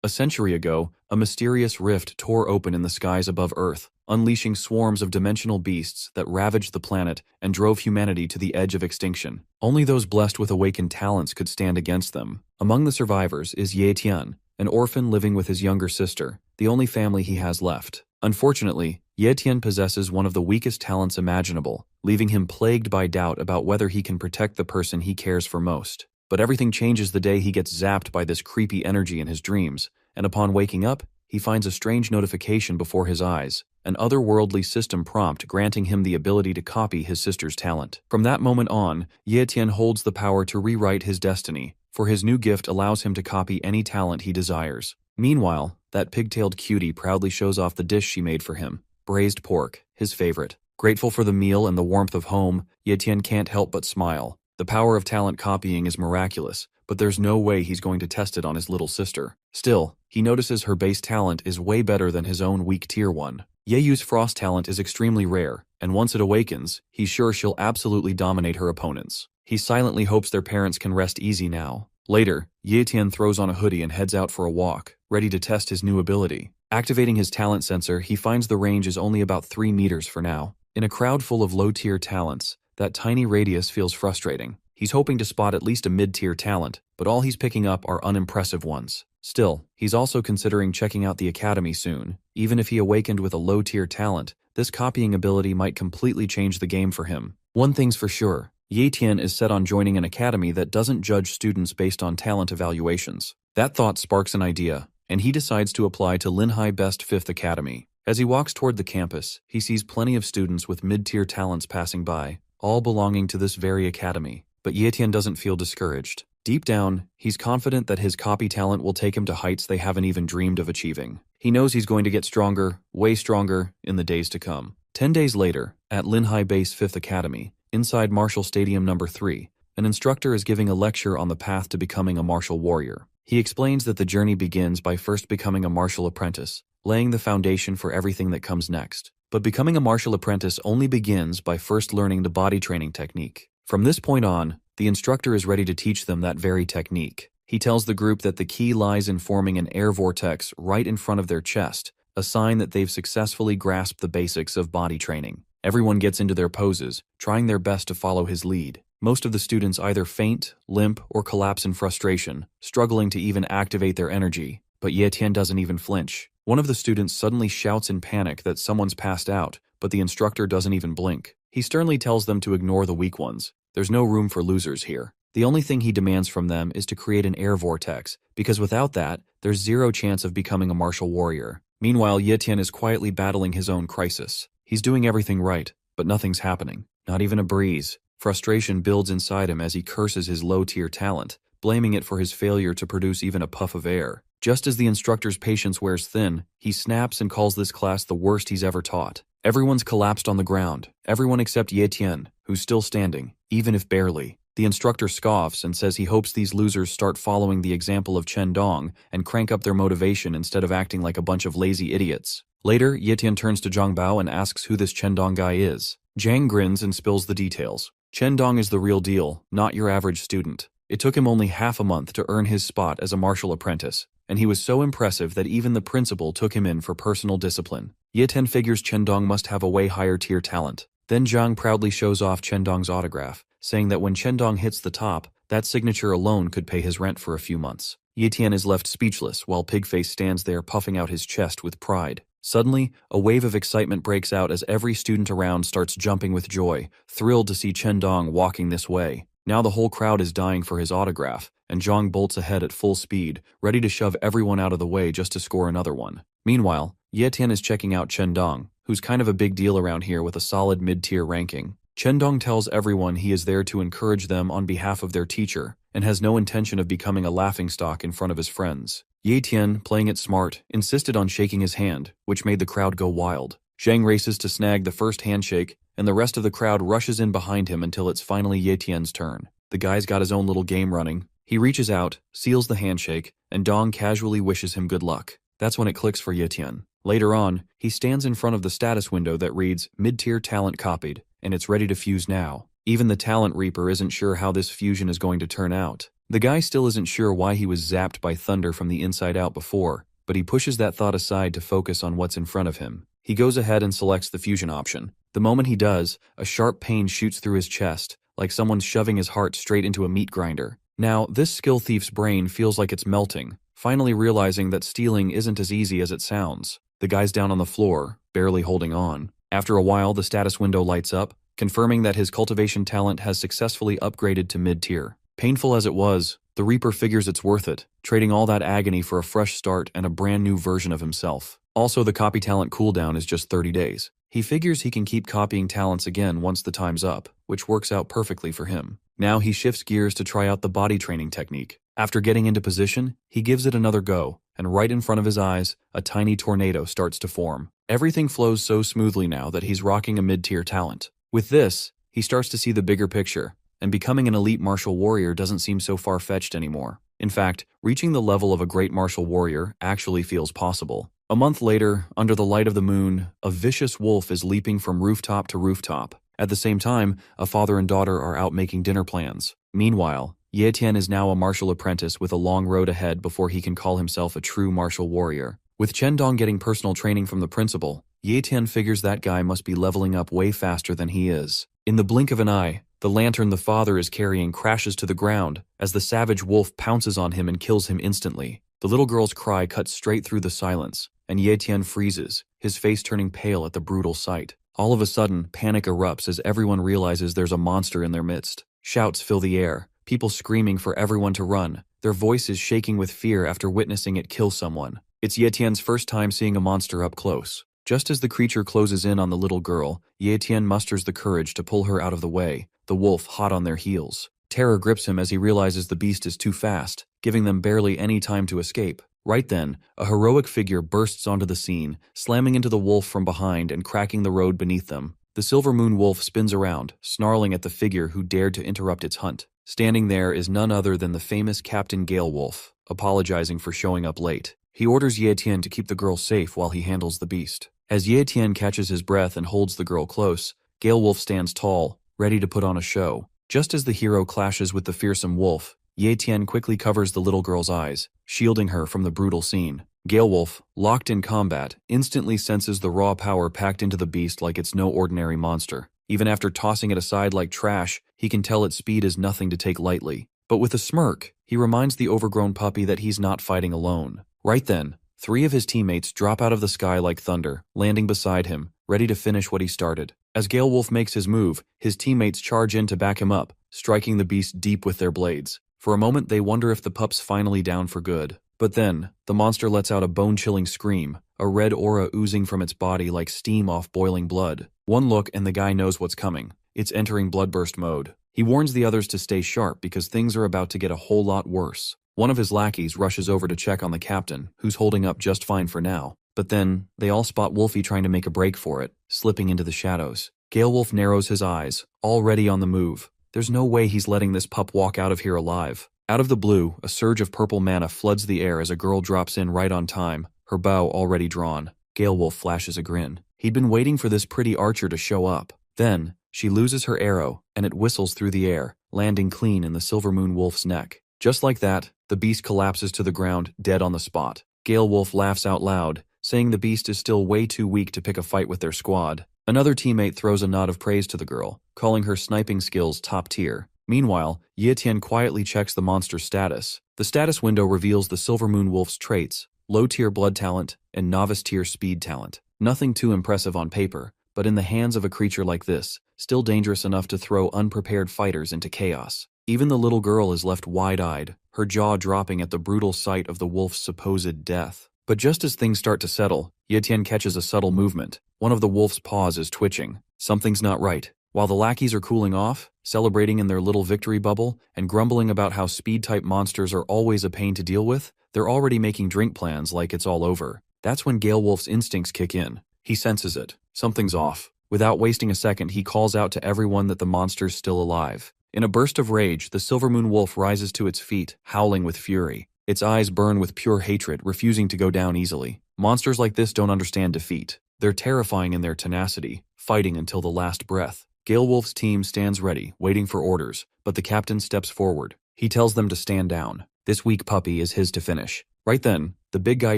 A century ago, a mysterious rift tore open in the skies above Earth, unleashing swarms of dimensional beasts that ravaged the planet and drove humanity to the edge of extinction. Only those blessed with awakened talents could stand against them. Among the survivors is Ye Tian, an orphan living with his younger sister, the only family he has left. Unfortunately, Ye Tian possesses one of the weakest talents imaginable, leaving him plagued by doubt about whether he can protect the person he cares for most. But everything changes the day he gets zapped by this creepy energy in his dreams, and upon waking up, he finds a strange notification before his eyes, an otherworldly system prompt granting him the ability to copy his sister's talent. From that moment on, Ye Tian holds the power to rewrite his destiny, for his new gift allows him to copy any talent he desires. Meanwhile, that pigtailed cutie proudly shows off the dish she made for him, braised pork, his favorite. Grateful for the meal and the warmth of home, Ye Tian can't help but smile. The power of talent copying is miraculous, but there's no way he's going to test it on his little sister. Still, he notices her base talent is way better than his own weak tier one. Ye Yu's frost talent is extremely rare, and once it awakens, he's sure she'll absolutely dominate her opponents. He silently hopes their parents can rest easy now. Later, Ye Tian throws on a hoodie and heads out for a walk, ready to test his new ability. Activating his talent sensor, he finds the range is only about 3 meters for now. In a crowd full of low-tier talents, that tiny radius feels frustrating. He's hoping to spot at least a mid-tier talent, but all he's picking up are unimpressive ones. Still, he's also considering checking out the academy soon. Even if he awakened with a low-tier talent, this copying ability might completely change the game for him. One thing's for sure, Ye Tian is set on joining an academy that doesn't judge students based on talent evaluations. That thought sparks an idea, and he decides to apply to Linhai Best 5th Academy. As he walks toward the campus, he sees plenty of students with mid-tier talents passing by, all belonging to this very academy. But Ye Tian doesn't feel discouraged. Deep down, he's confident that his copy talent will take him to heights they haven't even dreamed of achieving. He knows he's going to get stronger, way stronger, in the days to come. 10 days later, at Linhai Base 5th Academy, inside Martial Stadium No. 3, an instructor is giving a lecture on the path to becoming a martial warrior. He explains that the journey begins by first becoming a martial apprentice, laying the foundation for everything that comes next. But becoming a martial apprentice only begins by first learning the body training technique. From this point on, the instructor is ready to teach them that very technique. He tells the group that the key lies in forming an air vortex right in front of their chest, a sign that they've successfully grasped the basics of body training. Everyone gets into their poses, trying their best to follow his lead. Most of the students either faint, limp, or collapse in frustration, struggling to even activate their energy. But Ye Tian doesn't even flinch. One of the students suddenly shouts in panic that someone's passed out, but the instructor doesn't even blink. He sternly tells them to ignore the weak ones. There's no room for losers here. The only thing he demands from them is to create an air vortex, because without that, there's zero chance of becoming a martial warrior. Meanwhile, Ye Tian is quietly battling his own crisis. He's doing everything right, but nothing's happening. Not even a breeze. Frustration builds inside him as he curses his low-tier talent, blaming it for his failure to produce even a puff of air. Just as the instructor's patience wears thin, he snaps and calls this class the worst he's ever taught. Everyone's collapsed on the ground, everyone except Ye Tian, who's still standing, even if barely. The instructor scoffs and says he hopes these losers start following the example of Chen Dong and crank up their motivation instead of acting like a bunch of lazy idiots. Later, Ye Tian turns to Zhang Bao and asks who this Chen Dong guy is. Zhang grins and spills the details. Chen Dong is the real deal, not your average student. It took him only half a month to earn his spot as a martial apprentice, and he was so impressive that even the principal took him in for personal discipline. Ye Tian figures Chen Dong must have a way higher tier talent. Then Zhang proudly shows off Chen Dong's autograph, saying that when Chen Dong hits the top, that signature alone could pay his rent for a few months. Ye Tian is left speechless while Pigface stands there puffing out his chest with pride. Suddenly, a wave of excitement breaks out as every student around starts jumping with joy, thrilled to see Chen Dong walking this way. Now the whole crowd is dying for his autograph, and Zhang bolts ahead at full speed, ready to shove everyone out of the way just to score another one. Meanwhile, Ye Tian is checking out Chen Dong, who's kind of a big deal around here with a solid mid-tier ranking. Chen Dong tells everyone he is there to encourage them on behalf of their teacher, and has no intention of becoming a laughingstock in front of his friends. Ye Tian, playing it smart, insisted on shaking his hand, which made the crowd go wild. Zhang races to snag the first handshake, and the rest of the crowd rushes in behind him until it's finally Ye Tian's turn. The guy's got his own little game running. He reaches out, seals the handshake, and Dong casually wishes him good luck. That's when it clicks for Ye Tian. Later on, he stands in front of the status window that reads, "Mid-tier talent copied," and it's ready to fuse now. Even the talent reaper isn't sure how this fusion is going to turn out. The guy still isn't sure why he was zapped by thunder from the inside out before, but he pushes that thought aside to focus on what's in front of him. He goes ahead and selects the fusion option. The moment he does, a sharp pain shoots through his chest, like someone's shoving his heart straight into a meat grinder. Now, this skill thief's brain feels like it's melting, finally realizing that stealing isn't as easy as it sounds. The guy's down on the floor, barely holding on. After a while, the status window lights up, confirming that his cultivation talent has successfully upgraded to mid-tier. Painful as it was, the Reaper figures it's worth it, trading all that agony for a fresh start and a brand new version of himself. Also, the copy talent cooldown is just 30 days. He figures he can keep copying talents again once the time's up, which works out perfectly for him. Now he shifts gears to try out the body training technique. After getting into position, he gives it another go, and right in front of his eyes, a tiny tornado starts to form. Everything flows so smoothly now that he's rocking a mid-tier talent. With this, he starts to see the bigger picture, and becoming an elite martial warrior doesn't seem so far-fetched anymore. In fact, reaching the level of a great martial warrior actually feels possible. A month later, under the light of the moon, a vicious wolf is leaping from rooftop to rooftop. At the same time, a father and daughter are out making dinner plans. Meanwhile, Ye Tian is now a martial apprentice with a long road ahead before he can call himself a true martial warrior. With Chen Dong getting personal training from the principal, Ye Tian figures that guy must be leveling up way faster than he is. In the blink of an eye, the lantern the father is carrying crashes to the ground as the savage wolf pounces on him and kills him instantly. The little girl's cry cuts straight through the silence, and Ye Tian freezes, his face turning pale at the brutal sight. All of a sudden, panic erupts as everyone realizes there's a monster in their midst. Shouts fill the air, people screaming for everyone to run, their voices shaking with fear after witnessing it kill someone. It's Ye Tian's first time seeing a monster up close. Just as the creature closes in on the little girl, Ye Tian musters the courage to pull her out of the way, the wolf hot on their heels. Terror grips him as he realizes the beast is too fast, giving them barely any time to escape. Right then, a heroic figure bursts onto the scene, slamming into the wolf from behind and cracking the road beneath them. The Silver Moon Wolf spins around, snarling at the figure who dared to interrupt its hunt. Standing there is none other than the famous Captain Gale Wolf, apologizing for showing up late. He orders Ye Tian to keep the girl safe while he handles the beast. As Ye Tian catches his breath and holds the girl close, Gale Wolf stands tall, ready to put on a show. Just as the hero clashes with the fearsome wolf, Ye Tian quickly covers the little girl's eyes, shielding her from the brutal scene. Gale Wolf, locked in combat, instantly senses the raw power packed into the beast like it's no ordinary monster. Even after tossing it aside like trash, he can tell its speed is nothing to take lightly. But with a smirk, he reminds the overgrown puppy that he's not fighting alone. Right then, 3 of his teammates drop out of the sky like thunder, landing beside him, ready to finish what he started. As Gale Wolf makes his move, his teammates charge in to back him up, striking the beast deep with their blades. For a moment, they wonder if the pup's finally down for good. But then, the monster lets out a bone-chilling scream, a red aura oozing from its body like steam off boiling blood. One look and the guy knows what's coming. It's entering bloodburst mode. He warns the others to stay sharp because things are about to get a whole lot worse. One of his lackeys rushes over to check on the captain, who's holding up just fine for now. But then, they all spot Wolfie trying to make a break for it, slipping into the shadows. Gale Wolf narrows his eyes, already on the move. There's no way he's letting this pup walk out of here alive. Out of the blue, a surge of purple mana floods the air as a girl drops in right on time, her bow already drawn. Gale Wolf flashes a grin. He'd been waiting for this pretty archer to show up. Then, she loses her arrow, and it whistles through the air, landing clean in the Silver Moon Wolf's neck. Just like that, the beast collapses to the ground, dead on the spot. Gale Wolf laughs out loud, saying the beast is still way too weak to pick a fight with their squad. Another teammate throws a nod of praise to the girl, calling her sniping skills top tier. Meanwhile, Ye Tian quietly checks the monster's status. The status window reveals the Silver Moon Wolf's traits, low-tier blood talent, and novice-tier speed talent. Nothing too impressive on paper, but in the hands of a creature like this, still dangerous enough to throw unprepared fighters into chaos. Even the little girl is left wide-eyed, her jaw dropping at the brutal sight of the wolf's supposed death. But just as things start to settle, Ye Tian catches a subtle movement. One of the wolf's paws is twitching. Something's not right. While the lackeys are cooling off, celebrating in their little victory bubble, and grumbling about how speed-type monsters are always a pain to deal with, they're already making drink plans like it's all over. That's when Gale Wolf's instincts kick in. He senses it. Something's off. Without wasting a second, he calls out to everyone that the monster's still alive. In a burst of rage, the Silver Moon Wolf rises to its feet, howling with fury. Its eyes burn with pure hatred, refusing to go down easily. Monsters like this don't understand defeat. They're terrifying in their tenacity, fighting until the last breath. Gale Wolf's team stands ready, waiting for orders, but the captain steps forward. He tells them to stand down. This weak puppy is his to finish. Right then, the big guy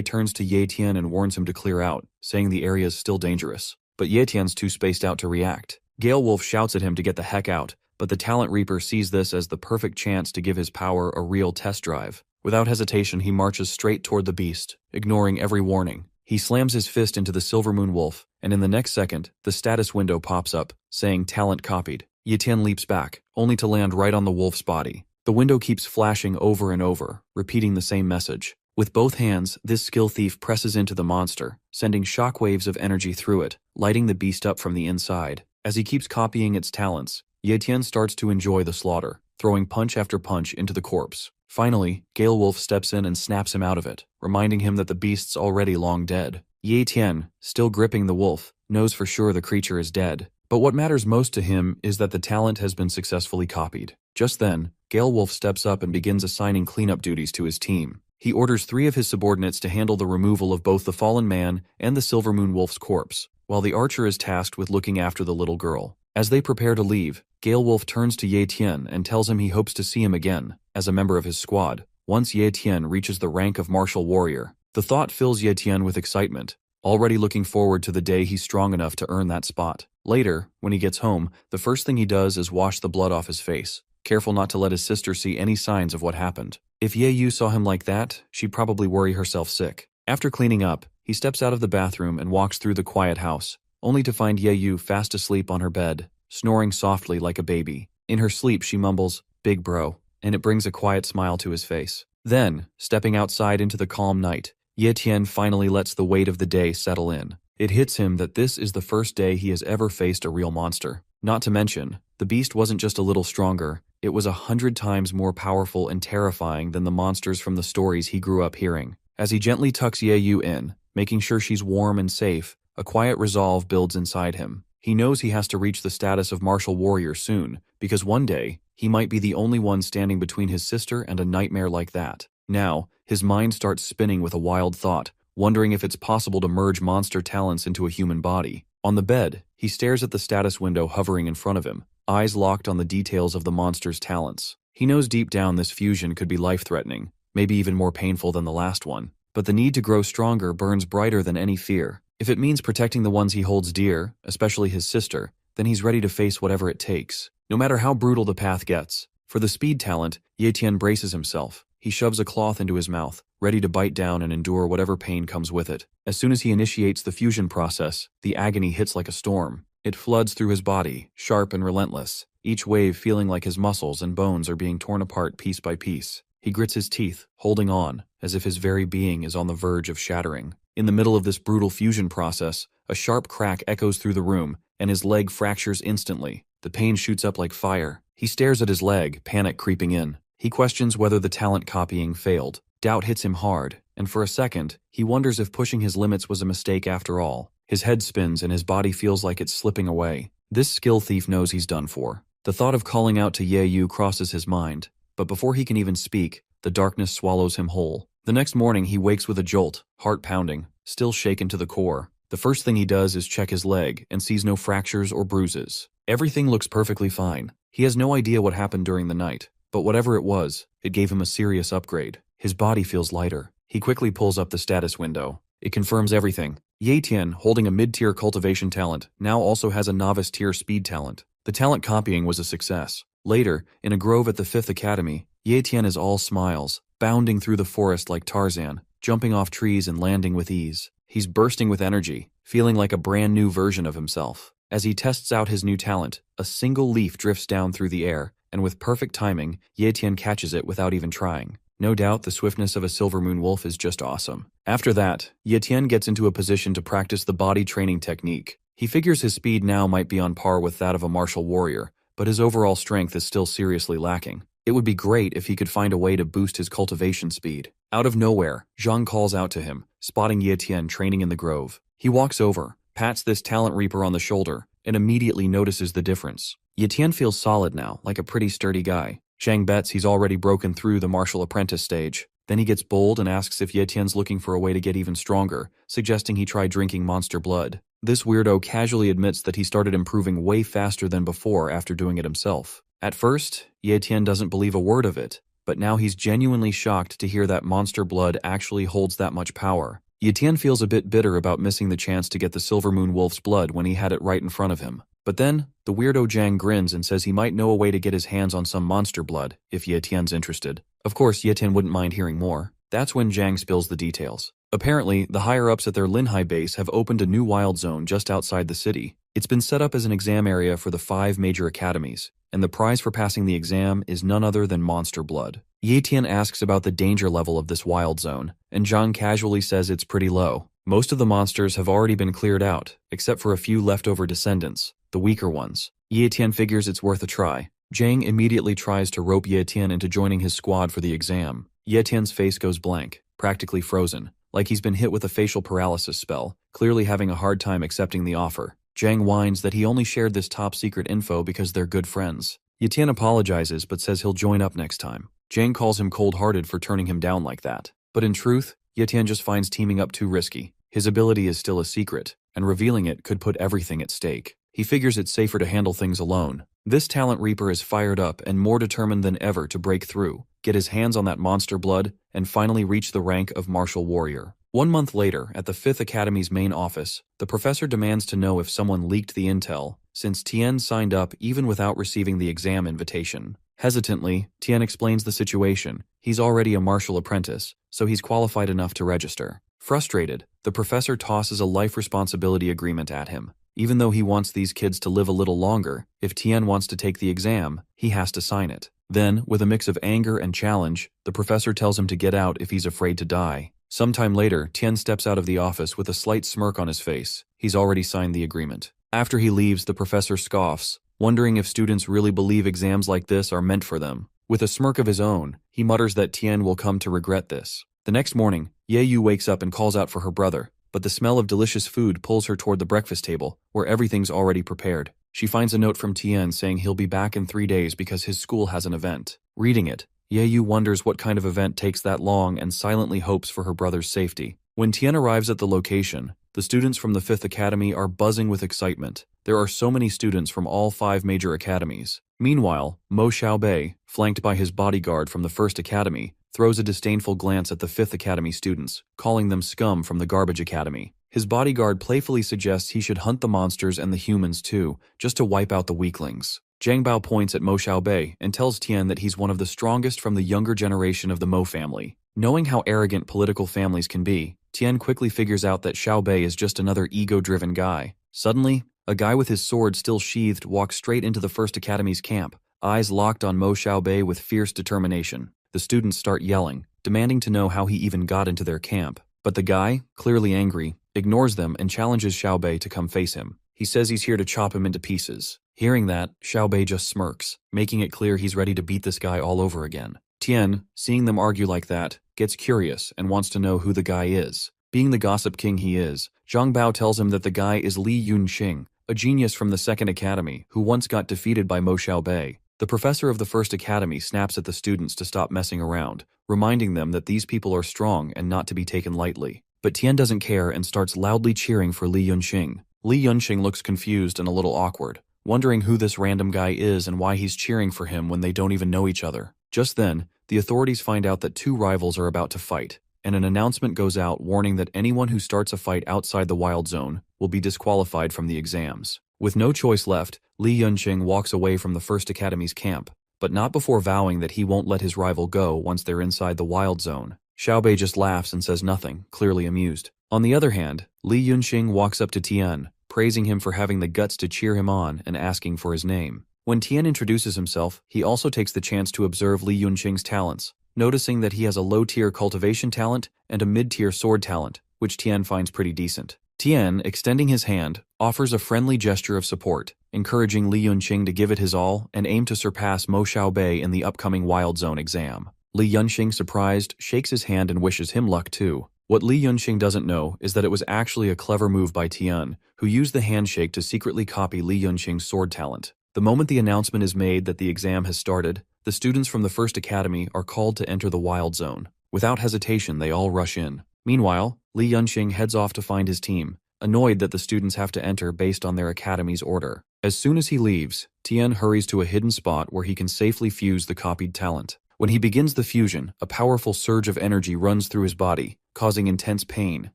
turns to Ye Tian and warns him to clear out, saying the area is still dangerous. But Ye Tian's too spaced out to react. Gale Wolf shouts at him to get the heck out, but the Talent Reaper sees this as the perfect chance to give his power a real test drive. Without hesitation, he marches straight toward the beast, ignoring every warning. He slams his fist into the Silver Moon Wolf, and in the next second, the status window pops up, saying talent copied. Ye Tian leaps back, only to land right on the wolf's body. The window keeps flashing over and over, repeating the same message. With both hands, this skill thief presses into the monster, sending shockwaves of energy through it, lighting the beast up from the inside. As he keeps copying its talents, Ye Tian starts to enjoy the slaughter, throwing punch after punch into the corpse. Finally, Gale Wolf steps in and snaps him out of it, reminding him that the beast's already long dead. Ye Tian, still gripping the wolf, knows for sure the creature is dead. But what matters most to him is that the talent has been successfully copied. Just then, Gale Wolf steps up and begins assigning cleanup duties to his team. He orders 3 of his subordinates to handle the removal of both the fallen man and the Silver Moon Wolf's corpse, while the archer is tasked with looking after the little girl. As they prepare to leave, Gale Wolf turns to Ye Tian and tells him he hopes to see him again, as a member of his squad, once Ye Tian reaches the rank of martial warrior. The thought fills Ye Tian with excitement, already looking forward to the day he's strong enough to earn that spot. Later, when he gets home, the first thing he does is wash the blood off his face, careful not to let his sister see any signs of what happened. If Ye Yu saw him like that, she'd probably worry herself sick. After cleaning up, he steps out of the bathroom and walks through the quiet house, only to find Ye Yu fast asleep on her bed, snoring softly like a baby. In her sleep, she mumbles, "Big bro," and it brings a quiet smile to his face. Then, stepping outside into the calm night, Ye Tian finally lets the weight of the day settle in. It hits him that this is the first day he has ever faced a real monster. Not to mention, the beast wasn't just a little stronger, it was 100 times more powerful and terrifying than the monsters from the stories he grew up hearing. As he gently tucks Ye Yu in, making sure she's warm and safe, a quiet resolve builds inside him. He knows he has to reach the status of martial warrior soon, because one day, he might be the only one standing between his sister and a nightmare like that. Now, his mind starts spinning with a wild thought, wondering if it's possible to merge monster talents into a human body. On the bed, he stares at the status window hovering in front of him, eyes locked on the details of the monster's talents. He knows deep down this fusion could be life-threatening, maybe even more painful than the last one. But the need to grow stronger burns brighter than any fear. If it means protecting the ones he holds dear, especially his sister, then he's ready to face whatever it takes, no matter how brutal the path gets. For the speed talent, Ye Tian braces himself. He shoves a cloth into his mouth, ready to bite down and endure whatever pain comes with it. As soon as he initiates the fusion process, the agony hits like a storm. It floods through his body, sharp and relentless, each wave feeling like his muscles and bones are being torn apart piece by piece. He grits his teeth, holding on, as if his very being is on the verge of shattering. In the middle of this brutal fusion process, a sharp crack echoes through the room, and his leg fractures instantly. The pain shoots up like fire. He stares at his leg, panic creeping in. He questions whether the talent copying failed. Doubt hits him hard, and for a second, he wonders if pushing his limits was a mistake after all. His head spins and his body feels like it's slipping away. This skill thief knows he's done for. The thought of calling out to Ye Yu crosses his mind, but before he can even speak, the darkness swallows him whole. The next morning he wakes with a jolt, heart pounding, still shaken to the core. The first thing he does is check his leg and sees no fractures or bruises. Everything looks perfectly fine. He has no idea what happened during the night, but whatever it was, it gave him a serious upgrade. His body feels lighter. He quickly pulls up the status window. It confirms everything. Ye Tian, holding a mid-tier cultivation talent, now also has a novice-tier speed talent. The talent copying was a success. Later, in a grove at the 5th Academy, Ye Tian is all smiles, bounding through the forest like Tarzan, jumping off trees and landing with ease. He's bursting with energy, feeling like a brand new version of himself. As he tests out his new talent, a single leaf drifts down through the air, and with perfect timing, Ye Tian catches it without even trying. No doubt the swiftness of a Silver Moon Wolf is just awesome. After that, Ye Tian gets into a position to practice the body training technique. He figures his speed now might be on par with that of a martial warrior, but his overall strength is still seriously lacking. It would be great if he could find a way to boost his cultivation speed. Out of nowhere, Zhang calls out to him, spotting Ye Tian training in the grove. He walks over, pats this talent reaper on the shoulder, and immediately notices the difference. Ye Tian feels solid now, like a pretty sturdy guy. Zhang bets he's already broken through the martial apprentice stage. Then he gets bold and asks if Ye Tian's looking for a way to get even stronger, suggesting he try drinking monster blood. This weirdo casually admits that he started improving way faster than before after doing it himself. At first, Ye Tian doesn't believe a word of it, but now he's genuinely shocked to hear that monster blood actually holds that much power. Ye Tian feels a bit bitter about missing the chance to get the Silver Moon Wolf's blood when he had it right in front of him. But then, the weirdo Zhang grins and says he might know a way to get his hands on some monster blood, if Ye Tian's interested. Of course, Ye Tian wouldn't mind hearing more. That's when Zhang spills the details. Apparently, the higher-ups at their Linhai base have opened a new wild zone just outside the city. It's been set up as an exam area for the 5 major academies, and the prize for passing the exam is none other than monster blood. Ye Tian asks about the danger level of this wild zone, and Zhang casually says it's pretty low. Most of the monsters have already been cleared out, except for a few leftover descendants, the weaker ones. Ye Tian figures it's worth a try. Zhang immediately tries to rope Ye Tian into joining his squad for the exam. Ye Tian's face goes blank, practically frozen, like he's been hit with a facial paralysis spell, clearly having a hard time accepting the offer. Zhang whines that he only shared this top-secret info because they're good friends. Ye Tian apologizes but says he'll join up next time. Zhang calls him cold-hearted for turning him down like that. But in truth, Ye Tian just finds teaming up too risky. His ability is still a secret, and revealing it could put everything at stake. He figures it's safer to handle things alone. This talent reaper is fired up and more determined than ever to break through, get his hands on that monster blood, and finally reach the rank of martial warrior. 1 month later, at the 5th Academy's main office, the professor demands to know if someone leaked the intel, since Tian signed up even without receiving the exam invitation. Hesitantly, Tian explains the situation. He's already a martial apprentice, so he's qualified enough to register. Frustrated, the professor tosses a life responsibility agreement at him. Even though he wants these kids to live a little longer, if Tian wants to take the exam, he has to sign it. Then, with a mix of anger and challenge, the professor tells him to get out if he's afraid to die. Sometime later, Tian steps out of the office with a slight smirk on his face. He's already signed the agreement. After he leaves, the professor scoffs, wondering if students really believe exams like this are meant for them. With a smirk of his own, he mutters that Tian will come to regret this. The next morning, Ye Yu wakes up and calls out for her brother, but the smell of delicious food pulls her toward the breakfast table, where everything's already prepared. She finds a note from Tian saying he'll be back in 3 days because his school has an event. Reading it, Ye Yu wonders what kind of event takes that long and silently hopes for her brother's safety. When Tian arrives at the location, the students from the 5th Academy are buzzing with excitement. There are so many students from all 5 major academies. Meanwhile, Mo Xiaobei, flanked by his bodyguard from the 1st Academy, throws a disdainful glance at the 5th Academy students, calling them scum from the Garbage Academy. His bodyguard playfully suggests he should hunt the monsters and the humans too, just to wipe out the weaklings. Zhang Bao points at Mo Xiaobei and tells Tian that he's one of the strongest from the younger generation of the Mo family. Knowing how arrogant political families can be, Tian quickly figures out that Xiaobei is just another ego-driven guy. Suddenly, a guy with his sword still sheathed walks straight into the 1st Academy's camp, eyes locked on Mo Xiaobei with fierce determination. The students start yelling, demanding to know how he even got into their camp. But the guy, clearly angry, ignores them and challenges Xiaobei to come face him. He says he's here to chop him into pieces. Hearing that, Xiaobei just smirks, making it clear he's ready to beat this guy all over again. Tian, seeing them argue like that, gets curious and wants to know who the guy is. Being the gossip king he is, Zhang Bao tells him that the guy is Li Yunxing, a genius from the 2nd Academy who once got defeated by Mo Xiaobei. The professor of the 1st Academy snaps at the students to stop messing around, reminding them that these people are strong and not to be taken lightly. But Tian doesn't care and starts loudly cheering for Li Yunxing. Li Yunxing looks confused and a little awkward, wondering who this random guy is and why he's cheering for him when they don't even know each other. Just then, the authorities find out that 2 rivals are about to fight, and an announcement goes out warning that anyone who starts a fight outside the wild zone will be disqualified from the exams. With no choice left, Li Yunxing walks away from the 1st Academy's camp, but not before vowing that he won't let his rival go once they're inside the wild zone. Xiaobei just laughs and says nothing, clearly amused. On the other hand, Li Yunxing walks up to Tian, praising him for having the guts to cheer him on and asking for his name. When Tian introduces himself, he also takes the chance to observe Li Yunxing's talents, noticing that he has a low-tier cultivation talent and a mid-tier sword talent, which Tian finds pretty decent. Tian, extending his hand, offers a friendly gesture of support, encouraging Li Yunxing to give it his all and aim to surpass Mo Xiaobei in the upcoming Wild Zone exam. Li Yunxing, surprised, shakes his hand and wishes him luck too. What Li Yunxing doesn't know is that it was actually a clever move by Tian, who used the handshake to secretly copy Li Yunxing's sword talent. The moment the announcement is made that the exam has started, the students from the 1st Academy are called to enter the Wild Zone. Without hesitation, they all rush in. Meanwhile, Li Yunxing heads off to find his team, annoyed that the students have to enter based on their academy's order. As soon as he leaves, Tian hurries to a hidden spot where he can safely fuse the copied talent. When he begins the fusion, a powerful surge of energy runs through his body, causing intense pain.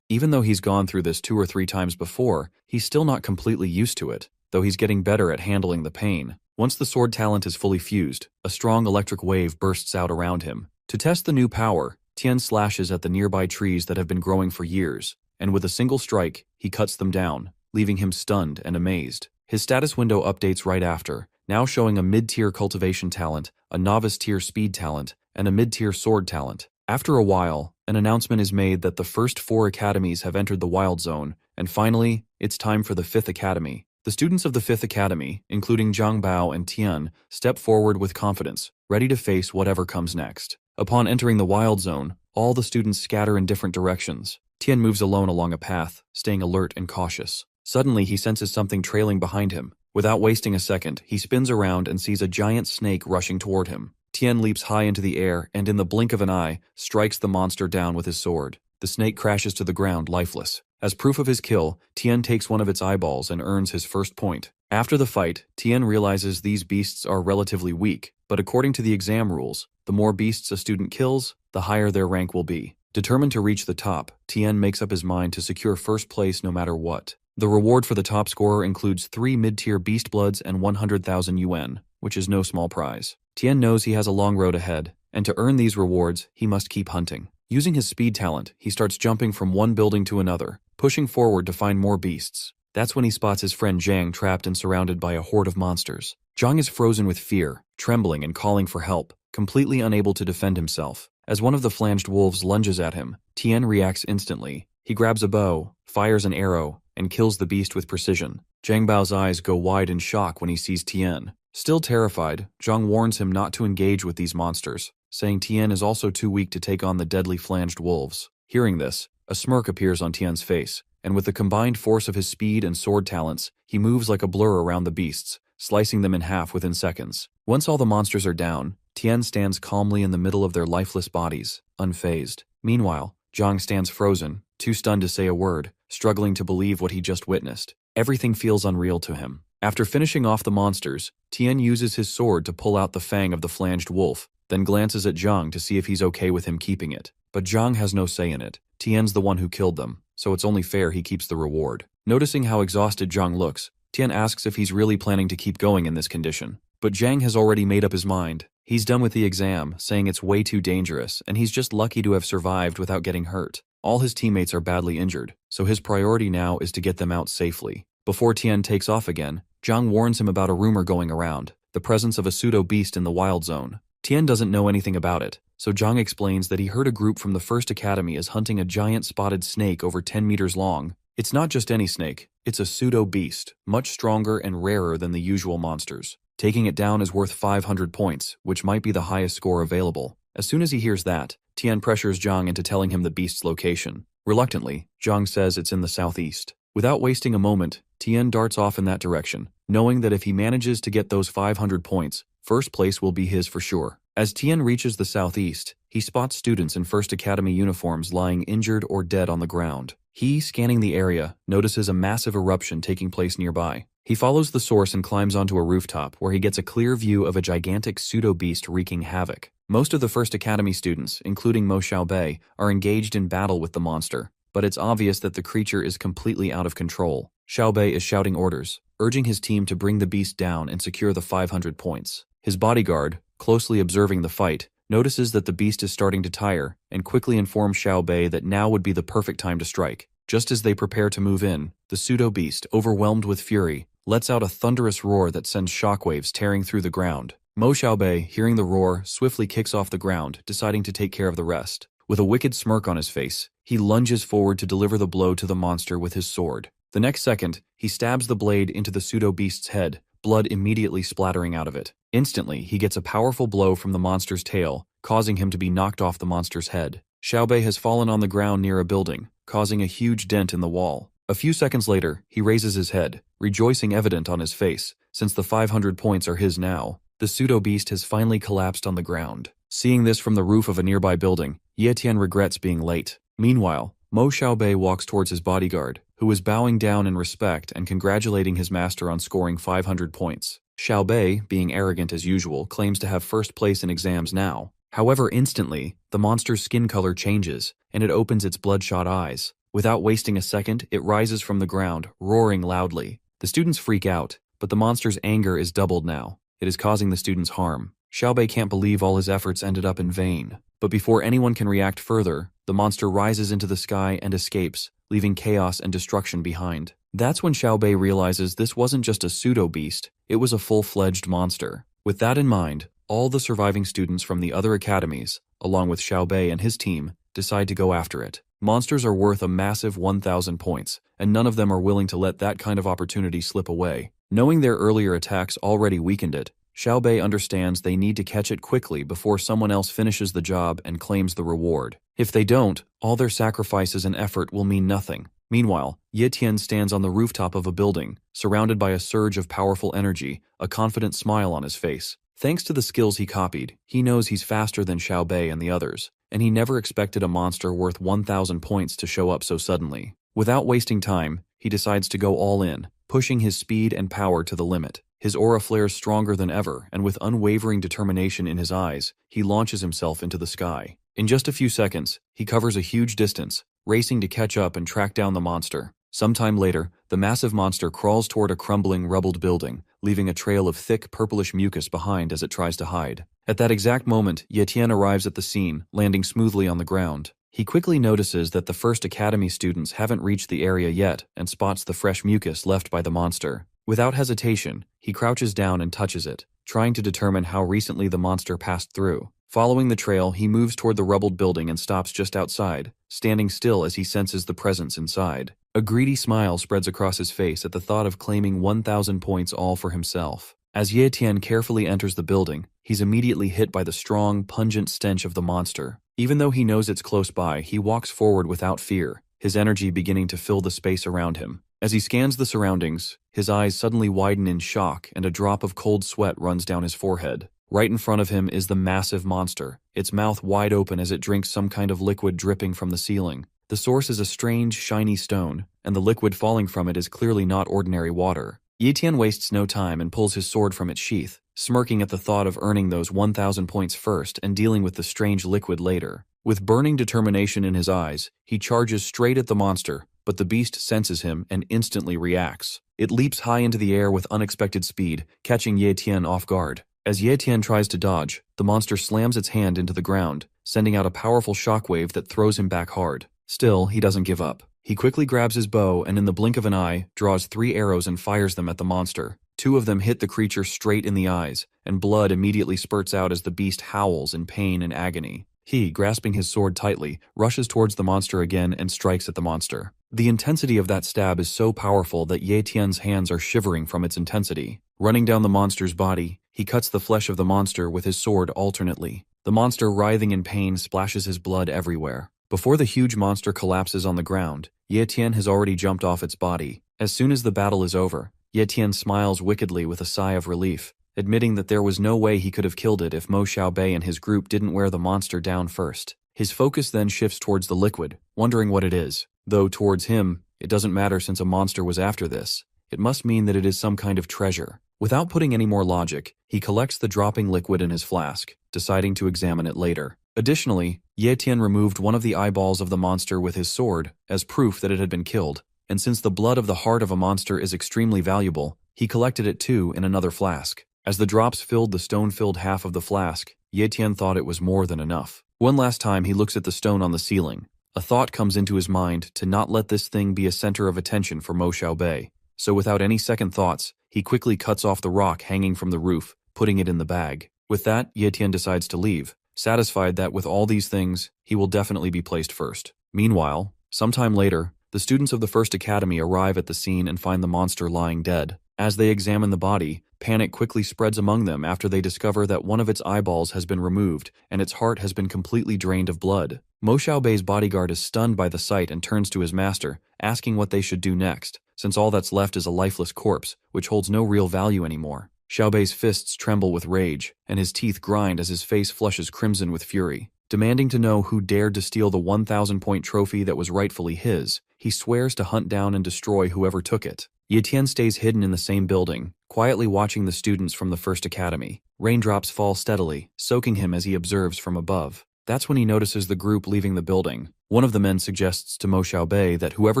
Even though he's gone through this 2 or 3 times before, he's still not completely used to it, though he's getting better at handling the pain. Once the sword talent is fully fused, a strong electric wave bursts out around him. To test the new power, Tian slashes at the nearby trees that have been growing for years, and with a single strike, he cuts them down, leaving him stunned and amazed. His status window updates right after, now showing a mid-tier cultivation talent, a novice-tier speed talent, and a mid-tier sword talent. After a while, an announcement is made that the first 4 academies have entered the Wild Zone, and finally, it's time for the 5th Academy. The students of the 5th Academy, including Zhang Bao and Tian, step forward with confidence, ready to face whatever comes next. Upon entering the Wild Zone, all the students scatter in different directions. Tian moves alone along a path, staying alert and cautious. Suddenly, he senses something trailing behind him. Without wasting a second, he spins around and sees a giant snake rushing toward him. Tian leaps high into the air and in the blink of an eye, strikes the monster down with his sword. The snake crashes to the ground lifeless. As proof of his kill, Tian takes one of its eyeballs and earns his first point. After the fight, Tian realizes these beasts are relatively weak, but according to the exam rules, the more beasts a student kills, the higher their rank will be. Determined to reach the top, Tian makes up his mind to secure first place no matter what. The reward for the top scorer includes 3 mid-tier beast bloods and 100,000 yuan, which is no small prize. Tian knows he has a long road ahead, and to earn these rewards, he must keep hunting. Using his speed talent, he starts jumping from one building to another, pushing forward to find more beasts. That's when he spots his friend Zhang trapped and surrounded by a horde of monsters. Zhang is frozen with fear, trembling and calling for help, completely unable to defend himself. As one of the flanged wolves lunges at him, Tian reacts instantly. He grabs a bow, fires an arrow, and kills the beast with precision. Zhang Bao's eyes go wide in shock when he sees Tian. Still terrified, Zhang warns him not to engage with these monsters, saying Tian is also too weak to take on the deadly flanged wolves. Hearing this, a smirk appears on Tian's face, and with the combined force of his speed and sword talents, he moves like a blur around the beasts, slicing them in half within seconds. Once all the monsters are down, Tian stands calmly in the middle of their lifeless bodies, unfazed. Meanwhile, Zhang stands frozen, too stunned to say a word, struggling to believe what he just witnessed. Everything feels unreal to him. After finishing off the monsters, Tian uses his sword to pull out the fang of the flanged wolf, then glances at Zhang to see if he's okay with him keeping it. But Zhang has no say in it. Tian's the one who killed them, so it's only fair he keeps the reward. Noticing how exhausted Zhang looks, Tian asks if he's really planning to keep going in this condition. But Zhang has already made up his mind. He's done with the exam, saying it's way too dangerous, and he's just lucky to have survived without getting hurt. All his teammates are badly injured, so his priority now is to get them out safely. Before Tian takes off again, Zhang warns him about a rumor going around, the presence of a pseudo-beast in the Wild Zone. Tian doesn't know anything about it, so Zhang explains that he heard a group from the First Academy is hunting a giant spotted snake over 10 meters long. It's not just any snake, it's a pseudo-beast, much stronger and rarer than the usual monsters. Taking it down is worth 500 points, which might be the highest score available. As soon as he hears that, Tian pressures Zhang into telling him the beast's location. Reluctantly, Zhang says it's in the southeast. Without wasting a moment, Tian darts off in that direction, knowing that if he manages to get those 500 points, first place will be his for sure. As Tian reaches the southeast, he spots students in First Academy uniforms lying injured or dead on the ground. He, scanning the area, notices a massive eruption taking place nearby. He follows the source and climbs onto a rooftop where he gets a clear view of a gigantic pseudo-beast wreaking havoc. Most of the First Academy students, including Mo Xiaobei, are engaged in battle with the monster, but it's obvious that the creature is completely out of control. Xiaobei is shouting orders, urging his team to bring the beast down and secure the 500 points. His bodyguard, closely observing the fight, notices that the beast is starting to tire and quickly informs Xiaobei that now would be the perfect time to strike. Just as they prepare to move in, the pseudo-beast, overwhelmed with fury, lets out a thunderous roar that sends shockwaves tearing through the ground. Mo Xiaobei, hearing the roar, swiftly kicks off the ground, deciding to take care of the rest. With a wicked smirk on his face, he lunges forward to deliver the blow to the monster with his sword. The next second, he stabs the blade into the pseudo-beast's head, blood immediately splattering out of it. Instantly, he gets a powerful blow from the monster's tail, causing him to be knocked off the monster's head. Xiaobei has fallen on the ground near a building, causing a huge dent in the wall. A few seconds later, he raises his head, rejoicing evident on his face, since the 500 points are his now. The pseudo-beast has finally collapsed on the ground. Seeing this from the roof of a nearby building, Ye Tian regrets being late. Meanwhile, Mo Xiaobei walks towards his bodyguard, who is bowing down in respect and congratulating his master on scoring 500 points. Xiaobei, being arrogant as usual, claims to have first place in exams now. However, instantly, the monster's skin color changes, and it opens its bloodshot eyes. Without wasting a second, it rises from the ground, roaring loudly. The students freak out, but the monster's anger is doubled now. It is causing the students harm. Xiaobei can't believe all his efforts ended up in vain. But before anyone can react further, the monster rises into the sky and escapes, leaving chaos and destruction behind. That's when Xiaobei realizes this wasn't just a pseudo-beast, it was a full-fledged monster. With that in mind, all the surviving students from the other academies, along with Xiaobei and his team, decide to go after it. Monsters are worth a massive 1,000 points, and none of them are willing to let that kind of opportunity slip away. Knowing their earlier attacks already weakened it, Xiaobei understands they need to catch it quickly before someone else finishes the job and claims the reward. If they don't, all their sacrifices and effort will mean nothing. Meanwhile, Ye Tian stands on the rooftop of a building, surrounded by a surge of powerful energy, a confident smile on his face. Thanks to the skills he copied, he knows he's faster than Xiaobei and the others, and he never expected a monster worth 1,000 points to show up so suddenly. Without wasting time, he decides to go all in, pushing his speed and power to the limit. His aura flares stronger than ever, and with unwavering determination in his eyes, he launches himself into the sky. In just a few seconds, he covers a huge distance, racing to catch up and track down the monster. Sometime later, the massive monster crawls toward a crumbling, rubbled building, leaving a trail of thick, purplish mucus behind as it tries to hide. At that exact moment, Ye Tian arrives at the scene, landing smoothly on the ground. He quickly notices that the first academy students haven't reached the area yet and spots the fresh mucus left by the monster. Without hesitation, he crouches down and touches it, trying to determine how recently the monster passed through. Following the trail, he moves toward the rubbled building and stops just outside, standing still as he senses the presence inside. A greedy smile spreads across his face at the thought of claiming 1,000 points all for himself. As Ye Tian carefully enters the building, he's immediately hit by the strong, pungent stench of the monster. Even though he knows it's close by, he walks forward without fear, his energy beginning to fill the space around him. As he scans the surroundings, his eyes suddenly widen in shock and a drop of cold sweat runs down his forehead. Right in front of him is the massive monster, its mouth wide open as it drinks some kind of liquid dripping from the ceiling. The source is a strange, shiny stone, and the liquid falling from it is clearly not ordinary water. Ye Tian wastes no time and pulls his sword from its sheath, smirking at the thought of earning those 1,000 points first and dealing with the strange liquid later. With burning determination in his eyes, he charges straight at the monster, but the beast senses him and instantly reacts. It leaps high into the air with unexpected speed, catching Ye Tian off guard. As Ye Tian tries to dodge, the monster slams its hand into the ground, sending out a powerful shockwave that throws him back hard. Still, he doesn't give up. He quickly grabs his bow and in the blink of an eye, draws 3 arrows and fires them at the monster. 2 of them hit the creature straight in the eyes, and blood immediately spurts out as the beast howls in pain and agony. He, grasping his sword tightly, rushes towards the monster again and strikes at the monster. The intensity of that stab is so powerful that Ye Tian's hands are shivering from its intensity. Running down the monster's body, he cuts the flesh of the monster with his sword alternately. The monster, writhing in pain, splashes his blood everywhere. Before the huge monster collapses on the ground, Ye Tian has already jumped off its body. As soon as the battle is over, Ye Tian smiles wickedly with a sigh of relief, admitting that there was no way he could have killed it if Mo Xiaobei and his group didn't wear the monster down first. His focus then shifts towards the liquid, wondering what it is. Though towards him, it doesn't matter since a monster was after this. It must mean that it is some kind of treasure. Without putting any more logic, he collects the dropping liquid in his flask, deciding to examine it later. Additionally, Ye Tian removed one of the eyeballs of the monster with his sword as proof that it had been killed, and since the blood of the heart of a monster is extremely valuable, he collected it too in another flask. As the drops filled the stone-filled half of the flask, Ye Tian thought it was more than enough. One last time he looks at the stone on the ceiling. A thought comes into his mind to not let this thing be a center of attention for Mo Xiaobei. So without any second thoughts, he quickly cuts off the rock hanging from the roof, putting it in the bag. With that, Ye Tian decides to leave, satisfied that with all these things, he will definitely be placed first. Meanwhile, sometime later, the students of the first academy arrive at the scene and find the monster lying dead. As they examine the body, panic quickly spreads among them after they discover that one of its eyeballs has been removed and its heart has been completely drained of blood. Mo Xiaobei's bodyguard is stunned by the sight and turns to his master, asking what they should do next, since all that's left is a lifeless corpse, which holds no real value anymore. Xiaobei's fists tremble with rage, and his teeth grind as his face flushes crimson with fury. Demanding to know who dared to steal the 1,000-point trophy that was rightfully his, he swears to hunt down and destroy whoever took it. Ye Tian stays hidden in the same building, quietly watching the students from the first academy. Raindrops fall steadily, soaking him as he observes from above. That's when he notices the group leaving the building. One of the men suggests to Mo Xiaobei that whoever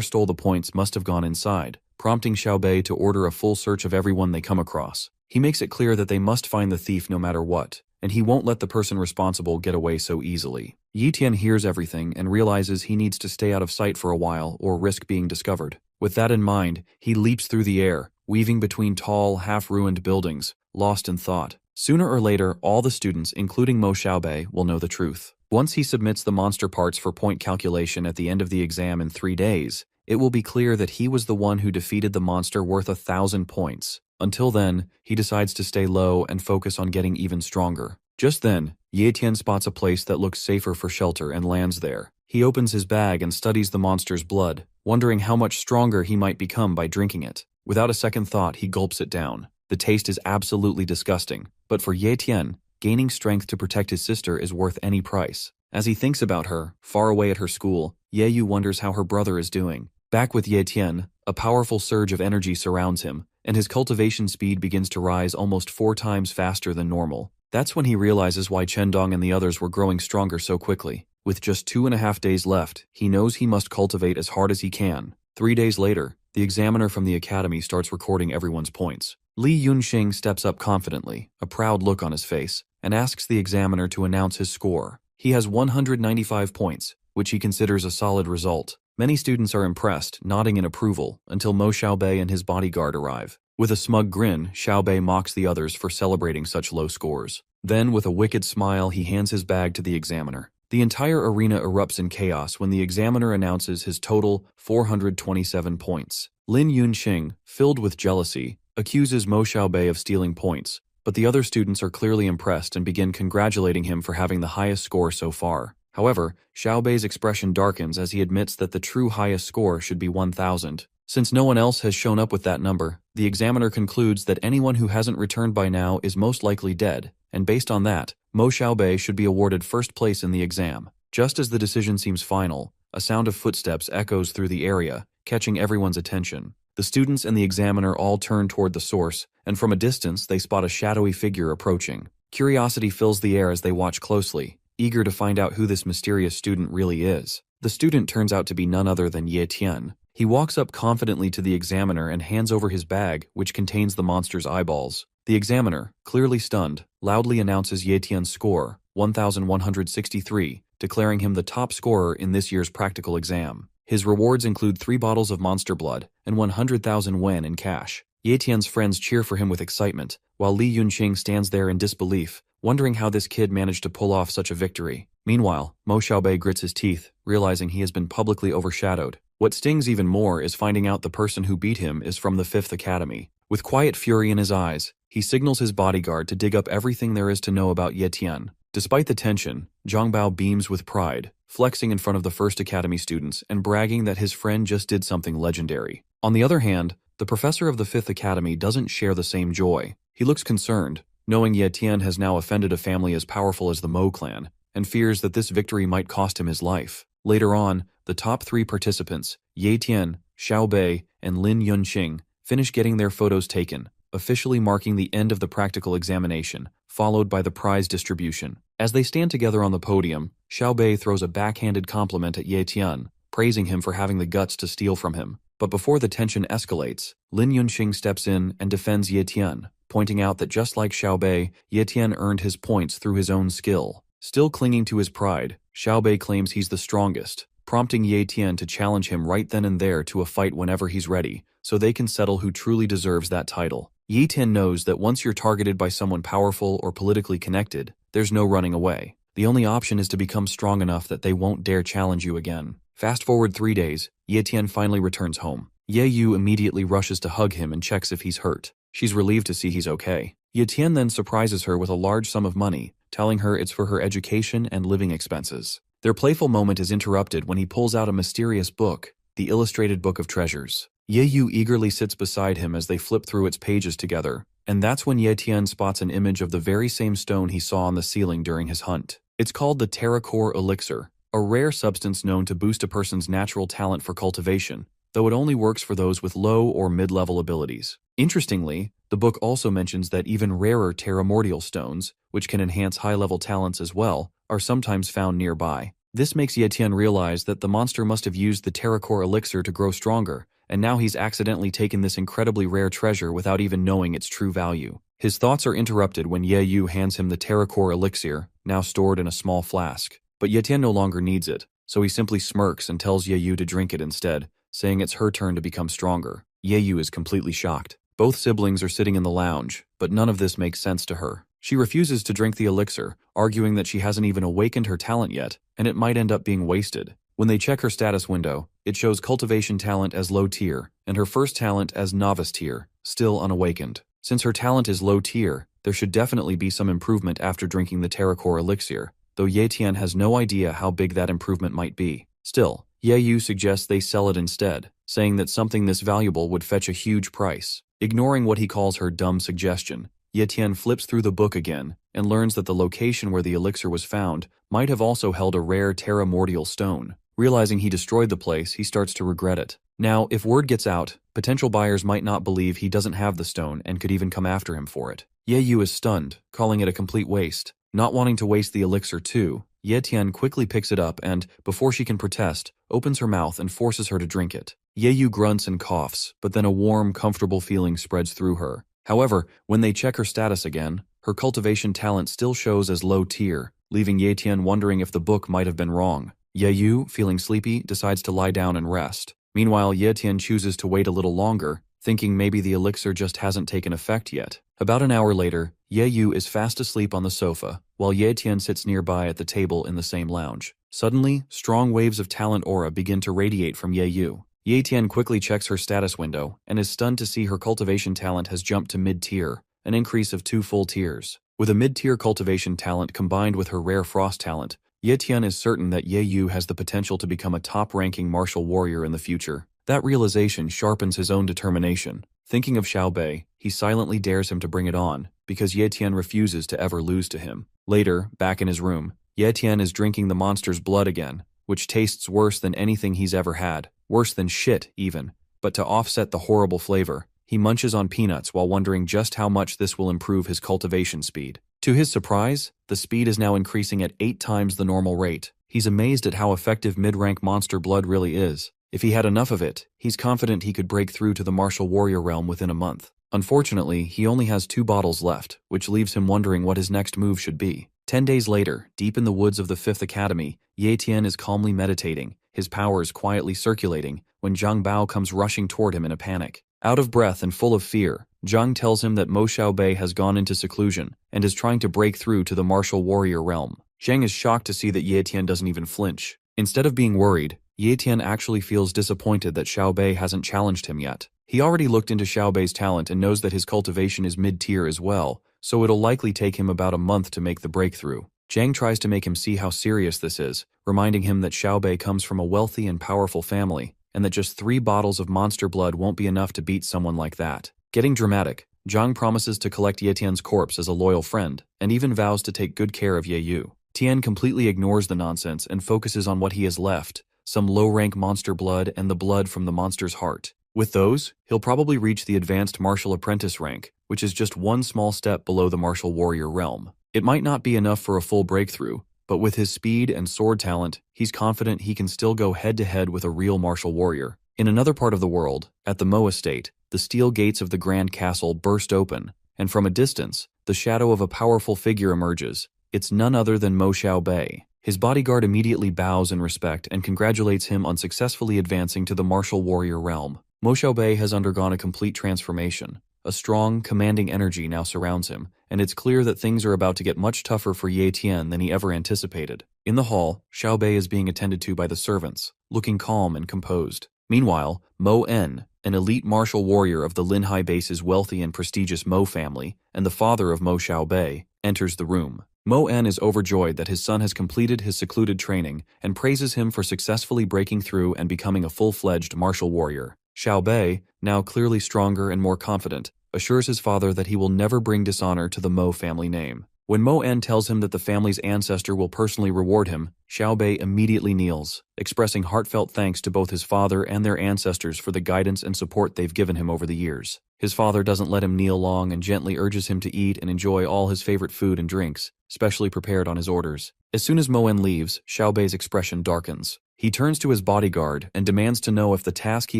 stole the points must have gone inside, prompting Xiaobei to order a full search of everyone they come across. He makes it clear that they must find the thief no matter what, and he won't let the person responsible get away so easily. Ye Tian hears everything and realizes he needs to stay out of sight for a while or risk being discovered. With that in mind, he leaps through the air, weaving between tall, half-ruined buildings, lost in thought. Sooner or later, all the students, including Mo Xiaobei, will know the truth. Once he submits the monster parts for point calculation at the end of the exam in 3 days, it will be clear that he was the one who defeated the monster worth 1,000 points. Until then, he decides to stay low and focus on getting even stronger. Just then, Ye Tian spots a place that looks safer for shelter and lands there. He opens his bag and studies the monster's blood, wondering how much stronger he might become by drinking it. Without a second thought, he gulps it down. The taste is absolutely disgusting, but for Ye Tian, gaining strength to protect his sister is worth any price. As he thinks about her, far away at her school, Ye Yu wonders how her brother is doing. Back with Ye Tian, a powerful surge of energy surrounds him, and his cultivation speed begins to rise almost 4 times faster than normal. That's when he realizes why Chendong and the others were growing stronger so quickly. With just 2.5 days left, he knows he must cultivate as hard as he can. 3 days later, the examiner from the academy starts recording everyone's points. Li Yunxing steps up confidently, a proud look on his face, and asks the examiner to announce his score. He has 195 points, which he considers a solid result. Many students are impressed, nodding in approval, until Mo Xiaobei and his bodyguard arrive. With a smug grin, Xiaobei mocks the others for celebrating such low scores. Then, with a wicked smile, he hands his bag to the examiner. The entire arena erupts in chaos when the examiner announces his total 427 points. Lin Yunxing, filled with jealousy, accuses Mo Xiaobei of stealing points, but the other students are clearly impressed and begin congratulating him for having the highest score so far. However, Xiaobei's expression darkens as he admits that the true highest score should be 1,000. Since no one else has shown up with that number, the examiner concludes that anyone who hasn't returned by now is most likely dead, and based on that, Mo Xiaobei should be awarded first place in the exam. Just as the decision seems final, a sound of footsteps echoes through the area, catching everyone's attention. The students and the examiner all turn toward the source, and from a distance they spot a shadowy figure approaching. Curiosity fills the air as they watch closely, eager to find out who this mysterious student really is. The student turns out to be none other than Ye Tian. He walks up confidently to the examiner and hands over his bag, which contains the monster's eyeballs. The examiner, clearly stunned, loudly announces Ye Tian's score, 1,163, declaring him the top scorer in this year's practical exam. His rewards include 3 bottles of monster blood and 100,000 wen in cash. Ye Tian's friends cheer for him with excitement, while Li Yunxing stands there in disbelief, wondering how this kid managed to pull off such a victory. Meanwhile, Mo Xiaobei grits his teeth, realizing he has been publicly overshadowed. What stings even more is finding out the person who beat him is from the 5th Academy. With quiet fury in his eyes, he signals his bodyguard to dig up everything there is to know about Ye Tian. Despite the tension, Zhang Bao beams with pride, flexing in front of the 1st Academy students and bragging that his friend just did something legendary. On the other hand, the professor of the 5th Academy doesn't share the same joy. He looks concerned, knowing Ye Tian has now offended a family as powerful as the Mo clan, and fears that this victory might cost him his life. Later on, the top 3 participants, Ye Tian, Xiaobei, and Lin Yunxing, finish getting their photos taken, officially marking the end of the practical examination, followed by the prize distribution. As they stand together on the podium, Xiaobei throws a backhanded compliment at Ye Tian, praising him for having the guts to steal from him. But before the tension escalates, Lin Yunxing steps in and defends Ye Tian, pointing out that just like Xiaobei, Ye Tian earned his points through his own skill. Still clinging to his pride, Xiaobei claims he's the strongest, prompting Ye Tian to challenge him right then and there to a fight whenever he's ready, so they can settle who truly deserves that title. Ye Tian knows that once you're targeted by someone powerful or politically connected, there's no running away. The only option is to become strong enough that they won't dare challenge you again. Fast forward 3 days, Ye Tian finally returns home. Ye Yu immediately rushes to hug him and checks if he's hurt. She's relieved to see he's okay. Ye Tian then surprises her with a large sum of money, telling her it's for her education and living expenses. Their playful moment is interrupted when he pulls out a mysterious book, the Illustrated Book of Treasures. Ye Yu eagerly sits beside him as they flip through its pages together, and that's when Ye Tian spots an image of the very same stone he saw on the ceiling during his hunt. It's called the Terracore Elixir, a rare substance known to boost a person's natural talent for cultivation, though it only works for those with low or mid-level abilities. Interestingly, the book also mentions that even rarer terramordial stones, which can enhance high-level talents as well, are sometimes found nearby. This makes Ye Tian realize that the monster must have used the Terracore elixir to grow stronger, and now he's accidentally taken this incredibly rare treasure without even knowing its true value. His thoughts are interrupted when Ye Yu hands him the Terracore elixir, now stored in a small flask. But Ye Tian no longer needs it, so he simply smirks and tells Ye Yu to drink it instead, saying it's her turn to become stronger. Ye Yu is completely shocked. Both siblings are sitting in the lounge, but none of this makes sense to her. She refuses to drink the elixir, arguing that she hasn't even awakened her talent yet, and it might end up being wasted. When they check her status window, it shows cultivation talent as low tier, and her first talent as novice tier, still unawakened. Since her talent is low tier, there should definitely be some improvement after drinking the Terracore elixir, though Ye Tian has no idea how big that improvement might be. Still, Ye Yu suggests they sell it instead, saying that something this valuable would fetch a huge price. Ignoring what he calls her dumb suggestion, Ye Tian flips through the book again and learns that the location where the elixir was found might have also held a rare terramordial stone. Realizing he destroyed the place, he starts to regret it. Now, if word gets out, potential buyers might not believe he doesn't have the stone and could even come after him for it. Ye Yu is stunned, calling it a complete waste. Not wanting to waste the elixir too, Ye Tian quickly picks it up and, before she can protest, opens her mouth and forces her to drink it. Ye Yu grunts and coughs, but then a warm, comfortable feeling spreads through her. However, when they check her status again, her cultivation talent still shows as low tier, leaving Ye Tian wondering if the book might have been wrong. Ye Yu, feeling sleepy, decides to lie down and rest. Meanwhile, Ye Tian chooses to wait a little longer, thinking maybe the elixir just hasn't taken effect yet. About an hour later, Ye Yu is fast asleep on the sofa, while Ye Tian sits nearby at the table in the same lounge. Suddenly, strong waves of talent aura begin to radiate from Ye Yu. Ye Tian quickly checks her status window and is stunned to see her cultivation talent has jumped to mid-tier, an increase of 2 full tiers. With a mid-tier cultivation talent combined with her rare frost talent, Ye Tian is certain that Ye Yu has the potential to become a top-ranking martial warrior in the future. That realization sharpens his own determination. Thinking of Xiao Bei, he silently dares him to bring it on, because Ye Tian refuses to ever lose to him. Later, back in his room, Ye Tian is drinking the monster's blood again, which tastes worse than anything he's ever had. Worse than shit, even. But to offset the horrible flavor, he munches on peanuts while wondering just how much this will improve his cultivation speed. To his surprise, the speed is now increasing at 8 times the normal rate. He's amazed at how effective mid-rank monster blood really is. If he had enough of it, he's confident he could break through to the martial warrior realm within a month. Unfortunately, he only has 2 bottles left, which leaves him wondering what his next move should be. 10 days later, deep in the woods of the 5th Academy, Ye Tian is calmly meditating, his powers quietly circulating, when Zhang Bao comes rushing toward him in a panic. Out of breath and full of fear, Zhang tells him that Mo Xiaobei has gone into seclusion and is trying to break through to the martial warrior realm. Zhang is shocked to see that Ye Tian doesn't even flinch. Instead of being worried, Ye Tian actually feels disappointed that Xiaobei hasn't challenged him yet. He already looked into Xiaobei's talent and knows that his cultivation is mid-tier as well, so it'll likely take him about a month to make the breakthrough. Zhang tries to make him see how serious this is, reminding him that Xiaobei comes from a wealthy and powerful family, and that just 3 bottles of monster blood won't be enough to beat someone like that. Getting dramatic, Zhang promises to collect Ye Tian's corpse as a loyal friend, and even vows to take good care of Ye Yu. Tian completely ignores the nonsense and focuses on what he has left, some low-rank monster blood and the blood from the monster's heart. With those, he'll probably reach the advanced martial apprentice rank, which is just 1 small step below the martial warrior realm. It might not be enough for a full breakthrough, but with his speed and sword talent, he's confident he can still go head-to-head with a real martial warrior. In another part of the world, at the Mo estate, the steel gates of the Grand Castle burst open, and from a distance, the shadow of a powerful figure emerges. It's none other than Mo Xiaobei. His bodyguard immediately bows in respect and congratulates him on successfully advancing to the martial warrior realm. Mo Xiaobei has undergone a complete transformation. A strong, commanding energy now surrounds him, and it's clear that things are about to get much tougher for Ye Tian than he ever anticipated. In the hall, Xiaobei is being attended to by the servants, looking calm and composed. Meanwhile, Mo En, an elite martial warrior of the Linhai base's wealthy and prestigious Mo family, and the father of Mo Xiaobei, enters the room. Mo En is overjoyed that his son has completed his secluded training and praises him for successfully breaking through and becoming a full-fledged martial warrior. Xiaobei, now clearly stronger and more confident, assures his father that he will never bring dishonor to the Mo family name. When Mo En tells him that the family's ancestor will personally reward him, Xiao Bei immediately kneels, expressing heartfelt thanks to both his father and their ancestors for the guidance and support they've given him over the years. His father doesn't let him kneel long and gently urges him to eat and enjoy all his favorite food and drinks, specially prepared on his orders. As soon as Mo En leaves, Xiao Bei's expression darkens. He turns to his bodyguard and demands to know if the task he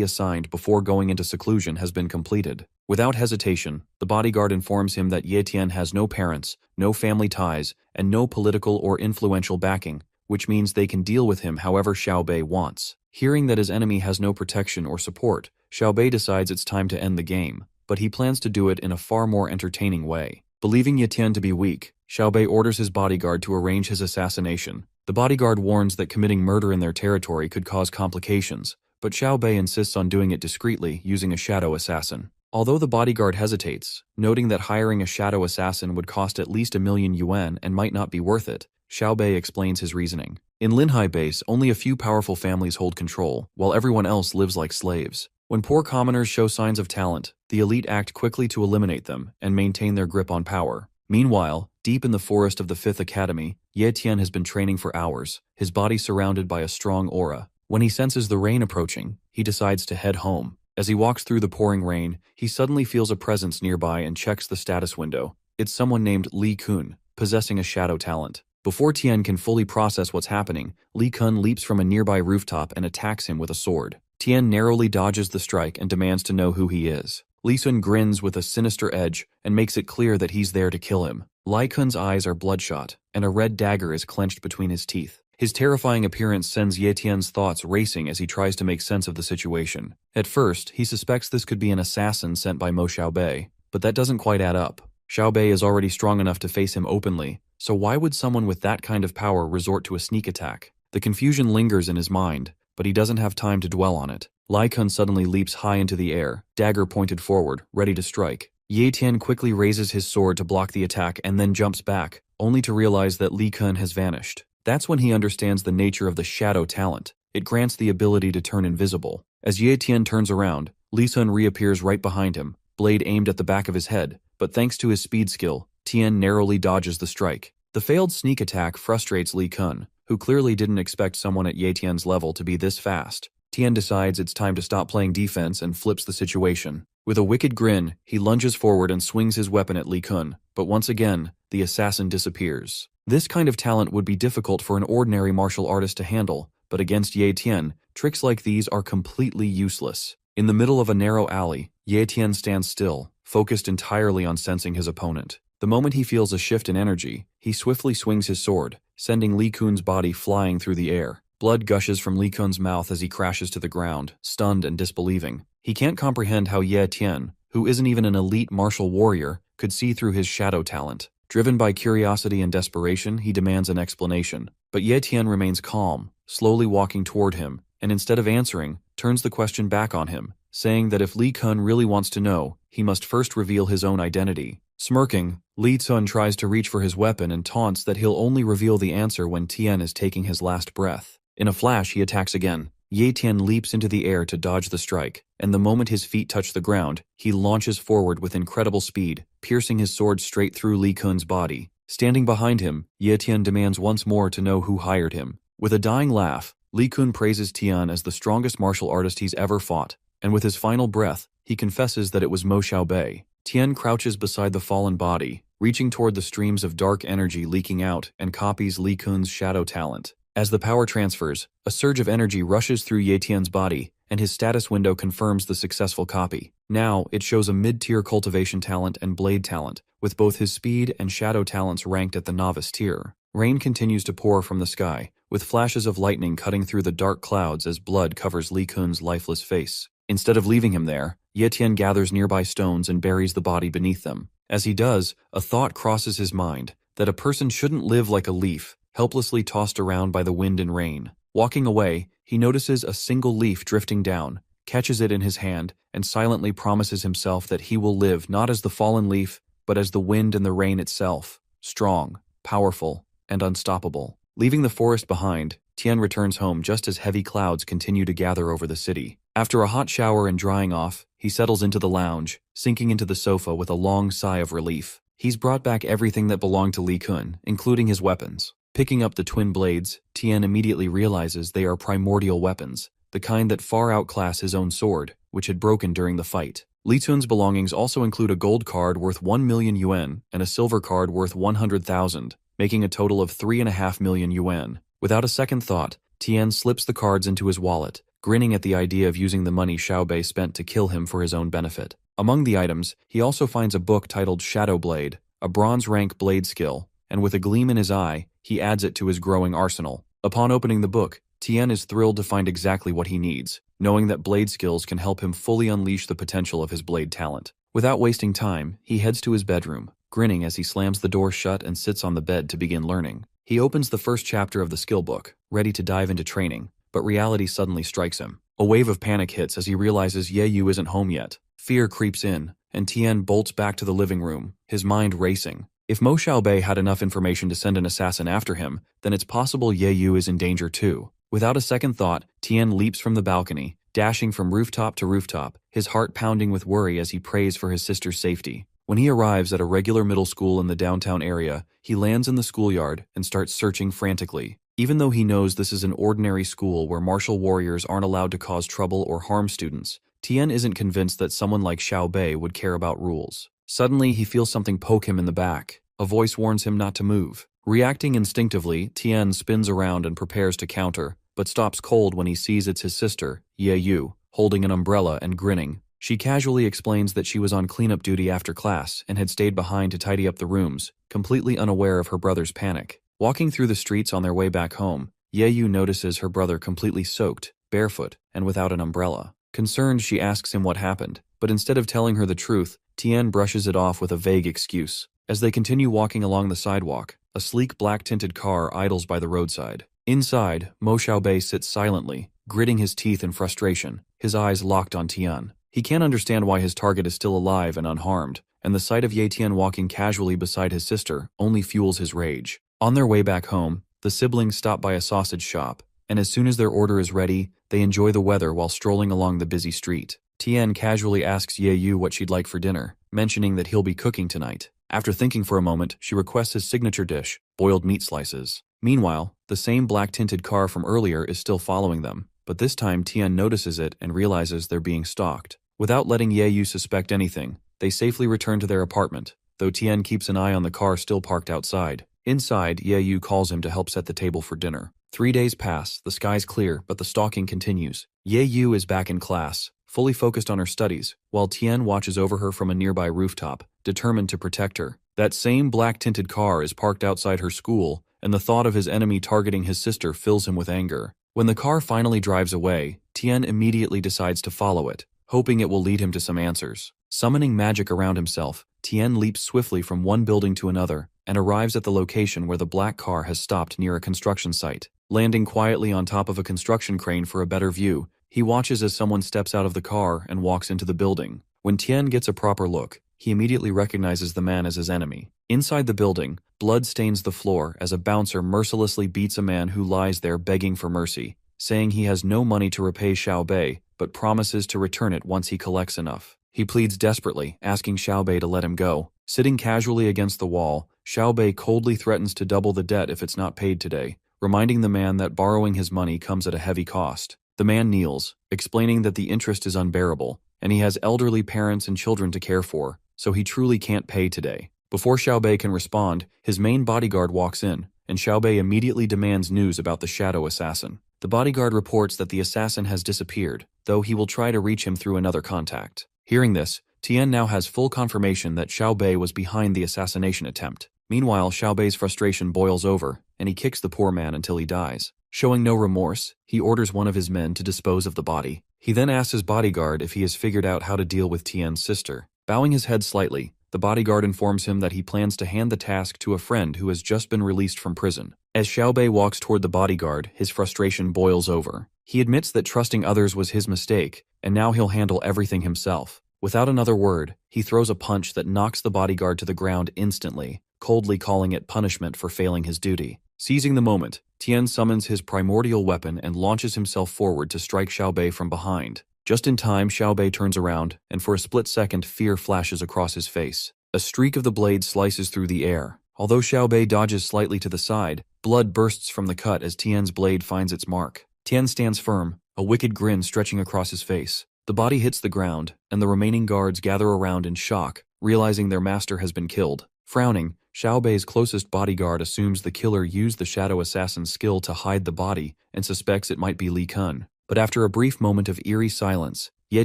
assigned before going into seclusion has been completed. Without hesitation, the bodyguard informs him that Ye Tian has no parents, no family ties, and no political or influential backing, which means they can deal with him however Xiao Bei wants. Hearing that his enemy has no protection or support, Xiao Bei decides it's time to end the game, but he plans to do it in a far more entertaining way. Believing Ye Tian to be weak, Xiao Bei orders his bodyguard to arrange his assassination. The bodyguard warns that committing murder in their territory could cause complications, but Xiao Bei insists on doing it discreetly using a shadow assassin. Although the bodyguard hesitates, noting that hiring a shadow assassin would cost at least 1,000,000 yuan and might not be worth it, Xiao Bei explains his reasoning. In Linhai Base, only a few powerful families hold control, while everyone else lives like slaves. When poor commoners show signs of talent, the elite act quickly to eliminate them and maintain their grip on power. Meanwhile, deep in the forest of the 5th Academy, Ye Tian has been training for hours, his body surrounded by a strong aura. When he senses the rain approaching, he decides to head home. As he walks through the pouring rain, he suddenly feels a presence nearby and checks the status window. It's someone named Li Kun, possessing a shadow talent. Before Tian can fully process what's happening, Li Kun leaps from a nearby rooftop and attacks him with a sword. Tian narrowly dodges the strike and demands to know who he is. Li Kun grins with a sinister edge and makes it clear that he's there to kill him. Li Kun's eyes are bloodshot, and a red dagger is clenched between his teeth. His terrifying appearance sends Ye Tian's thoughts racing as he tries to make sense of the situation. At first, he suspects this could be an assassin sent by Mo Xiao Bei, but that doesn't quite add up. Xiao Bei is already strong enough to face him openly, so why would someone with that kind of power resort to a sneak attack? The confusion lingers in his mind, but he doesn't have time to dwell on it. Li Kun suddenly leaps high into the air, dagger pointed forward, ready to strike. Ye Tian quickly raises his sword to block the attack and then jumps back, only to realize that Li Kun has vanished. That's when he understands the nature of the shadow talent. It grants the ability to turn invisible. As Ye Tian turns around, Li Kun reappears right behind him, blade aimed at the back of his head, but thanks to his speed skill, Tian narrowly dodges the strike. The failed sneak attack frustrates Li Kun, who clearly didn't expect someone at Ye Tian's level to be this fast. Tian decides it's time to stop playing defense and flips the situation. With a wicked grin, he lunges forward and swings his weapon at Li Kun, but once again, the assassin disappears. This kind of talent would be difficult for an ordinary martial artist to handle, but against Ye Tian, tricks like these are completely useless. In the middle of a narrow alley, Ye Tian stands still, focused entirely on sensing his opponent. The moment he feels a shift in energy, he swiftly swings his sword, sending Li Kun's body flying through the air. Blood gushes from Li Kun's mouth as he crashes to the ground, stunned and disbelieving. He can't comprehend how Ye Tian, who isn't even an elite martial warrior, could see through his shadow talent. Driven by curiosity and desperation, he demands an explanation. But Ye Tian remains calm, slowly walking toward him, and instead of answering, turns the question back on him, saying that if Li Kun really wants to know, he must first reveal his own identity. Smirking, Li Kun tries to reach for his weapon and taunts that he'll only reveal the answer when Tian is taking his last breath. In a flash, he attacks again. Ye Tian leaps into the air to dodge the strike, and the moment his feet touch the ground, he launches forward with incredible speed, piercing his sword straight through Li Kun's body. Standing behind him, Ye Tian demands once more to know who hired him. With a dying laugh, Li Kun praises Tian as the strongest martial artist he's ever fought, and with his final breath, he confesses that it was Mo Xiao Bei. Tian crouches beside the fallen body, reaching toward the streams of dark energy leaking out, and copies Li Kun's shadow talent. As the power transfers, a surge of energy rushes through Ye Tian's body, and his status window confirms the successful copy. Now, it shows a mid-tier cultivation talent and blade talent, with both his speed and shadow talents ranked at the novice tier. Rain continues to pour from the sky, with flashes of lightning cutting through the dark clouds as blood covers Li Kun's lifeless face. Instead of leaving him there, Ye Tian gathers nearby stones and buries the body beneath them. As he does, a thought crosses his mind, that a person shouldn't live like a leaf, helplessly tossed around by the wind and rain. Walking away, he notices a single leaf drifting down, catches it in his hand, and silently promises himself that he will live not as the fallen leaf, but as the wind and the rain itself, strong, powerful, and unstoppable. Leaving the forest behind, Tian returns home just as heavy clouds continue to gather over the city. After a hot shower and drying off, he settles into the lounge, sinking into the sofa with a long sigh of relief. He's brought back everything that belonged to Li Kun, including his weapons. Picking up the twin blades, Tian immediately realizes they are primordial weapons, the kind that far outclass his own sword, which had broken during the fight. Li Tun's belongings also include a gold card worth 1 million yuan and a silver card worth 100,000, making a total of 3.5 million yuan. Without a second thought, Tian slips the cards into his wallet, grinning at the idea of using the money Xiao Bei spent to kill him for his own benefit. Among the items, he also finds a book titled Shadow Blade, a bronze-rank blade skill, and with a gleam in his eye, he adds it to his growing arsenal. Upon opening the book, Tian is thrilled to find exactly what he needs, knowing that blade skills can help him fully unleash the potential of his blade talent. Without wasting time, he heads to his bedroom, grinning as he slams the door shut and sits on the bed to begin learning. He opens the first chapter of the skill book, ready to dive into training, but reality suddenly strikes him. A wave of panic hits as he realizes Ye Yu isn't home yet. Fear creeps in, and Tian bolts back to the living room, his mind racing. If Mo Xiaobei had enough information to send an assassin after him, then it's possible Ye Yu is in danger too. Without a second thought, Tian leaps from the balcony, dashing from rooftop to rooftop, his heart pounding with worry as he prays for his sister's safety. When he arrives at a regular middle school in the downtown area, he lands in the schoolyard and starts searching frantically. Even though he knows this is an ordinary school where martial warriors aren't allowed to cause trouble or harm students, Tian isn't convinced that someone like Xiao Bei would care about rules. Suddenly, he feels something poke him in the back. A voice warns him not to move. Reacting instinctively, Tian spins around and prepares to counter, but stops cold when he sees it's his sister, Ye Yu, holding an umbrella and grinning. She casually explains that she was on cleanup duty after class and had stayed behind to tidy up the rooms, completely unaware of her brother's panic. Walking through the streets on their way back home, Ye Yu notices her brother completely soaked, barefoot, and without an umbrella. Concerned, she asks him what happened, but instead of telling her the truth, Tian brushes it off with a vague excuse. As they continue walking along the sidewalk, a sleek black-tinted car idles by the roadside. Inside, Mo Xiaobei sits silently, gritting his teeth in frustration, his eyes locked on Tian. He can't understand why his target is still alive and unharmed, and the sight of Ye Tian walking casually beside his sister only fuels his rage. On their way back home, the siblings stop by a sausage shop, and as soon as their order is ready, they enjoy the weather while strolling along the busy street. Tian casually asks Ye Yu what she'd like for dinner, mentioning that he'll be cooking tonight. After thinking for a moment, she requests his signature dish, boiled meat slices. Meanwhile, the same black-tinted car from earlier is still following them, but this time Tian notices it and realizes they're being stalked. Without letting Ye Yu suspect anything, they safely return to their apartment, though Tian keeps an eye on the car still parked outside. Inside, Ye Yu calls him to help set the table for dinner. 3 days pass, the sky's clear, but the stalking continues. Ye Yu is back in class, fully focused on her studies, while Tian watches over her from a nearby rooftop, determined to protect her. That same black-tinted car is parked outside her school, and the thought of his enemy targeting his sister fills him with anger. When the car finally drives away, Tian immediately decides to follow it, hoping it will lead him to some answers. Summoning magic around himself, Tian leaps swiftly from one building to another and arrives at the location where the black car has stopped near a construction site. Landing quietly on top of a construction crane for a better view, he watches as someone steps out of the car and walks into the building. When Tian gets a proper look, he immediately recognizes the man as his enemy. Inside the building, blood stains the floor as a bouncer mercilessly beats a man who lies there begging for mercy, saying he has no money to repay Xiao Bei, but promises to return it once he collects enough. He pleads desperately, asking Xiao Bei to let him go. Sitting casually against the wall, Xiao Bei coldly threatens to double the debt if it's not paid today, reminding the man that borrowing his money comes at a heavy cost. The man kneels, explaining that the interest is unbearable, and he has elderly parents and children to care for, so he truly can't pay today. Before Xiao Bei can respond, his main bodyguard walks in, and Xiao Bei immediately demands news about the shadow assassin. The bodyguard reports that the assassin has disappeared, though he will try to reach him through another contact. Hearing this, Tian now has full confirmation that Xiao Bei was behind the assassination attempt. Meanwhile, Xiao Bei's frustration boils over, and he kicks the poor man until he dies. Showing no remorse, he orders one of his men to dispose of the body. He then asks his bodyguard if he has figured out how to deal with Tian's sister. Bowing his head slightly, the bodyguard informs him that he plans to hand the task to a friend who has just been released from prison. As Xiao Bei walks toward the bodyguard, his frustration boils over. He admits that trusting others was his mistake, and now he'll handle everything himself. Without another word, he throws a punch that knocks the bodyguard to the ground instantly, coldly calling it punishment for failing his duty. Seizing the moment, Tian summons his primordial weapon and launches himself forward to strike Xiao Bei from behind. Just in time, Xiao Bei turns around, and for a split second, fear flashes across his face. A streak of the blade slices through the air. Although Xiaobei dodges slightly to the side, blood bursts from the cut as Tian's blade finds its mark. Tian stands firm, a wicked grin stretching across his face. The body hits the ground, and the remaining guards gather around in shock, realizing their master has been killed. Frowning, Xiaobei's closest bodyguard assumes the killer used the shadow assassin's skill to hide the body and suspects it might be Li Kun. But after a brief moment of eerie silence, Ye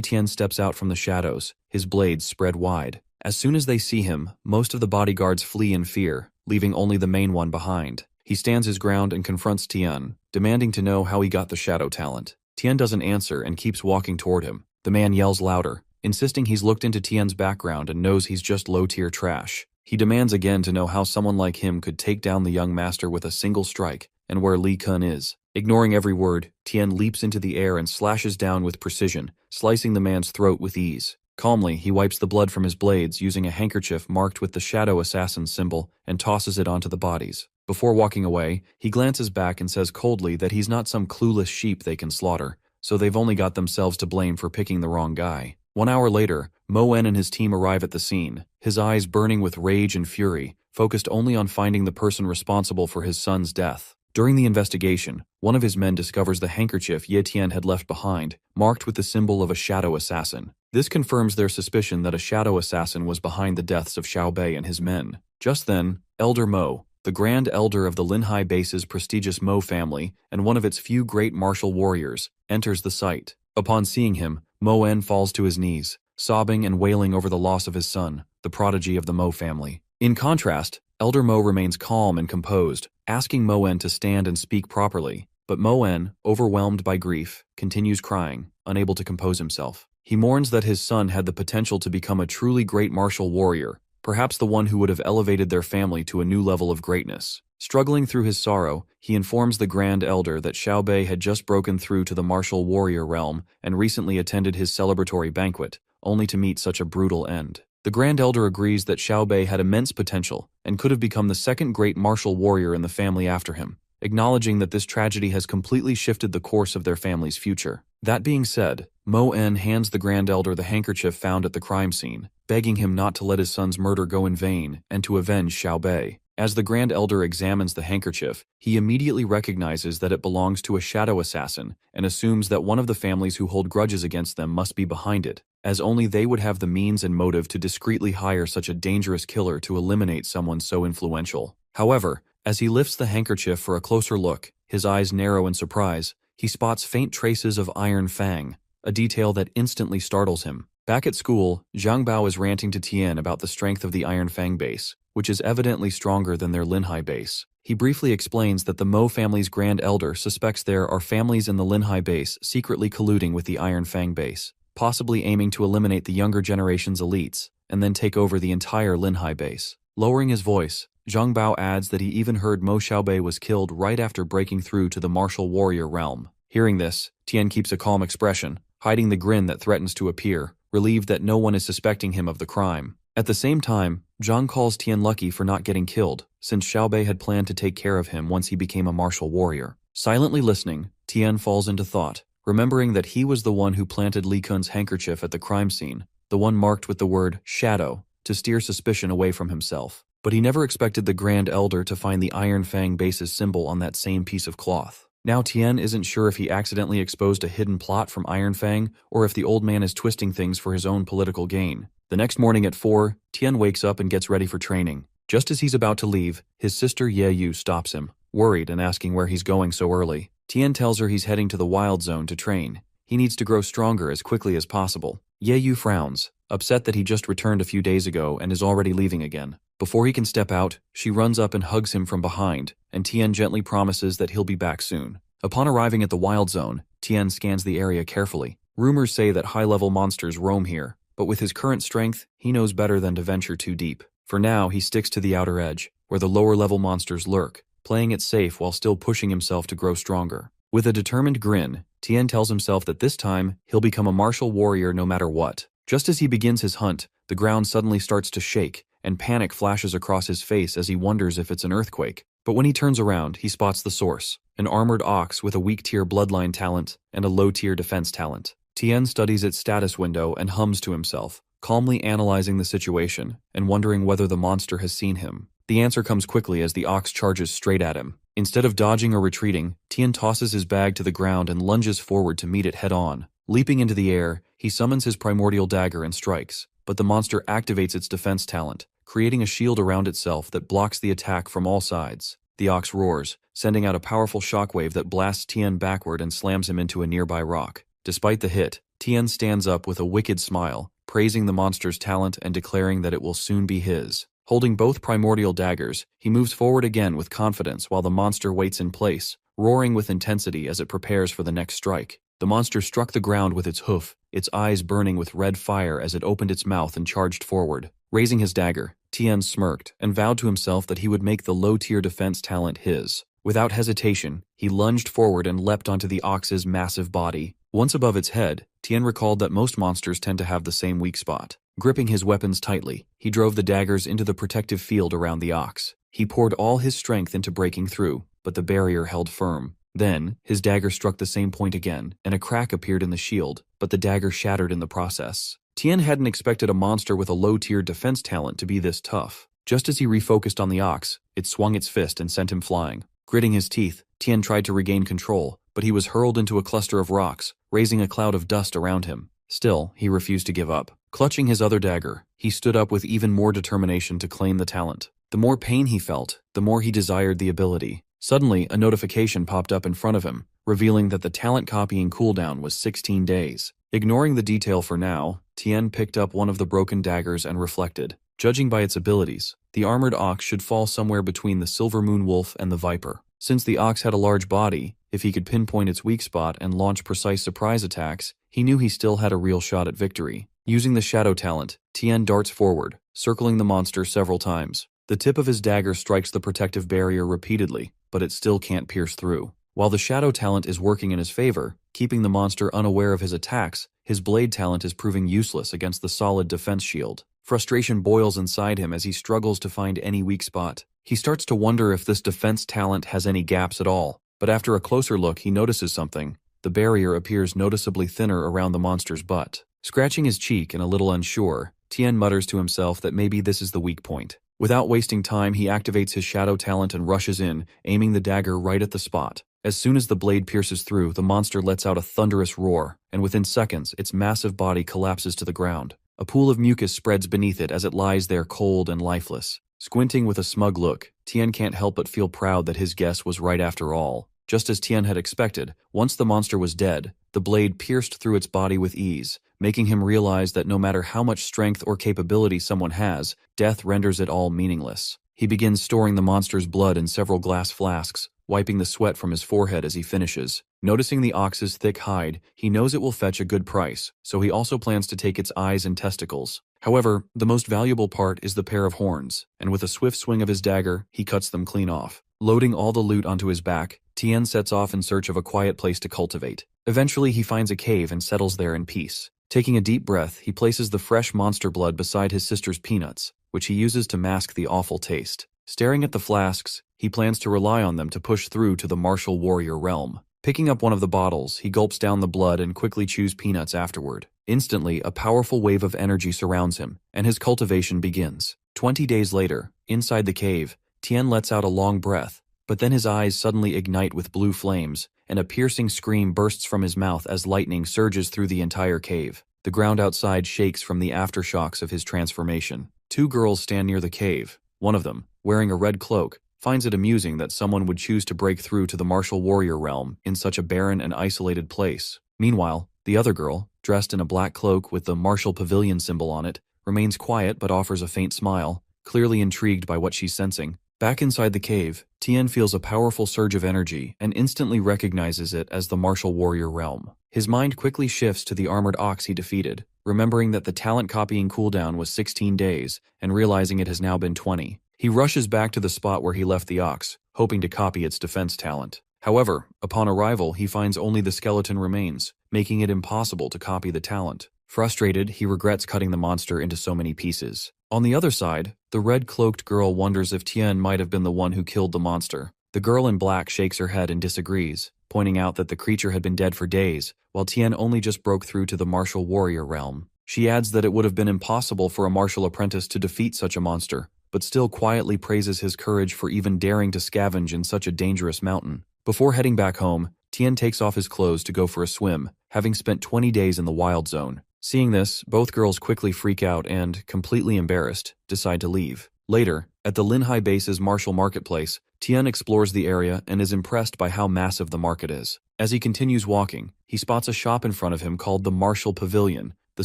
Tian steps out from the shadows, his blades spread wide. As soon as they see him, most of the bodyguards flee in fear, leaving only the main one behind. He stands his ground and confronts Tian, demanding to know how he got the shadow talent. Tian doesn't answer and keeps walking toward him. The man yells louder, insisting he's looked into Tian's background and knows he's just low-tier trash. He demands again to know how someone like him could take down the young master with a single strike, and where Li Kun is. Ignoring every word, Tian leaps into the air and slashes down with precision, slicing the man's throat with ease. Calmly, he wipes the blood from his blades using a handkerchief marked with the shadow assassin's symbol and tosses it onto the bodies. Before walking away, he glances back and says coldly that he's not some clueless sheep they can slaughter, so they've only got themselves to blame for picking the wrong guy. 1 hour later, Mo En and his team arrive at the scene, his eyes burning with rage and fury, focused only on finding the person responsible for his son's death. During the investigation, one of his men discovers the handkerchief Ye Tian had left behind, marked with the symbol of a shadow assassin. This confirms their suspicion that a shadow assassin was behind the deaths of Xiaobei and his men. Just then, Elder Mo, the Grand Elder of the Linhai Base's prestigious Mo family and one of its few great martial warriors, enters the site. Upon seeing him, Mo En falls to his knees, sobbing and wailing over the loss of his son, the prodigy of the Mo family. In contrast, Elder Mo remains calm and composed, asking Mo En to stand and speak properly. But Mo En, overwhelmed by grief, continues crying, unable to compose himself. He mourns that his son had the potential to become a truly great martial warrior, perhaps the one who would have elevated their family to a new level of greatness. Struggling through his sorrow, he informs the Grand Elder that Xiaobei had just broken through to the martial warrior realm and recently attended his celebratory banquet, only to meet such a brutal end. The Grand Elder agrees that Xiaobei had immense potential and could have become the second great martial warrior in the family after him, acknowledging that this tragedy has completely shifted the course of their family's future. That being said, Mo En hands the Grand Elder the handkerchief found at the crime scene, begging him not to let his son's murder go in vain and to avenge Xiaobei. As the Grand Elder examines the handkerchief, he immediately recognizes that it belongs to a shadow assassin and assumes that one of the families who hold grudges against them must be behind it, as only they would have the means and motive to discreetly hire such a dangerous killer to eliminate someone so influential. However, as he lifts the handkerchief for a closer look, his eyes narrow in surprise, he spots faint traces of iron fang, a detail that instantly startles him. Back at school, Zhang Bao is ranting to Tian about the strength of the Iron Fang base, which is evidently stronger than their Linhai base. He briefly explains that the Mo family's Grand Elder suspects there are families in the Linhai base secretly colluding with the Iron Fang base, possibly aiming to eliminate the younger generation's elites, and then take over the entire Linhai base. Lowering his voice, Zhang Bao adds that he even heard Mo Xiaobei was killed right after breaking through to the martial warrior realm. Hearing this, Tian keeps a calm expression, hiding the grin that threatens to appear, relieved that no one is suspecting him of the crime. At the same time, Zhang calls Tian lucky for not getting killed, since Xiaobei had planned to take care of him once he became a martial warrior. Silently listening, Tian falls into thought, remembering that he was the one who planted Li Kun's handkerchief at the crime scene, the one marked with the word shadow, to steer suspicion away from himself. But he never expected the Grand Elder to find the Iron Fang base's symbol on that same piece of cloth. Now Tian isn't sure if he accidentally exposed a hidden plot from Iron Fang or if the old man is twisting things for his own political gain. The next morning at 4, Tian wakes up and gets ready for training. Just as he's about to leave, his sister Ye Yu stops him, worried and asking where he's going so early. Tian tells her he's heading to the Wild Zone to train. He needs to grow stronger as quickly as possible. Ye Yu frowns, upset that he just returned a few days ago and is already leaving again. Before he can step out, she runs up and hugs him from behind, and Tian gently promises that he'll be back soon. Upon arriving at the Wild Zone, Tian scans the area carefully. Rumors say that high-level monsters roam here, but with his current strength, he knows better than to venture too deep. For now, he sticks to the outer edge, where the lower-level monsters lurk, playing it safe while still pushing himself to grow stronger. With a determined grin, Tian tells himself that this time, he'll become a martial warrior no matter what. Just as he begins his hunt, the ground suddenly starts to shake, and panic flashes across his face as he wonders if it's an earthquake. But when he turns around, he spots the source, an armored ox with a weak-tier bloodline talent and a low-tier defense talent. Tian studies its status window and hums to himself, calmly analyzing the situation and wondering whether the monster has seen him. The answer comes quickly as the ox charges straight at him. Instead of dodging or retreating, Tian tosses his bag to the ground and lunges forward to meet it head-on. Leaping into the air, he summons his primordial dagger and strikes, but the monster activates its defense talent, creating a shield around itself that blocks the attack from all sides. The ox roars, sending out a powerful shockwave that blasts Tian backward and slams him into a nearby rock. Despite the hit, Tian stands up with a wicked smile, praising the monster's talent and declaring that it will soon be his. Holding both primordial daggers, he moves forward again with confidence while the monster waits in place, roaring with intensity as it prepares for the next strike. The monster struck the ground with its hoof, its eyes burning with red fire as it opened its mouth and charged forward. Raising his dagger, Tian smirked and vowed to himself that he would make the low-tier defense talent his. Without hesitation, he lunged forward and leapt onto the ox's massive body. Once above its head, Tian recalled that most monsters tend to have the same weak spot. Gripping his weapons tightly, he drove the daggers into the protective field around the ox. He poured all his strength into breaking through, but the barrier held firm. Then, his dagger struck the same point again, and a crack appeared in the shield, but the dagger shattered in the process. Tian hadn't expected a monster with a low-tier defense talent to be this tough. Just as he refocused on the ox, it swung its fist and sent him flying. Gritting his teeth, Tian tried to regain control, but he was hurled into a cluster of rocks, raising a cloud of dust around him. Still, he refused to give up. Clutching his other dagger, he stood up with even more determination to claim the talent. The more pain he felt, the more he desired the ability. Suddenly, a notification popped up in front of him, revealing that the talent copying cooldown was 16 days. Ignoring the detail for now, Tian picked up one of the broken daggers and reflected. Judging by its abilities, the armored ox should fall somewhere between the silver moon wolf and the viper. Since the ox had a large body, if he could pinpoint its weak spot and launch precise surprise attacks, he knew he still had a real shot at victory. Using the shadow talent, Tian darts forward, circling the monster several times. The tip of his dagger strikes the protective barrier repeatedly, but it still can't pierce through. While the shadow talent is working in his favor, keeping the monster unaware of his attacks, his blade talent is proving useless against the solid defense shield. Frustration boils inside him as he struggles to find any weak spot. He starts to wonder if this defense talent has any gaps at all, but after a closer look he notices something. The barrier appears noticeably thinner around the monster's butt. Scratching his cheek and a little unsure, Tian mutters to himself that maybe this is the weak point. Without wasting time, he activates his shadow talent and rushes in, aiming the dagger right at the spot. As soon as the blade pierces through, the monster lets out a thunderous roar, and within seconds, its massive body collapses to the ground. A pool of mucus spreads beneath it as it lies there cold and lifeless. Squinting with a smug look, Tian can't help but feel proud that his guess was right after all. Just as Tian had expected, once the monster was dead, the blade pierced through its body with ease, making him realize that no matter how much strength or capability someone has, death renders it all meaningless. He begins storing the monster's blood in several glass flasks, wiping the sweat from his forehead as he finishes. Noticing the ox's thick hide, he knows it will fetch a good price, so he also plans to take its eyes and testicles. However, the most valuable part is the pair of horns, and with a swift swing of his dagger, he cuts them clean off. Loading all the loot onto his back, Tian sets off in search of a quiet place to cultivate. Eventually, he finds a cave and settles there in peace. Taking a deep breath, he places the fresh monster blood beside his sister's peanuts, which he uses to mask the awful taste. Staring at the flasks, he plans to rely on them to push through to the martial warrior realm. Picking up one of the bottles, he gulps down the blood and quickly chews peanuts afterward. Instantly, a powerful wave of energy surrounds him, and his cultivation begins. 20 days later, inside the cave, Tian lets out a long breath, but then his eyes suddenly ignite with blue flames, and a piercing scream bursts from his mouth as lightning surges through the entire cave. The ground outside shakes from the aftershocks of his transformation. Two girls stand near the cave. One of them, wearing a red cloak, finds it amusing that someone would choose to break through to the martial warrior realm in such a barren and isolated place. Meanwhile, the other girl, dressed in a black cloak with the martial pavilion symbol on it, remains quiet but offers a faint smile, clearly intrigued by what she's sensing. Back inside the cave, Tian feels a powerful surge of energy and instantly recognizes it as the martial warrior realm. His mind quickly shifts to the armored ox he defeated, remembering that the talent copying cooldown was 16 days and realizing it has now been 20. He rushes back to the spot where he left the ox, hoping to copy its defense talent. However, upon arrival, he finds only the skeleton remains, making it impossible to copy the talent. Frustrated, he regrets cutting the monster into so many pieces. On the other side, the red-cloaked girl wonders if Tian might have been the one who killed the monster. The girl in black shakes her head and disagrees, pointing out that the creature had been dead for days, while Tian only just broke through to the martial warrior realm. She adds that it would have been impossible for a martial apprentice to defeat such a monster, but still quietly praises his courage for even daring to scavenge in such a dangerous mountain. Before heading back home, Tien takes off his clothes to go for a swim, having spent 20 days in the wild zone. Seeing this, both girls quickly freak out and, completely embarrassed, decide to leave. Later, at the Linhai base's martial marketplace, Tien explores the area and is impressed by how massive the market is. As he continues walking, he spots a shop in front of him called the Martial Pavilion, the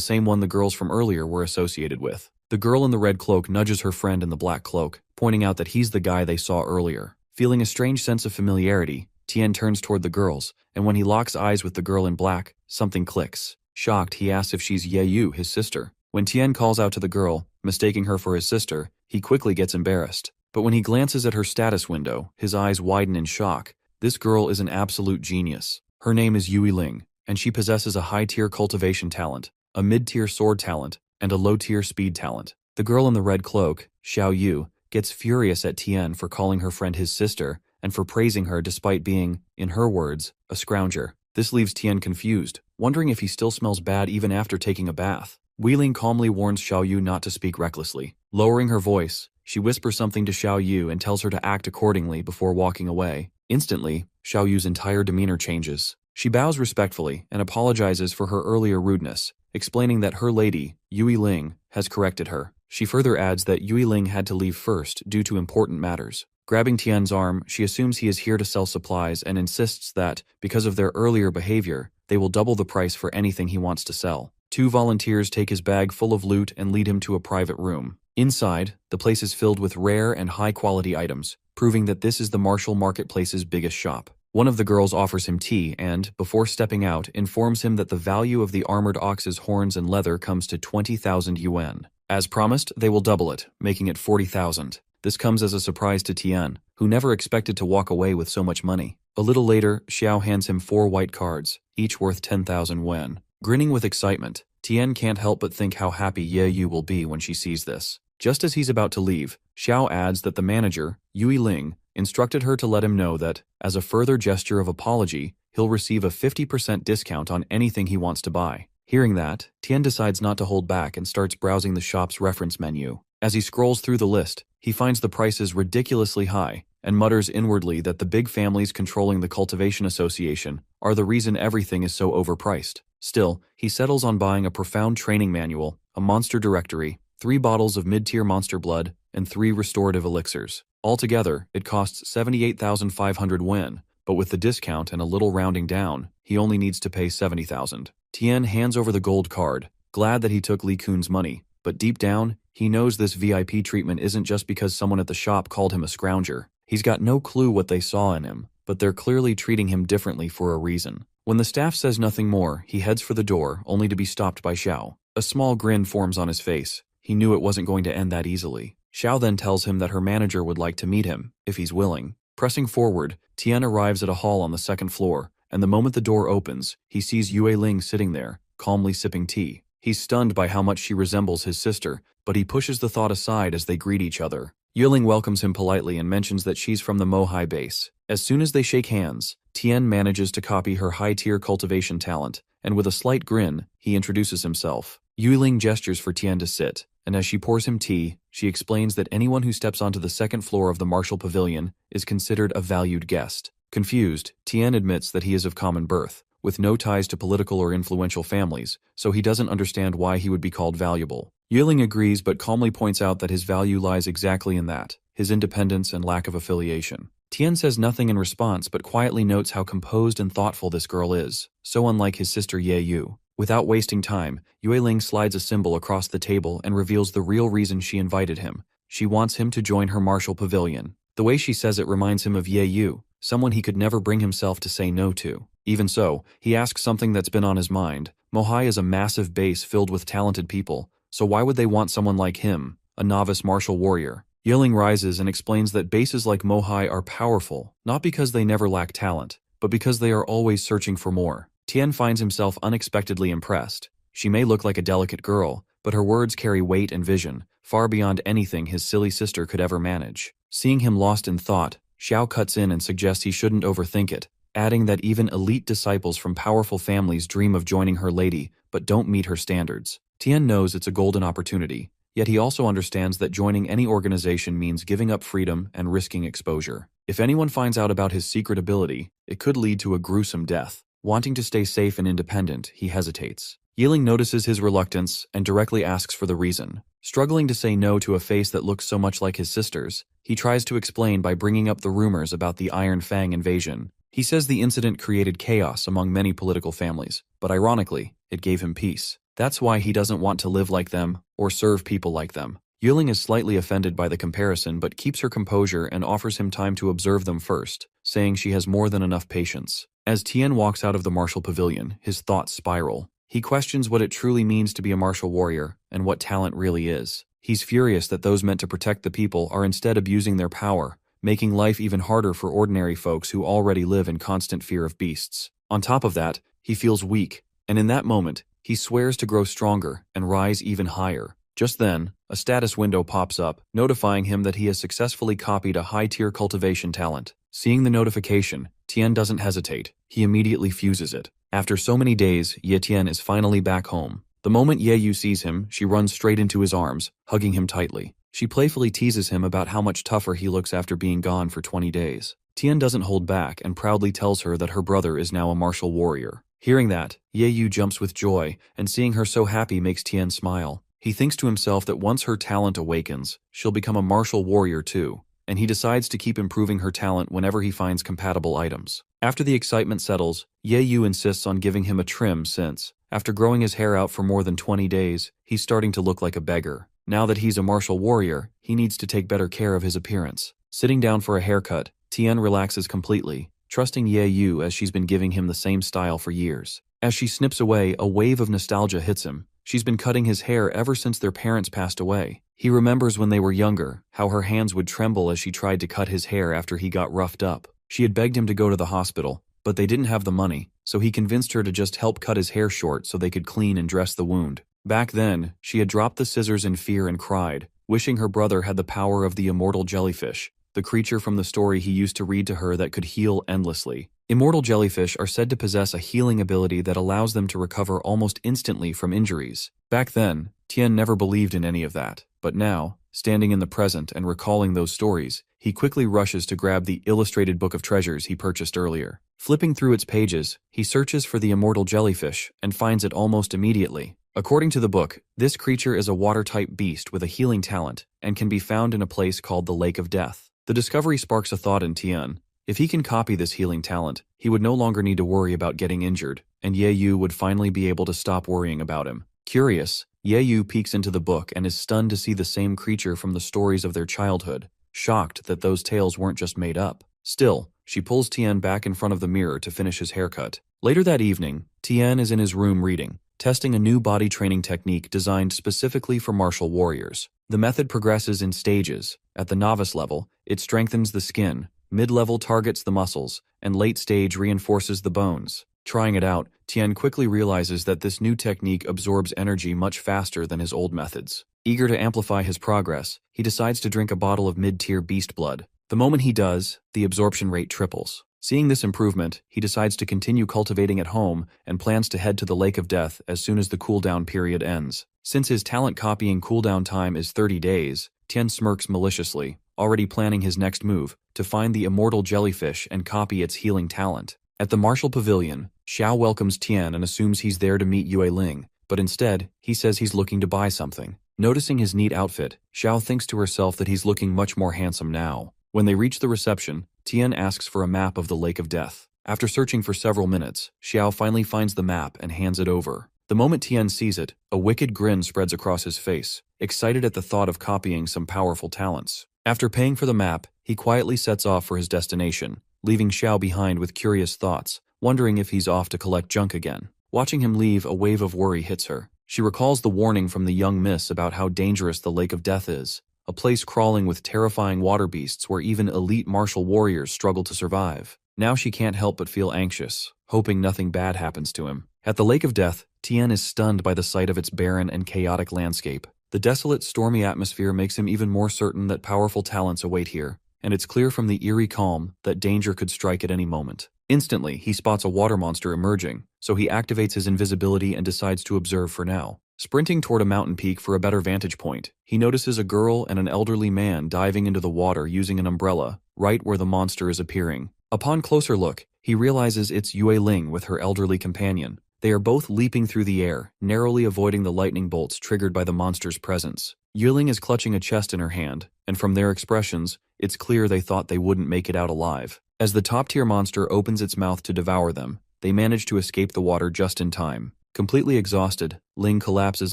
same one the girls from earlier were associated with. The girl in the red cloak nudges her friend in the black cloak, pointing out that he's the guy they saw earlier. Feeling a strange sense of familiarity, Tien turns toward the girls, and when he locks eyes with the girl in black, something clicks. Shocked, he asks if she's Ye Yu, his sister. When Tien calls out to the girl, mistaking her for his sister, he quickly gets embarrassed. But when he glances at her status window, his eyes widen in shock. This girl is an absolute genius. Her name is Yui Ling, and she possesses a high-tier cultivation talent, a mid-tier sword talent, and a low-tier speed talent. The girl in the red cloak, Xiao Yu, gets furious at Tien for calling her friend his sister and for praising her despite being, in her words, a scrounger. This leaves Tien confused, wondering if he still smells bad even after taking a bath. Wei Ling calmly warns Xiao Yu not to speak recklessly. Lowering her voice, she whispers something to Xiao Yu and tells her to act accordingly before walking away. Instantly, Xiao Yu's entire demeanor changes. She bows respectfully and apologizes for her earlier rudeness, explaining that her lady, Yui Ling, has corrected her. She further adds that Yui Ling had to leave first due to important matters. Grabbing Tien's arm, she assumes he is here to sell supplies and insists that, because of their earlier behavior, they will double the price for anything he wants to sell. Two volunteers take his bag full of loot and lead him to a private room. Inside, the place is filled with rare and high-quality items, proving that this is the martial marketplace's biggest shop. One of the girls offers him tea and, before stepping out, informs him that the value of the armored ox's horns and leather comes to 20,000 yuan. As promised, they will double it, making it 40,000. This comes as a surprise to Tien, who never expected to walk away with so much money. A little later, Xiao hands him 4 white cards, each worth 10,000 yuan. Grinning with excitement, Tien can't help but think how happy Ye Yu will be when she sees this. Just as he's about to leave, Xiao adds that the manager, Yui Ling, instructed her to let him know that, as a further gesture of apology, he'll receive a 50% discount on anything he wants to buy. Hearing that, Tien decides not to hold back and starts browsing the shop's reference menu. As he scrolls through the list, he finds the prices ridiculously high and mutters inwardly that the big families controlling the Cultivation Association are the reason everything is so overpriced. Still, he settles on buying a profound training manual, a monster directory, 3 bottles of mid-tier monster blood, and 3 restorative elixirs. Altogether, it costs 78,500 yuan, but with the discount and a little rounding down, he only needs to pay 70,000. Tien hands over the gold card, glad that he took Li Kun's money, but deep down, he knows this VIP treatment isn't just because someone at the shop called him a scrounger. He's got no clue what they saw in him, but they're clearly treating him differently for a reason. When the staff says nothing more, he heads for the door, only to be stopped by Xiao. A small grin forms on his face. He knew it wasn't going to end that easily. Xiao then tells him that her manager would like to meet him, if he's willing. Pressing forward, Tien arrives at a hall on the 2nd floor, and the moment the door opens, he sees Yue Ling sitting there, calmly sipping tea. He's stunned by how much she resembles his sister, but he pushes the thought aside as they greet each other. Yue Ling welcomes him politely and mentions that she's from the Mohai base. As soon as they shake hands, Tien manages to copy her high-tier cultivation talent, and with a slight grin, he introduces himself. Yue Ling gestures for Tien to sit, and as she pours him tea, she explains that anyone who steps onto the 2nd floor of the Martial Pavilion is considered a valued guest. Confused, Tien admits that he is of common birth, with no ties to political or influential families, so he doesn't understand why he would be called valuable. Yue Ling agrees but calmly points out that his value lies exactly in that, his independence and lack of affiliation. Tien says nothing in response but quietly notes how composed and thoughtful this girl is, so unlike his sister Ye Yu. Without wasting time, Yue Ling slides a symbol across the table and reveals the real reason she invited him. She wants him to join her martial pavilion. The way she says it reminds him of Ye Yu, someone he could never bring himself to say no to. Even so, he asks something that's been on his mind. Mohai is a massive base filled with talented people, so why would they want someone like him, a novice martial warrior? Yue Ling rises and explains that bases like Mohai are powerful, not because they never lack talent, but because they are always searching for more. Tien finds himself unexpectedly impressed. She may look like a delicate girl, but her words carry weight and vision, far beyond anything his silly sister could ever manage. Seeing him lost in thought, Xiao cuts in and suggests he shouldn't overthink it, adding that even elite disciples from powerful families dream of joining her lady, but don't meet her standards. Tien knows it's a golden opportunity, yet he also understands that joining any organization means giving up freedom and risking exposure. If anyone finds out about his secret ability, it could lead to a gruesome death. Wanting to stay safe and independent, he hesitates. Yiling notices his reluctance and directly asks for the reason. Struggling to say no to a face that looks so much like his sister's, he tries to explain by bringing up the rumors about the Iron Fang invasion. He says the incident created chaos among many political families, but ironically, it gave him peace. That's why he doesn't want to live like them or serve people like them. Yiling is slightly offended by the comparison but keeps her composure and offers him time to observe them first, saying she has more than enough patience. As Tien walks out of the martial pavilion, his thoughts spiral. He questions what it truly means to be a martial warrior and what talent really is. He's furious that those meant to protect the people are instead abusing their power, making life even harder for ordinary folks who already live in constant fear of beasts. On top of that, he feels weak, and in that moment, he swears to grow stronger and rise even higher. Just then, a status window pops up, notifying him that he has successfully copied a high-tier cultivation talent. Seeing the notification, Tien doesn't hesitate. He immediately fuses it. After so many days, Ye Tian is finally back home. The moment Ye Yu sees him, she runs straight into his arms, hugging him tightly. She playfully teases him about how much tougher he looks after being gone for 20 days. Tien doesn't hold back and proudly tells her that her brother is now a martial warrior. Hearing that, Ye Yu jumps with joy, and seeing her so happy makes Tien smile. He thinks to himself that once her talent awakens, she'll become a martial warrior too, and he decides to keep improving her talent whenever he finds compatible items. After the excitement settles, Ye Yu insists on giving him a trim since, after growing his hair out for more than 20 days, he's starting to look like a beggar. Now that he's a martial warrior, he needs to take better care of his appearance. Sitting down for a haircut, Tien relaxes completely, trusting Ye Yu as she's been giving him the same style for years. As she snips away, a wave of nostalgia hits him. She's been cutting his hair ever since their parents passed away. He remembers when they were younger, how her hands would tremble as she tried to cut his hair after he got roughed up. She had begged him to go to the hospital, but they didn't have the money, so he convinced her to just help cut his hair short so they could clean and dress the wound. Back then, she had dropped the scissors in fear and cried, wishing her brother had the power of the immortal jellyfish, the creature from the story he used to read to her that could heal endlessly. Immortal jellyfish are said to possess a healing ability that allows them to recover almost instantly from injuries. Back then, Tien never believed in any of that, but now, standing in the present and recalling those stories, he quickly rushes to grab the illustrated book of treasures he purchased earlier. Flipping through its pages, he searches for the immortal jellyfish and finds it almost immediately. According to the book, this creature is a water-type beast with a healing talent and can be found in a place called the Lake of Death. The discovery sparks a thought in Tien. If he can copy this healing talent, he would no longer need to worry about getting injured, and Ye Yu would finally be able to stop worrying about him. Curious, Ye Yu peeks into the book and is stunned to see the same creature from the stories of their childhood, shocked that those tales weren't just made up. Still, she pulls Tien back in front of the mirror to finish his haircut. Later that evening, Tien is in his room reading, testing a new body training technique designed specifically for martial warriors. The method progresses in stages. At the novice level, it strengthens the skin, mid-level targets the muscles, and late stage reinforces the bones. Trying it out, Tien quickly realizes that this new technique absorbs energy much faster than his old methods. Eager to amplify his progress, he decides to drink a bottle of mid-tier beast blood. The moment he does, the absorption rate triples. Seeing this improvement, he decides to continue cultivating at home and plans to head to the Lake of Death as soon as the cooldown period ends. Since his talent copying cooldown time is 30 days, Tien smirks maliciously, already planning his next move, to find the immortal jellyfish and copy its healing talent. At the martial pavilion, Xiao welcomes Tien and assumes he's there to meet Yue Ling, but instead, he says he's looking to buy something. Noticing his neat outfit, Xiao thinks to herself that he's looking much more handsome now. When they reach the reception, Tien asks for a map of the Lake of Death. After searching for several minutes, Xiao finally finds the map and hands it over. The moment Tien sees it, a wicked grin spreads across his face, excited at the thought of copying some powerful talents. After paying for the map, he quietly sets off for his destination, leaving Xiao behind with curious thoughts, wondering if he's off to collect junk again. Watching him leave, a wave of worry hits her. She recalls the warning from the young miss about how dangerous the Lake of Death is, a place crawling with terrifying water beasts where even elite martial warriors struggle to survive. Now she can't help but feel anxious, hoping nothing bad happens to him. At the Lake of Death, Tien is stunned by the sight of its barren and chaotic landscape. The desolate, stormy atmosphere makes him even more certain that powerful talents await here, and it's clear from the eerie calm that danger could strike at any moment. Instantly, he spots a water monster emerging, so he activates his invisibility and decides to observe for now. Sprinting toward a mountain peak for a better vantage point, he notices a girl and an elderly man diving into the water using an umbrella, right where the monster is appearing. Upon closer look, he realizes it's Yue Ling with her elderly companion. They are both leaping through the air, narrowly avoiding the lightning bolts triggered by the monster's presence. Yue Ling is clutching a chest in her hand, and from their expressions, it's clear they thought they wouldn't make it out alive. As the top-tier monster opens its mouth to devour them, they manage to escape the water just in time. Completely exhausted, Ling collapses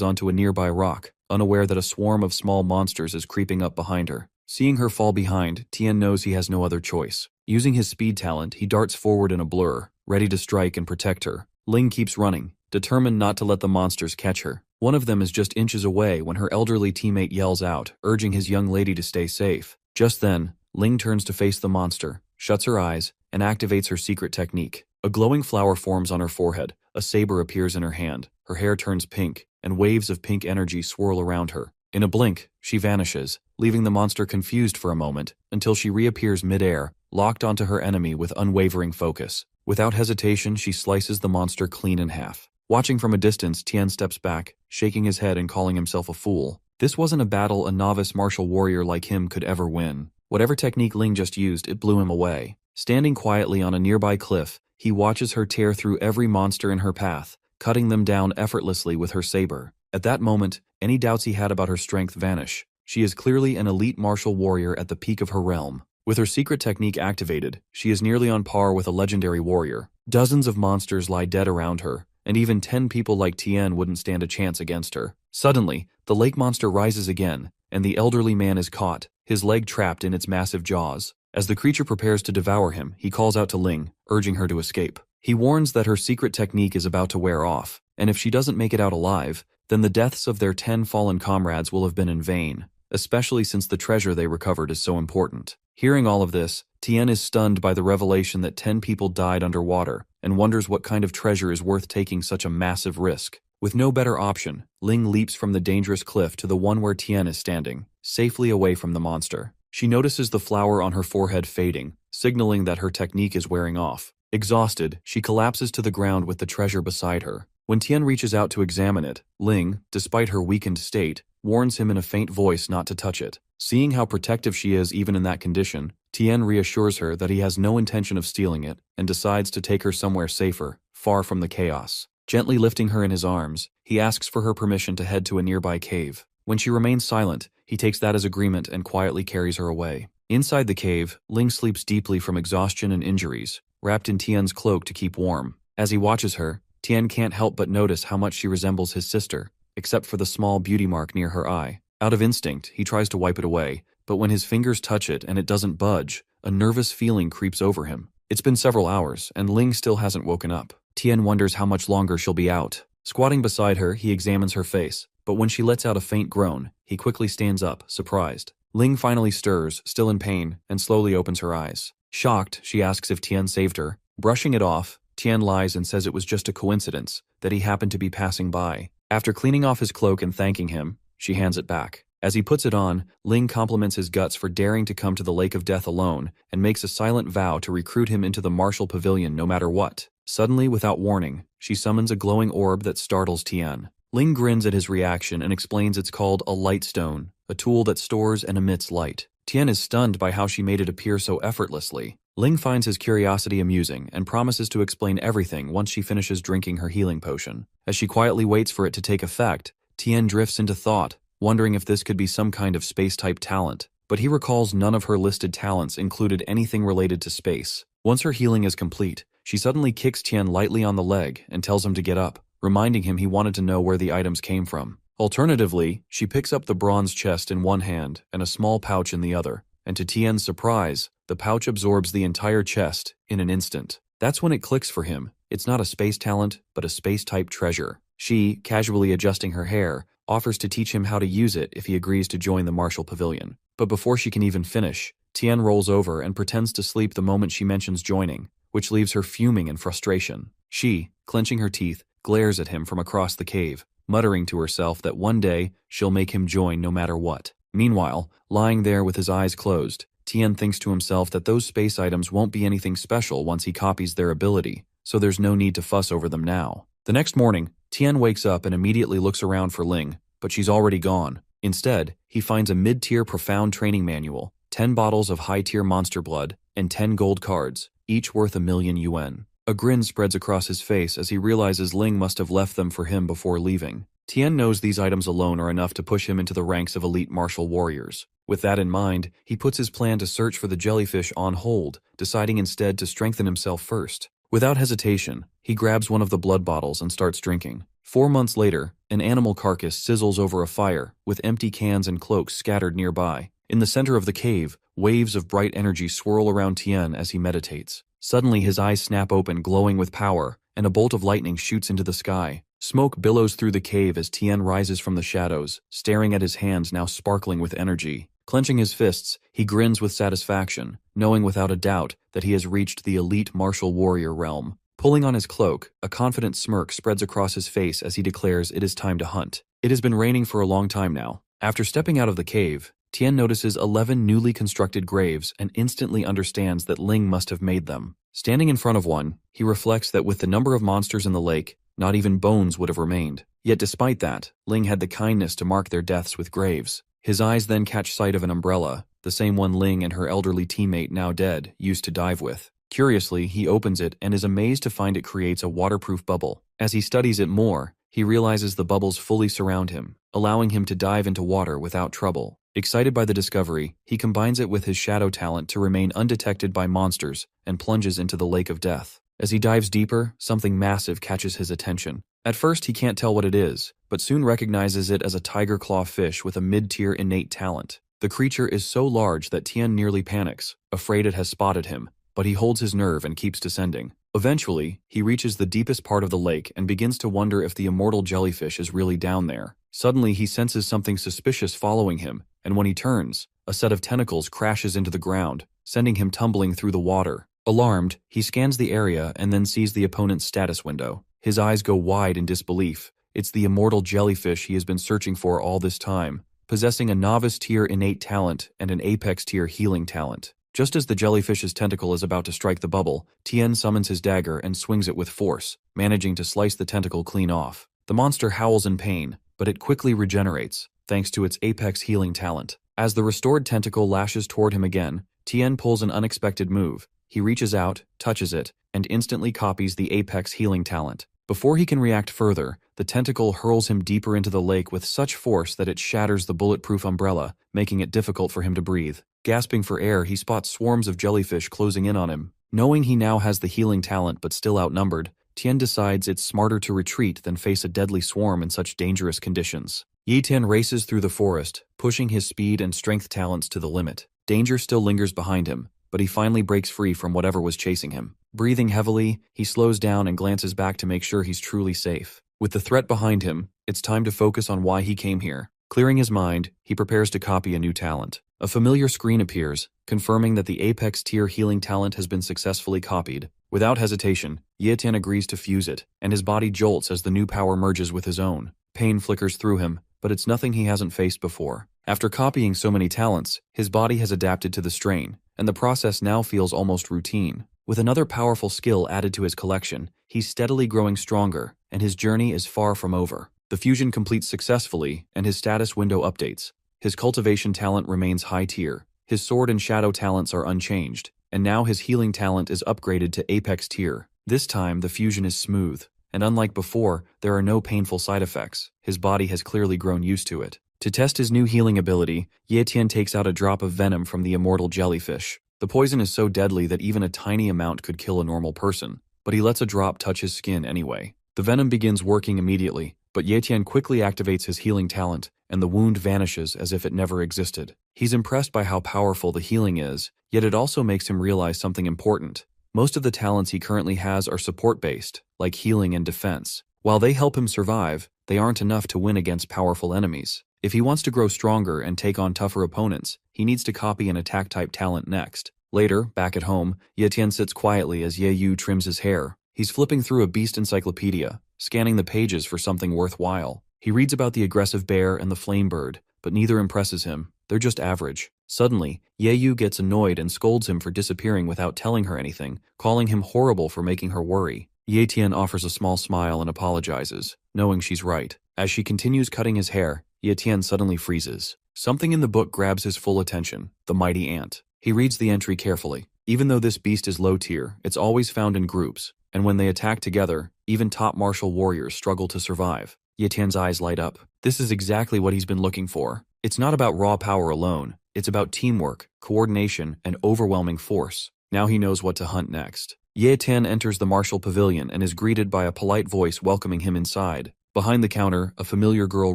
onto a nearby rock, unaware that a swarm of small monsters is creeping up behind her. Seeing her fall behind, Tian knows he has no other choice. Using his speed talent, he darts forward in a blur, ready to strike and protect her. Ling keeps running, determined not to let the monsters catch her. One of them is just inches away when her elderly teammate yells out, urging his young lady to stay safe. Just then, Ling turns to face the monster, shuts her eyes, and activates her secret technique. A glowing flower forms on her forehead, a saber appears in her hand, her hair turns pink, and waves of pink energy swirl around her. In a blink, she vanishes, leaving the monster confused for a moment, until she reappears mid-air, locked onto her enemy with unwavering focus. Without hesitation, she slices the monster clean in half. Watching from a distance, Tian steps back, shaking his head and calling himself a fool. This wasn't a battle a novice martial warrior like him could ever win. Whatever technique Ling just used, it blew him away. Standing quietly on a nearby cliff, he watches her tear through every monster in her path, cutting them down effortlessly with her saber. At that moment, any doubts he had about her strength vanish. She is clearly an elite martial warrior at the peak of her realm. With her secret technique activated, she is nearly on par with a legendary warrior. Dozens of monsters lie dead around her, and even 10 people like Tian wouldn't stand a chance against her. Suddenly, the lake monster rises again, and the elderly man is caught, his leg trapped in its massive jaws. As the creature prepares to devour him, he calls out to Ling, urging her to escape. He warns that her secret technique is about to wear off, and if she doesn't make it out alive, then the deaths of their 10 fallen comrades will have been in vain, especially since the treasure they recovered is so important. Hearing all of this, Tian is stunned by the revelation that 10 people died underwater, and wonders what kind of treasure is worth taking such a massive risk. With no better option, Ling leaps from the dangerous cliff to the one where Tian is standing, safely away from the monster. She notices the flower on her forehead fading, signaling that her technique is wearing off. Exhausted, she collapses to the ground with the treasure beside her. When Tian reaches out to examine it, Ling, despite her weakened state, warns him in a faint voice not to touch it. Seeing how protective she is even in that condition, Tian reassures her that he has no intention of stealing it and decides to take her somewhere safer, far from the chaos. Gently lifting her in his arms, he asks for her permission to head to a nearby cave. When she remains silent, he takes that as agreement and quietly carries her away. Inside the cave, Ling sleeps deeply from exhaustion and injuries, wrapped in Tian's cloak to keep warm. As he watches her, Tian can't help but notice how much she resembles his sister, except for the small beauty mark near her eye. Out of instinct, he tries to wipe it away, but when his fingers touch it and it doesn't budge, a nervous feeling creeps over him. It's been several hours, and Ling still hasn't woken up. Tian wonders how much longer she'll be out. Squatting beside her, he examines her face, but when she lets out a faint groan, he quickly stands up, surprised. Ling finally stirs, still in pain, and slowly opens her eyes. Shocked, she asks if Tian saved her. Brushing it off, Tian lies and says it was just a coincidence, that he happened to be passing by. After cleaning off his cloak and thanking him, she hands it back. As he puts it on, Ling compliments his guts for daring to come to the Lake of Death alone and makes a silent vow to recruit him into the martial pavilion no matter what. Suddenly, without warning, she summons a glowing orb that startles Tian. Ling grins at his reaction and explains it's called a light stone, a tool that stores and emits light. Tian is stunned by how she made it appear so effortlessly. Ling finds his curiosity amusing and promises to explain everything once she finishes drinking her healing potion. As she quietly waits for it to take effect, Tian drifts into thought, wondering if this could be some kind of space-type talent. But he recalls none of her listed talents included anything related to space. Once her healing is complete, she suddenly kicks Tian lightly on the leg and tells him to get up, reminding him he wanted to know where the items came from. Alternatively, she picks up the bronze chest in one hand and a small pouch in the other, and to Tian's surprise, the pouch absorbs the entire chest in an instant. That's when it clicks for him. It's not a space talent, but a space-type treasure. She, casually adjusting her hair, offers to teach him how to use it if he agrees to join the martial pavilion. But before she can even finish, Tian rolls over and pretends to sleep the moment she mentions joining, which leaves her fuming in frustration. She, clenching her teeth, glares at him from across the cave, muttering to herself that one day she'll make him join no matter what. Meanwhile, lying there with his eyes closed, Tian thinks to himself that those space items won't be anything special once he copies their ability, so there's no need to fuss over them now. The next morning, Tian wakes up and immediately looks around for Ling, but she's already gone. Instead, he finds a mid-tier profound training manual, 10 bottles of high-tier monster blood, and 10 gold cards, each worth 1,000,000 yuan. A grin spreads across his face as he realizes Ling must have left them for him before leaving. Tian knows these items alone are enough to push him into the ranks of elite martial warriors. With that in mind, he puts his plan to search for the jellyfish on hold, deciding instead to strengthen himself first. Without hesitation, he grabs one of the blood bottles and starts drinking. 4 months later, an animal carcass sizzles over a fire, with empty cans and cloaks scattered nearby. In the center of the cave, waves of bright energy swirl around Tian as he meditates. Suddenly his eyes snap open, glowing with power, and a bolt of lightning shoots into the sky. Smoke billows through the cave as Tian rises from the shadows, staring at his hands now sparkling with energy. Clenching his fists, he grins with satisfaction, knowing without a doubt that he has reached the elite martial warrior realm. Pulling on his cloak, a confident smirk spreads across his face as he declares it is time to hunt. It has been raining for a long time now. After stepping out of the cave, Tian notices 11 newly constructed graves and instantly understands that Ling must have made them. Standing in front of one, he reflects that with the number of monsters in the lake, not even bones would have remained. Yet despite that, Ling had the kindness to mark their deaths with graves. His eyes then catch sight of an umbrella, the same one Ling and her elderly teammate, now dead, used to dive with. Curiously, he opens it and is amazed to find it creates a waterproof bubble. As he studies it more, he realizes the bubbles fully surround him, allowing him to dive into water without trouble. Excited by the discovery, he combines it with his shadow talent to remain undetected by monsters and plunges into the lake of death. As he dives deeper, something massive catches his attention. At first, he can't tell what it is, but soon recognizes it as a tiger claw fish with a mid-tier innate talent. The creature is so large that Tian nearly panics, afraid it has spotted him, but he holds his nerve and keeps descending. Eventually, he reaches the deepest part of the lake and begins to wonder if the immortal jellyfish is really down there. Suddenly, he senses something suspicious following him, and when he turns, a set of tentacles crashes into the ground, sending him tumbling through the water. Alarmed, he scans the area and then sees the opponent's status window. His eyes go wide in disbelief. It's the immortal jellyfish he has been searching for all this time, possessing a novice-tier innate talent and an apex-tier healing talent. Just as the jellyfish's tentacle is about to strike the bubble, Tien summons his dagger and swings it with force, managing to slice the tentacle clean off. The monster howls in pain, but it quickly regenerates, thanks to its apex healing talent. As the restored tentacle lashes toward him again, Tien pulls an unexpected move. He reaches out, touches it, and instantly copies the apex healing talent. Before he can react further, the tentacle hurls him deeper into the lake with such force that it shatters the bulletproof umbrella, making it difficult for him to breathe. Gasping for air, he spots swarms of jellyfish closing in on him. Knowing he now has the healing talent but still outnumbered, Tien decides it's smarter to retreat than face a deadly swarm in such dangerous conditions. Yi Tian races through the forest, pushing his speed and strength talents to the limit. Danger still lingers behind him, but he finally breaks free from whatever was chasing him. Breathing heavily, he slows down and glances back to make sure he's truly safe. With the threat behind him, it's time to focus on why he came here. Clearing his mind, he prepares to copy a new talent. A familiar screen appears, confirming that the apex tier healing talent has been successfully copied. Without hesitation, Yi Tian agrees to fuse it, and his body jolts as the new power merges with his own. Pain flickers through him, but it's nothing he hasn't faced before. After copying so many talents, his body has adapted to the strain, and the process now feels almost routine. With another powerful skill added to his collection, he's steadily growing stronger, and his journey is far from over. The fusion completes successfully, and his status window updates. His cultivation talent remains high tier. His sword and shadow talents are unchanged, and now his healing talent is upgraded to apex tier. This time, the fusion is smooth, and unlike before, there are no painful side effects. His body has clearly grown used to it. To test his new healing ability, Yi Tian takes out a drop of venom from the immortal jellyfish. The poison is so deadly that even a tiny amount could kill a normal person, but he lets a drop touch his skin anyway. The venom begins working immediately, but Yi Tian quickly activates his healing talent, and the wound vanishes as if it never existed. He's impressed by how powerful the healing is, yet it also makes him realize something important. Most of the talents he currently has are support-based, like healing and defense. While they help him survive, they aren't enough to win against powerful enemies. If he wants to grow stronger and take on tougher opponents, he needs to copy an attack-type talent next. Later, back at home, Yi Tian sits quietly as Ye Yu trims his hair. He's flipping through a beast encyclopedia, scanning the pages for something worthwhile. He reads about the aggressive bear and the flame bird, but neither impresses him. They're just average. Suddenly, Ye Yu gets annoyed and scolds him for disappearing without telling her anything, calling him horrible for making her worry. Ye Tian offers a small smile and apologizes, knowing she's right. As she continues cutting his hair, Ye Tian suddenly freezes. Something in the book grabs his full attention, the mighty ant. He reads the entry carefully. Even though this beast is low tier, it's always found in groups, and when they attack together, even top martial warriors struggle to survive. Ye Tian's eyes light up. This is exactly what he's been looking for. It's not about raw power alone, it's about teamwork, coordination, and overwhelming force. Now he knows what to hunt next. Ye Tian enters the martial pavilion and is greeted by a polite voice welcoming him inside. Behind the counter, a familiar girl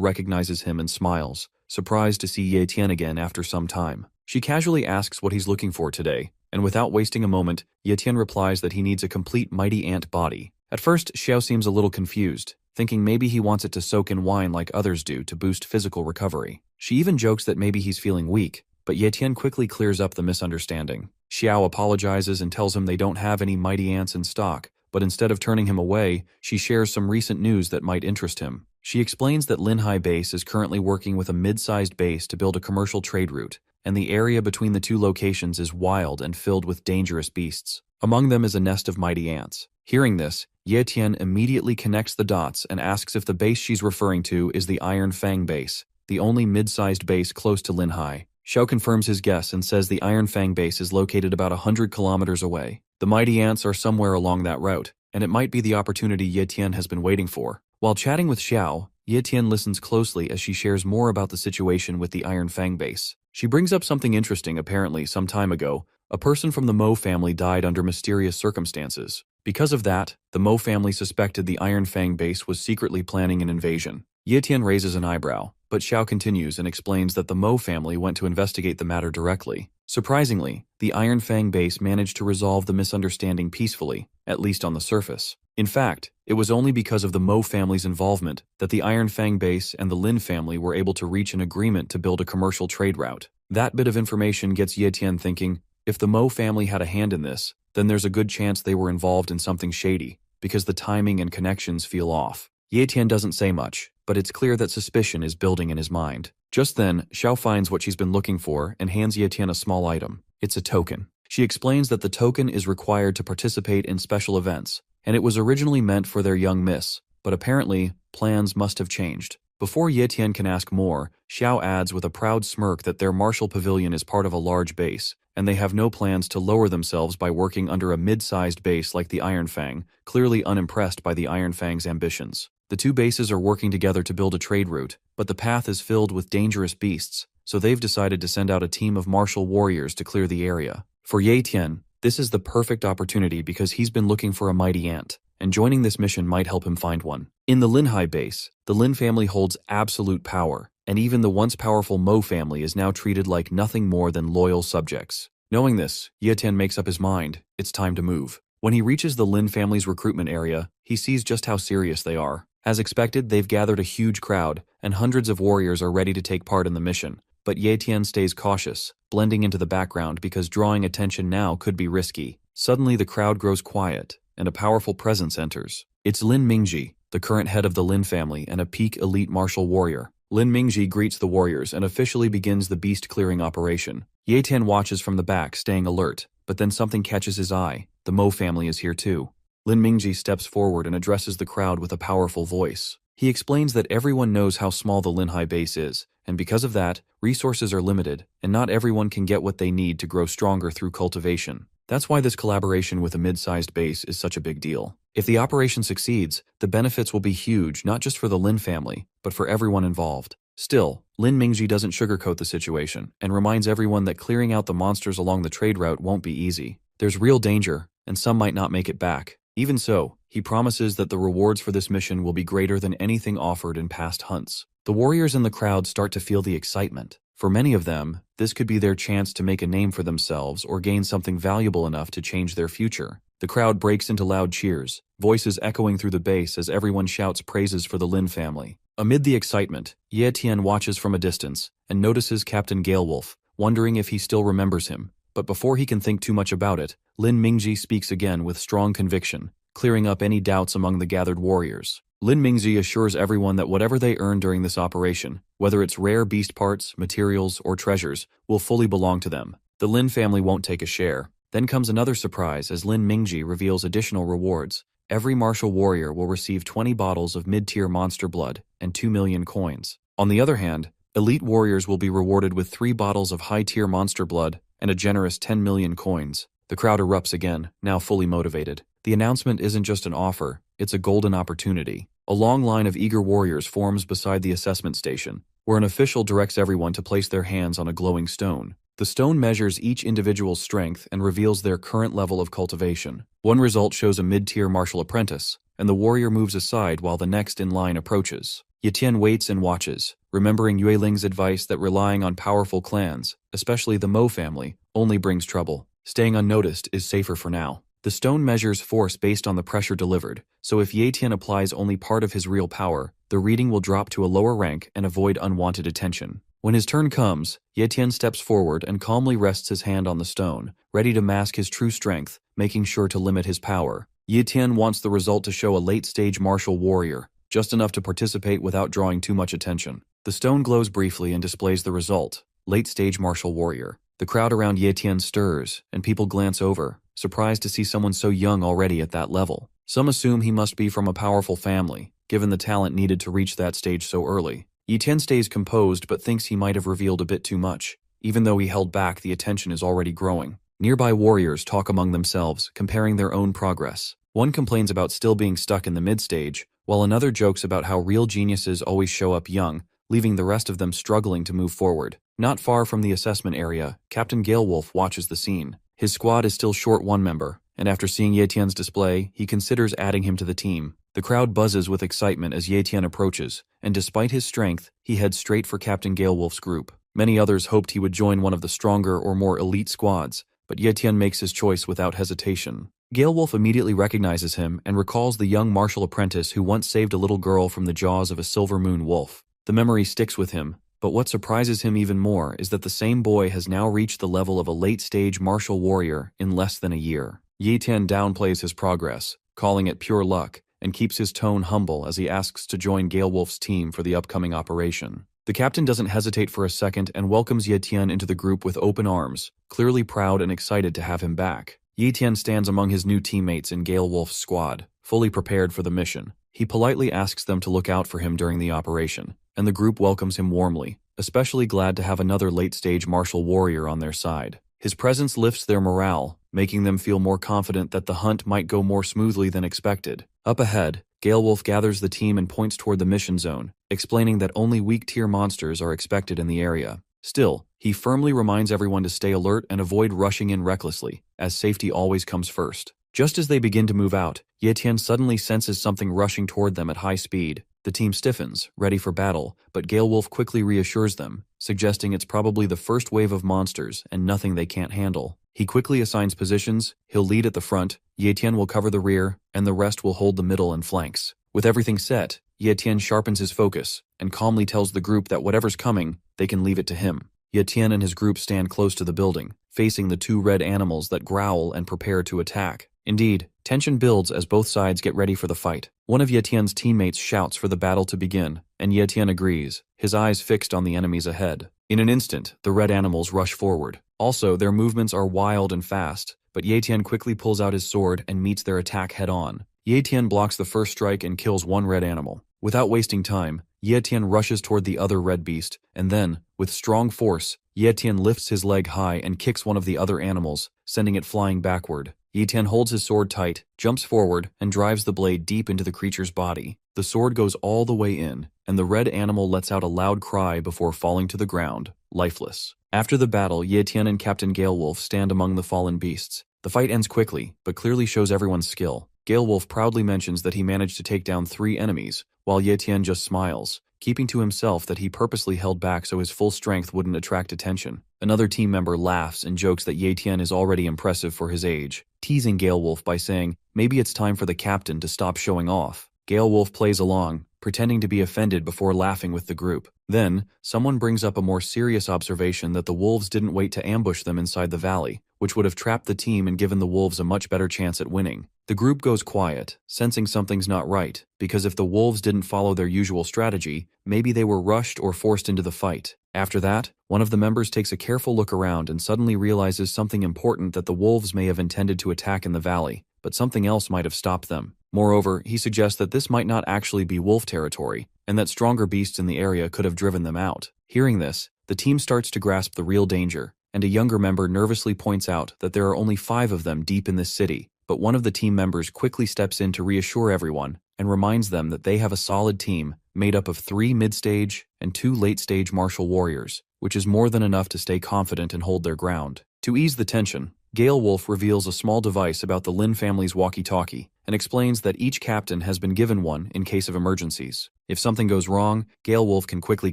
recognizes him and smiles, surprised to see Ye Tian again after some time. She casually asks what he's looking for today, and without wasting a moment, Ye Tian replies that he needs a complete mighty ant body. At first, Xiao seems a little confused, thinking maybe he wants it to soak in wine like others do to boost physical recovery. She even jokes that maybe he's feeling weak, but Ye Tian quickly clears up the misunderstanding. Xiao apologizes and tells him they don't have any mighty ants in stock, but instead of turning him away, she shares some recent news that might interest him. She explains that Linhai Base is currently working with a mid-sized base to build a commercial trade route, and the area between the two locations is wild and filled with dangerous beasts. Among them is a nest of mighty ants. Hearing this, Ye Tian immediately connects the dots and asks if the base she's referring to is the Iron Fang Base, the only mid-sized base close to Linhai. Xiao confirms his guess and says the Iron Fang Base is located about 100 kilometers away. The mighty ants are somewhere along that route, and it might be the opportunity Ye Tian has been waiting for. While chatting with Xiao, Ye Tian listens closely as she shares more about the situation with the Iron Fang Base. She brings up something interesting. Apparently, some time ago, a person from the Mo family died under mysterious circumstances. Because of that, the Mo family suspected the Iron Fang Base was secretly planning an invasion. Ye Tian raises an eyebrow, but Xiao continues and explains that the Mo family went to investigate the matter directly. Surprisingly, the Iron Fang Base managed to resolve the misunderstanding peacefully, at least on the surface. In fact, it was only because of the Mo family's involvement that the Iron Fang Base and the Lin family were able to reach an agreement to build a commercial trade route. That bit of information gets Ye Tian thinking, if the Mo family had a hand in this, then there's a good chance they were involved in something shady, because the timing and connections feel off. Ye Tian doesn't say much, but it's clear that suspicion is building in his mind. Just then, Xiao finds what she's been looking for and hands Ye Tian a small item. It's a token. She explains that the token is required to participate in special events, and it was originally meant for their young miss, but apparently, plans must have changed. Before Ye Tian can ask more, Xiao adds with a proud smirk that their martial pavilion is part of a large base, and they have no plans to lower themselves by working under a mid-sized base like the Iron Fang, clearly unimpressed by the Iron Fang's ambitions. The two bases are working together to build a trade route, but the path is filled with dangerous beasts, so they've decided to send out a team of martial warriors to clear the area. For Ye Tian, this is the perfect opportunity because he's been looking for a mighty ant, and joining this mission might help him find one. In the Linhai base, the Lin family holds absolute power, and even the once powerful Mo family is now treated like nothing more than loyal subjects. Knowing this, Ye Tian makes up his mind. It's time to move. When he reaches the Lin family's recruitment area, he sees just how serious they are. As expected, they've gathered a huge crowd, and hundreds of warriors are ready to take part in the mission. But Ye Tian stays cautious, blending into the background because drawing attention now could be risky. Suddenly, the crowd grows quiet, and a powerful presence enters. It's Lin Mingji, the current head of the Lin family and a peak elite martial warrior. Lin Mingji greets the warriors and officially begins the beast-clearing operation. Ye Tian watches from the back, staying alert, but then something catches his eye. The Mo family is here too. Lin Mingji steps forward and addresses the crowd with a powerful voice. He explains that everyone knows how small the Linhai base is, and because of that, resources are limited, and not everyone can get what they need to grow stronger through cultivation. That's why this collaboration with a mid-sized base is such a big deal. If the operation succeeds, the benefits will be huge not just for the Lin family, but for everyone involved. Still, Lin Mingji doesn't sugarcoat the situation, and reminds everyone that clearing out the monsters along the trade route won't be easy. There's real danger, and some might not make it back. Even so, he promises that the rewards for this mission will be greater than anything offered in past hunts. The warriors in the crowd start to feel the excitement. For many of them, this could be their chance to make a name for themselves or gain something valuable enough to change their future. The crowd breaks into loud cheers, voices echoing through the base as everyone shouts praises for the Lin family. Amid the excitement, Ye Tian watches from a distance and notices Captain Galewolf, wondering if he still remembers him. But before he can think too much about it, Lin Mingji speaks again with strong conviction, clearing up any doubts among the gathered warriors. Lin Mingji assures everyone that whatever they earn during this operation, whether it's rare beast parts, materials, or treasures, will fully belong to them. The Lin family won't take a share. Then comes another surprise as Lin Mingji reveals additional rewards. Every martial warrior will receive 20 bottles of mid-tier monster blood and 2 million coins. On the other hand, elite warriors will be rewarded with 3 bottles of high-tier monster blood and a generous 10 million coins. The crowd erupts again, now fully motivated. The announcement isn't just an offer, it's a golden opportunity. A long line of eager warriors forms beside the assessment station, where an official directs everyone to place their hands on a glowing stone. The stone measures each individual's strength and reveals their current level of cultivation. One result shows a mid-tier martial apprentice, and the warrior moves aside while the next in line approaches. Ye Tian waits and watches, remembering Yue Ling's advice that relying on powerful clans, especially the Mo family, only brings trouble. Staying unnoticed is safer for now. The stone measures force based on the pressure delivered, so if Ye Tian applies only part of his real power, the reading will drop to a lower rank and avoid unwanted attention. When his turn comes, Ye Tian steps forward and calmly rests his hand on the stone, ready to mask his true strength, making sure to limit his power. Ye Tian wants the result to show a late-stage martial warrior, just enough to participate without drawing too much attention. The stone glows briefly and displays the result, late-stage martial warrior. The crowd around Ye Tian stirs, and people glance over, surprised to see someone so young already at that level. Some assume he must be from a powerful family, given the talent needed to reach that stage so early. Ye Tian stays composed but thinks he might have revealed a bit too much. Even though he held back, the attention is already growing. Nearby warriors talk among themselves, comparing their own progress. One complains about still being stuck in the mid-stage, while another jokes about how real geniuses always show up young, leaving the rest of them struggling to move forward. Not far from the assessment area, Captain Galewolf watches the scene. His squad is still short one member, and after seeing Ye Tian's display, he considers adding him to the team. The crowd buzzes with excitement as Ye Tian approaches, and despite his strength, he heads straight for Captain Galewolf's group. Many others hoped he would join one of the stronger or more elite squads, but Ye Tian makes his choice without hesitation. Galewolf immediately recognizes him and recalls the young martial apprentice who once saved a little girl from the jaws of a silver moon wolf. The memory sticks with him, but what surprises him even more is that the same boy has now reached the level of a late-stage martial warrior in less than a year. Ye Tian downplays his progress, calling it pure luck, and keeps his tone humble as he asks to join Galewolf's team for the upcoming operation. The captain doesn't hesitate for a second and welcomes Ye Tian into the group with open arms, clearly proud and excited to have him back. Ye Tian stands among his new teammates in Galewolf's squad, fully prepared for the mission. He politely asks them to look out for him during the operation, and the group welcomes him warmly, especially glad to have another late-stage martial warrior on their side. His presence lifts their morale, making them feel more confident that the hunt might go more smoothly than expected. Up ahead, Galewolf gathers the team and points toward the mission zone, explaining that only weak-tier monsters are expected in the area. Still, he firmly reminds everyone to stay alert and avoid rushing in recklessly, as safety always comes first. Just as they begin to move out, Ye Tian suddenly senses something rushing toward them at high speed. The team stiffens, ready for battle, but Galewolf quickly reassures them, suggesting it's probably the first wave of monsters and nothing they can't handle. He quickly assigns positions, he'll lead at the front, Ye Tian will cover the rear, and the rest will hold the middle and flanks. With everything set, Ye Tian sharpens his focus, and calmly tells the group that whatever's coming, they can leave it to him. Ye Tian and his group stand close to the building, facing the 2 red animals that growl and prepare to attack. Indeed, tension builds as both sides get ready for the fight. One of Ye Tian's teammates shouts for the battle to begin, and Ye Tian agrees, his eyes fixed on the enemies ahead. In an instant, the red animals rush forward. Also, their movements are wild and fast, but Ye Tian quickly pulls out his sword and meets their attack head-on. Ye Tian blocks the first strike and kills one red animal. Without wasting time, Ye Tian rushes toward the other red beast, and then, with strong force, Ye Tian lifts his leg high and kicks one of the other animals, sending it flying backward. Ye Tian holds his sword tight, jumps forward, and drives the blade deep into the creature's body. The sword goes all the way in, and the red animal lets out a loud cry before falling to the ground, lifeless. After the battle, Ye Tian and Captain Galewolf stand among the fallen beasts. The fight ends quickly, but clearly shows everyone's skill. Galewolf proudly mentions that he managed to take down 3 enemies, while Ye Tian just smiles, keeping to himself that he purposely held back so his full strength wouldn't attract attention. Another team member laughs and jokes that Ye Tian is already impressive for his age, teasing Galewolf by saying, maybe it's time for the captain to stop showing off. Galewolf plays along, pretending to be offended before laughing with the group. Then, someone brings up a more serious observation that the wolves didn't wait to ambush them inside the valley, which would have trapped the team and given the wolves a much better chance at winning. The group goes quiet, sensing something's not right, because if the wolves didn't follow their usual strategy, maybe they were rushed or forced into the fight. After that, one of the members takes a careful look around and suddenly realizes something important, that the wolves may have intended to attack in the valley, but something else might have stopped them. Moreover, he suggests that this might not actually be wolf territory, and that stronger beasts in the area could have driven them out. Hearing this, the team starts to grasp the real danger, and a younger member nervously points out that there are only 5 of them deep in this city, but one of the team members quickly steps in to reassure everyone and reminds them that they have a solid team made up of 3 mid-stage and 2 late-stage martial warriors, which is more than enough to stay confident and hold their ground. To ease the tension, Gale Wolf reveals a small device about the Lin family's walkie-talkie and explains that each captain has been given one in case of emergencies. If something goes wrong, Gale Wolf can quickly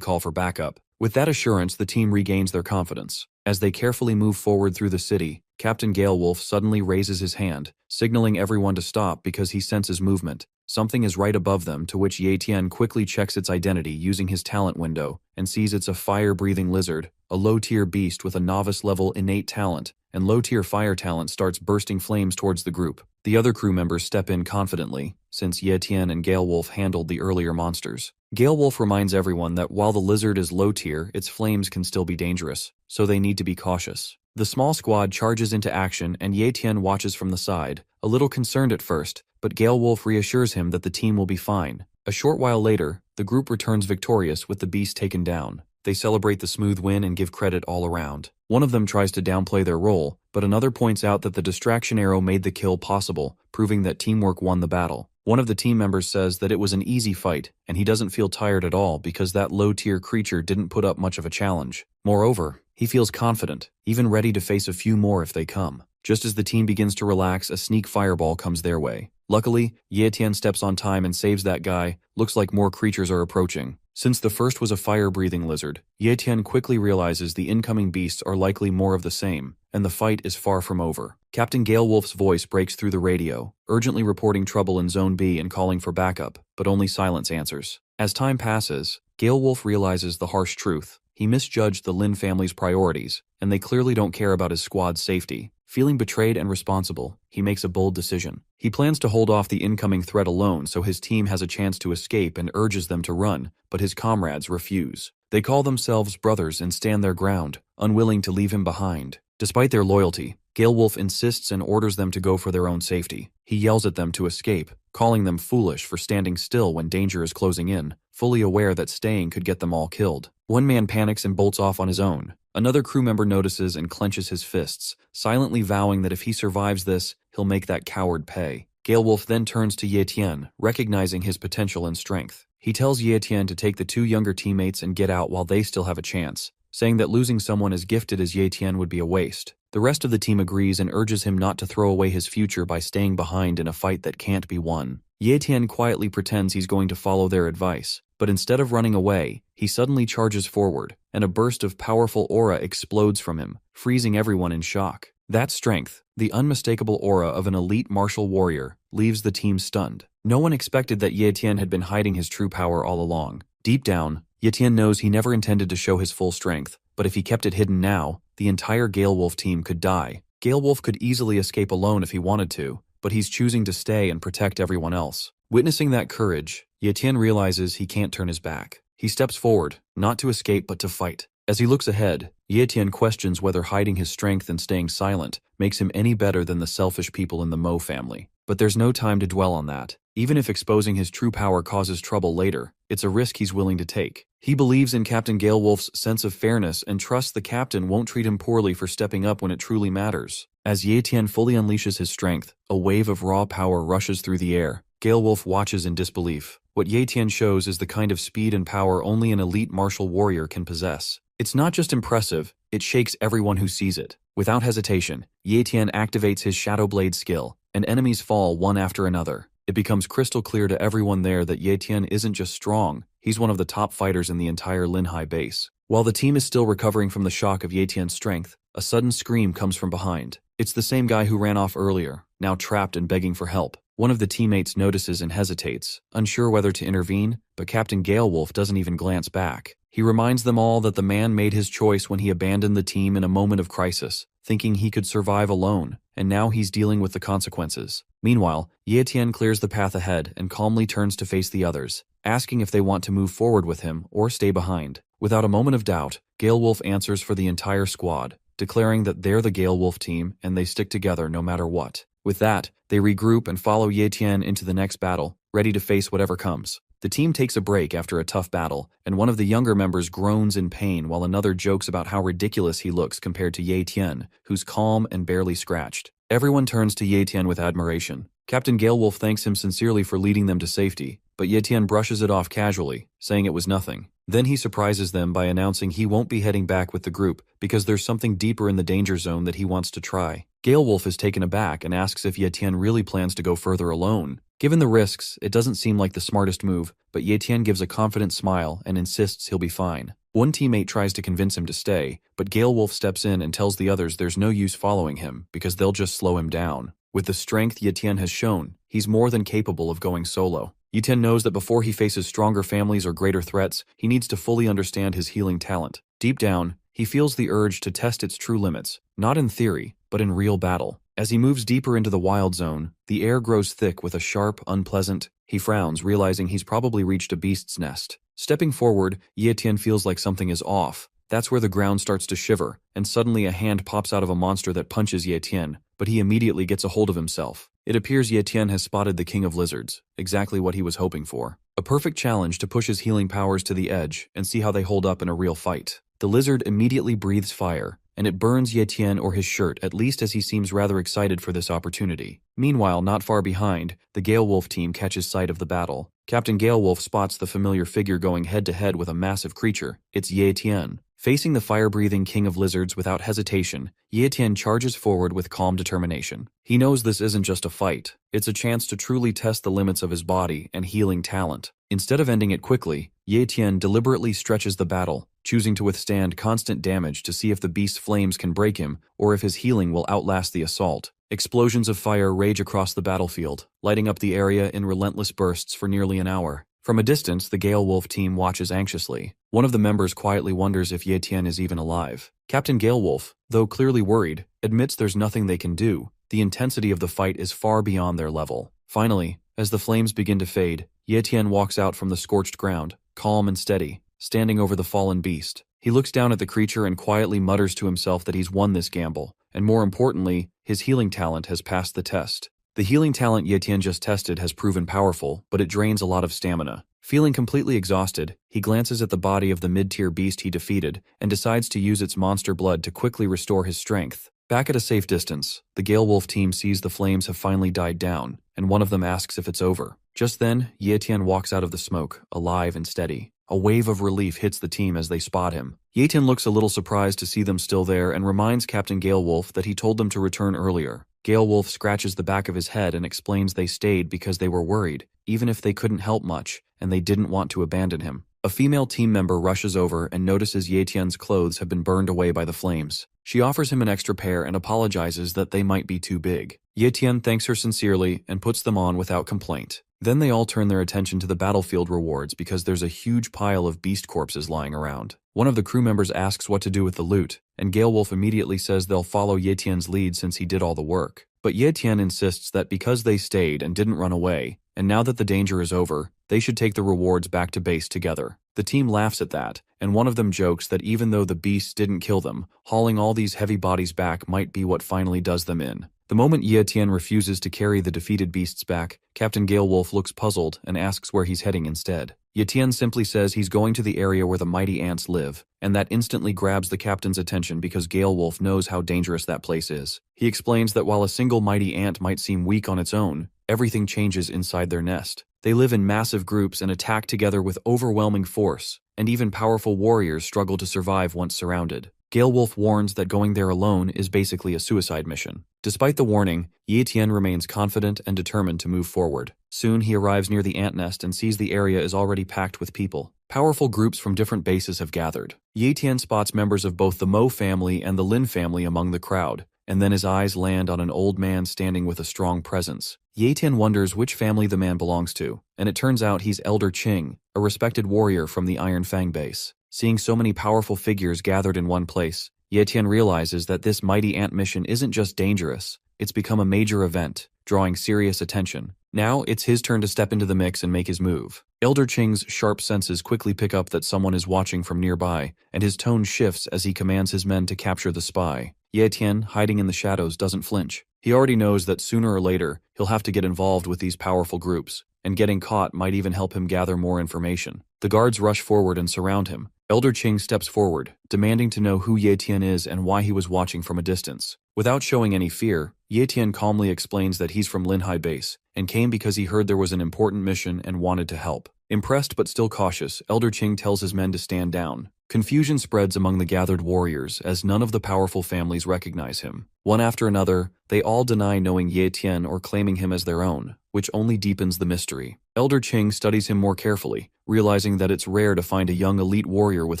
call for backup. With that assurance, the team regains their confidence. As they carefully move forward through the city, Captain Gale Wolf suddenly raises his hand, signaling everyone to stop because he senses movement. Something is right above them, to which Ye Tian quickly checks its identity using his talent window and sees it's a fire-breathing lizard, a low-tier beast with a novice-level innate talent, and low-tier fire talent starts bursting flames towards the group. The other crew members step in confidently, since Ye Tian and Gale Wolf handled the earlier monsters. Gale Wolf reminds everyone that while the lizard is low-tier, its flames can still be dangerous, so they need to be cautious. The small squad charges into action and Ye Tian watches from the side, a little concerned at first, but Gale Wolf reassures him that the team will be fine. A short while later, the group returns victorious with the beast taken down. They celebrate the smooth win and give credit all around. One of them tries to downplay their role, but another points out that the distraction arrow made the kill possible, proving that teamwork won the battle. One of the team members says that it was an easy fight, and he doesn't feel tired at all because that low-tier creature didn't put up much of a challenge. Moreover, he feels confident, even ready to face a few more if they come. Just as the team begins to relax, a sneak fireball comes their way. Luckily, Ye Tian steps on time and saves that guy. Looks like more creatures are approaching. Since the first was a fire-breathing lizard, Ye Tian quickly realizes the incoming beasts are likely more of the same, and the fight is far from over. Captain Gale Wolf's voice breaks through the radio, urgently reporting trouble in Zone B and calling for backup, but only silence answers. As time passes, Gale Wolf realizes the harsh truth. He misjudged the Lin family's priorities, and they clearly don't care about his squad's safety. Feeling betrayed and responsible, he makes a bold decision. He plans to hold off the incoming threat alone so his team has a chance to escape and urges them to run, but his comrades refuse. They call themselves brothers and stand their ground, unwilling to leave him behind. Despite their loyalty, Gale Wolf insists and orders them to go for their own safety. He yells at them to escape, calling them foolish for standing still when danger is closing in, fully aware that staying could get them all killed. One man panics and bolts off on his own. Another crew member notices and clenches his fists, silently vowing that if he survives this, he'll make that coward pay. Gale Wolf then turns to Ye Tian, recognizing his potential and strength. He tells Ye Tian to take the 2 younger teammates and get out while they still have a chance, saying that losing someone as gifted as Ye Tian would be a waste. The rest of the team agrees and urges him not to throw away his future by staying behind in a fight that can't be won. Ye Tian quietly pretends he's going to follow their advice, but instead of running away, he suddenly charges forward, and a burst of powerful aura explodes from him, freezing everyone in shock. That strength, the unmistakable aura of an elite martial warrior, leaves the team stunned. No one expected that Ye Tian had been hiding his true power all along. Deep down, Ye Tian knows he never intended to show his full strength, but if he kept it hidden now, the entire Gale Wolf team could die. Gale Wolf could easily escape alone if he wanted to, but he's choosing to stay and protect everyone else. Witnessing that courage, Ye Tian realizes he can't turn his back. He steps forward, not to escape but to fight. As he looks ahead, Ye Tian questions whether hiding his strength and staying silent makes him any better than the selfish people in the Mo family. But there's no time to dwell on that. Even if exposing his true power causes trouble later, it's a risk he's willing to take. He believes in Captain Gale Wolf's sense of fairness and trusts the captain won't treat him poorly for stepping up when it truly matters. As Ye Tian fully unleashes his strength, a wave of raw power rushes through the air. Gale Wolf watches in disbelief. What Ye Tian shows is the kind of speed and power only an elite martial warrior can possess. It's not just impressive, it shakes everyone who sees it. Without hesitation, Ye Tian activates his Shadow Blade skill, and enemies fall one after another. It becomes crystal clear to everyone there that Ye Tian isn't just strong, he's one of the top fighters in the entire Linhai base. While the team is still recovering from the shock of Ye Tian's strength, a sudden scream comes from behind. It's the same guy who ran off earlier, now trapped and begging for help. One of the teammates notices and hesitates, unsure whether to intervene, but Captain Gale Wolf doesn't even glance back. He reminds them all that the man made his choice when he abandoned the team in a moment of crisis, thinking he could survive alone, and now he's dealing with the consequences. Meanwhile, Ye Tian clears the path ahead and calmly turns to face the others, asking if they want to move forward with him or stay behind. Without a moment of doubt, Gale Wolf answers for the entire squad, declaring that they're the Gale Wolf team and they stick together no matter what. With that, they regroup and follow Ye Tian into the next battle, ready to face whatever comes. The team takes a break after a tough battle, and one of the younger members groans in pain while another jokes about how ridiculous he looks compared to Ye Tian, who's calm and barely scratched. Everyone turns to Ye Tian with admiration. Captain Galewolf thanks him sincerely for leading them to safety, but Ye Tian brushes it off casually, saying it was nothing. Then he surprises them by announcing he won't be heading back with the group because there's something deeper in the danger zone that he wants to try. Galewolf is taken aback and asks if Ye Tian really plans to go further alone. Given the risks, it doesn't seem like the smartest move, but Ye Tian gives a confident smile and insists he'll be fine. One teammate tries to convince him to stay, but Galewolf steps in and tells the others there's no use following him because they'll just slow him down. With the strength Ye Tian has shown, he's more than capable of going solo. Ye Tian knows that before he faces stronger families or greater threats, he needs to fully understand his healing talent. Deep down, he feels the urge to test its true limits, not in theory, but in real battle. As he moves deeper into the wild zone, the air grows thick with a sharp, unpleasant. He frowns, realizing he's probably reached a beast's nest. Stepping forward, Ye Tian feels like something is off. That's where the ground starts to shiver, and suddenly a hand pops out of a monster that punches Ye Tian, but he immediately gets a hold of himself. It appears Ye Tian has spotted the King of Lizards, exactly what he was hoping for. A perfect challenge to push his healing powers to the edge and see how they hold up in a real fight. The lizard immediately breathes fire, and it burns Ye Tian or his shirt, at least as he seems rather excited for this opportunity. Meanwhile, not far behind, the Galewolf team catches sight of the battle. Captain Galewolf spots the familiar figure going head-to-head with a massive creature. It's Ye Tian. Facing the fire-breathing King of Lizards without hesitation, Ye Tian charges forward with calm determination. He knows this isn't just a fight, it's a chance to truly test the limits of his body and healing talent. Instead of ending it quickly, Ye Tian deliberately stretches the battle, choosing to withstand constant damage to see if the beast's flames can break him or if his healing will outlast the assault. Explosions of fire rage across the battlefield, lighting up the area in relentless bursts for nearly an hour. From a distance, the Galewolf team watches anxiously. One of the members quietly wonders if Ye Tian is even alive. Captain Galewolf, though clearly worried, admits there's nothing they can do. The intensity of the fight is far beyond their level. Finally, as the flames begin to fade, Ye Tian walks out from the scorched ground, calm and steady, standing over the fallen beast. He looks down at the creature and quietly mutters to himself that he's won this gamble, and more importantly, his healing talent has passed the test. The healing talent Ye Tian just tested has proven powerful, but it drains a lot of stamina. Feeling completely exhausted, he glances at the body of the mid-tier beast he defeated and decides to use its monster blood to quickly restore his strength. Back at a safe distance, the Galewolf team sees the flames have finally died down, and one of them asks if it's over. Just then, Ye Tian walks out of the smoke, alive and steady. A wave of relief hits the team as they spot him. Ye Tian looks a little surprised to see them still there and reminds Captain Galewolf that he told them to return earlier. Galewolf scratches the back of his head and explains they stayed because they were worried, even if they couldn't help much, and they didn't want to abandon him. A female team member rushes over and notices Ye Tian's clothes have been burned away by the flames. She offers him an extra pair and apologizes that they might be too big. Ye Tian thanks her sincerely and puts them on without complaint. Then they all turn their attention to the battlefield rewards because there's a huge pile of beast corpses lying around. One of the crew members asks what to do with the loot, and Galewolf immediately says they'll follow Ye Tian's lead since he did all the work. But Ye Tian insists that because they stayed and didn't run away, and now that the danger is over, they should take the rewards back to base together. The team laughs at that, and one of them jokes that even though the beasts didn't kill them, hauling all these heavy bodies back might be what finally does them in. The moment Ye Tian refuses to carry the defeated beasts back, Captain Galewolf looks puzzled and asks where he's heading instead. Ye Tian simply says he's going to the area where the mighty ants live, and that instantly grabs the captain's attention because Galewolf knows how dangerous that place is. He explains that while a single mighty ant might seem weak on its own, everything changes inside their nest. They live in massive groups and attack together with overwhelming force, and even powerful warriors struggle to survive once surrounded. Galewolf warns that going there alone is basically a suicide mission. Despite the warning, Ye Tian remains confident and determined to move forward. Soon he arrives near the ant nest and sees the area is already packed with people. Powerful groups from different bases have gathered. Ye Tian spots members of both the Mo family and the Lin family among the crowd, and then his eyes land on an old man standing with a strong presence. Ye Tian wonders which family the man belongs to, and it turns out he's Elder Qing, a respected warrior from the Iron Fang base. Seeing so many powerful figures gathered in one place, Ye Tian realizes that this mighty ant mission isn't just dangerous, it's become a major event, drawing serious attention. Now, it's his turn to step into the mix and make his move. Elder Qing's sharp senses quickly pick up that someone is watching from nearby, and his tone shifts as he commands his men to capture the spy. Ye Tian, hiding in the shadows, doesn't flinch. He already knows that sooner or later, he'll have to get involved with these powerful groups, and getting caught might even help him gather more information. The guards rush forward and surround him. Elder Qing steps forward, demanding to know who Ye Tian is and why he was watching from a distance. Without showing any fear, Ye Tian calmly explains that he's from Linhai Base, and came because he heard there was an important mission and wanted to help. Impressed but still cautious, Elder Qing tells his men to stand down. Confusion spreads among the gathered warriors as none of the powerful families recognize him. One after another, they all deny knowing Ye Tian or claiming him as their own, which only deepens the mystery. Elder Qing studies him more carefully, realizing that it's rare to find a young elite warrior with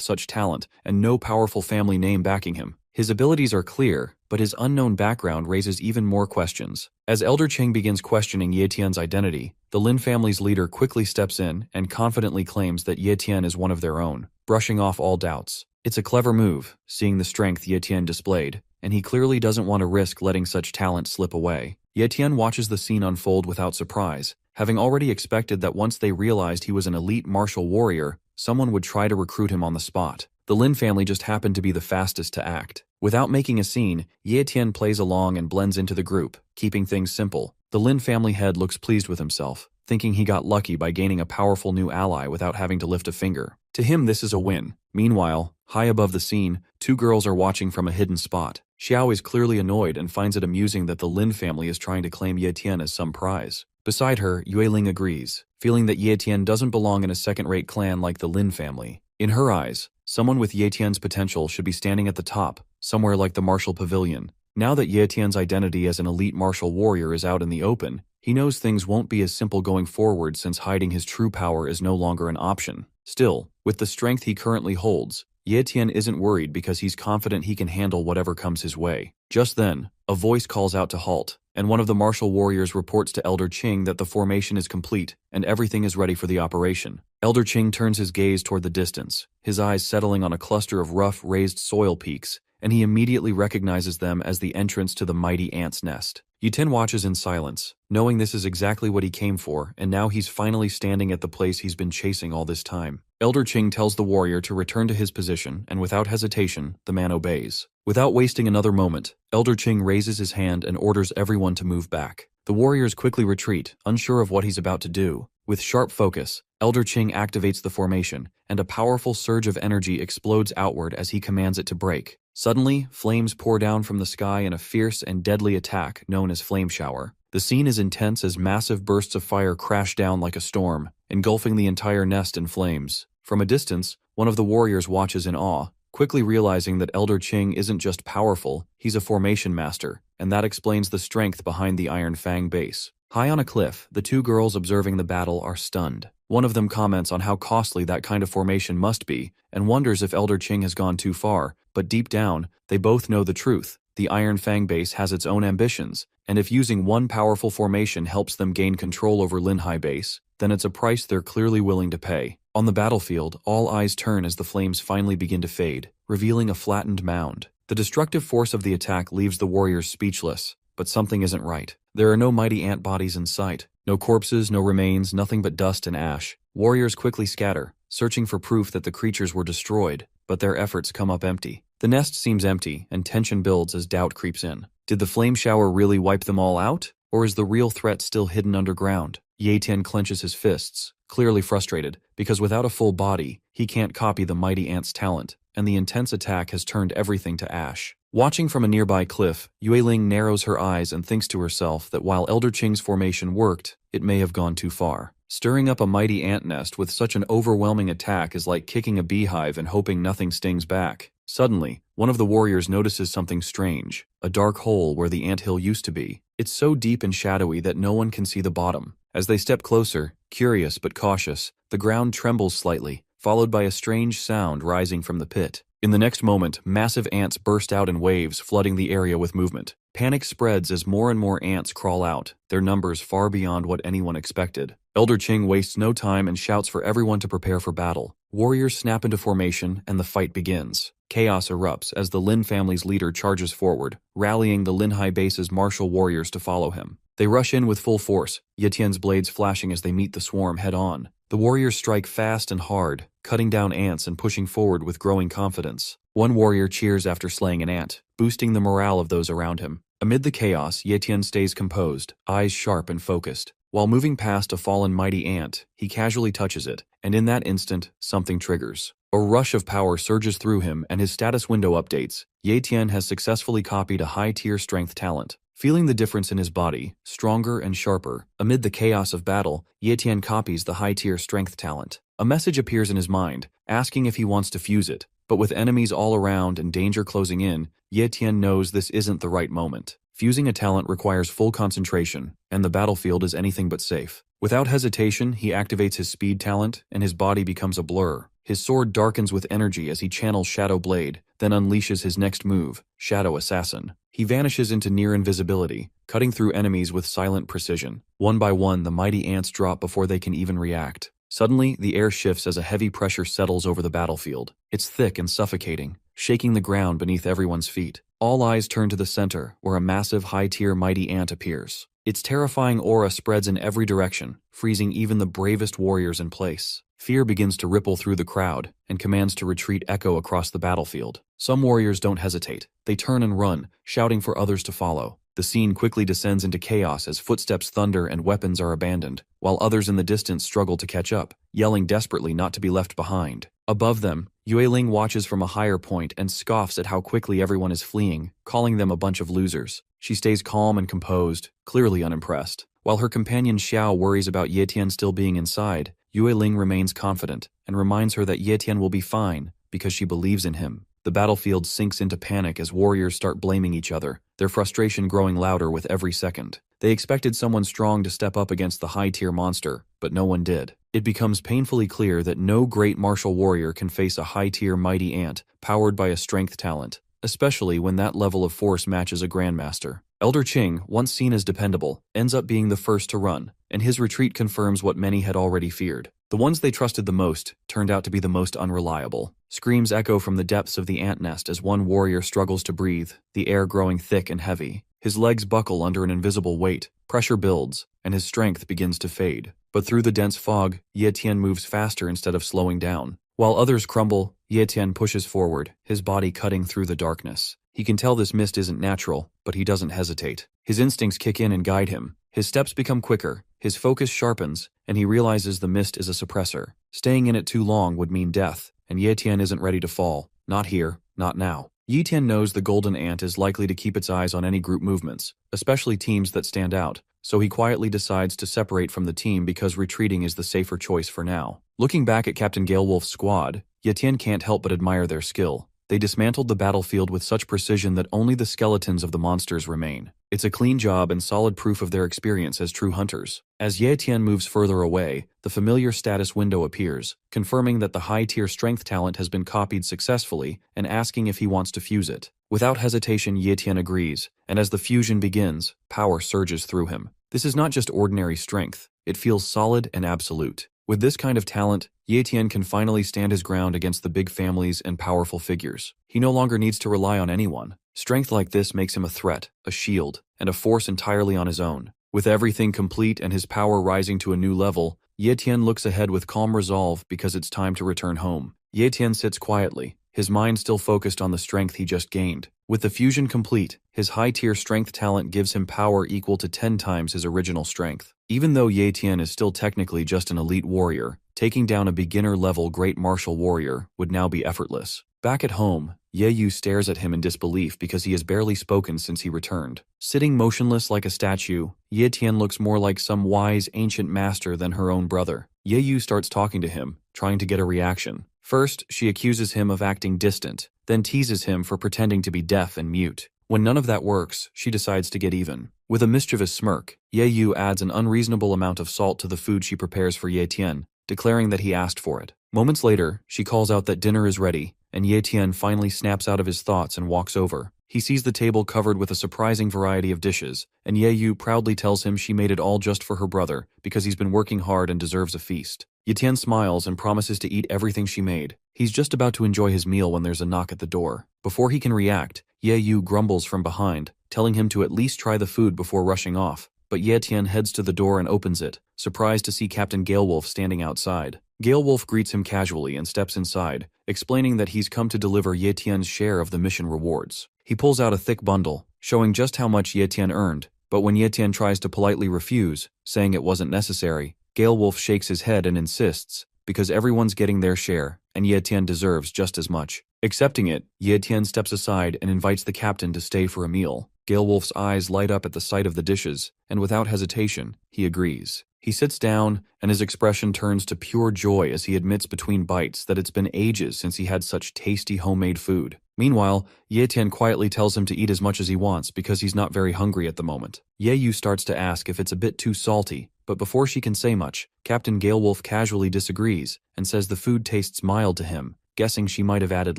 such talent and no powerful family name backing him. His abilities are clear, but his unknown background raises even more questions. As Elder Qing begins questioning Ye Tian's identity, the Lin family's leader quickly steps in and confidently claims that Ye Tian is one of their own, brushing off all doubts. It's a clever move, seeing the strength Ye Tian displayed, and he clearly doesn't want to risk letting such talent slip away. Ye Tian watches the scene unfold without surprise, having already expected that once they realized he was an elite martial warrior, someone would try to recruit him on the spot. The Lin family just happened to be the fastest to act. Without making a scene, Ye Tian plays along and blends into the group, keeping things simple. The Lin family head looks pleased with himself, thinking he got lucky by gaining a powerful new ally without having to lift a finger. To him, this is a win. Meanwhile, high above the scene, two girls are watching from a hidden spot. Xiao is clearly annoyed and finds it amusing that the Lin family is trying to claim Ye Tian as some prize. Beside her, Yue Ling agrees, feeling that Ye Tian doesn't belong in a second-rate clan like the Lin family. In her eyes, someone with Ye Tian's potential should be standing at the top, somewhere like the martial pavilion. Now that Ye Tian's identity as an elite martial warrior is out in the open, he knows things won't be as simple going forward since hiding his true power is no longer an option. Still, with the strength he currently holds, Ye Tian isn't worried because he's confident he can handle whatever comes his way. Just then, a voice calls out to halt, and one of the martial warriors reports to Elder Qing that the formation is complete and everything is ready for the operation. Elder Qing turns his gaze toward the distance, his eyes settling on a cluster of rough, raised soil peaks, and he immediately recognizes them as the entrance to the mighty ant's nest. Yuten watches in silence, knowing this is exactly what he came for, and now he's finally standing at the place he's been chasing all this time. Elder Qing tells the warrior to return to his position, and without hesitation, the man obeys. Without wasting another moment, Elder Qing raises his hand and orders everyone to move back. The warriors quickly retreat, unsure of what he's about to do. With sharp focus, Elder Qing activates the formation, and a powerful surge of energy explodes outward as he commands it to break. Suddenly, flames pour down from the sky in a fierce and deadly attack known as Flame Shower. The scene is intense as massive bursts of fire crash down like a storm, engulfing the entire nest in flames. From a distance, one of the warriors watches in awe, quickly realizing that Elder Qing isn't just powerful, he's a formation master, and that explains the strength behind the Iron Fang base. High on a cliff, the two girls observing the battle are stunned. One of them comments on how costly that kind of formation must be, and wonders if Elder Qing has gone too far, but deep down, they both know the truth. The Iron Fang base has its own ambitions, and if using one powerful formation helps them gain control over Linhai base, then it's a price they're clearly willing to pay. On the battlefield, all eyes turn as the flames finally begin to fade, revealing a flattened mound. The destructive force of the attack leaves the warriors speechless, but something isn't right. There are no mighty ant bodies in sight. No corpses, no remains, nothing but dust and ash. Warriors quickly scatter, searching for proof that the creatures were destroyed, but their efforts come up empty. The nest seems empty, and tension builds as doubt creeps in. Did the flame shower really wipe them all out? Or is the real threat still hidden underground? Ye Tian clenches his fists, clearly frustrated, because without a full body, he can't copy the mighty ant's talent, and the intense attack has turned everything to ash. Watching from a nearby cliff, Yue Ling narrows her eyes and thinks to herself that while Elder Qing's formation worked, it may have gone too far. Stirring up a mighty ant nest with such an overwhelming attack is like kicking a beehive and hoping nothing stings back. Suddenly, one of the warriors notices something strange, a dark hole where the anthill used to be. It's so deep and shadowy that no one can see the bottom. As they step closer, curious but cautious, the ground trembles slightly, followed by a strange sound rising from the pit. In the next moment, massive ants burst out in waves, flooding the area with movement. Panic spreads as more and more ants crawl out, their numbers far beyond what anyone expected. Elder Qing wastes no time and shouts for everyone to prepare for battle. Warriors snap into formation, and the fight begins. Chaos erupts as the Lin family's leader charges forward, rallying the Linhai base's martial warriors to follow him. They rush in with full force, Ye Tian's blades flashing as they meet the swarm head-on. The warriors strike fast and hard, cutting down ants and pushing forward with growing confidence. One warrior cheers after slaying an ant, boosting the morale of those around him. Amid the chaos, Ye Tian stays composed, eyes sharp and focused. While moving past a fallen mighty ant, he casually touches it, and in that instant, something triggers. A rush of power surges through him and his status window updates. Ye Tian has successfully copied a high-tier strength talent. Feeling the difference in his body, stronger and sharper, amid the chaos of battle, Ye Tian copies the high-tier strength talent. A message appears in his mind, asking if he wants to fuse it. But with enemies all around and danger closing in, Ye Tian knows this isn't the right moment. Fusing a talent requires full concentration, and the battlefield is anything but safe. Without hesitation, he activates his speed talent, and his body becomes a blur. His sword darkens with energy as he channels Shadow Blade, then unleashes his next move, Shadow Assassin. He vanishes into near invisibility, cutting through enemies with silent precision. One by one, the mighty ants drop before they can even react. Suddenly, the air shifts as a heavy pressure settles over the battlefield. It's thick and suffocating, shaking the ground beneath everyone's feet. All eyes turn to the center, where a massive high-tier mighty ant appears. Its terrifying aura spreads in every direction, freezing even the bravest warriors in place. Fear begins to ripple through the crowd, and commands to retreat echo across the battlefield. Some warriors don't hesitate. They turn and run, shouting for others to follow. The scene quickly descends into chaos as footsteps thunder and weapons are abandoned, while others in the distance struggle to catch up, yelling desperately not to be left behind. Above them, Yue Ling watches from a higher point and scoffs at how quickly everyone is fleeing, calling them a bunch of losers. She stays calm and composed, clearly unimpressed. While her companion Xiao worries about Ye Tian still being inside, Yue Ling remains confident and reminds her that Ye Tian will be fine because she believes in him. The battlefield sinks into panic as warriors start blaming each other, their frustration growing louder with every second. They expected someone strong to step up against the high-tier monster, but no one did. It becomes painfully clear that no great martial warrior can face a high-tier mighty ant powered by a strength talent, especially when that level of force matches a grandmaster. Elder Qing, once seen as dependable, ends up being the first to run, and his retreat confirms what many had already feared. The ones they trusted the most turned out to be the most unreliable. Screams echo from the depths of the ant nest as one warrior struggles to breathe, the air growing thick and heavy. His legs buckle under an invisible weight, pressure builds, and his strength begins to fade. But through the dense fog, Ye Tian moves faster instead of slowing down. While others crumble, Ye Tian pushes forward, his body cutting through the darkness. He can tell this mist isn't natural, but he doesn't hesitate. His instincts kick in and guide him. His steps become quicker, his focus sharpens, and he realizes the mist is a suppressor. Staying in it too long would mean death, and Ye Tian isn't ready to fall. Not here, not now. Ye Tian knows the golden ant is likely to keep its eyes on any group movements, especially teams that stand out, so he quietly decides to separate from the team because retreating is the safer choice for now. Looking back at Captain Galewolf's squad, Ye Tian can't help but admire their skill. They dismantled the battlefield with such precision that only the skeletons of the monsters remain. It's a clean job and solid proof of their experience as true hunters. As Ye Tian moves further away, the familiar status window appears, confirming that the high-tier strength talent has been copied successfully and asking if he wants to fuse it. Without hesitation, Ye Tian agrees, and as the fusion begins, power surges through him. This is not just ordinary strength, it feels solid and absolute. With this kind of talent, Ye Tian can finally stand his ground against the big families and powerful figures. He no longer needs to rely on anyone. Strength like this makes him a threat, a shield, and a force entirely on his own. With everything complete and his power rising to a new level, Ye Tian looks ahead with calm resolve because it's time to return home. Ye Tian sits quietly, his mind still focused on the strength he just gained. With the fusion complete, his high-tier strength talent gives him power equal to 10 times his original strength. Even though Ye Tian is still technically just an elite warrior, taking down a beginner-level great martial warrior would now be effortless. Back at home, Ye Yu stares at him in disbelief because he has barely spoken since he returned. Sitting motionless like a statue, Ye Tian looks more like some wise ancient master than her own brother. Ye Yu starts talking to him, trying to get a reaction. First, she accuses him of acting distant, then teases him for pretending to be deaf and mute. When none of that works, she decides to get even. With a mischievous smirk, Ye Yu adds an unreasonable amount of salt to the food she prepares for Ye Tian, declaring that he asked for it. Moments later, she calls out that dinner is ready, and Ye Tian finally snaps out of his thoughts and walks over. He sees the table covered with a surprising variety of dishes, and Ye Yu proudly tells him she made it all just for her brother because he's been working hard and deserves a feast. Ye Tian smiles and promises to eat everything she made. He's just about to enjoy his meal when there's a knock at the door. Before he can react, Ye Yu grumbles from behind, telling him to at least try the food before rushing off. But Ye Tian heads to the door and opens it, surprised to see Captain Galewolf standing outside. Galewolf greets him casually and steps inside, explaining that he's come to deliver Ye Tian's share of the mission rewards. He pulls out a thick bundle, showing just how much Ye Tian earned, but when Ye Tian tries to politely refuse, saying it wasn't necessary, Gale Wolf shakes his head and insists, because everyone's getting their share, and Ye Tian deserves just as much. Accepting it, Ye Tian steps aside and invites the captain to stay for a meal. Gale Wolf's eyes light up at the sight of the dishes, and without hesitation, he agrees. He sits down, and his expression turns to pure joy as he admits between bites that it's been ages since he had such tasty homemade food. Meanwhile, Ye Tian quietly tells him to eat as much as he wants because he's not very hungry at the moment. Ye Yu starts to ask if it's a bit too salty, but before she can say much, Captain Gale Wolf casually disagrees and says the food tastes mild to him, guessing she might have added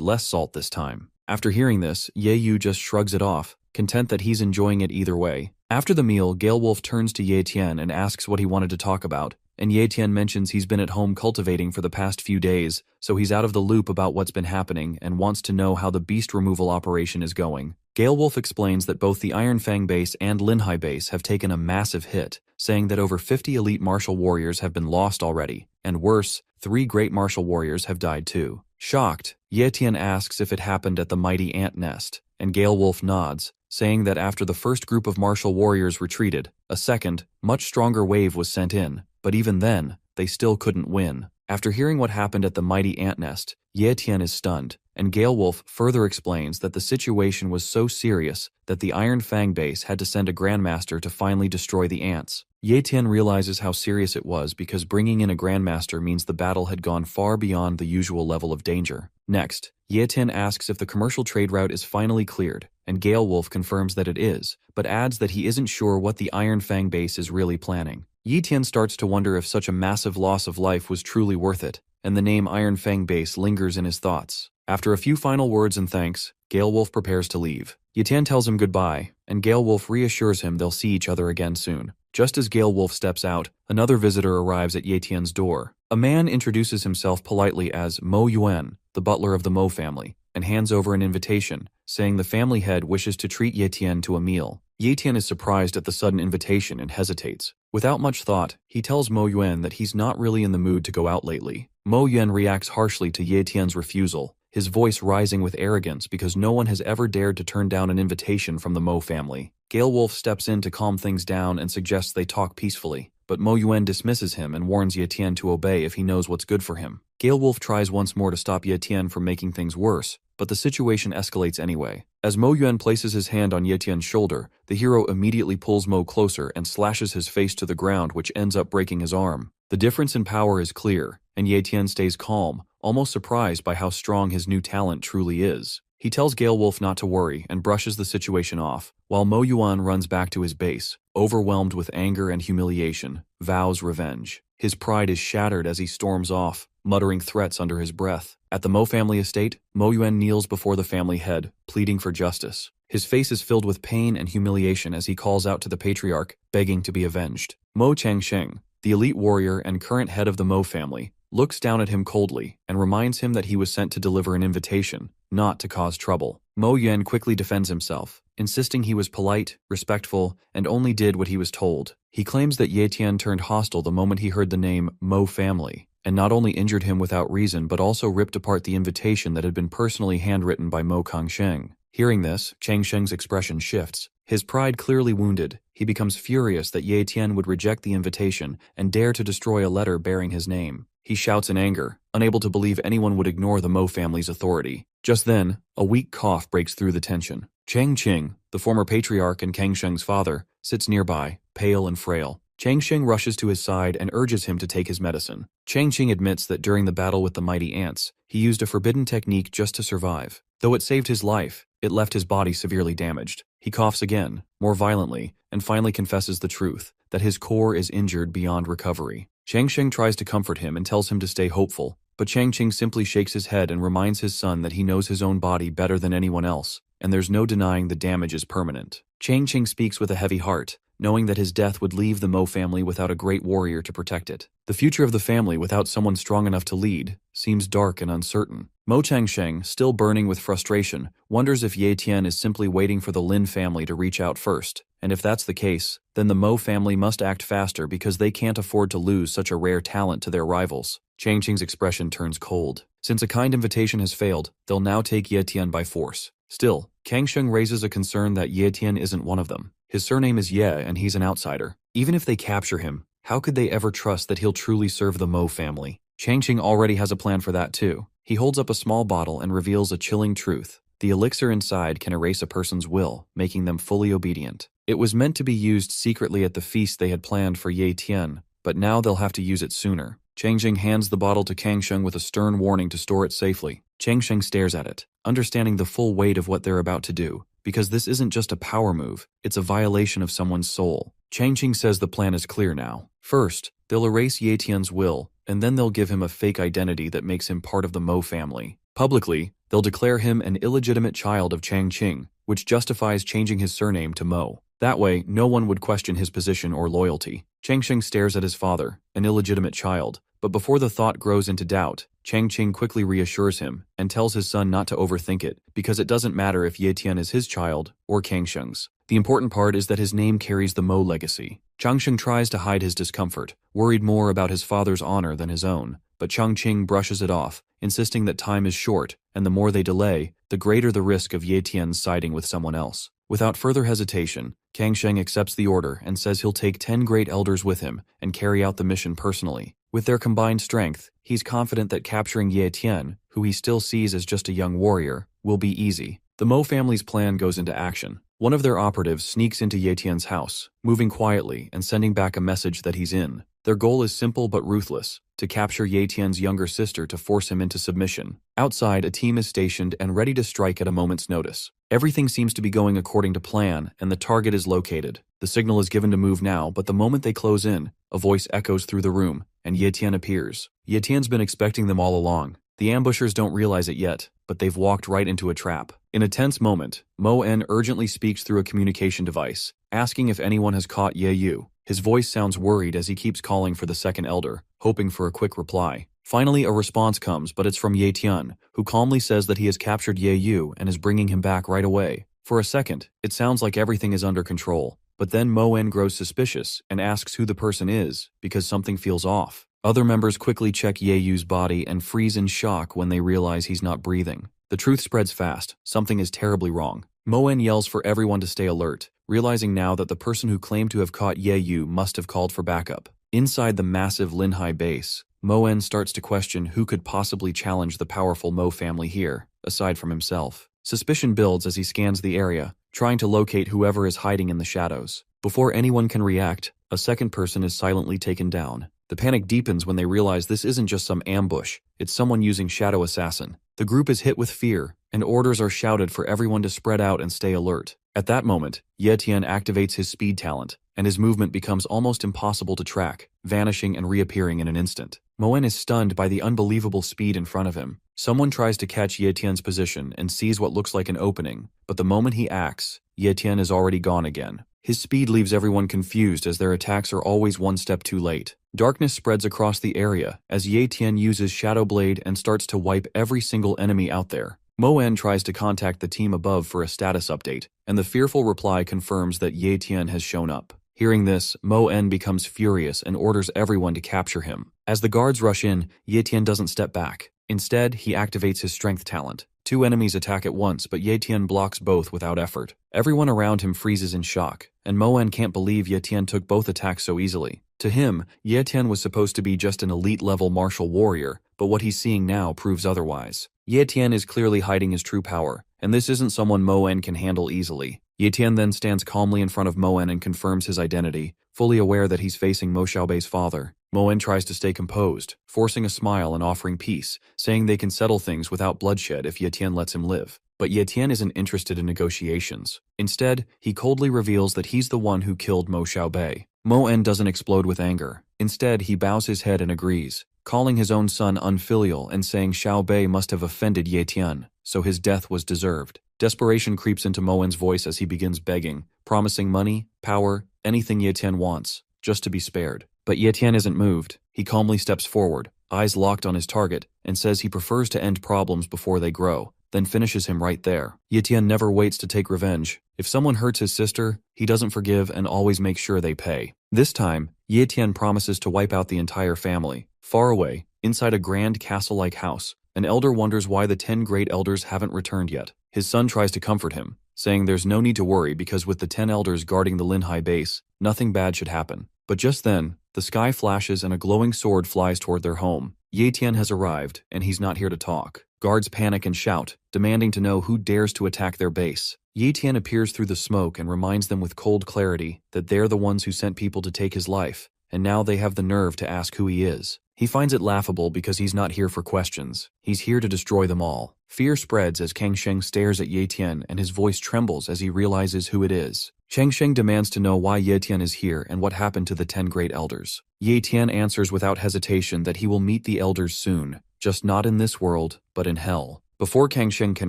less salt this time. After hearing this, Ye Yu just shrugs it off, content that he's enjoying it either way. After the meal, Gale Wolf turns to Ye Tian and asks what he wanted to talk about, and Ye Tian mentions he's been at home cultivating for the past few days, so he's out of the loop about what's been happening and wants to know how the beast removal operation is going. Gale Wolf explains that both the Iron Fang base and Linhai base have taken a massive hit, saying that over 50 elite martial warriors have been lost already, and worse, 3 great martial warriors have died too. Shocked, Ye Tian asks if it happened at the mighty ant nest, and Gale Wolf nods, saying that after the first group of martial warriors retreated, a second, much stronger wave was sent in, but even then, they still couldn't win. After hearing what happened at the mighty ant nest, Ye Tian is stunned, and Gale Wolf further explains that the situation was so serious that the Iron Fang base had to send a Grandmaster to finally destroy the ants. Ye Tian realizes how serious it was because bringing in a Grandmaster means the battle had gone far beyond the usual level of danger. Next, Ye Tian asks if the commercial trade route is finally cleared, and Gale Wolf confirms that it is, but adds that he isn't sure what the Iron Fang base is really planning. Ye Tian starts to wonder if such a massive loss of life was truly worth it, and the name Iron Fang base lingers in his thoughts. After a few final words and thanks, Gale Wolf prepares to leave. Ye Tian tells him goodbye, and Gale Wolf reassures him they'll see each other again soon. Just as Gale Wolf steps out, another visitor arrives at Ye Tian's door. A man introduces himself politely as Mo Yuan, the butler of the Mo family, and hands over an invitation, saying the family head wishes to treat Ye Tian to a meal. Ye Tian is surprised at the sudden invitation and hesitates. Without much thought, he tells Mo Yuan that he's not really in the mood to go out lately. Mo Yuan reacts harshly to Ye Tian's refusal, his voice rising with arrogance because no one has ever dared to turn down an invitation from the Mo family. Gale Wolf steps in to calm things down and suggests they talk peacefully, but Mo Yuan dismisses him and warns Ye Tian to obey if he knows what's good for him. Gale Wolf tries once more to stop Ye Tian from making things worse, but the situation escalates anyway. As Mo Yuan places his hand on Ye Tian's shoulder, the hero immediately pulls Mo closer and slashes his face to the ground, which ends up breaking his arm. The difference in power is clear, and Ye Tian stays calm, almost surprised by how strong his new talent truly is. He tells Gale Wolf not to worry and brushes the situation off, while Mo Yuan runs back to his base, overwhelmed with anger and humiliation, vows revenge. His pride is shattered as he storms off, muttering threats under his breath. At the Mo family estate, Mo Yuan kneels before the family head, pleading for justice. His face is filled with pain and humiliation as he calls out to the patriarch, begging to be avenged. Mo Changsheng, the elite warrior and current head of the Mo family, looks down at him coldly and reminds him that he was sent to deliver an invitation, not to cause trouble. Mo Yuan quickly defends himself, insisting he was polite, respectful, and only did what he was told. He claims that Ye Tian turned hostile the moment he heard the name Mo family, and not only injured him without reason but also ripped apart the invitation that had been personally handwritten by Mo Kangsheng. Hearing this, Changsheng's expression shifts. His pride clearly wounded, he becomes furious that Ye Tian would reject the invitation and dare to destroy a letter bearing his name. He shouts in anger, unable to believe anyone would ignore the Mo family's authority. Just then, a weak cough breaks through the tension. Chang Qing, the former patriarch and Kangsheng's father, sits nearby, pale and frail. Changsheng rushes to his side and urges him to take his medicine. Changqing admits that during the battle with the mighty ants, he used a forbidden technique just to survive. Though it saved his life, it left his body severely damaged. He coughs again, more violently, and finally confesses the truth, that his core is injured beyond recovery. Changsheng tries to comfort him and tells him to stay hopeful, but Changqing simply shakes his head and reminds his son that he knows his own body better than anyone else, and there's no denying the damage is permanent. Changqing speaks with a heavy heart, knowing that his death would leave the Mo family without a great warrior to protect it. The future of the family without someone strong enough to lead seems dark and uncertain. Mo Changsheng, still burning with frustration, wonders if Ye Tian is simply waiting for the Lin family to reach out first, and if that's the case, then the Mo family must act faster because they can't afford to lose such a rare talent to their rivals. Changqing's expression turns cold. Since a kind invitation has failed, they'll now take Ye Tian by force. Still, Kang Sheng raises a concern that Ye Tian isn't one of them. His surname is Ye and he's an outsider. Even if they capture him, how could they ever trust that he'll truly serve the Mo family? Changqing already has a plan for that too. He holds up a small bottle and reveals a chilling truth. The elixir inside can erase a person's will, making them fully obedient. It was meant to be used secretly at the feast they had planned for Ye Tian, but now they'll have to use it sooner. Changqing hands the bottle to Kang Sheng with a stern warning to store it safely. Changqing stares at it, understanding the full weight of what they're about to do, because this isn't just a power move, it's a violation of someone's soul. Changqing says the plan is clear now. First, they'll erase Ye Tian's will, and then they'll give him a fake identity that makes him part of the Mo family. Publicly, they'll declare him an illegitimate child of Changqing, which justifies changing his surname to Mo. That way, no one would question his position or loyalty. Changqing stares at his father, an illegitimate child, but before the thought grows into doubt, Changqing quickly reassures him and tells his son not to overthink it, because it doesn't matter if Ye Tian is his child or Kang Sheng's. The important part is that his name carries the Mo legacy. Changqing tries to hide his discomfort, worried more about his father's honor than his own, but Changqing brushes it off, insisting that time is short, and the more they delay, the greater the risk of Ye Tian's siding with someone else. Without further hesitation, Kang Sheng accepts the order and says he'll take 10 great elders with him and carry out the mission personally. With their combined strength, he's confident that capturing Ye Tian, who he still sees as just a young warrior, will be easy. The Mo family's plan goes into action. One of their operatives sneaks into Ye Tian's house, moving quietly and sending back a message that he's in. Their goal is simple but ruthless, to capture Ye Tian's younger sister to force him into submission. Outside, a team is stationed and ready to strike at a moment's notice. Everything seems to be going according to plan, and the target is located. The signal is given to move now, but the moment they close in, a voice echoes through the room, and Ye Tian appears. Ye Tian's been expecting them all along. The ambushers don't realize it yet, but they've walked right into a trap. In a tense moment, Mo En urgently speaks through a communication device, asking if anyone has caught Ye Yu. His voice sounds worried as he keeps calling for the second elder, hoping for a quick reply. Finally, a response comes, but it's from Ye Tian, who calmly says that he has captured Ye Yu and is bringing him back right away. For a second, it sounds like everything is under control, but then Mo En grows suspicious and asks who the person is, because something feels off. Other members quickly check Ye Yu's body and freeze in shock when they realize he's not breathing. The truth spreads fast. Something is terribly wrong. Mo En yells for everyone to stay alert, realizing now that the person who claimed to have caught Ye Yu must have called for backup. Inside the massive Linhai base, Mo En starts to question who could possibly challenge the powerful Mo family here, aside from himself. Suspicion builds as he scans the area, trying to locate whoever is hiding in the shadows. Before anyone can react, a second person is silently taken down. The panic deepens when they realize this isn't just some ambush, it's someone using Shadow Assassin. The group is hit with fear, and orders are shouted for everyone to spread out and stay alert. At that moment, Ye Tian activates his speed talent, and his movement becomes almost impossible to track, vanishing and reappearing in an instant. Mo En is stunned by the unbelievable speed in front of him. Someone tries to catch Ye Tian's position and sees what looks like an opening, but the moment he acts, Ye Tian is already gone again. His speed leaves everyone confused as their attacks are always one step too late. Darkness spreads across the area as Ye Tian uses Shadow Blade and starts to wipe every single enemy out there. Mo En tries to contact the team above for a status update, and the fearful reply confirms that Ye Tian has shown up. Hearing this, Mo En becomes furious and orders everyone to capture him. As the guards rush in, Ye Tian doesn't step back. Instead, he activates his strength talent. Two enemies attack at once, but Ye Tian blocks both without effort. Everyone around him freezes in shock, and Mo En can't believe Ye Tian took both attacks so easily. To him, Ye Tian was supposed to be just an elite-level martial warrior, but what he's seeing now proves otherwise. Ye Tian is clearly hiding his true power, and this isn't someone Mo En can handle easily. Ye Tian then stands calmly in front of Mo En and confirms his identity, fully aware that he's facing Mo Xiaobei's father. Mo En tries to stay composed, forcing a smile and offering peace, saying they can settle things without bloodshed if Ye Tian lets him live. But Ye Tian isn't interested in negotiations. Instead, he coldly reveals that he's the one who killed Mo Xiaobei. Mo En doesn't explode with anger. Instead, he bows his head and agrees, calling his own son unfilial and saying Xiaobei must have offended Ye Tian, so his death was deserved. Desperation creeps into Mo En's voice as he begins begging, promising money, power, anything Ye Tian wants, just to be spared. But Ye Tian isn't moved. He calmly steps forward, eyes locked on his target, and says he prefers to end problems before they grow, then finishes him right there. Ye Tian never waits to take revenge. If someone hurts his sister, he doesn't forgive and always makes sure they pay. This time, Ye Tian promises to wipe out the entire family. Far away, inside a grand castle-like house, An elder wonders why the 10 great elders haven't returned yet. His son tries to comfort him, saying there's no need to worry because with the 10 elders guarding the Linhai base, nothing bad should happen. But just then, the sky flashes and a glowing sword flies toward their home. Ye Tian has arrived, and he's not here to talk. Guards panic and shout, demanding to know who dares to attack their base. Ye Tian appears through the smoke and reminds them with cold clarity that they're the ones who sent people to take his life, and now they have the nerve to ask who he is. He finds it laughable because he's not here for questions. He's here to destroy them all. Fear spreads as Kang Sheng stares at Ye Tian and his voice trembles as he realizes who it is. Chang Sheng demands to know why Ye Tian is here and what happened to the 10 great elders. Ye Tian answers without hesitation that he will meet the elders soon, just not in this world, but in hell. Before Kang Sheng can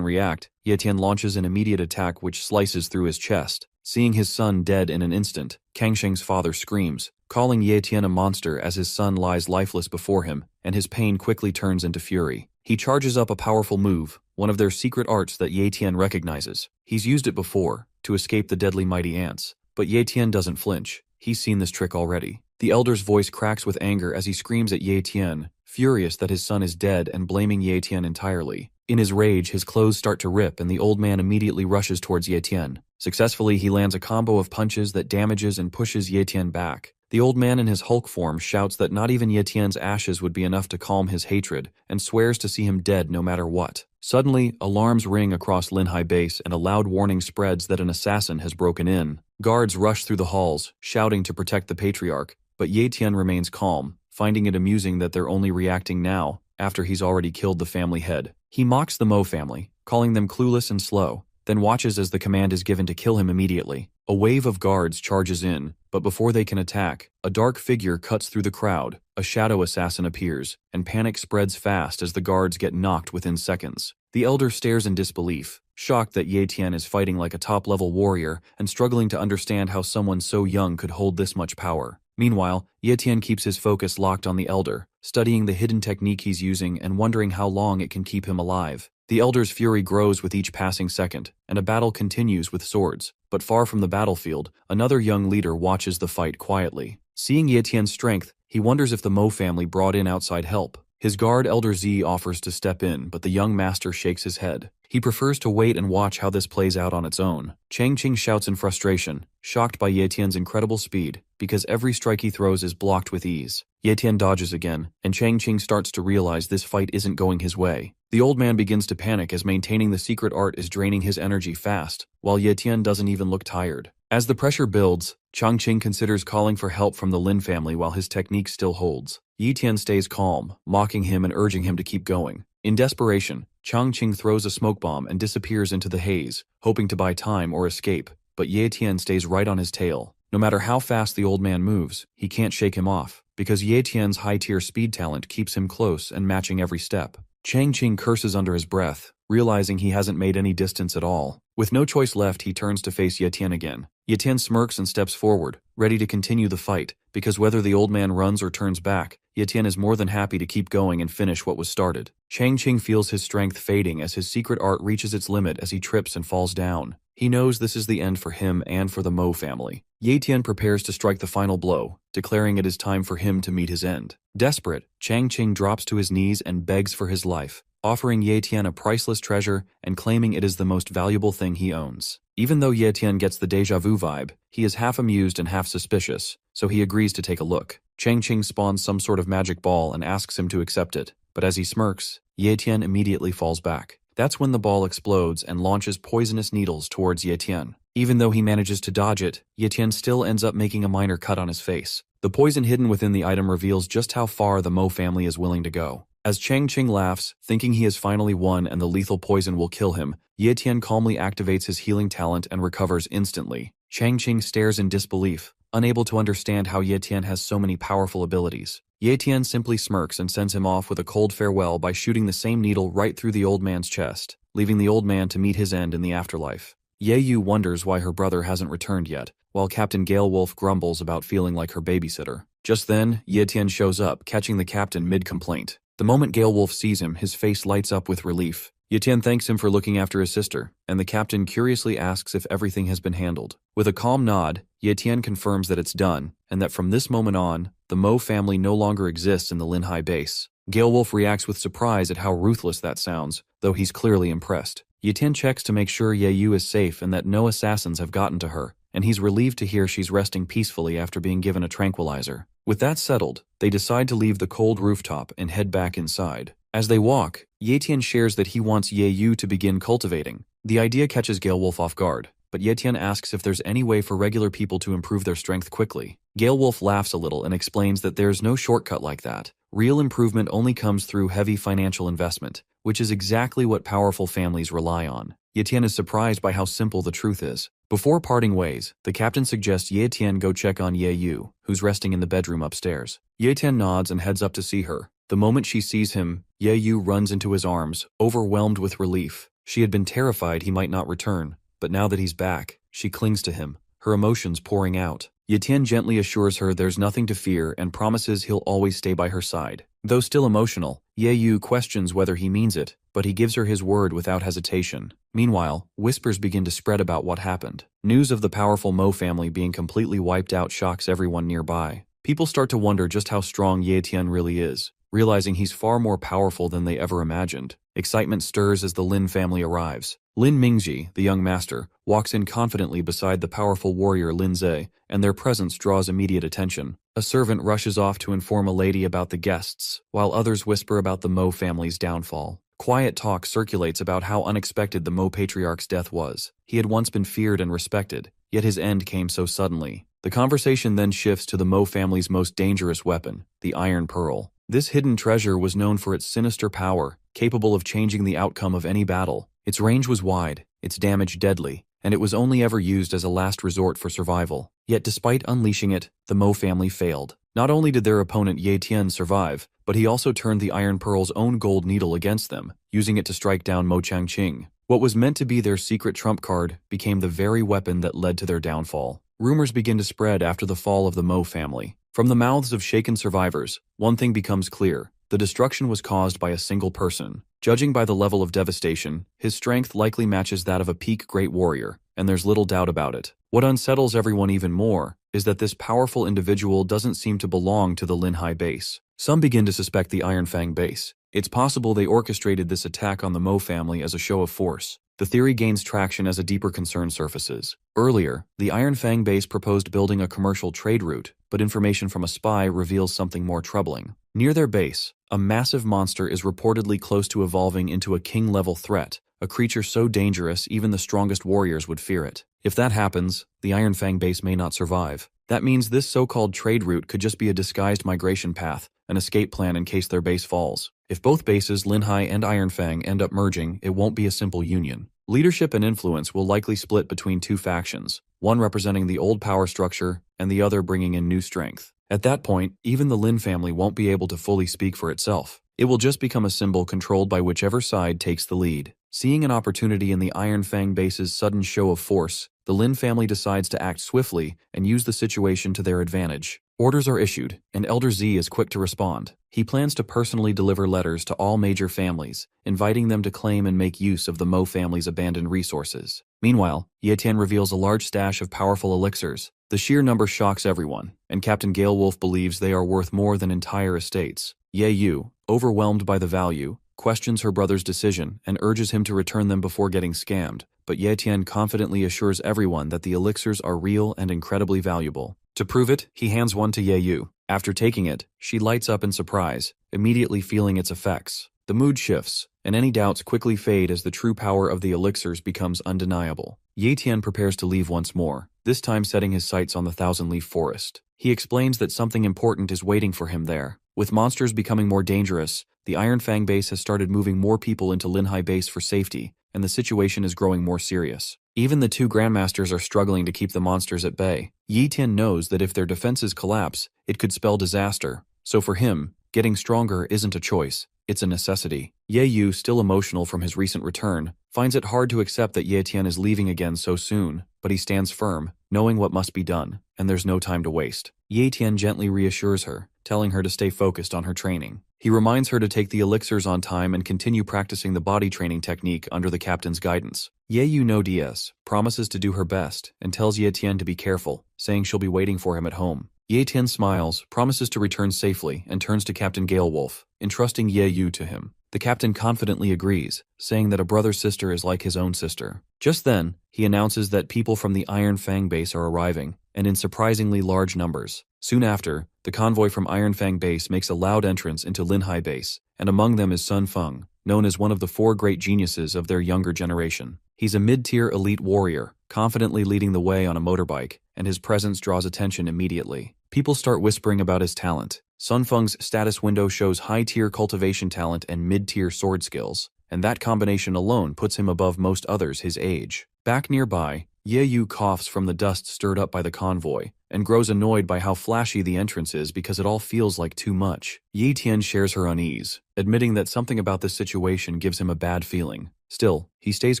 react, Ye Tian launches an immediate attack which slices through his chest. Seeing his son dead in an instant, Kang Sheng's father screams, calling Ye Tian a monster as his son lies lifeless before him, and his pain quickly turns into fury. He charges up a powerful move, one of their secret arts that Ye Tian recognizes. He's used it before, to escape the deadly mighty ants, but Ye Tian doesn't flinch. He's seen this trick already. The elder's voice cracks with anger as he screams at Ye Tian, furious that his son is dead and blaming Ye Tian entirely. In his rage, his clothes start to rip and the old man immediately rushes towards Ye Tian. Successfully, he lands a combo of punches that damages and pushes Ye Tian back. The old man in his Hulk form shouts that not even Ye Tian's ashes would be enough to calm his hatred, and swears to see him dead no matter what. Suddenly, alarms ring across Linhai base and a loud warning spreads that an assassin has broken in. Guards rush through the halls, shouting to protect the patriarch, but Ye Tian remains calm, finding it amusing that they're only reacting now, after he's already killed the family head. He mocks the Mo family, calling them clueless and slow, then watches as the command is given to kill him immediately. A wave of guards charges in, but before they can attack, a dark figure cuts through the crowd, a shadow assassin appears, and panic spreads fast as the guards get knocked within seconds. The elder stares in disbelief, shocked that Ye Tian is fighting like a top-level warrior and struggling to understand how someone so young could hold this much power. Meanwhile, Ye Tian keeps his focus locked on the elder, studying the hidden technique he's using and wondering how long it can keep him alive. The elder's fury grows with each passing second, and a battle continues with swords. But far from the battlefield, another young leader watches the fight quietly. Seeing Ye Tian's strength, he wonders if the Mo family brought in outside help. His guard Elder Z offers to step in, but the young master shakes his head. He prefers to wait and watch how this plays out on its own. Chang Qing shouts in frustration, shocked by Ye Tian's incredible speed, because every strike he throws is blocked with ease. Ye Tian dodges again, and Chang Qing starts to realize this fight isn't going his way. The old man begins to panic as maintaining the secret art is draining his energy fast, while Ye Tian doesn't even look tired. As the pressure builds, Chang Qing considers calling for help from the Lin family while his technique still holds. Ye Tian stays calm, mocking him and urging him to keep going. In desperation, Chang Qing throws a smoke bomb and disappears into the haze, hoping to buy time or escape, but Ye Tian stays right on his tail. No matter how fast the old man moves, he can't shake him off, because Ye Tian's high-tier speed talent keeps him close and matching every step. Chang Qing curses under his breath, realizing he hasn't made any distance at all. With no choice left, he turns to face Ye Tian again. Ye Tian smirks and steps forward, ready to continue the fight, because whether the old man runs or turns back, Ye Tian is more than happy to keep going and finish what was started. Chang Qing feels his strength fading as his secret art reaches its limit as he trips and falls down. He knows this is the end for him and for the Mo family. Ye Tian prepares to strike the final blow, declaring it is time for him to meet his end. Desperate, Chang Qing drops to his knees and begs for his life, offering Ye Tian a priceless treasure and claiming it is the most valuable thing he owns. Even though Ye Tian gets the deja vu vibe, he is half amused and half suspicious, so he agrees to take a look. Chang Qing spawns some sort of magic ball and asks him to accept it, but as he smirks, Ye Tian immediately falls back. That's when the ball explodes and launches poisonous needles towards Ye Tian. Even though he manages to dodge it, Ye Tian still ends up making a minor cut on his face. The poison hidden within the item reveals just how far the Mo family is willing to go. As Chang Qing laughs, thinking he has finally won and the lethal poison will kill him, Ye Tian calmly activates his healing talent and recovers instantly. Chang Qing stares in disbelief, unable to understand how Ye Tian has so many powerful abilities. Ye Tian simply smirks and sends him off with a cold farewell by shooting the same needle right through the old man's chest, leaving the old man to meet his end in the afterlife. Ye Yu wonders why her brother hasn't returned yet, while Captain Gale Wolf grumbles about feeling like her babysitter. Just then, Ye Tian shows up, catching the captain mid-complaint. The moment Gale Wolf sees him, his face lights up with relief. Ye Tian thanks him for looking after his sister, and the captain curiously asks if everything has been handled. With a calm nod, Ye Tian confirms that it's done, and that from this moment on, the Mo family no longer exists in the Linhai base. Gale Wolf reacts with surprise at how ruthless that sounds, though he's clearly impressed. Ye Tian checks to make sure Ye Yu is safe and that no assassins have gotten to her, and he's relieved to hear she's resting peacefully after being given a tranquilizer. With that settled, they decide to leave the cold rooftop and head back inside. As they walk, Ye Tian shares that he wants Ye Yu to begin cultivating. The idea catches Gale Wolf off guard, but Ye Tian asks if there's any way for regular people to improve their strength quickly. Gale Wolf laughs a little and explains that there's no shortcut like that. Real improvement only comes through heavy financial investment, which is exactly what powerful families rely on. Ye Tian is surprised by how simple the truth is. Before parting ways, the captain suggests Ye Tian go check on Ye Yu, who's resting in the bedroom upstairs. Ye Tian nods and heads up to see her. The moment she sees him, Ye Yu runs into his arms, overwhelmed with relief. She had been terrified he might not return, but now that he's back, she clings to him, her emotions pouring out. Ye Tian gently assures her there's nothing to fear and promises he'll always stay by her side. Though still emotional, Ye Yu questions whether he means it, but he gives her his word without hesitation. Meanwhile, whispers begin to spread about what happened. News of the powerful Mo family being completely wiped out shocks everyone nearby. People start to wonder just how strong Ye Tian really is, realizing he's far more powerful than they ever imagined. Excitement stirs as the Lin family arrives. Lin Mingji, the young master, walks in confidently beside the powerful warrior Lin Zhe, and their presence draws immediate attention. A servant rushes off to inform a lady about the guests, while others whisper about the Mo family's downfall. Quiet talk circulates about how unexpected the Mo patriarch's death was. He had once been feared and respected, yet his end came so suddenly. The conversation then shifts to the Mo family's most dangerous weapon, the Iron Pearl. This hidden treasure was known for its sinister power, capable of changing the outcome of any battle. Its range was wide, its damage deadly, and it was only ever used as a last resort for survival. Yet despite unleashing it, the Mo family failed. Not only did their opponent Ye Tian survive, but he also turned the Iron Pearl's own gold needle against them, using it to strike down Mo Changqing. What was meant to be their secret trump card became the very weapon that led to their downfall. Rumors begin to spread after the fall of the Mo family. From the mouths of shaken survivors, one thing becomes clear. The destruction was caused by a single person. Judging by the level of devastation, his strength likely matches that of a peak great warrior, and there's little doubt about it. What unsettles everyone even more is that this powerful individual doesn't seem to belong to the Linhai base. Some begin to suspect the Iron Fang base. It's possible they orchestrated this attack on the Mo family as a show of force. The theory gains traction as a deeper concern surfaces. Earlier, the Iron Fang base proposed building a commercial trade route, but information from a spy reveals something more troubling. Near their base, a massive monster is reportedly close to evolving into a king-level threat, a creature so dangerous even the strongest warriors would fear it. If that happens, the Iron Fang base may not survive. That means this so-called trade route could just be a disguised migration path, an escape plan in case their base falls. If both bases, Linhai and Iron Fang, end up merging, it won't be a simple union. Leadership and influence will likely split between two factions, one representing the old power structure and the other bringing in new strength. At that point, even the Lin family won't be able to fully speak for itself. It will just become a symbol controlled by whichever side takes the lead. Seeing an opportunity in the Iron Fang base's sudden show of force, the Lin family decides to act swiftly and use the situation to their advantage. Orders are issued, and Elder Z is quick to respond. He plans to personally deliver letters to all major families, inviting them to claim and make use of the Mo family's abandoned resources. Meanwhile, Ye Tian reveals a large stash of powerful elixirs. The sheer number shocks everyone, and Captain Gale Wolf believes they are worth more than entire estates. Ye Yu, overwhelmed by the value, questions her brother's decision and urges him to return them before getting scammed, but Ye Tian confidently assures everyone that the elixirs are real and incredibly valuable. To prove it, he hands one to Ye Yu. After taking it, she lights up in surprise, immediately feeling its effects. The mood shifts, and any doubts quickly fade as the true power of the elixirs becomes undeniable. Ye Tian prepares to leave once more, this time setting his sights on the Thousand-Leaf Forest. He explains that something important is waiting for him there. With monsters becoming more dangerous, the Iron Fang base has started moving more people into Linhai base for safety, and the situation is growing more serious. Even the two Grandmasters are struggling to keep the monsters at bay. Ye Tian knows that if their defenses collapse, it could spell disaster. So for him, getting stronger isn't a choice, it's a necessity. Ye Yu, still emotional from his recent return, finds it hard to accept that Ye Tian is leaving again so soon, but he stands firm, knowing what must be done, and there's no time to waste. Ye Tian gently reassures her, telling her to stay focused on her training. He reminds her to take the elixirs on time and continue practicing the body training technique under the captain's guidance. Ye Yu no DS promises to do her best and tells Ye Tian to be careful, saying she'll be waiting for him at home. Ye Tian smiles, promises to return safely, and turns to Captain Galewolf, entrusting Ye Yu to him. The captain confidently agrees, saying that a brother's sister is like his own sister. Just then, he announces that people from the Iron Fang base are arriving, and in surprisingly large numbers. Soon after, the convoy from Iron Fang base makes a loud entrance into Linhai base, and among them is Sun Feng, known as one of the 4 great geniuses of their younger generation. He's a mid-tier elite warrior, confidently leading the way on a motorbike, and his presence draws attention immediately. People start whispering about his talent. Sun Feng's status window shows high-tier cultivation talent and mid-tier sword skills, and that combination alone puts him above most others his age. Back nearby, Ye Yu coughs from the dust stirred up by the convoy, and grows annoyed by how flashy the entrance is because it all feels like too much. Ye Tian shares her unease, admitting that something about this situation gives him a bad feeling. Still, he stays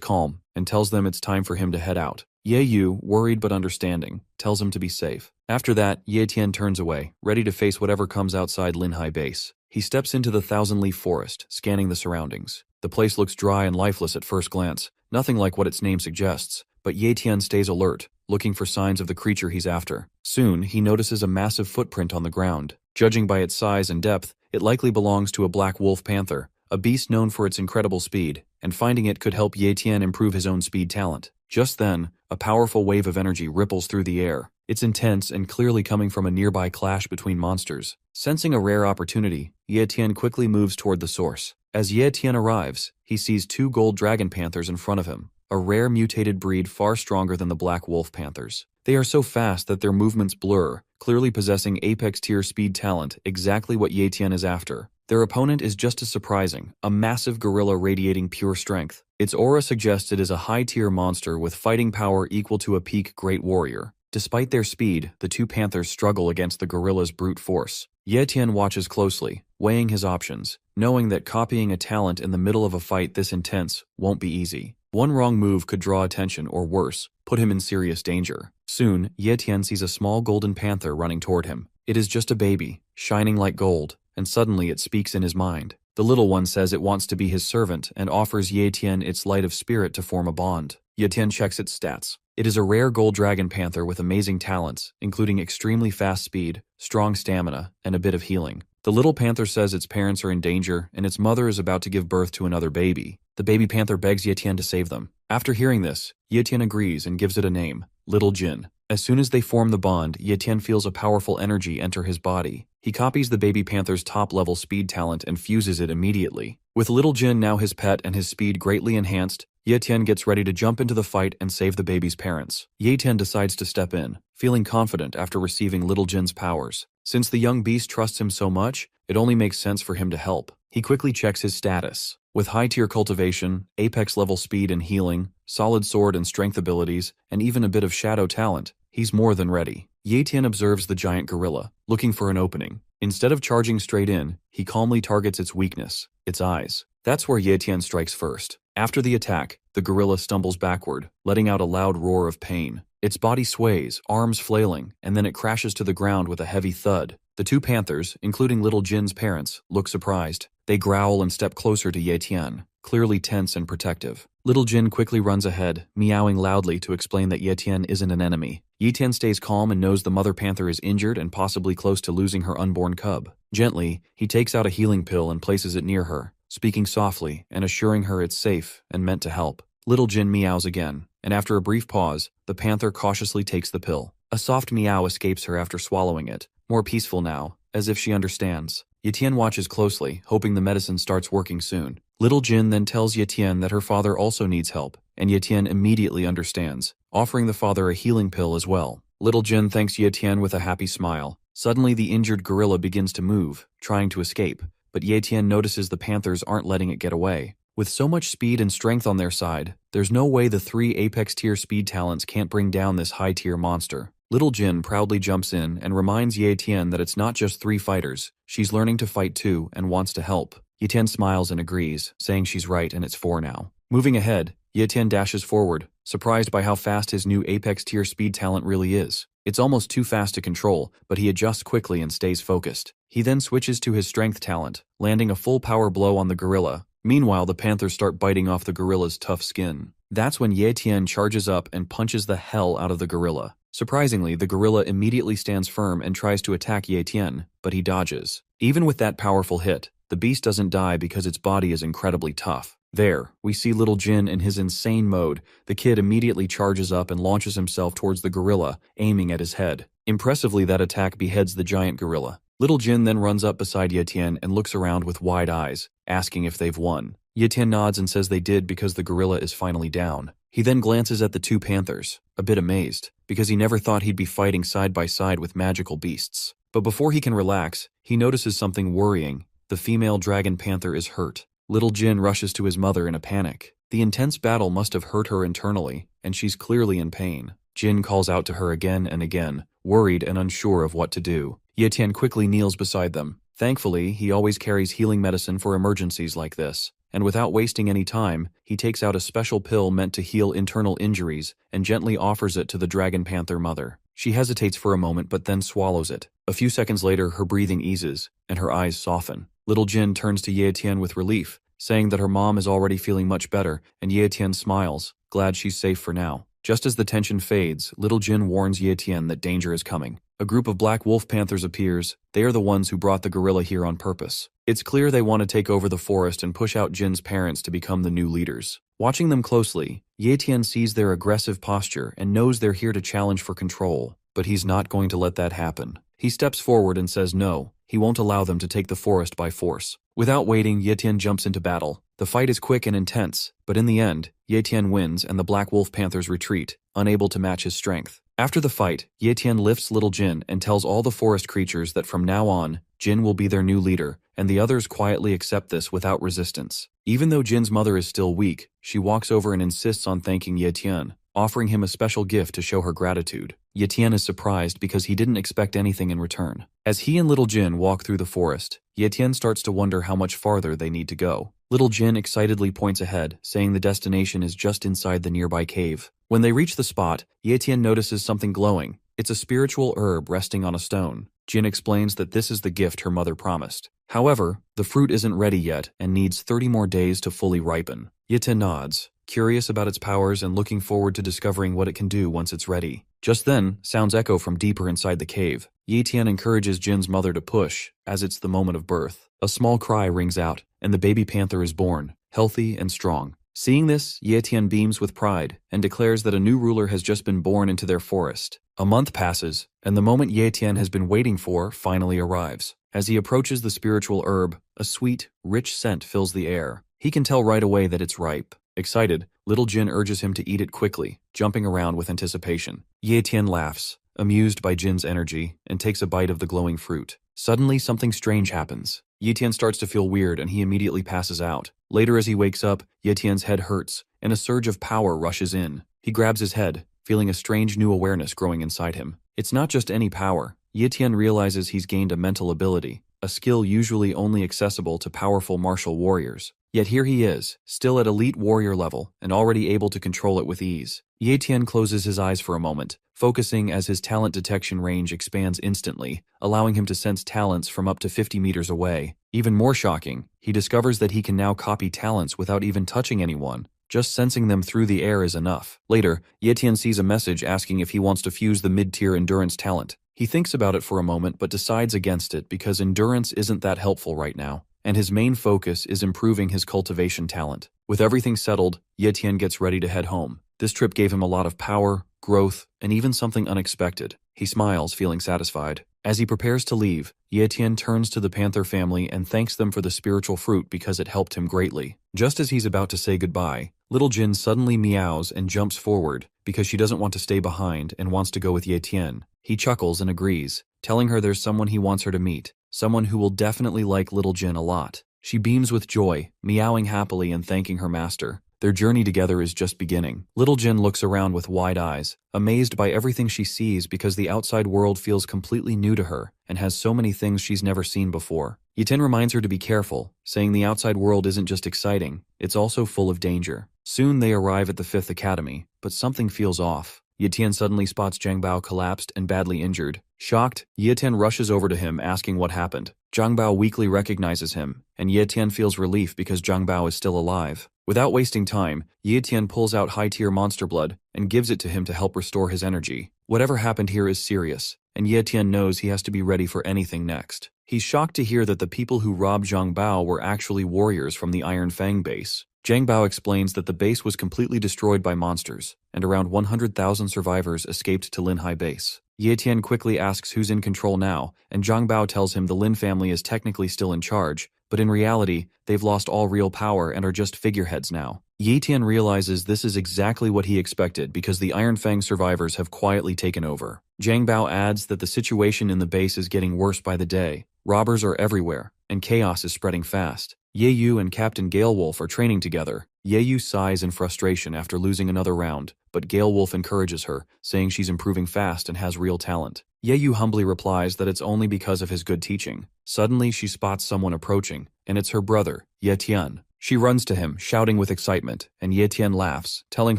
calm and tells them it's time for him to head out. Ye Yu, worried but understanding, tells him to be safe. After that, Ye Tian turns away, ready to face whatever comes outside Linhai base. He steps into the thousand-leaf forest, scanning the surroundings. The place looks dry and lifeless at first glance, nothing like what its name suggests, but Ye Tian stays alert, looking for signs of the creature he's after. Soon, he notices a massive footprint on the ground. Judging by its size and depth, it likely belongs to a black wolf panther, a beast known for its incredible speed, and finding it could help Ye Tian improve his own speed talent. Just then, a powerful wave of energy ripples through the air. It's intense and clearly coming from a nearby clash between monsters. Sensing a rare opportunity, Ye Tian quickly moves toward the source. As Ye Tian arrives, he sees 2 gold dragon panthers in front of him, a rare mutated breed far stronger than the black wolf panthers. They are so fast that their movements blur, clearly possessing apex tier speed talent, exactly what Ye Tian is after. Their opponent is just as surprising, a massive gorilla radiating pure strength. Its aura suggests it is a high-tier monster with fighting power equal to a peak great warrior. Despite their speed, the 2 panthers struggle against the gorilla's brute force. Ye Tian watches closely, weighing his options, knowing that copying a talent in the middle of a fight this intense won't be easy. One wrong move could draw attention or worse, put him in serious danger. Soon, Ye Tian sees a small golden panther running toward him. It is just a baby, shining like gold, and suddenly it speaks in his mind. The little one says it wants to be his servant and offers Ye Tian its light of spirit to form a bond. Ye Tian checks its stats. It is a rare gold dragon panther with amazing talents, including extremely fast speed, strong stamina, and a bit of healing. The little panther says its parents are in danger and its mother is about to give birth to another baby. The baby panther begs Ye Tian to save them. After hearing this, Ye Tian agrees and gives it a name, Little Jin. As soon as they form the bond, Ye Tian feels a powerful energy enter his body. He copies the baby panther's top-level speed talent and fuses it immediately. With Little Jin now his pet and his speed greatly enhanced, Ye Tian gets ready to jump into the fight and save the baby's parents. Ye Tian decides to step in, feeling confident after receiving Little Jin's powers. Since the young beast trusts him so much, it only makes sense for him to help. He quickly checks his status. With high-tier cultivation, apex-level speed and healing, solid sword and strength abilities, and even a bit of shadow talent, he's more than ready. Ye Tian observes the giant gorilla, looking for an opening. Instead of charging straight in, he calmly targets its weakness, its eyes. That's where Ye Tian strikes first. After the attack, the gorilla stumbles backward, letting out a loud roar of pain. Its body sways, arms flailing, and then it crashes to the ground with a heavy thud. The 2 panthers, including Little Jin's parents, look surprised. They growl and step closer to Ye Tian, clearly tense and protective. Little Jin quickly runs ahead, meowing loudly to explain that Ye Tian isn't an enemy. Ye Tian stays calm and knows the mother panther is injured and possibly close to losing her unborn cub. Gently, he takes out a healing pill and places it near her, speaking softly and assuring her it's safe and meant to help. Little Jin meows again, and after a brief pause, the panther cautiously takes the pill. A soft meow escapes her after swallowing it, more peaceful now, as if she understands. Ye Tian watches closely, hoping the medicine starts working soon. Little Jin then tells Ye Tian that her father also needs help, and Ye Tian immediately understands, offering the father a healing pill as well. Little Jin thanks Ye Tian with a happy smile. Suddenly the injured gorilla begins to move, trying to escape, but Ye Tian notices the panthers aren't letting it get away. With so much speed and strength on their side, there's no way the 3 apex-tier speed talents can't bring down this high-tier monster. Little Jin proudly jumps in and reminds Ye Tian that it's not just 3 fighters, she's learning to fight too and wants to help. Ye Tian smiles and agrees, saying she's right and it's 4 now. Moving ahead, Ye Tian dashes forward, surprised by how fast his new apex-tier speed talent really is. It's almost too fast to control, but he adjusts quickly and stays focused. He then switches to his strength talent, landing a full power blow on the gorilla. Meanwhile, the panthers start biting off the gorilla's tough skin. That's when Ye Tian charges up and punches the hell out of the gorilla. Surprisingly, the gorilla immediately stands firm and tries to attack Ye Tian, but he dodges. Even with that powerful hit, the beast doesn't die because its body is incredibly tough. There, we see little Jin in his insane mode. The kid immediately charges up and launches himself towards the gorilla, aiming at his head. Impressively, that attack beheads the giant gorilla. Little Jin then runs up beside Ye Tian and looks around with wide eyes, asking if they've won. Ye Tian nods and says they did because the gorilla is finally down. He then glances at the two panthers, a bit amazed, because he never thought he'd be fighting side by side with magical beasts. But before he can relax, he notices something worrying. The female dragon panther is hurt. Little Jin rushes to his mother in a panic. The intense battle must have hurt her internally, and she's clearly in pain. Jin calls out to her again and again, worried and unsure of what to do. Ye Tian quickly kneels beside them. Thankfully, he always carries healing medicine for emergencies like this, and without wasting any time, he takes out a special pill meant to heal internal injuries and gently offers it to the dragon panther mother. She hesitates for a moment but then swallows it. A few seconds later, her breathing eases, and her eyes soften. Little Jin turns to Ye Tian with relief, saying that her mom is already feeling much better, and Ye Tian smiles, glad she's safe for now. Just as the tension fades, Little Jin warns Ye Tian that danger is coming. A group of black wolf panthers appears. They are the ones who brought the gorilla here on purpose. It's clear they want to take over the forest and push out Jin's parents to become the new leaders. Watching them closely, Ye Tian sees their aggressive posture and knows they're here to challenge for control, but he's not going to let that happen. He steps forward and says no, he won't allow them to take the forest by force. Without waiting, Ye Tian jumps into battle. The fight is quick and intense, but in the end, Ye Tian wins and the black wolf panthers retreat, unable to match his strength. After the fight, Ye Tian lifts Little Jin and tells all the forest creatures that from now on, Jin will be their new leader, and the others quietly accept this without resistance. Even though Jin's mother is still weak, she walks over and insists on thanking Ye Tian, offering him a special gift to show her gratitude. Ye Tian is surprised because he didn't expect anything in return. As he and Little Jin walk through the forest, Ye Tian starts to wonder how much farther they need to go. Little Jin excitedly points ahead, saying the destination is just inside the nearby cave. When they reach the spot, Ye Tian notices something glowing. It's a spiritual herb resting on a stone. Jin explains that this is the gift her mother promised. However, the fruit isn't ready yet and needs 30 more days to fully ripen. Ye Tian nods, curious about its powers and looking forward to discovering what it can do once it's ready. Just then, sounds echo from deeper inside the cave. Ye Tian encourages Jin's mother to push, as it's the moment of birth. A small cry rings out, and the baby panther is born, healthy and strong. Seeing this, Ye Tian beams with pride and declares that a new ruler has just been born into their forest. A month passes, and the moment Ye Tian has been waiting for finally arrives. As he approaches the spiritual herb, a sweet, rich scent fills the air. He can tell right away that it's ripe. Excited, Little Jin urges him to eat it quickly, jumping around with anticipation. Ye Tian laughs, amused by Jin's energy, and takes a bite of the glowing fruit. Suddenly, something strange happens. Ye Tian starts to feel weird and he immediately passes out. Later as he wakes up, Ye Tian's head hurts, and a surge of power rushes in. He grabs his head, feeling a strange new awareness growing inside him. It's not just any power. Ye Tian realizes he's gained a mental ability, a skill usually only accessible to powerful martial warriors. Yet here he is, still at elite warrior level, and already able to control it with ease. Ye Tian closes his eyes for a moment, focusing as his talent detection range expands instantly, allowing him to sense talents from up to 50 meters away. Even more shocking, he discovers that he can now copy talents without even touching anyone. Just sensing them through the air is enough. Later, Ye Tian sees a message asking if he wants to fuse the mid-tier endurance talent. He thinks about it for a moment but decides against it because endurance isn't that helpful right now, and his main focus is improving his cultivation talent. With everything settled, Ye Tian gets ready to head home. This trip gave him a lot of power, growth, and even something unexpected. He smiles, feeling satisfied. As he prepares to leave, Ye Tian turns to the panther family and thanks them for the spiritual fruit because it helped him greatly. Just as he's about to say goodbye, Little Jin suddenly meows and jumps forward because she doesn't want to stay behind and wants to go with Ye Tian. He chuckles and agrees, telling her there's someone he wants her to meet, someone who will definitely like Little Jin a lot. She beams with joy, meowing happily and thanking her master. Their journey together is just beginning. Little Jin looks around with wide eyes, amazed by everything she sees because the outside world feels completely new to her and has so many things she's never seen before. Ye Tian reminds her to be careful, saying the outside world isn't just exciting, it's also full of danger. Soon they arrive at the 5th Academy, but something feels off. Ye Tian suddenly spots Zhang Bao collapsed and badly injured. Shocked, Ye Tian rushes over to him asking what happened. Zhang Bao weakly recognizes him, and Ye Tian feels relief because Zhang Bao is still alive. Without wasting time, Ye Tian pulls out high-tier monster blood and gives it to him to help restore his energy. Whatever happened here is serious, and Ye Tian knows he has to be ready for anything next. He's shocked to hear that the people who robbed Zhang Bao were actually warriors from the Iron Fang base. Zhang Bao explains that the base was completely destroyed by monsters, and around 100,000 survivors escaped to Linhai base. Ye Tian quickly asks who's in control now, and Zhang Bao tells him the Lin family is technically still in charge, but in reality, they've lost all real power and are just figureheads now. Ye Tian realizes this is exactly what he expected because the Iron Fang survivors have quietly taken over. Zhang Bao adds that the situation in the base is getting worse by the day. Robbers are everywhere, and chaos is spreading fast. Ye Yu and Captain Galewolf are training together. Ye Yu sighs in frustration after losing another round, but Galewolf encourages her, saying she's improving fast and has real talent. Ye Yu humbly replies that it's only because of his good teaching. Suddenly, she spots someone approaching, and it's her brother, Ye Tian. She runs to him, shouting with excitement, and Ye Tian laughs, telling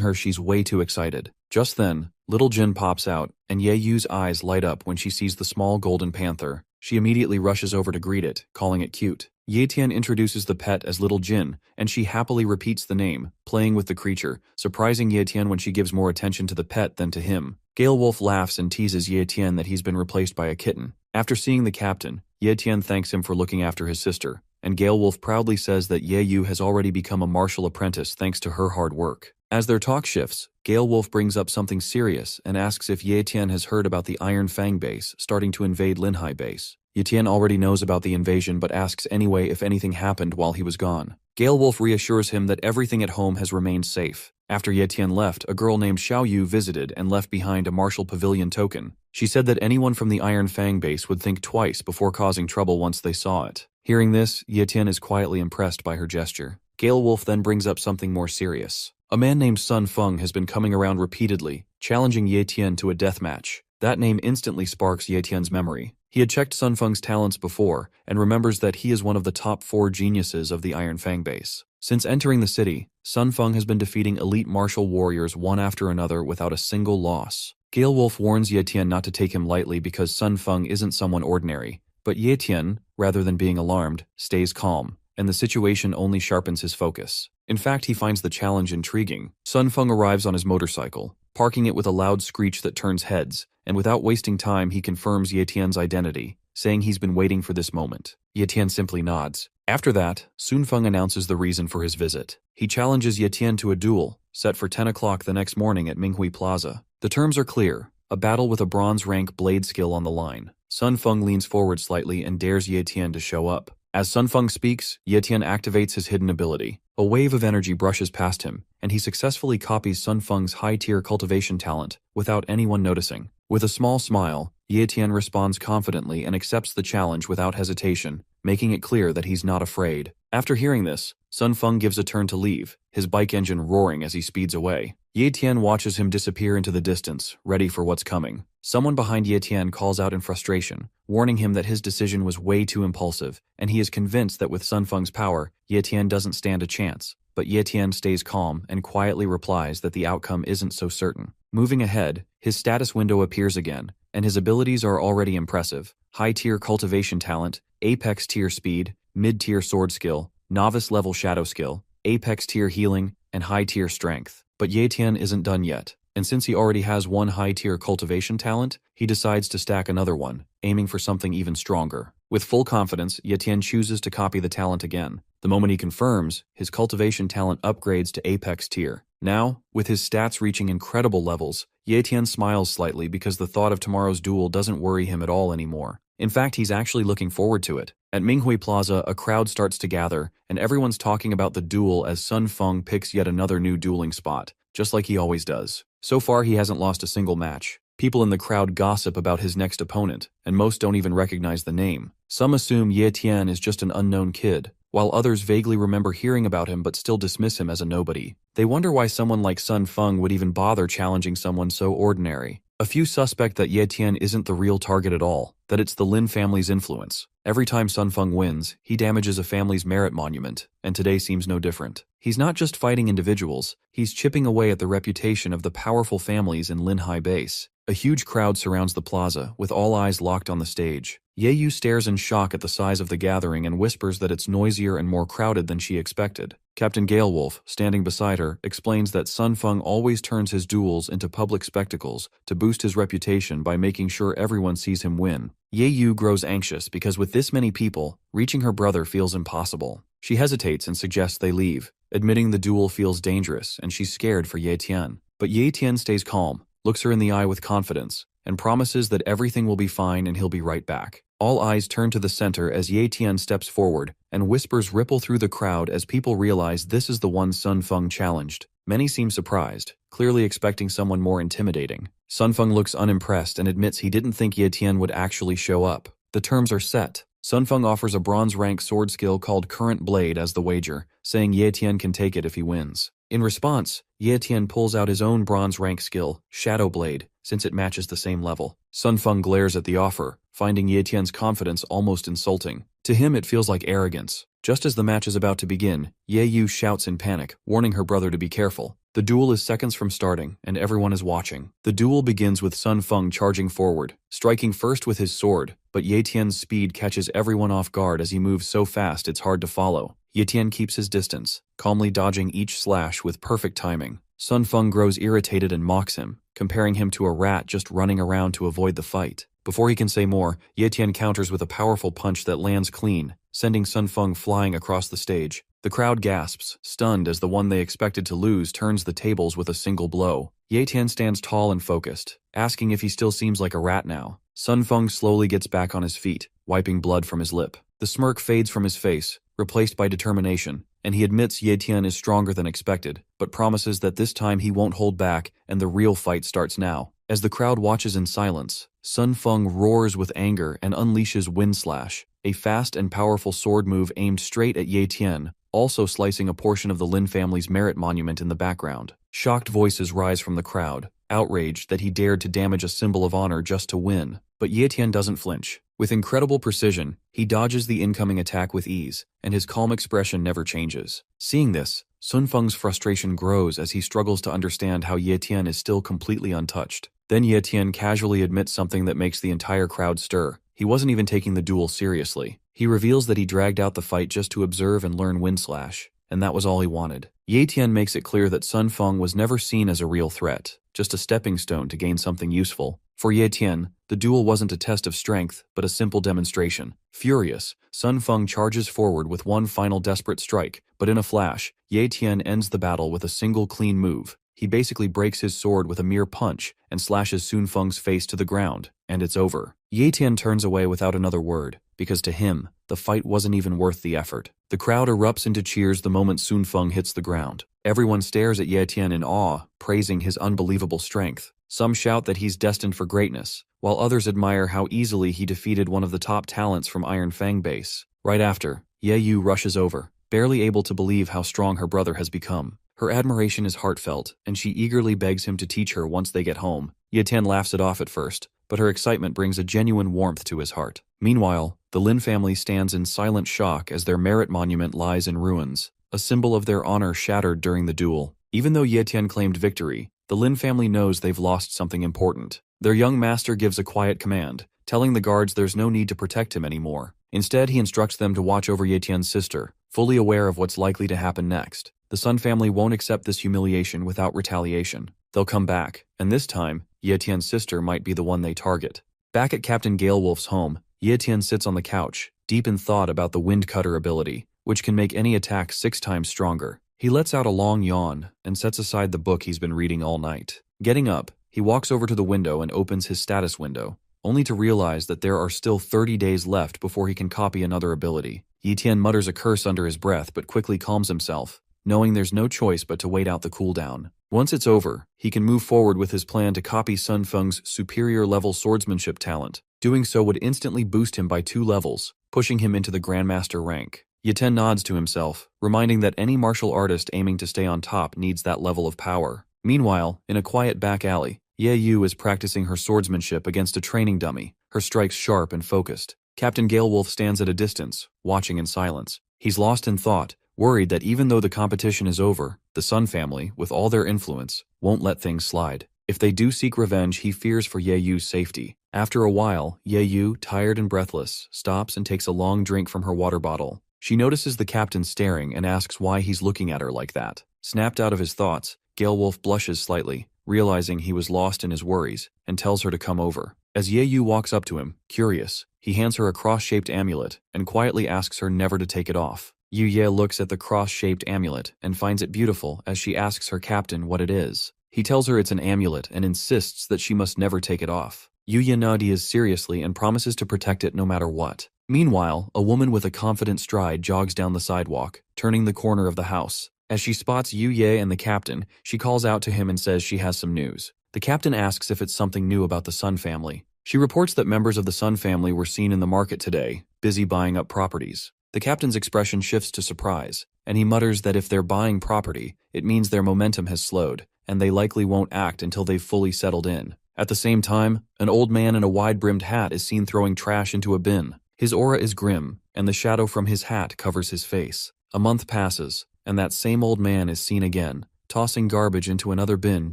her she's way too excited. Just then, Little Jin pops out, and Ye Yu's eyes light up when she sees the small golden panther. She immediately rushes over to greet it, calling it cute. Ye Tian introduces the pet as Little Jin, and she happily repeats the name, playing with the creature, surprising Ye Tian when she gives more attention to the pet than to him. Galewolf laughs and teases Ye Tian that he's been replaced by a kitten. After seeing the captain, Ye Tian thanks him for looking after his sister, and Galewolf proudly says that Ye Yu has already become a martial apprentice thanks to her hard work. As their talk shifts, Galewolf brings up something serious and asks if Ye Tian has heard about the Iron Fang base starting to invade Linhai base. Ye Tian already knows about the invasion but asks anyway if anything happened while he was gone. Galewolf reassures him that everything at home has remained safe. After Ye Tian left, a girl named Xiao Yu visited and left behind a martial pavilion token. She said that anyone from the Iron Fang base would think twice before causing trouble once they saw it. Hearing this, Ye Tian is quietly impressed by her gesture. Galewolf then brings up something more serious. A man named Sun Feng has been coming around repeatedly, challenging Ye Tian to a death match. That name instantly sparks Ye Tian's memory. He had checked Sun Feng's talents before, and remembers that he is one of the top 4 geniuses of the Iron Fang base. Since entering the city, Sun Feng has been defeating elite martial warriors one after another without a single loss. Galewolf warns Ye Tian not to take him lightly because Sun Feng isn't someone ordinary, but Ye Tian, rather than being alarmed, stays calm, and the situation only sharpens his focus. In fact, he finds the challenge intriguing. Sun Feng arrives on his motorcycle, parking it with a loud screech that turns heads, and without wasting time he confirms Ye Tian's identity, saying he's been waiting for this moment. Ye Tian simply nods. After that, Sun Feng announces the reason for his visit. He challenges Ye Tian to a duel, set for 10 o'clock the next morning at Manhwa Plaza. The terms are clear, a battle with a bronze rank blade skill on the line. Sun Feng leans forward slightly and dares Ye Tian to show up. As Sun Feng speaks, Ye Tian activates his hidden ability. A wave of energy brushes past him, and he successfully copies Sun Feng's high-tier cultivation talent without anyone noticing. With a small smile, Ye Tian responds confidently and accepts the challenge without hesitation, making it clear that he's not afraid. After hearing this, Sun Feng gives a turn to leave, his bike engine roaring as he speeds away. Ye Tian watches him disappear into the distance, ready for what's coming. Someone behind Ye Tian calls out in frustration, warning him that his decision was way too impulsive, and he is convinced that with Sun Feng's power, Ye Tian doesn't stand a chance. But Ye Tian stays calm and quietly replies that the outcome isn't so certain. Moving ahead, his status window appears again, and his abilities are already impressive. High-tier cultivation talent, apex-tier speed, mid-tier sword skill, novice-level shadow skill, apex-tier healing, and high-tier strength. But Ye Tian isn't done yet, and since he already has one high-tier cultivation talent, he decides to stack another one, aiming for something even stronger. With full confidence, Ye Tian chooses to copy the talent again. The moment he confirms, his cultivation talent upgrades to apex tier. Now, with his stats reaching incredible levels, Ye Tian smiles slightly because the thought of tomorrow's duel doesn't worry him at all anymore. In fact, he's actually looking forward to it. At Manhwa Plaza, a crowd starts to gather, and everyone's talking about the duel as Sun Feng picks yet another new dueling spot, just like he always does. So far, he hasn't lost a single match. People in the crowd gossip about his next opponent, and most don't even recognize the name. Some assume Ye Tian is just an unknown kid, while others vaguely remember hearing about him but still dismiss him as a nobody. They wonder why someone like Sun Feng would even bother challenging someone so ordinary. A few suspect that Ye Tian isn't the real target at all, that it's the Lin family's influence. Every time Sun Feng wins, he damages a family's merit monument, and today seems no different. He's not just fighting individuals, he's chipping away at the reputation of the powerful families in Linhai base. A huge crowd surrounds the plaza, with all eyes locked on the stage. Ye Yu stares in shock at the size of the gathering and whispers that it's noisier and more crowded than she expected. Captain Galewolf, standing beside her, explains that Sun Feng always turns his duels into public spectacles to boost his reputation by making sure everyone sees him win. Ye Yu grows anxious because with this many people, reaching her brother feels impossible. She hesitates and suggests they leave, admitting the duel feels dangerous and she's scared for Ye Tian. But Ye Tian stays calm, looks her in the eye with confidence, and promises that everything will be fine and he'll be right back. All eyes turn to the center as Ye Tian steps forward, and whispers ripple through the crowd as people realize this is the one Sun Feng challenged. Many seem surprised, clearly expecting someone more intimidating. Sun Feng looks unimpressed and admits he didn't think Ye Tian would actually show up. The terms are set. Sun Feng offers a bronze-rank sword skill called Current Blade as the wager, saying Ye Tian can take it if he wins. In response, Ye Tian pulls out his own bronze-rank skill, Shadow Blade, since it matches the same level. Sun Feng glares at the offer, finding Ye Tian's confidence almost insulting. To him it feels like arrogance. Just as the match is about to begin, Ye Yu shouts in panic, warning her brother to be careful. The duel is seconds from starting, and everyone is watching. The duel begins with Sun Feng charging forward, striking first with his sword, but Ye Tian's speed catches everyone off guard as he moves so fast it's hard to follow. Ye Tian keeps his distance, calmly dodging each slash with perfect timing. Sun Feng grows irritated and mocks him, comparing him to a rat just running around to avoid the fight. Before he can say more, Ye Tian counters with a powerful punch that lands clean, sending Sun Feng flying across the stage. The crowd gasps, stunned as the one they expected to lose turns the tables with a single blow. Ye Tian stands tall and focused, asking if he still seems like a rat now. Sun Feng slowly gets back on his feet, wiping blood from his lip. The smirk fades from his face, replaced by determination, and he admits Ye Tian is stronger than expected, but promises that this time he won't hold back and the real fight starts now. As the crowd watches in silence, Sun Feng roars with anger and unleashes Wind Slash, a fast and powerful sword move aimed straight at Ye Tian, also slicing a portion of the Lin family's merit monument in the background. Shocked voices rise from the crowd, outraged that he dared to damage a symbol of honor just to win. But Ye Tian doesn't flinch. With incredible precision, he dodges the incoming attack with ease, and his calm expression never changes. Seeing this, Sun Feng's frustration grows as he struggles to understand how Ye Tian is still completely untouched. Then Ye Tian casually admits something that makes the entire crowd stir. He wasn't even taking the duel seriously. He reveals that he dragged out the fight just to observe and learn Wind Slash, and that was all he wanted. Ye Tian makes it clear that Sun Feng was never seen as a real threat, just a stepping stone to gain something useful. For Ye Tian, the duel wasn't a test of strength, but a simple demonstration. Furious, Sun Feng charges forward with one final desperate strike, but in a flash, Ye Tian ends the battle with a single clean move. He basically breaks his sword with a mere punch and slashes Sun Feng's face to the ground, and it's over. Ye Tian turns away without another word, because to him, the fight wasn't even worth the effort. The crowd erupts into cheers the moment Sun Feng hits the ground. Everyone stares at Ye Tian in awe, praising his unbelievable strength. Some shout that he's destined for greatness, while others admire how easily he defeated one of the top talents from Iron Fang base. Right after, Ye Yu rushes over, barely able to believe how strong her brother has become. Her admiration is heartfelt, and she eagerly begs him to teach her once they get home. Ye Tian laughs it off at first, but her excitement brings a genuine warmth to his heart. Meanwhile, the Lin family stands in silent shock as their merit monument lies in ruins, a symbol of their honor shattered during the duel. Even though Ye Tian claimed victory, the Lin family knows they've lost something important. Their young master gives a quiet command, telling the guards there's no need to protect him anymore. Instead, he instructs them to watch over Ye Tian's sister, fully aware of what's likely to happen next. The Sun family won't accept this humiliation without retaliation. They'll come back, and this time, Ye Tian's sister might be the one they target. Back at Captain Galewolf's home, Ye Tian sits on the couch, deep in thought about the Wind Cutter ability, which can make any attack 6 times stronger. He lets out a long yawn and sets aside the book he's been reading all night. Getting up, he walks over to the window and opens his status window, only to realize that there are still 30 days left before he can copy another ability. Ye Tian mutters a curse under his breath but quickly calms himself, knowing there's no choice but to wait out the cooldown. Once it's over, he can move forward with his plan to copy Sun Feng's superior-level swordsmanship talent. Doing so would instantly boost him by 2 levels, pushing him into the Grandmaster rank. Ye Tian nods to himself, reminding that any martial artist aiming to stay on top needs that level of power. Meanwhile, in a quiet back alley, Ye Yu is practicing her swordsmanship against a training dummy, her strikes sharp and focused. Captain Galewolf stands at a distance, watching in silence. He's lost in thought, worried that even though the competition is over, the Sun family, with all their influence, won't let things slide. If they do seek revenge, he fears for Ye Yu's safety. After a while, Ye Yu, tired and breathless, stops and takes a long drink from her water bottle. She notices the captain staring and asks why he's looking at her like that. Snapped out of his thoughts, Galewolf blushes slightly, realizing he was lost in his worries, and tells her to come over. As Yeyu walks up to him, curious, he hands her a cross-shaped amulet and quietly asks her never to take it off. Yu looks at the cross-shaped amulet and finds it beautiful as she asks her captain what it is. He tells her it's an amulet and insists that she must never take it off. Yu nods seriously and promises to protect it no matter what. Meanwhile, a woman with a confident stride jogs down the sidewalk, turning the corner of the house. As she spots Yu and the captain, she calls out to him and says she has some news. The captain asks if it's something new about the Sun family. She reports that members of the Sun family were seen in the market today, busy buying up properties. The captain's expression shifts to surprise, and he mutters that if they're buying property, it means their momentum has slowed, and they likely won't act until they've fully settled in. At the same time, an old man in a wide-brimmed hat is seen throwing trash into a bin. His aura is grim, and the shadow from his hat covers his face. A month passes, and that same old man is seen again, tossing garbage into another bin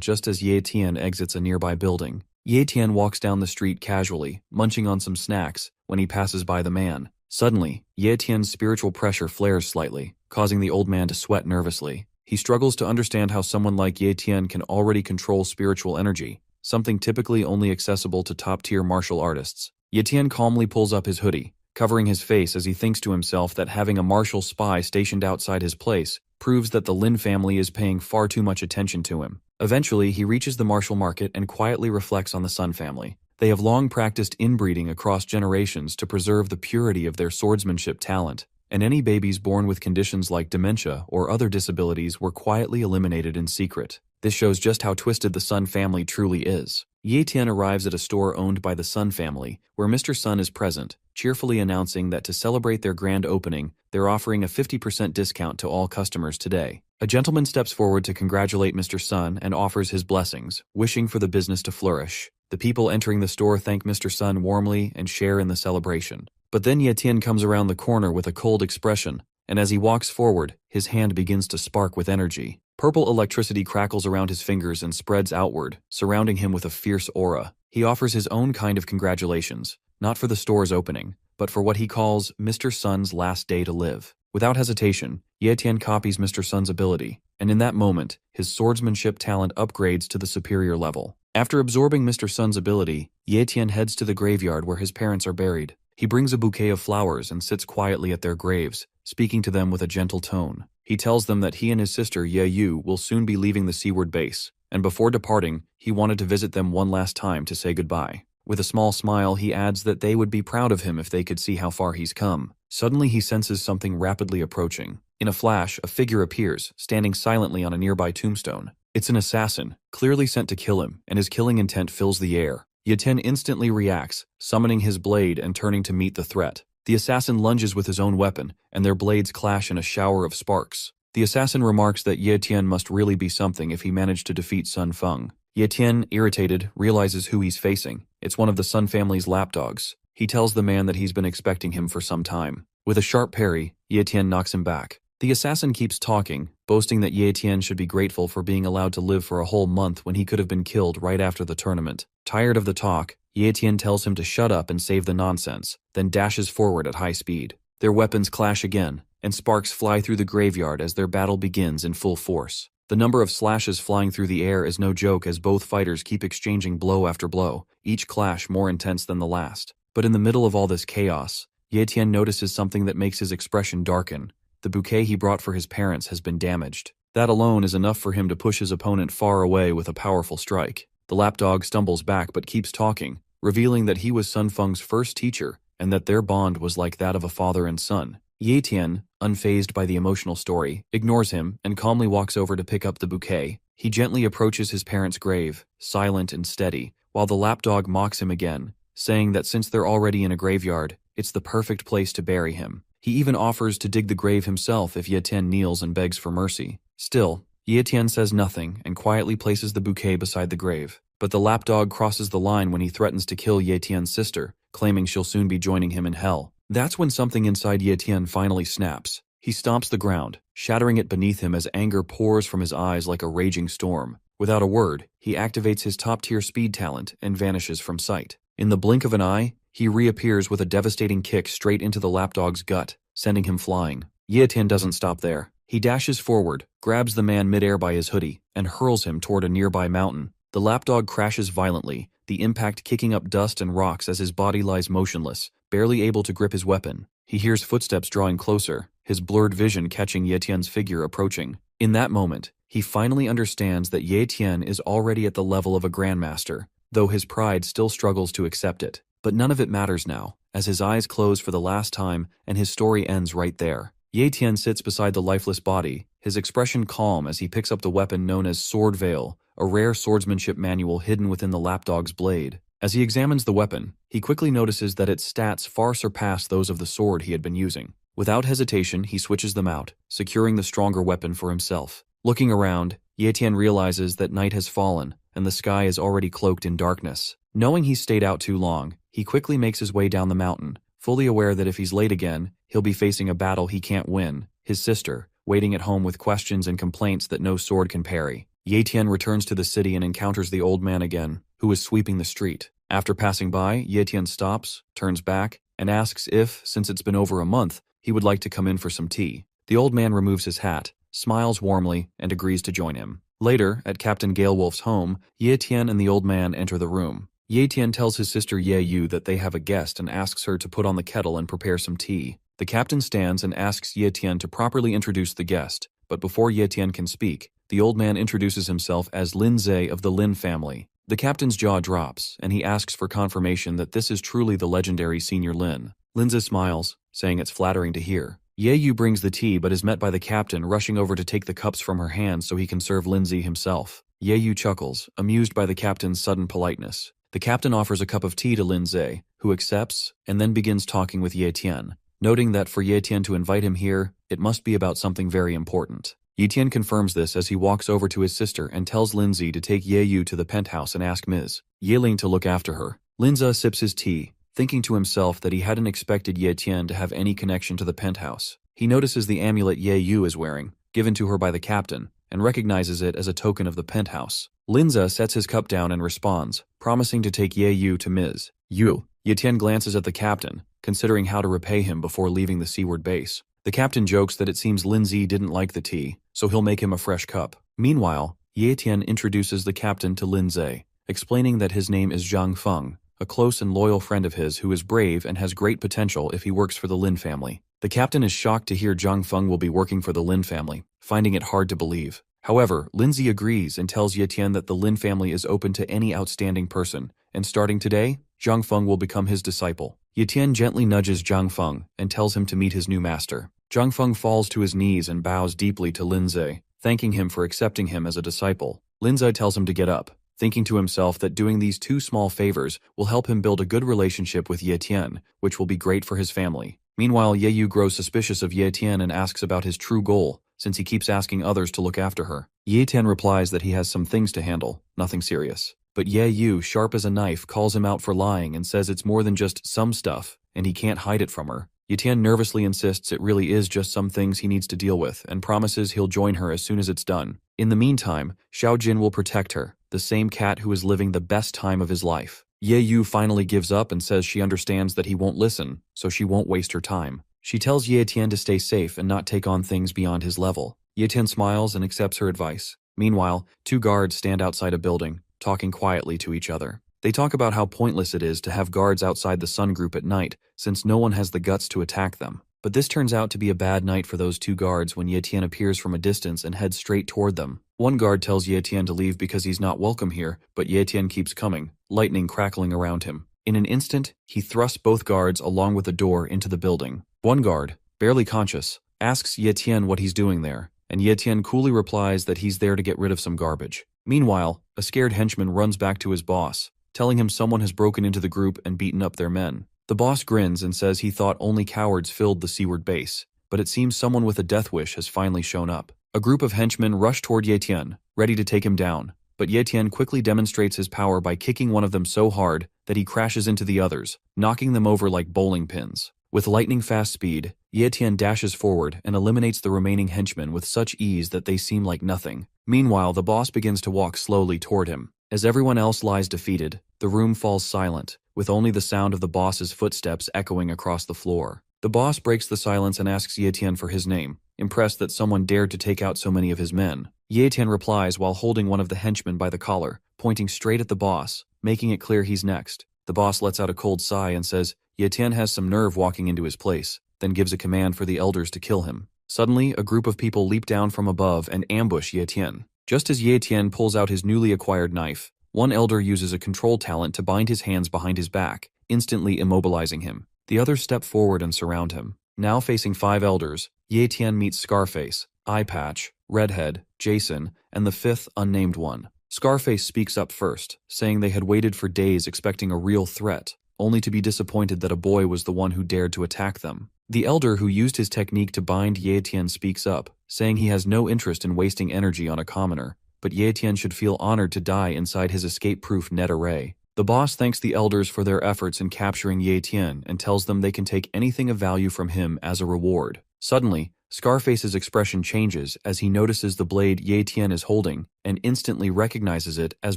just as Ye Tian exits a nearby building. Ye Tian walks down the street casually, munching on some snacks, when he passes by the man. Suddenly, Ye Tian's spiritual pressure flares slightly, causing the old man to sweat nervously. He struggles to understand how someone like Ye Tian can already control spiritual energy, something typically only accessible to top-tier martial artists. Ye Tian calmly pulls up his hoodie, covering his face as he thinks to himself that having a martial spy stationed outside his place proves that the Lin family is paying far too much attention to him. Eventually, he reaches the martial market and quietly reflects on the Sun family. They have long practiced inbreeding across generations to preserve the purity of their swordsmanship talent, and any babies born with conditions like dementia or other disabilities were quietly eliminated in secret. This shows just how twisted the Sun family truly is. Ye Tian arrives at a store owned by the Sun family, where Mr. Sun is present, cheerfully announcing that to celebrate their grand opening, they're offering a 50% discount to all customers today. A gentleman steps forward to congratulate Mr. Sun and offers his blessings, wishing for the business to flourish. The people entering the store thank Mr. Sun warmly and share in the celebration. But then Ye Tian comes around the corner with a cold expression, and as he walks forward, his hand begins to spark with energy. Purple electricity crackles around his fingers and spreads outward, surrounding him with a fierce aura. He offers his own kind of congratulations, not for the store's opening, but for what he calls Mr. Sun's last day to live. Without hesitation, Ye Tian copies Mr. Sun's ability, and in that moment, his swordsmanship talent upgrades to the superior level. After absorbing Mr. Sun's ability, Ye Tian heads to the graveyard where his parents are buried. He brings a bouquet of flowers and sits quietly at their graves, speaking to them with a gentle tone. He tells them that he and his sister Ye Yu will soon be leaving the seaward base, and before departing, he wanted to visit them one last time to say goodbye. With a small smile, he adds that they would be proud of him if they could see how far he's come. Suddenly, he senses something rapidly approaching. In a flash, a figure appears, standing silently on a nearby tombstone. It's an assassin, clearly sent to kill him, and his killing intent fills the air. Ye Tian instantly reacts, summoning his blade and turning to meet the threat. The assassin lunges with his own weapon, and their blades clash in a shower of sparks. The assassin remarks that Ye Tian must really be something if he managed to defeat Sun Feng. Ye Tian, irritated, realizes who he's facing. It's one of the Sun family's lapdogs. He tells the man that he's been expecting him for some time. With a sharp parry, Ye Tian knocks him back. The assassin keeps talking, boasting that Ye Tian should be grateful for being allowed to live for a whole month when he could have been killed right after the tournament. Tired of the talk, Ye Tian tells him to shut up and save the nonsense, then dashes forward at high speed. Their weapons clash again, and sparks fly through the graveyard as their battle begins in full force. The number of slashes flying through the air is no joke as both fighters keep exchanging blow after blow, each clash more intense than the last. But in the middle of all this chaos, Ye Tian notices something that makes his expression darken. The bouquet he brought for his parents has been damaged. That alone is enough for him to push his opponent far away with a powerful strike. The lapdog stumbles back but keeps talking, revealing that he was Sun Feng's first teacher and that their bond was like that of a father and son. Ye Tian, unfazed by the emotional story, ignores him and calmly walks over to pick up the bouquet. He gently approaches his parents' grave, silent and steady, while the lapdog mocks him again, saying that since they're already in a graveyard, it's the perfect place to bury him. He even offers to dig the grave himself if Ye Tian kneels and begs for mercy. Still, Ye Tian says nothing and quietly places the bouquet beside the grave. But the lapdog crosses the line when he threatens to kill Ye Tian's sister, claiming she'll soon be joining him in hell. That's when something inside Ye Tian finally snaps. He stomps the ground, shattering it beneath him as anger pours from his eyes like a raging storm. Without a word, he activates his top-tier speed talent and vanishes from sight. In the blink of an eye, he reappears with a devastating kick straight into the lapdog's gut, sending him flying. Ye Tian doesn't stop there. He dashes forward, grabs the man midair by his hoodie, and hurls him toward a nearby mountain. The lapdog crashes violently, the impact kicking up dust and rocks as his body lies motionless, barely able to grip his weapon. He hears footsteps drawing closer, his blurred vision catching Ye Tian's figure approaching. In that moment, he finally understands that Ye Tian is already at the level of a grandmaster, though his pride still struggles to accept it. But none of it matters now, as his eyes close for the last time and his story ends right there. Ye Tian sits beside the lifeless body, his expression calm as he picks up the weapon known as Sword Veil, a rare swordsmanship manual hidden within the lapdog's blade. As he examines the weapon, he quickly notices that its stats far surpass those of the sword he had been using. Without hesitation, he switches them out, securing the stronger weapon for himself. Looking around, Ye Tian realizes that night has fallen, and the sky is already cloaked in darkness. Knowing he's stayed out too long, he quickly makes his way down the mountain, fully aware that if he's late again, he'll be facing a battle he can't win, his sister, waiting at home with questions and complaints that no sword can parry. Ye Tian returns to the city and encounters the old man again, who is sweeping the street. After passing by, Ye Tian stops, turns back, and asks if, since it's been over a month, he would like to come in for some tea. The old man removes his hat, smiles warmly, and agrees to join him. Later, at Captain Galewolf's home, Ye Tian and the old man enter the room. Ye Tian tells his sister Ye Yu that they have a guest and asks her to put on the kettle and prepare some tea. The captain stands and asks Ye Tian to properly introduce the guest, but before Ye Tian can speak, the old man introduces himself as Lin Zhe of the Lin family. The captain's jaw drops, and he asks for confirmation that this is truly the legendary Senior Lin. Lin Zhe smiles, saying it's flattering to hear. Ye Yu brings the tea but is met by the captain rushing over to take the cups from her hands so he can serve Lin Zhe himself. Ye Yu chuckles, amused by the captain's sudden politeness. The captain offers a cup of tea to Lin Zhe, who accepts, and then begins talking with Ye Tian, noting that for Ye Tian to invite him here, it must be about something very important. Ye Tian confirms this as he walks over to his sister and tells Lin Zhe to take Ye Yu to the penthouse and ask Ms. Ye Ling to look after her. Lin Zhe sips his tea, thinking to himself that he hadn't expected Ye Tian to have any connection to the penthouse. He notices the amulet Ye Yu is wearing, given to her by the captain, and recognizes it as a token of the penthouse. Lin Zhe sets his cup down and responds, promising to take Ye Yu to Ms. Yu. Ye Tian glances at the captain, considering how to repay him before leaving the seaward base. The captain jokes that it seems Lin Zhe didn't like the tea, so he'll make him a fresh cup. Meanwhile, Ye Tian introduces the captain to Lin Zhe, explaining that his name is Zhang Feng, a close and loyal friend of his who is brave and has great potential if he works for the Lin family. The captain is shocked to hear Zhang Feng will be working for the Lin family, finding it hard to believe. However, Lin Zhe agrees and tells Ye Tian that the Lin family is open to any outstanding person, and starting today, Zhang Feng will become his disciple. Ye Tian gently nudges Zhang Feng and tells him to meet his new master. Zhang Feng falls to his knees and bows deeply to Lin Zhe, thanking him for accepting him as a disciple. Lin Zhe tells him to get up, thinking to himself that doing these two small favors will help him build a good relationship with Ye Tian, which will be great for his family. Meanwhile, Ye Yu grows suspicious of Ye Tian and asks about his true goal, since he keeps asking others to look after her. Ye Tian replies that he has some things to handle, nothing serious. But Ye Yu, sharp as a knife, calls him out for lying and says it's more than just some stuff, and he can't hide it from her. Ye Tian nervously insists it really is just some things he needs to deal with, and promises he'll join her as soon as it's done. In the meantime, Xiao Jin will protect her, the same cat who is living the best time of his life. Ye Yu finally gives up and says she understands that he won't listen, so she won't waste her time. She tells Ye Tian to stay safe and not take on things beyond his level. Ye Tian smiles and accepts her advice. Meanwhile, two guards stand outside a building, talking quietly to each other. They talk about how pointless it is to have guards outside the Sun Group at night, since no one has the guts to attack them. But this turns out to be a bad night for those two guards when Ye Tian appears from a distance and heads straight toward them. One guard tells Ye Tian to leave because he's not welcome here, but Ye Tian keeps coming, lightning crackling around him. In an instant, he thrusts both guards along with the door into the building. One guard, barely conscious, asks Ye Tian what he's doing there, and Ye Tian coolly replies that he's there to get rid of some garbage. Meanwhile, a scared henchman runs back to his boss, telling him someone has broken into the group and beaten up their men. The boss grins and says he thought only cowards filled the seaward base, but it seems someone with a death wish has finally shown up. A group of henchmen rush toward Ye Tian, ready to take him down, but Ye Tian quickly demonstrates his power by kicking one of them so hard that he crashes into the others, knocking them over like bowling pins. With lightning-fast speed, Ye Tian dashes forward and eliminates the remaining henchmen with such ease that they seem like nothing. Meanwhile, the boss begins to walk slowly toward him. As everyone else lies defeated, the room falls silent, with only the sound of the boss's footsteps echoing across the floor. The boss breaks the silence and asks Ye Tian for his name, impressed that someone dared to take out so many of his men. Ye Tian replies while holding one of the henchmen by the collar, pointing straight at the boss, making it clear he's next. The boss lets out a cold sigh and says Ye Tian has some nerve walking into his place, then gives a command for the elders to kill him. Suddenly, a group of people leap down from above and ambush Ye Tian. Just as Ye Tian pulls out his newly acquired knife, one elder uses a control talent to bind his hands behind his back, instantly immobilizing him. The others step forward and surround him. Now facing 5 elders, Ye Tian meets Scarface, Eye Patch, Redhead, Jason, and the 5th unnamed one. Scarface speaks up first, saying they had waited for days expecting a real threat, only to be disappointed that a boy was the one who dared to attack them. The elder who used his technique to bind Ye Tian speaks up, saying he has no interest in wasting energy on a commoner, but Ye Tian should feel honored to die inside his escape-proof net array. The boss thanks the elders for their efforts in capturing Ye Tian and tells them they can take anything of value from him as a reward. Suddenly, Scarface's expression changes as he notices the blade Ye Tian is holding and instantly recognizes it as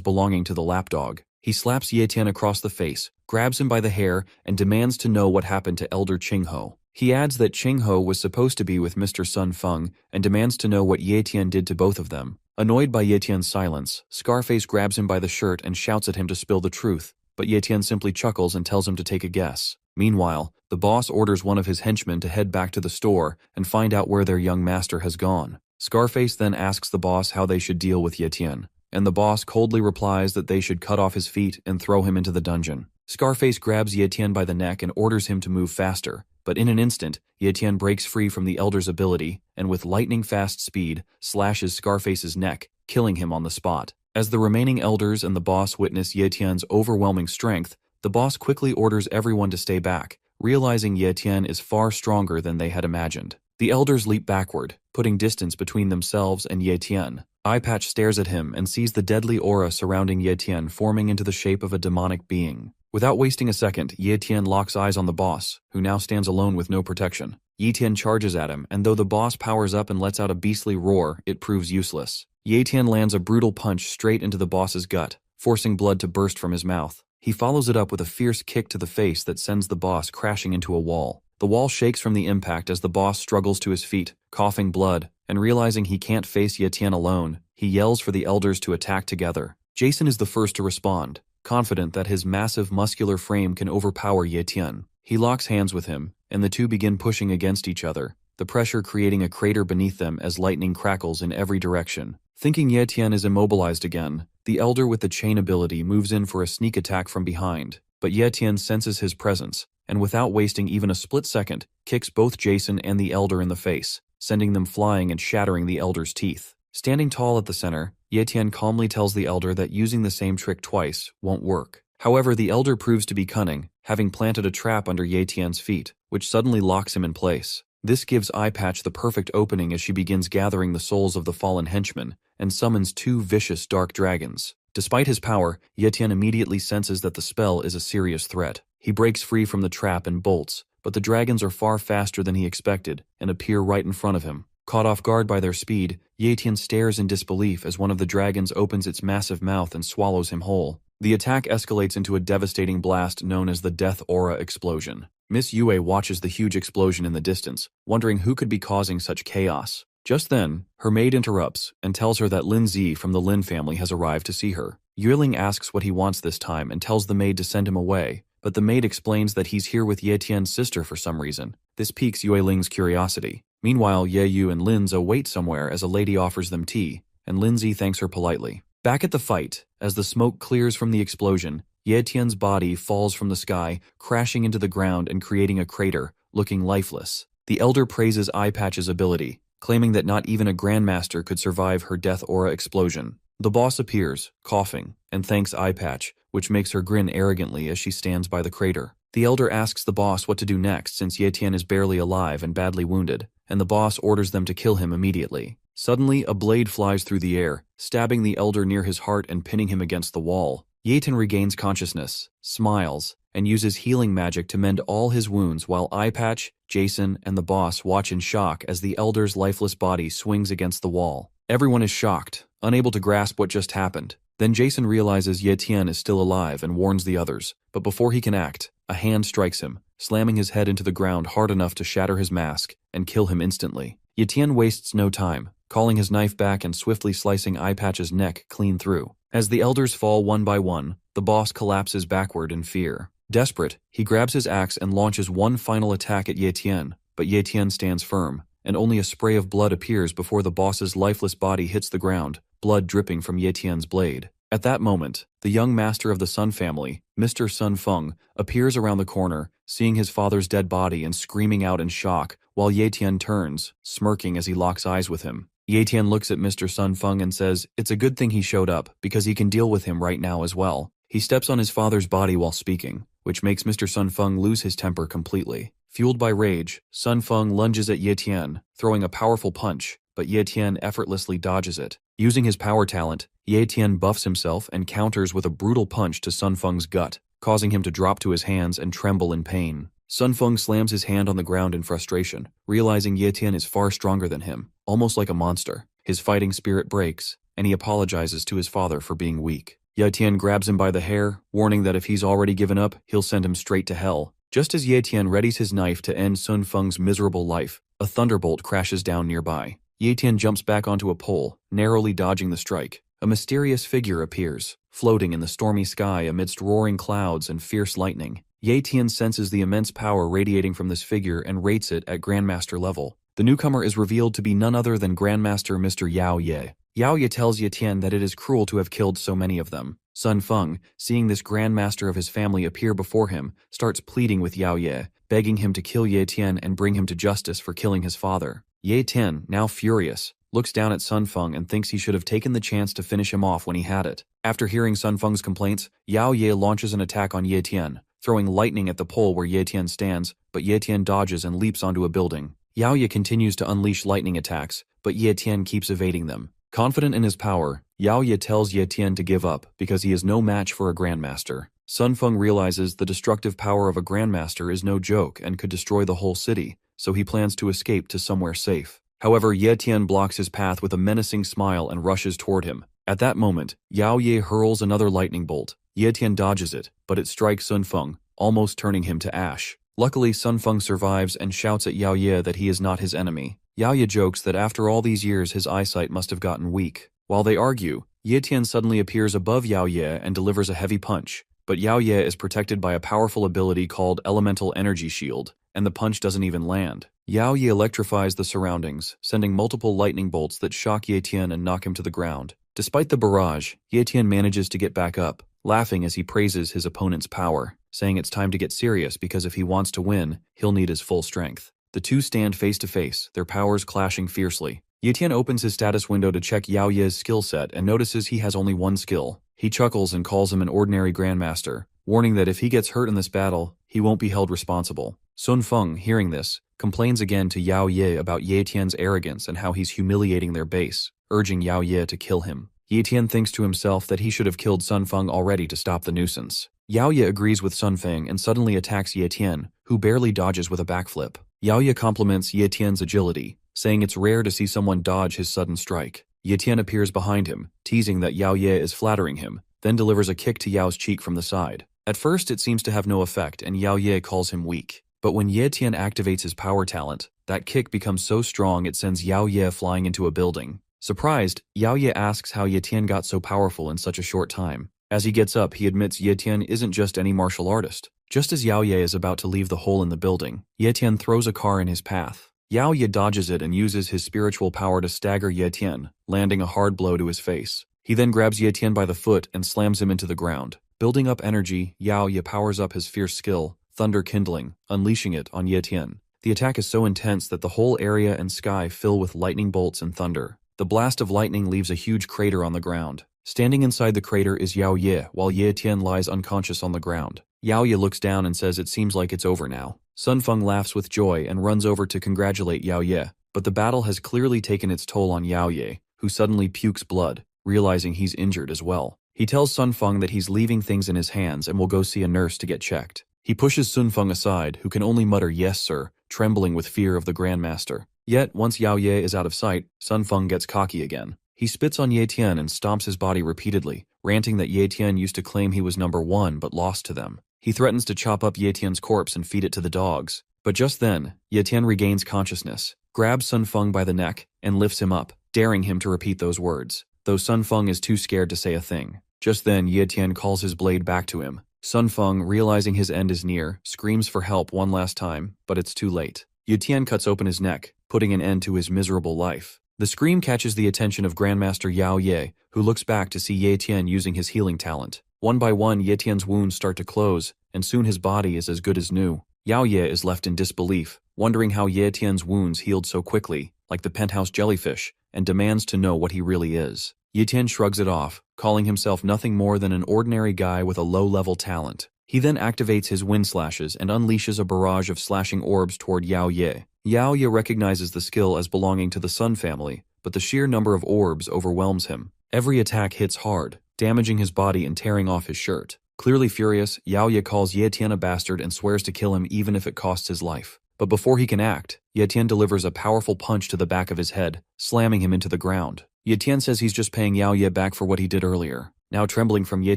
belonging to the lapdog. He slaps Ye Tian across the face, grabs him by the hair, and demands to know what happened to Elder Qingho. He adds that Qingho was supposed to be with Mr. Sun Feng and demands to know what Ye Tian did to both of them. Annoyed by Ye Tian's silence, Scarface grabs him by the shirt and shouts at him to spill the truth, but Ye Tian simply chuckles and tells him to take a guess. Meanwhile, the boss orders one of his henchmen to head back to the store and find out where their young master has gone. Scarface then asks the boss how they should deal with Ye Tian, and the boss coldly replies that they should cut off his feet and throw him into the dungeon. Scarface grabs Ye Tian by the neck and orders him to move faster, but in an instant, Ye Tian breaks free from the elder's ability and with lightning-fast speed slashes Scarface's neck, killing him on the spot. As the remaining elders and the boss witness Ye Tian's overwhelming strength, the boss quickly orders everyone to stay back, realizing Ye Tian is far stronger than they had imagined. The elders leap backward, putting distance between themselves and Ye Tian. Eye Patch stares at him and sees the deadly aura surrounding Ye Tian forming into the shape of a demonic being. Without wasting a second, Ye Tian locks eyes on the boss, who now stands alone with no protection. Ye Tian charges at him, and though the boss powers up and lets out a beastly roar, it proves useless. Ye Tian lands a brutal punch straight into the boss's gut, forcing blood to burst from his mouth. He follows it up with a fierce kick to the face that sends the boss crashing into a wall. The wall shakes from the impact as the boss struggles to his feet, coughing blood, and realizing he can't face Ye Tian alone, he yells for the elders to attack together. Jason is the first to respond, confident that his massive muscular frame can overpower Ye Tian. He locks hands with him, and the two begin pushing against each other, the pressure creating a crater beneath them as lightning crackles in every direction. Thinking Ye Tian is immobilized again, the elder with the chain ability moves in for a sneak attack from behind, but Ye Tian senses his presence, and without wasting even a split second, kicks both Jason and the elder in the face, sending them flying and shattering the elder's teeth. Standing tall at the center, Ye Tian calmly tells the elder that using the same trick twice won't work. However, the elder proves to be cunning, having planted a trap under Ye Tian's feet, which suddenly locks him in place. This gives Eye Patch the perfect opening as she begins gathering the souls of the fallen henchmen and summons 2 vicious dark dragons. Despite his power, Ye Tian immediately senses that the spell is a serious threat. He breaks free from the trap and bolts, but the dragons are far faster than he expected and appear right in front of him. Caught off guard by their speed, Ye Tian stares in disbelief as one of the dragons opens its massive mouth and swallows him whole. The attack escalates into a devastating blast known as the Death Aura Explosion. Miss Yue watches the huge explosion in the distance, wondering who could be causing such chaos. Just then, her maid interrupts and tells her that Lin Zi from the Lin family has arrived to see her. Yueling asks what he wants this time and tells the maid to send him away, but the maid explains that he's here with Ye Tian's sister for some reason. This piques Yueling's curiosity. Meanwhile, Ye Yu and Lin Zi wait somewhere as a lady offers them tea, and Lin Zi thanks her politely. Back at the fight, as the smoke clears from the explosion, Ye Tian's body falls from the sky, crashing into the ground and creating a crater, looking lifeless. The elder praises Eye Patch's ability, claiming that not even a grandmaster could survive her Death Aura explosion. The boss appears, coughing, and thanks Eye Patch, which makes her grin arrogantly as she stands by the crater. The elder asks the boss what to do next since Ye Tian is barely alive and badly wounded, and the boss orders them to kill him immediately. Suddenly, a blade flies through the air, stabbing the elder near his heart and pinning him against the wall. Ye Tian regains consciousness, smiles, and uses healing magic to mend all his wounds while Eye Patch, Jason, and the boss watch in shock as the elder's lifeless body swings against the wall. Everyone is shocked, unable to grasp what just happened. Then Jason realizes Ye Tian is still alive and warns the others, but before he can act, a hand strikes him, slamming his head into the ground hard enough to shatter his mask and kill him instantly. Ye Tian wastes no time, calling his knife back and swiftly slicing Eye Patch's neck clean through. As the elders fall one by one, the boss collapses backward in fear. Desperate, he grabs his axe and launches one final attack at Ye Tian, but Ye Tian stands firm, and only a spray of blood appears before the boss's lifeless body hits the ground, blood dripping from Ye Tian's blade. At that moment, the young master of the Sun family, Mr. Sun Feng, appears around the corner, seeing his father's dead body and screaming out in shock, while Ye Tian turns, smirking as he locks eyes with him. Ye Tian looks at Mr. Sun Feng and says it's a good thing he showed up, because he can deal with him right now as well. He steps on his father's body while speaking, which makes Mr. Sun Feng lose his temper completely. Fueled by rage, Sun Feng lunges at Ye Tian, throwing a powerful punch, but Ye Tian effortlessly dodges it. Using his power talent, Ye Tian buffs himself and counters with a brutal punch to Sun Feng's gut, causing him to drop to his hands and tremble in pain. Sun Feng slams his hand on the ground in frustration, realizing Ye Tian is far stronger than him, almost like a monster. His fighting spirit breaks, and he apologizes to his father for being weak. Ye Tian grabs him by the hair, warning that if he's already given up, he'll send him straight to hell. Just as Ye Tian readies his knife to end Sun Feng's miserable life, a thunderbolt crashes down nearby. Ye Tian jumps back onto a pole, narrowly dodging the strike. A mysterious figure appears, floating in the stormy sky amidst roaring clouds and fierce lightning. Ye Tian senses the immense power radiating from this figure and rates it at Grandmaster level. The newcomer is revealed to be none other than Grandmaster Mr. Yao Ye. Yao Ye tells Ye Tian that it is cruel to have killed so many of them. Sun Feng, seeing this Grandmaster of his family appear before him, starts pleading with Yao Ye, begging him to kill Ye Tian and bring him to justice for killing his father. Ye Tian, now furious, looks down at Sun Feng and thinks he should have taken the chance to finish him off when he had it. After hearing Sun Feng's complaints, Yao Ye launches an attack on Ye Tian, throwing lightning at the pole where Ye Tian stands, but Ye Tian dodges and leaps onto a building. Yao Ye continues to unleash lightning attacks, but Ye Tian keeps evading them. Confident in his power, Yao Ye tells Ye Tian to give up because he is no match for a Grandmaster. Sun Feng realizes the destructive power of a Grandmaster is no joke and could destroy the whole city, so he plans to escape to somewhere safe. However, Ye Tian blocks his path with a menacing smile and rushes toward him. At that moment, Yao Ye hurls another lightning bolt. Ye Tian dodges it, but it strikes Sun Feng, almost turning him to ash. Luckily, Sun Feng survives and shouts at Yao Ye that he is not his enemy. Yao Ye jokes that after all these years his eyesight must have gotten weak. While they argue, Ye Tian suddenly appears above Yao Ye and delivers a heavy punch, but Yao Ye is protected by a powerful ability called Elemental Energy Shield, and the punch doesn't even land. Yao Ye electrifies the surroundings, sending multiple lightning bolts that shock Ye Tian and knock him to the ground. Despite the barrage, Ye Tian manages to get back up, laughing as he praises his opponent's power, saying it's time to get serious because if he wants to win, he'll need his full strength. The two stand face to face, their powers clashing fiercely. Ye Tian opens his status window to check Yao Ye's skill set and notices he has only one skill. He chuckles and calls him an ordinary Grandmaster, warning that if he gets hurt in this battle, he won't be held responsible. Sun Feng, hearing this, complains again to Yao Ye about Ye Tian's arrogance and how he's humiliating their base, urging Yao Ye to kill him. Ye Tian thinks to himself that he should have killed Sun Feng already to stop the nuisance. Yao Ye agrees with Sun Feng and suddenly attacks Ye Tian, who barely dodges with a backflip. Yao Ye compliments Ye Tian's agility, saying it's rare to see someone dodge his sudden strike. Ye Tian appears behind him, teasing that Yao Ye is flattering him, then delivers a kick to Yao's cheek from the side. At first it seems to have no effect and Yao Ye calls him weak. But when Ye Tian activates his power talent, that kick becomes so strong it sends Yao Ye flying into a building. Surprised, Yao Ye asks how Ye Tian got so powerful in such a short time. As he gets up, he admits Ye Tian isn't just any martial artist. Just as Yao Ye is about to leave the hole in the building, Ye Tian throws a car in his path. Yao Ye dodges it and uses his spiritual power to stagger Ye Tian, landing a hard blow to his face. He then grabs Ye Tian by the foot and slams him into the ground. Building up energy, Yao Ye powers up his fierce skill, Thunder Kindling, unleashing it on Ye Tian. The attack is so intense that the whole area and sky fill with lightning bolts and thunder. The blast of lightning leaves a huge crater on the ground. Standing inside the crater is Yao Ye, while Ye Tian lies unconscious on the ground. Yao Ye looks down and says it seems like it's over now. Sun Feng laughs with joy and runs over to congratulate Yao Ye, but the battle has clearly taken its toll on Yao Ye, who suddenly pukes blood, realizing he's injured as well. He tells Sun Feng that he's leaving things in his hands and will go see a nurse to get checked. He pushes Sun Feng aside, who can only mutter "yes, sir," trembling with fear of the Grandmaster. Yet, once Yao Ye is out of sight, Sun Feng gets cocky again. He spits on Ye Tian and stomps his body repeatedly, ranting that Ye Tian used to claim he was number one but lost to them. He threatens to chop up Ye Tian's corpse and feed it to the dogs. But just then, Ye Tian regains consciousness, grabs Sun Feng by the neck, and lifts him up, daring him to repeat those words, though Sun Feng is too scared to say a thing. Just then, Ye Tian calls his blade back to him. Sun Feng, realizing his end is near, screams for help one last time, but it's too late. Ye Tian cuts open his neck, putting an end to his miserable life. The scream catches the attention of Grandmaster Yao Ye, who looks back to see Ye Tian using his healing talent. One by one, Ye Tian's wounds start to close, and soon his body is as good as new. Yao Ye is left in disbelief, wondering how Ye Tian's wounds healed so quickly, like the penthouse jellyfish, and demands to know what he really is. Ye Tian shrugs it off, calling himself nothing more than an ordinary guy with a low-level talent. He then activates his wind slashes and unleashes a barrage of slashing orbs toward Yao Ye. Yao Ye recognizes the skill as belonging to the Sun family, but the sheer number of orbs overwhelms him. Every attack hits hard, damaging his body and tearing off his shirt. Clearly furious, Yao Ye calls Ye Tian a bastard and swears to kill him even if it costs his life. But before he can act, Ye Tian delivers a powerful punch to the back of his head, slamming him into the ground. Ye Tian says he's just paying Yao Ye back for what he did earlier. Now trembling from Ye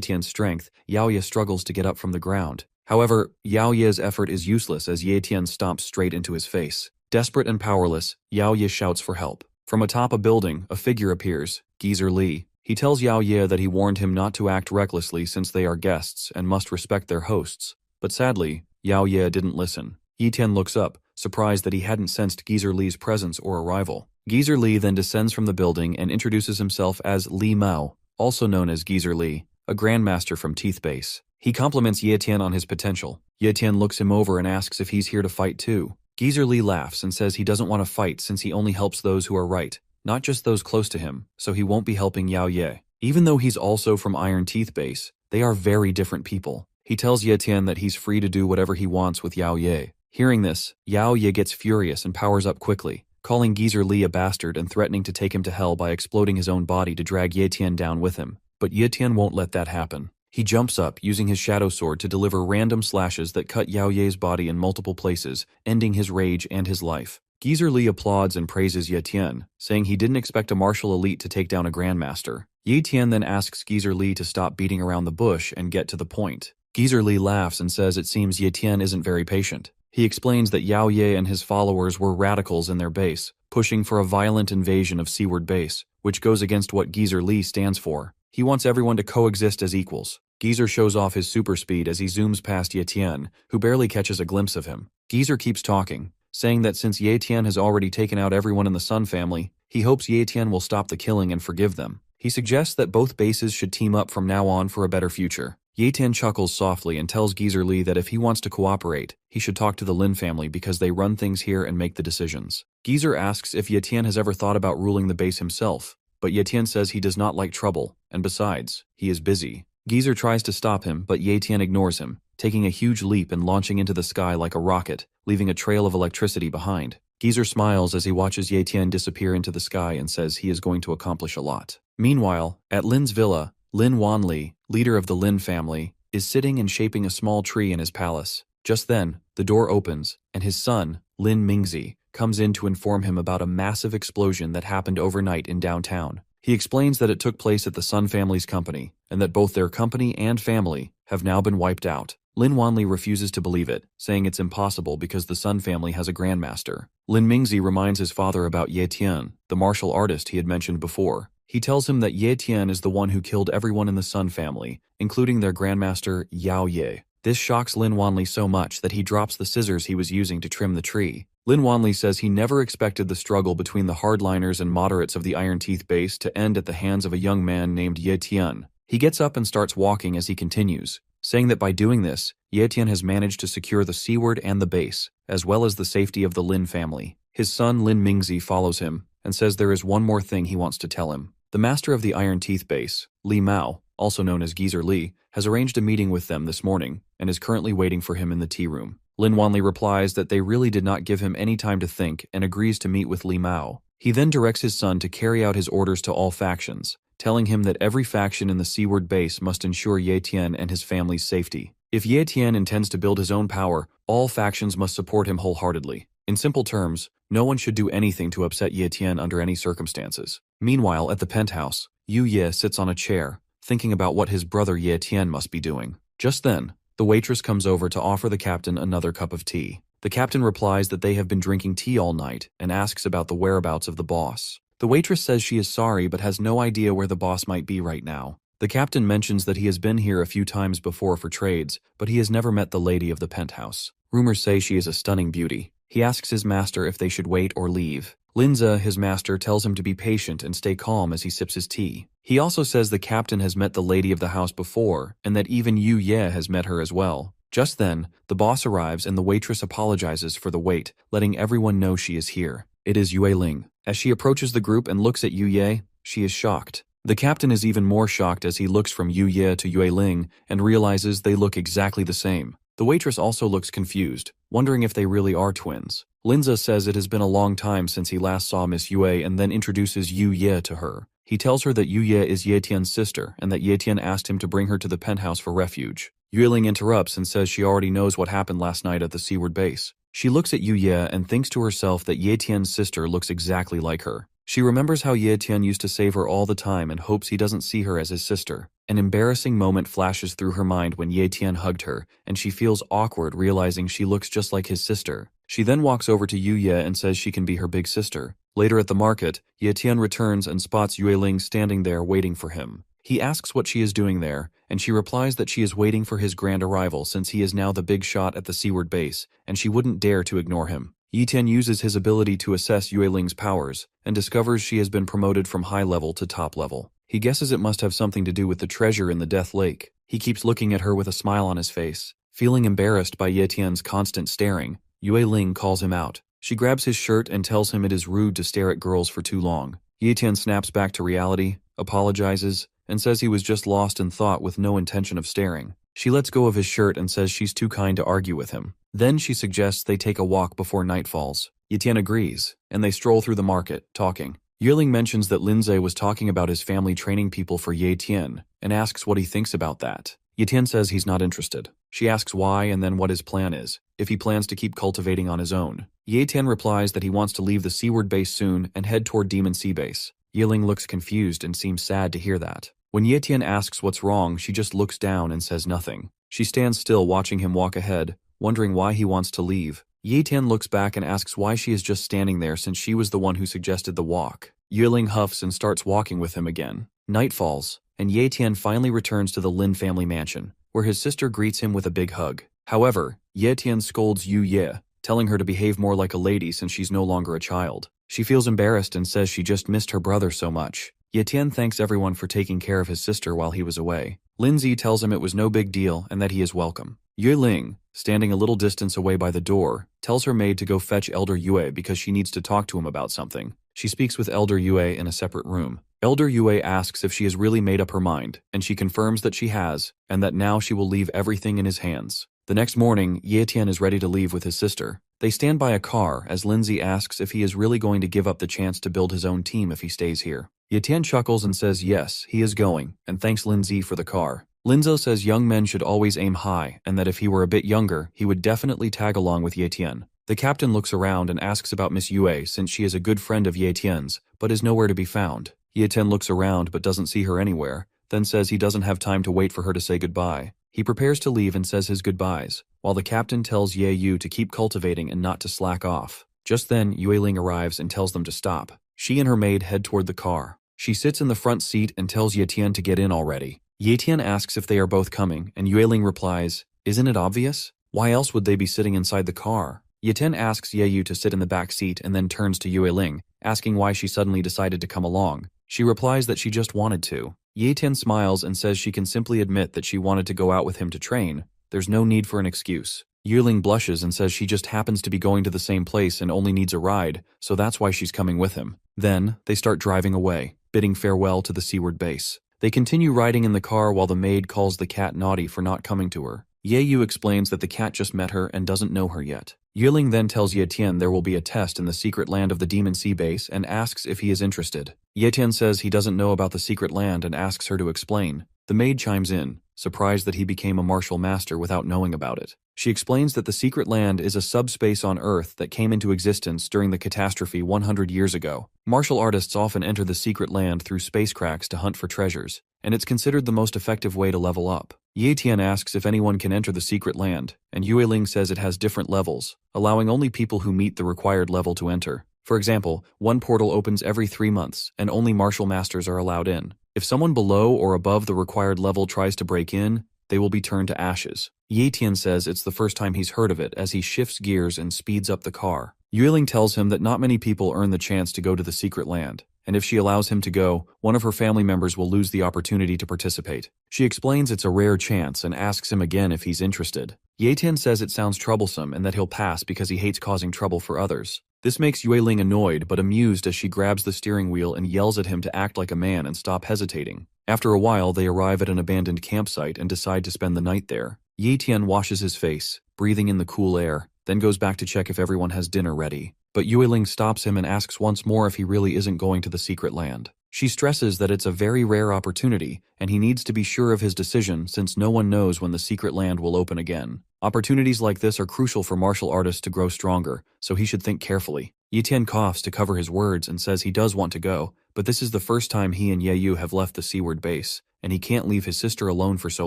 Tian's strength, Yao Ye struggles to get up from the ground. However, Yao Ye's effort is useless as Ye Tian stomps straight into his face. Desperate and powerless, Yao Ye shouts for help. From atop a building, a figure appears, Geezer Li. He tells Yao Ye that he warned him not to act recklessly since they are guests and must respect their hosts. But sadly, Yao Ye didn't listen. Ye Tian looks up, surprised that he hadn't sensed Geezer Li's presence or arrival. Geezer Li then descends from the building and introduces himself as Li Mao, also known as Geezer Li, a grandmaster from Teeth Base. He compliments Ye Tian on his potential. Ye Tian looks him over and asks if he's here to fight too. Geezer Li laughs and says he doesn't want to fight since he only helps those who are right, not just those close to him, so he won't be helping Yao Ye. Even though he's also from Iron Teeth Base, they are very different people. He tells Ye Tian that he's free to do whatever he wants with Yao Ye. Hearing this, Yao Ye gets furious and powers up quickly, calling Geezer Li a bastard and threatening to take him to hell by exploding his own body to drag Ye Tian down with him. But Ye Tian won't let that happen. He jumps up, using his shadow sword to deliver random slashes that cut Yao Ye's body in multiple places, ending his rage and his life. Geezer Li applauds and praises Ye Tian, saying he didn't expect a martial elite to take down a grandmaster. Ye Tian then asks Geezer Li to stop beating around the bush and get to the point. Geezer Li laughs and says it seems Ye Tian isn't very patient. He explains that Yao Ye and his followers were radicals in their base, pushing for a violent invasion of Seaward Base, which goes against what Geezer Li stands for. He wants everyone to coexist as equals. Geezer shows off his super speed as he zooms past Ye Tian, who barely catches a glimpse of him. Geezer keeps talking, saying that since Ye Tian has already taken out everyone in the Sun family, he hopes Ye Tian will stop the killing and forgive them. He suggests that both bases should team up from now on for a better future. Ye Tian chuckles softly and tells Geezer Li that if he wants to cooperate, he should talk to the Lin family because they run things here and make the decisions. Geezer asks if Ye Tian has ever thought about ruling the base himself, but Ye Tian says he does not like trouble, and besides, he is busy. Geezer tries to stop him, but Ye Tian ignores him, taking a huge leap and launching into the sky like a rocket, leaving a trail of electricity behind. Geezer smiles as he watches Ye Tian disappear into the sky and says he is going to accomplish a lot. Meanwhile, at Lin's villa, Lin Wanli, leader of the Lin family, is sitting and shaping a small tree in his palace. Just then, the door opens, and his son, Lin Mingzi, comes in to inform him about a massive explosion that happened overnight in downtown. He explains that it took place at the Sun family's company, and that both their company and family have now been wiped out. Lin Wanli refuses to believe it, saying it's impossible because the Sun family has a grandmaster. Lin Mingzi reminds his father about Ye Tian, the martial artist he had mentioned before. He tells him that Ye Tian is the one who killed everyone in the Sun family, including their grandmaster Yao Ye. This shocks Lin Wanli so much that he drops the scissors he was using to trim the tree. Lin Wanli says he never expected the struggle between the hardliners and moderates of the Iron Teeth base to end at the hands of a young man named Ye Tian. He gets up and starts walking as he continues, saying that by doing this, Ye Tian has managed to secure the Seaward and the base, as well as the safety of the Lin family. His son Lin Mingzi follows him, and says there is one more thing he wants to tell him. The master of the Iron Teeth base, Li Mao, also known as Geezer Li, has arranged a meeting with them this morning, and is currently waiting for him in the tea room. Lin Wanli replies that they really did not give him any time to think and agrees to meet with Li Mao. He then directs his son to carry out his orders to all factions, telling him that every faction in the Seaward base must ensure Ye Tian and his family's safety. If Ye Tian intends to build his own power, all factions must support him wholeheartedly. In simple terms, no one should do anything to upset Ye Tian under any circumstances. Meanwhile, at the penthouse, Yu Ye sits on a chair, thinking about what his brother Ye Tian must be doing. Just then, The waitress comes over to offer the captain another cup of tea. The captain replies that they have been drinking tea all night and asks about the whereabouts of the boss. The waitress says she is sorry but has no idea where the boss might be right now. The captain mentions that he has been here a few times before for trades, but he has never met the lady of the penthouse. Rumors say she is a stunning beauty. He asks his master if they should wait or leave. Linza, his master, tells him to be patient and stay calm as he sips his tea. He also says the captain has met the lady of the house before, and that even Yu Ye has met her as well. Just then, the boss arrives and the waitress apologizes for the wait, letting everyone know she is here. It is Yue Ling. As she approaches the group and looks at Yu Ye, she is shocked. The captain is even more shocked as he looks from Yu Ye to Yue Ling and realizes they look exactly the same. The waitress also looks confused, wondering if they really are twins. Linza says it has been a long time since he last saw Miss Yue and then introduces Yu Ye to her. He tells her that Yu Ye is Ye Tian's sister and that Ye Tian asked him to bring her to the penthouse for refuge. Yue Ling interrupts and says she already knows what happened last night at the seaward base. She looks at Yu Ye and thinks to herself that Ye Tian's sister looks exactly like her. She remembers how Ye Tian used to save her all the time and hopes he doesn't see her as his sister. An embarrassing moment flashes through her mind when Ye Tian hugged her, and she feels awkward realizing she looks just like his sister. She then walks over to Yu Ye and says she can be her big sister. Later at the market, Ye Tian returns and spots Yue Ling standing there waiting for him. He asks what she is doing there, and she replies that she is waiting for his grand arrival since he is now the big shot at the seaward base, and she wouldn't dare to ignore him. Ye Tian uses his ability to assess Yue Ling's powers, and discovers she has been promoted from high level to top level. He guesses it must have something to do with the treasure in the Death Lake. He keeps looking at her with a smile on his face. Feeling embarrassed by Ye Tian's constant staring, Yue Ling calls him out. She grabs his shirt and tells him it is rude to stare at girls for too long. Ye Tian snaps back to reality, apologizes, and says he was just lost in thought with no intention of staring. She lets go of his shirt and says she's too kind to argue with him. Then she suggests they take a walk before night falls. Ye Tian agrees, and they stroll through the market, talking. Yue Ling mentions that Linze was talking about his family training people for Ye Tian, and asks what he thinks about that. Ye Tian says he's not interested. She asks why and then what his plan is, if he plans to keep cultivating on his own. Ye Tian replies that he wants to leave the seaward base soon and head toward Demon Sea Base. Yue Ling looks confused and seems sad to hear that. When Ye Tian asks what's wrong, she just looks down and says nothing. She stands still watching him walk ahead, wondering why he wants to leave. Ye Tian looks back and asks why she is just standing there since she was the one who suggested the walk. Yue Ling huffs and starts walking with him again. Night falls, and Ye Tian finally returns to the Lin family mansion, where his sister greets him with a big hug. However, Ye Tian scolds Yu Ye, telling her to behave more like a lady since she's no longer a child. She feels embarrassed and says she just missed her brother so much. Ye Tian thanks everyone for taking care of his sister while he was away. Linzi tells him it was no big deal and that he is welcome. Yue Ling, standing a little distance away by the door, tells her maid to go fetch Elder Yue because she needs to talk to him about something. She speaks with Elder Yue in a separate room. Elder Yue asks if she has really made up her mind, and she confirms that she has, and that now she will leave everything in his hands. The next morning, Ye Tian is ready to leave with his sister. They stand by a car as Lindsay asks if he is really going to give up the chance to build his own team if he stays here. Ye Tian chuckles and says yes, he is going, and thanks Lindsay for the car. Linzo says young men should always aim high, and that if he were a bit younger, he would definitely tag along with Ye Tian. The captain looks around and asks about Miss Yue since she is a good friend of Ye Tian's, but is nowhere to be found. Ye Tian looks around but doesn't see her anywhere, then says he doesn't have time to wait for her to say goodbye. He prepares to leave and says his goodbyes, while the captain tells Ye Yu to keep cultivating and not to slack off. Just then, Yue Ling arrives and tells them to stop. She and her maid head toward the car. She sits in the front seat and tells Ye Tian to get in already. Ye Tian asks if they are both coming, and Yue Ling replies, "Isn't it obvious? Why else would they be sitting inside the car?" Ye Tian asks Ye Yu to sit in the back seat and then turns to Yue Ling, asking why she suddenly decided to come along. She replies that she just wanted to. Ye Tian smiles and says she can simply admit that she wanted to go out with him to train. There's no need for an excuse. Yue Ling blushes and says she just happens to be going to the same place and only needs a ride, so that's why she's coming with him. Then, they start driving away, bidding farewell to the seaward base. They continue riding in the car while the maid calls the cat naughty for not coming to her. Ye Yu explains that the cat just met her and doesn't know her yet. Yue Ling then tells Ye Tian there will be a test in the secret land of the Demon Sea Base and asks if he is interested. Ye Tian says he doesn't know about the secret land and asks her to explain. The maid chimes in, surprised that he became a martial master without knowing about it. She explains that the secret land is a subspace on Earth that came into existence during the catastrophe 100 years ago. Martial artists often enter the secret land through space cracks to hunt for treasures, and it's considered the most effective way to level up. Ye Tian asks if anyone can enter the secret land, and Yue Ling says it has different levels, allowing only people who meet the required level to enter. For example, one portal opens every 3 months, and only martial masters are allowed in. If someone below or above the required level tries to break in, they will be turned to ashes. Ye Tian says it's the first time he's heard of it as he shifts gears and speeds up the car. Yue Ling tells him that not many people earn the chance to go to the secret land, and if she allows him to go, one of her family members will lose the opportunity to participate. She explains it's a rare chance and asks him again if he's interested. Ye Tian says it sounds troublesome and that he'll pass because he hates causing trouble for others. This makes Yue Ling annoyed but amused as she grabs the steering wheel and yells at him to act like a man and stop hesitating. After a while, they arrive at an abandoned campsite and decide to spend the night there. Ye Tian washes his face, breathing in the cool air, then goes back to check if everyone has dinner ready. But Yue Ling stops him and asks once more if he really isn't going to the secret land. She stresses that it's a very rare opportunity, and he needs to be sure of his decision since no one knows when the secret land will open again. Opportunities like this are crucial for martial artists to grow stronger, so he should think carefully. Ye Tian coughs to cover his words and says he does want to go, but this is the first time he and Ye Yu have left the seaward base, and he can't leave his sister alone for so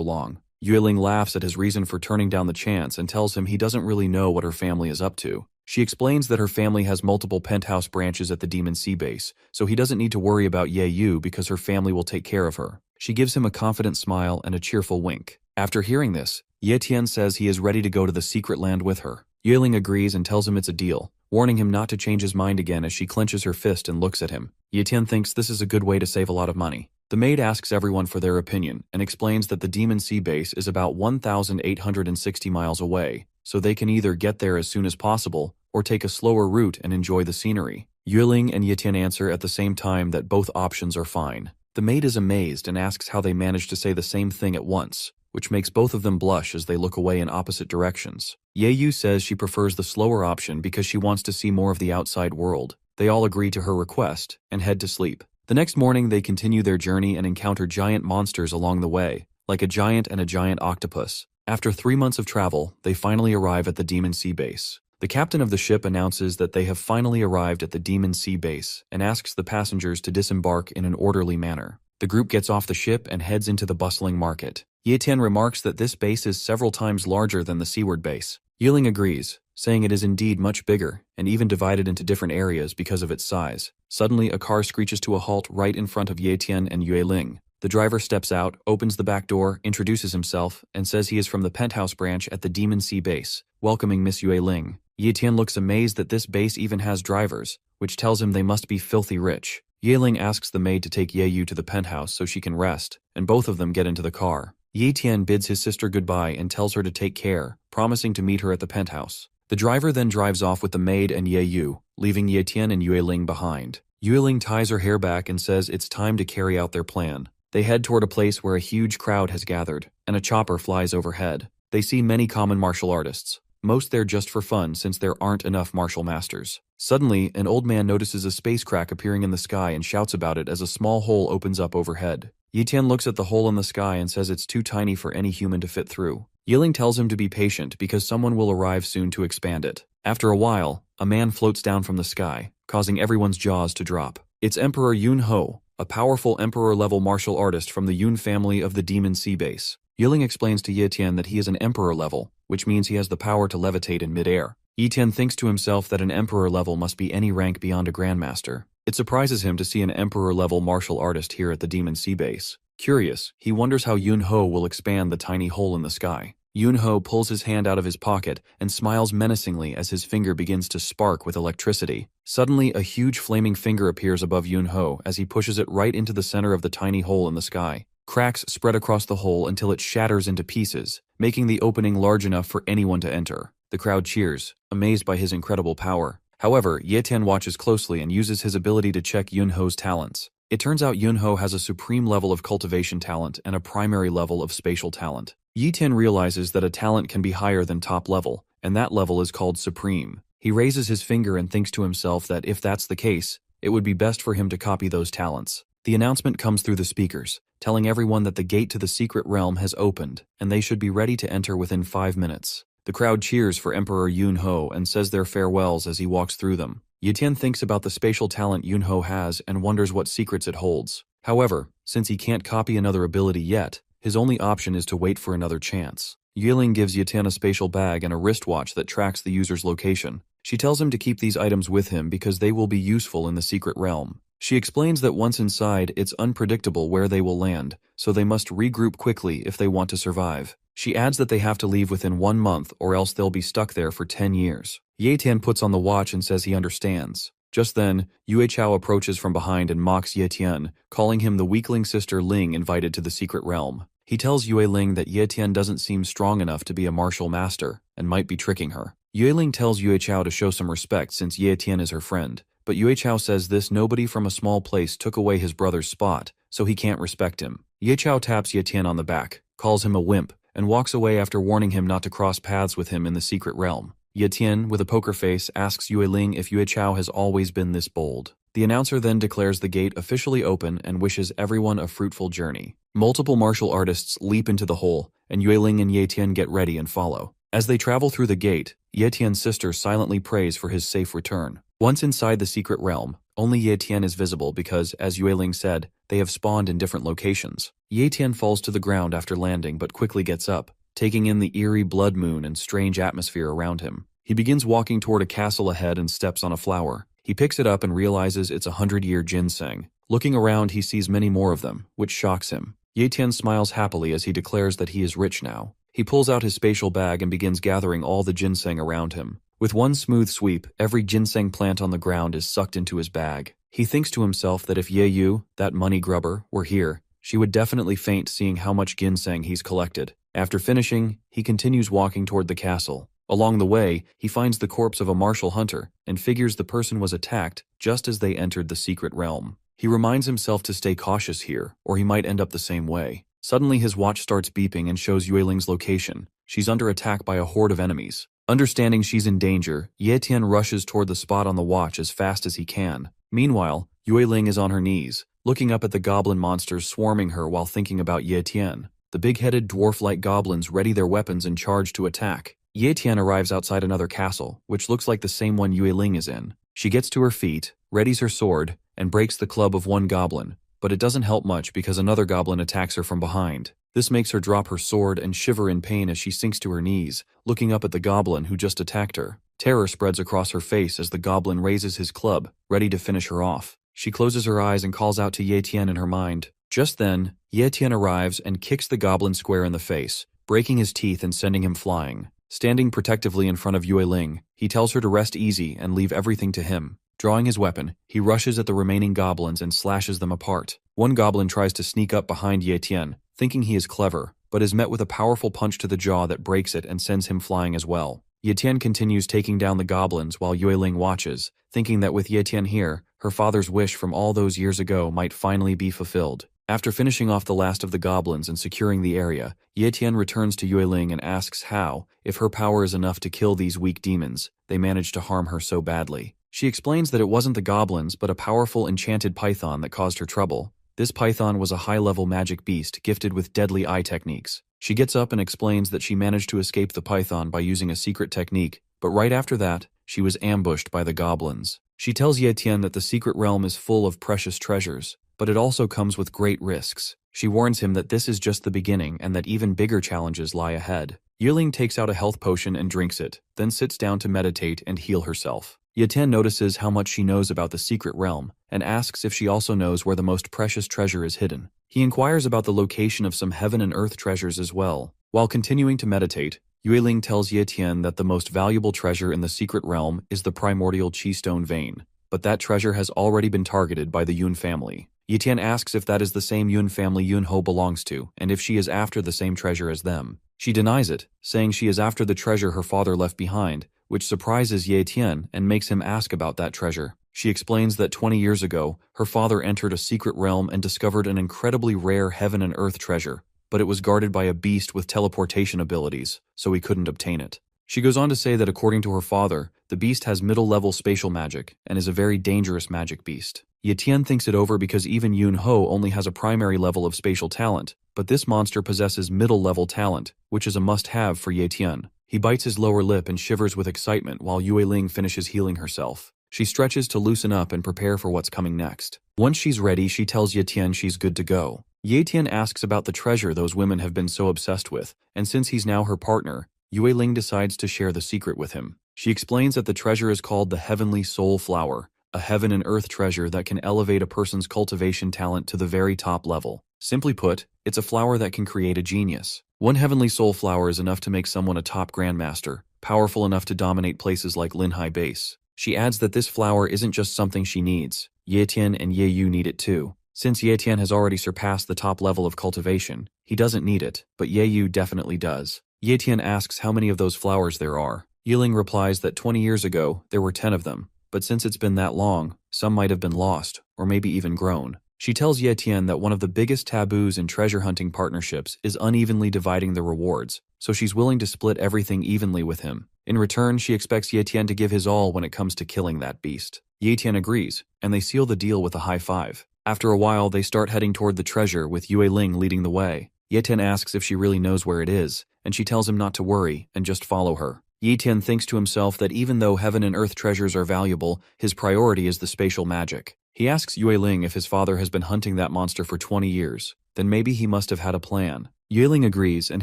long. Yue Ling laughs at his reason for turning down the chance and tells him he doesn't really know what her family is up to. She explains that her family has multiple penthouse branches at the Demon Sea base, so he doesn't need to worry about Ye Yu because her family will take care of her. She gives him a confident smile and a cheerful wink. After hearing this, Ye Tian says he is ready to go to the secret land with her. Yue Ling agrees and tells him it's a deal, warning him not to change his mind again as she clenches her fist and looks at him. Ye Tian thinks this is a good way to save a lot of money. The maid asks everyone for their opinion and explains that the Demon Sea base is about 1,860 miles away, so they can either get there as soon as possible or take a slower route and enjoy the scenery. Yue Ling and Ye Tian answer at the same time that both options are fine. The maid is amazed and asks how they managed to say the same thing at once, which makes both of them blush as they look away in opposite directions. Ye Yu says she prefers the slower option because she wants to see more of the outside world. They all agree to her request and head to sleep. The next morning they continue their journey and encounter giant monsters along the way, like a giant and a giant octopus. After 3 months of travel, they finally arrive at the Demon Sea base. The captain of the ship announces that they have finally arrived at the Demon Sea base and asks the passengers to disembark in an orderly manner. The group gets off the ship and heads into the bustling market. Ye Tian remarks that this base is several times larger than the seaward base. Yue Ling agrees, saying it is indeed much bigger and even divided into different areas because of its size. Suddenly, a car screeches to a halt right in front of Ye Tian and Yue Ling. The driver steps out, opens the back door, introduces himself, and says he is from the penthouse branch at the Demon Sea base, welcoming Miss Yue Ling. Ye Tian looks amazed that this base even has drivers, which tells him they must be filthy rich. Yue Ling asks the maid to take Ye Yu to the penthouse so she can rest, and both of them get into the car. Ye Tian bids his sister goodbye and tells her to take care, promising to meet her at the penthouse. The driver then drives off with the maid and Ye Yu, leaving Ye Tian and Yue Ling behind. Yue Ling ties her hair back and says it's time to carry out their plan. They head toward a place where a huge crowd has gathered, and a chopper flies overhead. They see many common martial artists, most there just for fun since there aren't enough martial masters. Suddenly, an old man notices a space crack appearing in the sky and shouts about it as a small hole opens up overhead. Ye Tian looks at the hole in the sky and says it's too tiny for any human to fit through. Yue Ling tells him to be patient because someone will arrive soon to expand it. After a while, a man floats down from the sky, causing everyone's jaws to drop. It's Emperor Yun Ho, a powerful emperor-level martial artist from the Yun family of the Demon Sea base. Yue Ling explains to Ye Tian that he is an emperor level, which means he has the power to levitate in midair. Ye Tian thinks to himself that an emperor level must be any rank beyond a grandmaster. It surprises him to see an emperor-level martial artist here at the Demon Sea base. Curious, he wonders how Yun Ho will expand the tiny hole in the sky. Yun Ho pulls his hand out of his pocket and smiles menacingly as his finger begins to spark with electricity. Suddenly, a huge flaming finger appears above Yun Ho as he pushes it right into the center of the tiny hole in the sky. Cracks spread across the hole until it shatters into pieces, making the opening large enough for anyone to enter. The crowd cheers, amazed by his incredible power. However, Ye Tian watches closely and uses his ability to check Yun Ho's talents. It turns out Yun Ho has a supreme level of cultivation talent and a primary level of spatial talent. Ye Tian realizes that a talent can be higher than top level, and that level is called supreme. He raises his finger and thinks to himself that if that's the case, it would be best for him to copy those talents. The announcement comes through the speakers, telling everyone that the gate to the secret realm has opened, and they should be ready to enter within 5 minutes. The crowd cheers for Emperor Yun-ho and says their farewells as he walks through them. Ye-tian thinks about the spatial talent Yun-ho has and wonders what secrets it holds. However, since he can't copy another ability yet, his only option is to wait for another chance. Yueling gives Ye-tian a spatial bag and a wristwatch that tracks the user's location. She tells him to keep these items with him because they will be useful in the secret realm. She explains that once inside, it's unpredictable where they will land, so they must regroup quickly if they want to survive. She adds that they have to leave within 1 month or else they'll be stuck there for 10 years. Ye-tian puts on the watch and says he understands. Just then, Yue Chao approaches from behind and mocks Ye-tian, calling him the weakling sister Ling invited to the secret realm. He tells Yue Ling that Ye-tian doesn't seem strong enough to be a martial master and might be tricking her. Yue Ling tells Yue Chao to show some respect since Ye-tian is her friend, but Yue Chao says this nobody from a small place took away his brother's spot, so he can't respect him. Ye Chao taps Ye-tian on the back, calls him a wimp, and walks away after warning him not to cross paths with him in the secret realm. Ye-tian, with a poker face, asks Yue Ling if Yue Chao has always been this bold. The announcer then declares the gate officially open and wishes everyone a fruitful journey. Multiple martial artists leap into the hole, and Yue Ling and Ye-tian get ready and follow. As they travel through the gate, Ye-tian's sister silently prays for his safe return. Once inside the secret realm, only Ye-tian is visible because, as Yue Ling said, they have spawned in different locations. Ye-tian falls to the ground after landing but quickly gets up, taking in the eerie blood moon and strange atmosphere around him. He begins walking toward a castle ahead and steps on a flower. He picks it up and realizes it's a 100-year ginseng. Looking around, he sees many more of them, which shocks him. Ye-tian smiles happily as he declares that he is rich now. He pulls out his spatial bag and begins gathering all the ginseng around him. With one smooth sweep, every ginseng plant on the ground is sucked into his bag. He thinks to himself that if Ye Yu, that money grubber, were here, she would definitely faint seeing how much ginseng he's collected. After finishing, he continues walking toward the castle. Along the way, he finds the corpse of a martial hunter and figures the person was attacked just as they entered the secret realm. He reminds himself to stay cautious here, or he might end up the same way. Suddenly his watch starts beeping and shows Yue Ling's location. She's under attack by a horde of enemies. Understanding she's in danger, Ye-tian rushes toward the spot on the watch as fast as he can. Meanwhile, Yue Ling is on her knees, looking up at the goblin monsters swarming her while thinking about Ye-tian. The big-headed dwarf-like goblins ready their weapons and charge to attack. Ye-tian arrives outside another castle, which looks like the same one Yue Ling is in. She gets to her feet, readies her sword, and breaks the club of one goblin, but it doesn't help much because another goblin attacks her from behind. This makes her drop her sword and shiver in pain as she sinks to her knees, looking up at the goblin who just attacked her. Terror spreads across her face as the goblin raises his club, ready to finish her off. She closes her eyes and calls out to Ye-tian in her mind. Just then, Ye-tian arrives and kicks the goblin square in the face, breaking his teeth and sending him flying. Standing protectively in front of Yue Ling, he tells her to rest easy and leave everything to him. Drawing his weapon, he rushes at the remaining goblins and slashes them apart. One goblin tries to sneak up behind Ye-tian, thinking he is clever, but is met with a powerful punch to the jaw that breaks it and sends him flying as well. Ye-tian continues taking down the goblins while Yue Ling watches, thinking that with Ye-tian here, her father's wish from all those years ago might finally be fulfilled. After finishing off the last of the goblins and securing the area, Ye-tian returns to Yue Ling and asks how, if her power is enough to kill these weak demons, they managed to harm her so badly. She explains that it wasn't the goblins but a powerful enchanted python that caused her trouble. This python was a high-level magic beast gifted with deadly eye techniques. She gets up and explains that she managed to escape the python by using a secret technique, but right after that, she was ambushed by the goblins. She tells Ye-tian that the secret realm is full of precious treasures, but it also comes with great risks. She warns him that this is just the beginning and that even bigger challenges lie ahead. Yue Ling takes out a health potion and drinks it, then sits down to meditate and heal herself. Ye-tian notices how much she knows about the secret realm and asks if she also knows where the most precious treasure is hidden. He inquires about the location of some heaven and earth treasures as well. While continuing to meditate, Yue Ling tells Ye-tian that the most valuable treasure in the secret realm is the primordial chi stone vein, but that treasure has already been targeted by the Yun family. Ye-tian asks if that is the same Yun family Yun-ho belongs to, and if she is after the same treasure as them. She denies it, saying she is after the treasure her father left behind, which surprises Ye-tian and makes him ask about that treasure. She explains that 20 years ago, her father entered a secret realm and discovered an incredibly rare heaven and earth treasure, but it was guarded by a beast with teleportation abilities, so he couldn't obtain it. She goes on to say that according to her father, the beast has middle-level spatial magic and is a very dangerous magic beast. Ye Tian thinks it over because even Yun Ho only has a primary level of spatial talent, but this monster possesses middle-level talent, which is a must-have for Ye Tian. He bites his lower lip and shivers with excitement while Yue Ling finishes healing herself. She stretches to loosen up and prepare for what's coming next. Once she's ready, she tells Ye Tian she's good to go. Ye Tian asks about the treasure those women have been so obsessed with, and since he's now her partner, Yue Ling decides to share the secret with him. She explains that the treasure is called the Heavenly Soul Flower, a heaven and earth treasure that can elevate a person's cultivation talent to the very top level. Simply put, it's a flower that can create a genius. One Heavenly Soul Flower is enough to make someone a top grandmaster, powerful enough to dominate places like Linhai Base. She adds that this flower isn't just something she needs. Ye Tian and Ye Yu need it too. Since Ye Tian has already surpassed the top level of cultivation, he doesn't need it, but Ye Yu definitely does. Ye Tian asks how many of those flowers there are. Yiling replies that 20 years ago, there were 10 of them, but since it's been that long, some might have been lost, or maybe even grown. She tells Ye Tian that one of the biggest taboos in treasure hunting partnerships is unevenly dividing the rewards, so she's willing to split everything evenly with him. In return, she expects Ye Tian to give his all when it comes to killing that beast. Ye Tian agrees, and they seal the deal with a high five. After a while, they start heading toward the treasure with Yue Ling leading the way. Ye Tian asks if she really knows where it is, and she tells him not to worry and just follow her. Ye Tian thinks to himself that even though heaven and earth treasures are valuable, his priority is the spatial magic. He asks Yue Ling if his father has been hunting that monster for 20 years, then maybe he must have had a plan. Yue Ling agrees and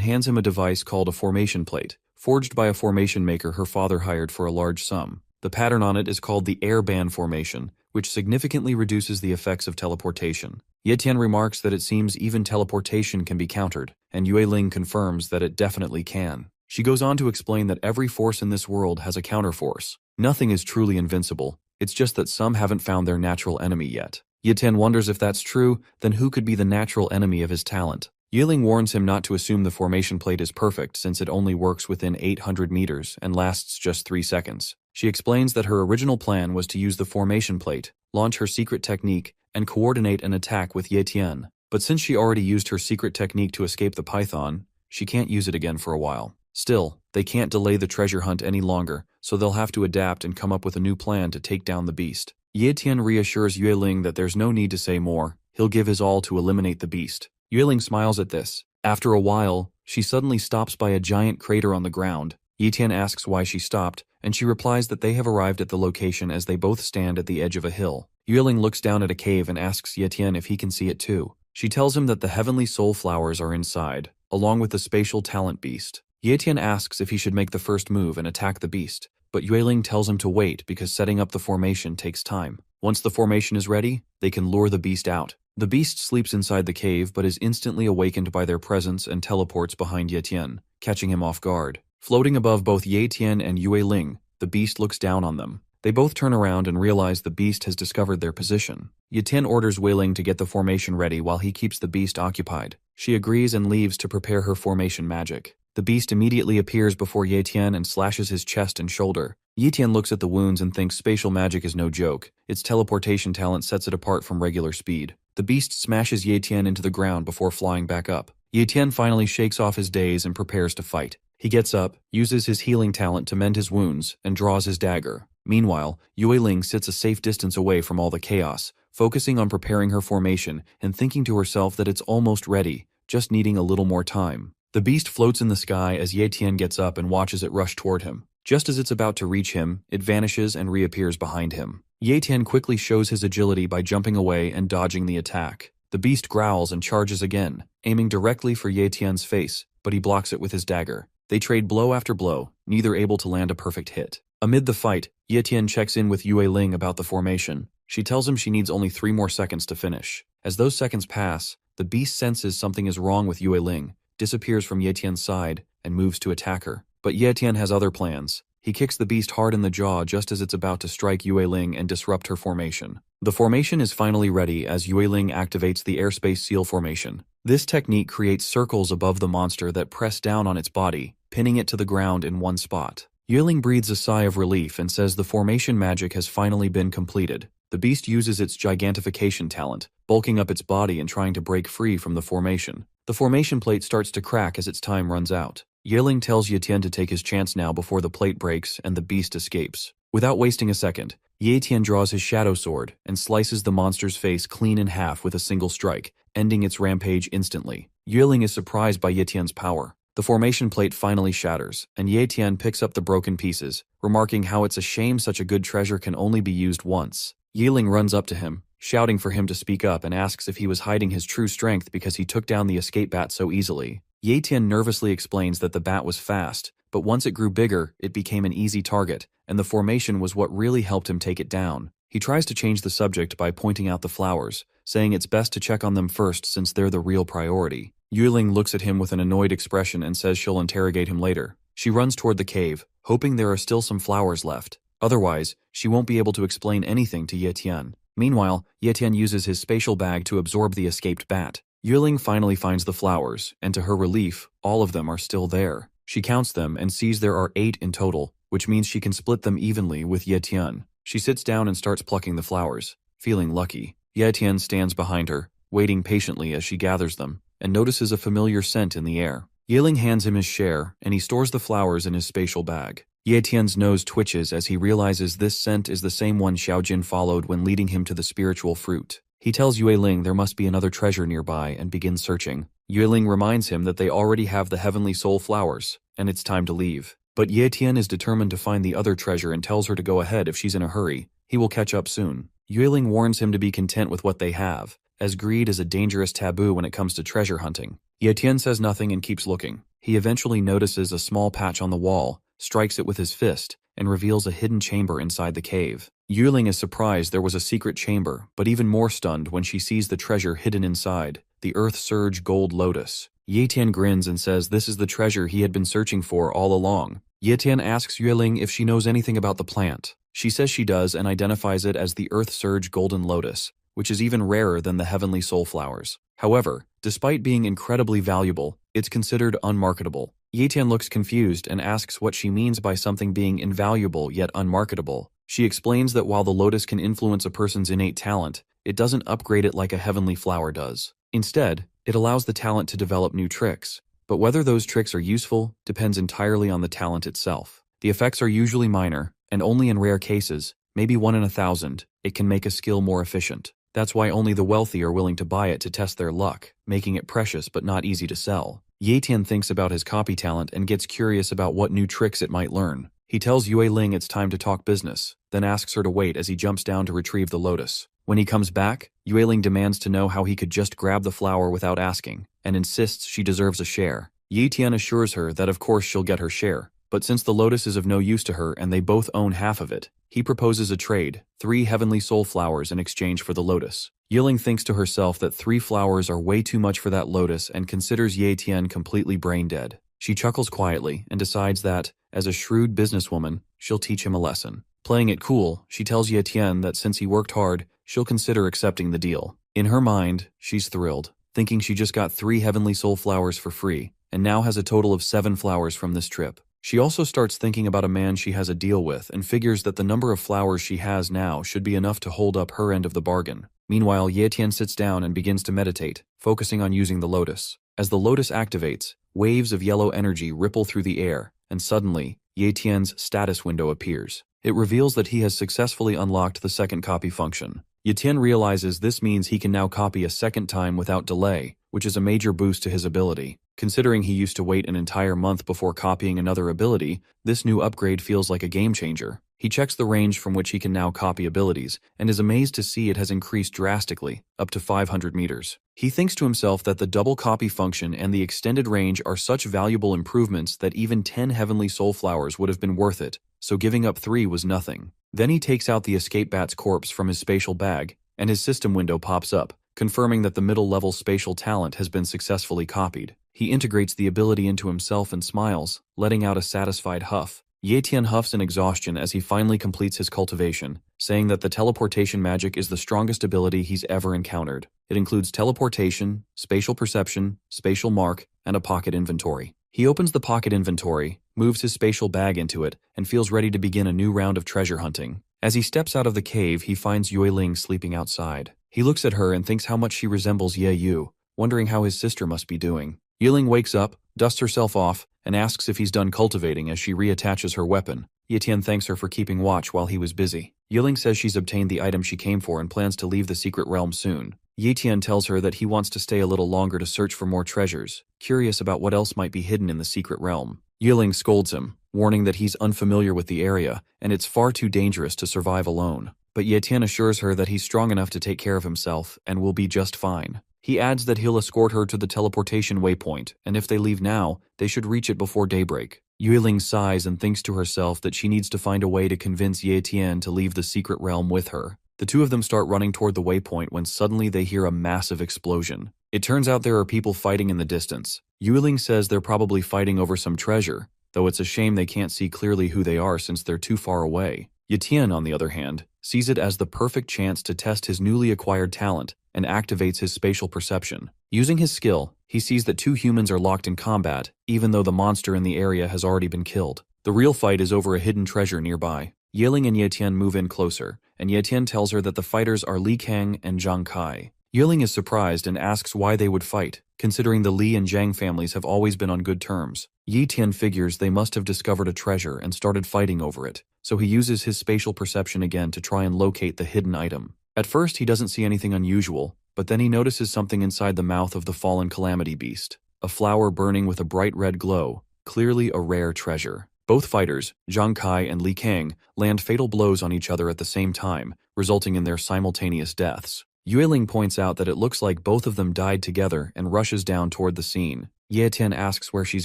hands him a device called a formation plate, forged by a formation maker her father hired for a large sum. The pattern on it is called the air band formation, which significantly reduces the effects of teleportation. Ye Tian remarks that it seems even teleportation can be countered, and Yue Ling confirms that it definitely can. She goes on to explain that every force in this world has a counterforce. Nothing is truly invincible, it's just that some haven't found their natural enemy yet. Ye Tian wonders if that's true, then who could be the natural enemy of his talent? Yiling warns him not to assume the formation plate is perfect since it only works within 800 meters and lasts just 3 seconds. She explains that her original plan was to use the formation plate, launch her secret technique, and coordinate an attack with Ye Tian. But since she already used her secret technique to escape the python, she can't use it again for a while. Still, they can't delay the treasure hunt any longer, so they'll have to adapt and come up with a new plan to take down the beast. Ye Tian reassures Yue Ling that there's no need to say more, he'll give his all to eliminate the beast. Yue Ling smiles at this. After a while, she suddenly stops by a giant crater on the ground. Ye Tian asks why she stopped, and she replies that they have arrived at the location as they both stand at the edge of a hill. Yue Ling looks down at a cave and asks Ye Tian if he can see it too. She tells him that the heavenly soul flowers are inside, along with the spatial talent beast. Ye Tian asks if he should make the first move and attack the beast, but Yue Ling tells him to wait because setting up the formation takes time. Once the formation is ready, they can lure the beast out. The beast sleeps inside the cave but is instantly awakened by their presence and teleports behind Ye Tian, catching him off guard. Floating above both Ye Tian and Yue Ling, the beast looks down on them. They both turn around and realize the beast has discovered their position. Ye Tian orders Wei Ling to get the formation ready while he keeps the beast occupied. She agrees and leaves to prepare her formation magic. The beast immediately appears before Ye Tian and slashes his chest and shoulder. Ye Tian looks at the wounds and thinks spatial magic is no joke. Its teleportation talent sets it apart from regular speed. The beast smashes Ye Tian into the ground before flying back up. Ye Tian finally shakes off his daze and prepares to fight. He gets up, uses his healing talent to mend his wounds, and draws his dagger. Meanwhile, Yue Ling sits a safe distance away from all the chaos, focusing on preparing her formation and thinking to herself that it's almost ready, just needing a little more time. The beast floats in the sky as Ye Tian gets up and watches it rush toward him. Just as it's about to reach him, it vanishes and reappears behind him. Ye Tian quickly shows his agility by jumping away and dodging the attack. The beast growls and charges again, aiming directly for Ye Tian's face, but he blocks it with his dagger. They trade blow after blow, neither able to land a perfect hit. Amid the fight, Ye Tian checks in with Yue Ling about the formation. She tells him she needs only 3 more seconds to finish. As those seconds pass, the beast senses something is wrong with Yue Ling, disappears from Ye Tian's side, and moves to attack her. But Ye Tian has other plans. He kicks the beast hard in the jaw just as it's about to strike Yue Ling and disrupt her formation. The formation is finally ready as Yue Ling activates the airspace seal formation. This technique creates circles above the monster that press down on its body, pinning it to the ground in one spot. Yue Ling breathes a sigh of relief and says the formation magic has finally been completed. The beast uses its gigantification talent, bulking up its body and trying to break free from the formation. The formation plate starts to crack as its time runs out. Ye Ling tells Ye Tian to take his chance now before the plate breaks and the beast escapes. Without wasting a second, Ye Tian draws his shadow sword and slices the monster's face clean in half with a single strike, ending its rampage instantly. Yue Ling is surprised by Ye Tian's power. The formation plate finally shatters, and Ye Tian picks up the broken pieces, remarking how it's a shame such a good treasure can only be used once. Yue Ling runs up to him, shouting for him to speak up, and asks if he was hiding his true strength because he took down the escape bat so easily. Ye Tian nervously explains that the bat was fast, but once it grew bigger, it became an easy target, and the formation was what really helped him take it down. He tries to change the subject by pointing out the flowers, saying it's best to check on them first since they're the real priority. Yue Ling looks at him with an annoyed expression and says she'll interrogate him later. She runs toward the cave, hoping there are still some flowers left. Otherwise, she won't be able to explain anything to Ye Tian. Meanwhile, Ye Tian uses his spatial bag to absorb the escaped bat. Yue Ling finally finds the flowers, and to her relief, all of them are still there. She counts them and sees there are 8 in total, which means she can split them evenly with Ye Tian. She sits down and starts plucking the flowers, feeling lucky. Ye Tian stands behind her, waiting patiently as she gathers them, and notices a familiar scent in the air. Yue Ling hands him his share, and he stores the flowers in his spatial bag. Ye Tian's nose twitches as he realizes this scent is the same one Xiaojin followed when leading him to the spiritual fruit. He tells Yue Ling there must be another treasure nearby and begins searching. Yue Ling reminds him that they already have the heavenly soul flowers, and it's time to leave. But Ye Tian is determined to find the other treasure and tells her to go ahead if she's in a hurry. He will catch up soon. Yue Ling warns him to be content with what they have, as greed is a dangerous taboo when it comes to treasure hunting. Ye Tian says nothing and keeps looking. He eventually notices a small patch on the wall, strikes it with his fist, and reveals a hidden chamber inside the cave. Yue Ling is surprised there was a secret chamber, but even more stunned when she sees the treasure hidden inside, the Earth Surge Gold Lotus. Ye Tian grins and says this is the treasure he had been searching for all along. Ye Tian asks Yue Ling if she knows anything about the plant. She says she does and identifies it as the Earth Surge Golden Lotus, which is even rarer than the heavenly soul flowers. However, despite being incredibly valuable, it's considered unmarketable. Ye Tian looks confused and asks what she means by something being invaluable yet unmarketable. She explains that while the lotus can influence a person's innate talent, it doesn't upgrade it like a heavenly flower does. Instead, it allows the talent to develop new tricks, but whether those tricks are useful depends entirely on the talent itself. The effects are usually minor, and only in rare cases, maybe 1 in 1,000, it can make a skill more efficient. That's why only the wealthy are willing to buy it to test their luck, making it precious but not easy to sell. Ye Tian thinks about his copy talent and gets curious about what new tricks it might learn. He tells Yue Ling it's time to talk business, then asks her to wait as he jumps down to retrieve the lotus. When he comes back, Yue Ling demands to know how he could just grab the flower without asking, and insists she deserves a share. Ye Tian assures her that of course she'll get her share, but since the lotus is of no use to her and they both own half of it, he proposes a trade, 3 heavenly soul flowers in exchange for the lotus. Yue Ling thinks to herself that 3 flowers are way too much for that lotus and considers Ye Tian completely brain dead. She chuckles quietly and decides that, as a shrewd businesswoman, she'll teach him a lesson. Playing it cool, she tells Ye Tian that since he worked hard, she'll consider accepting the deal. In her mind, she's thrilled, thinking she just got 3 heavenly soul flowers for free, and now has a total of 7 flowers from this trip. She also starts thinking about a man she has a deal with and figures that the number of flowers she has now should be enough to hold up her end of the bargain. Meanwhile, Ye Tian sits down and begins to meditate, focusing on using the lotus. As the lotus activates, waves of yellow energy ripple through the air, and suddenly, Ye Tian's status window appears. It reveals that he has successfully unlocked the second copy function. Ye Tian realizes this means he can now copy a second time without delay, which is a major boost to his ability. Considering he used to wait an entire month before copying another ability, this new upgrade feels like a game changer. He checks the range from which he can now copy abilities, and is amazed to see it has increased drastically, up to 500 meters. He thinks to himself that the double copy function and the extended range are such valuable improvements that even 10 heavenly soul flowers would have been worth it, so giving up 3 was nothing. Then he takes out the escape bat's corpse from his spatial bag, and his system window pops up, confirming that the middle-level spatial talent has been successfully copied. He integrates the ability into himself and smiles, letting out a satisfied huff. Ye Tian huffs in exhaustion as he finally completes his cultivation, saying that the teleportation magic is the strongest ability he's ever encountered. It includes teleportation, spatial perception, spatial mark, and a pocket inventory. He opens the pocket inventory, moves his spatial bag into it, and feels ready to begin a new round of treasure hunting. As he steps out of the cave, he finds Yue Ling sleeping outside. He looks at her and thinks how much she resembles Ye Yu, wondering how his sister must be doing. Yiling wakes up, dusts herself off, and asks if he's done cultivating as she reattaches her weapon. Ye Tian thanks her for keeping watch while he was busy. Yiling says she's obtained the item she came for and plans to leave the secret realm soon. Ye Tian tells her that he wants to stay a little longer to search for more treasures, curious about what else might be hidden in the secret realm. Yiling scolds him, warning that he's unfamiliar with the area and it's far too dangerous to survive alone. But Ye Tian assures her that he's strong enough to take care of himself and will be just fine. He adds that he'll escort her to the teleportation waypoint, and if they leave now, they should reach it before daybreak. Yiling sighs and thinks to herself that she needs to find a way to convince Ye Tian to leave the secret realm with her. The two of them start running toward the waypoint when suddenly they hear a massive explosion. It turns out there are people fighting in the distance. Yiling says they're probably fighting over some treasure, though it's a shame they can't see clearly who they are since they're too far away. Ye Tian, on the other hand, sees it as the perfect chance to test his newly acquired talent and activates his spatial perception. Using his skill, he sees that two humans are locked in combat, even though the monster in the area has already been killed. The real fight is over a hidden treasure nearby. Yiling and Ye Tian move in closer, and Ye Tian tells her that the fighters are Li Kang and Zhang Kai. Yiling is surprised and asks why they would fight, considering the Li and Zhang families have always been on good terms. Ye Tian figures they must have discovered a treasure and started fighting over it, so he uses his spatial perception again to try and locate the hidden item. At first he doesn't see anything unusual, but then he notices something inside the mouth of the fallen calamity beast. A flower burning with a bright red glow, clearly a rare treasure. Both fighters, Zhang Kai and Li Kang, land fatal blows on each other at the same time, resulting in their simultaneous deaths. Yiling points out that it looks like both of them died together and rushes down toward the scene. Ye Tian asks where she's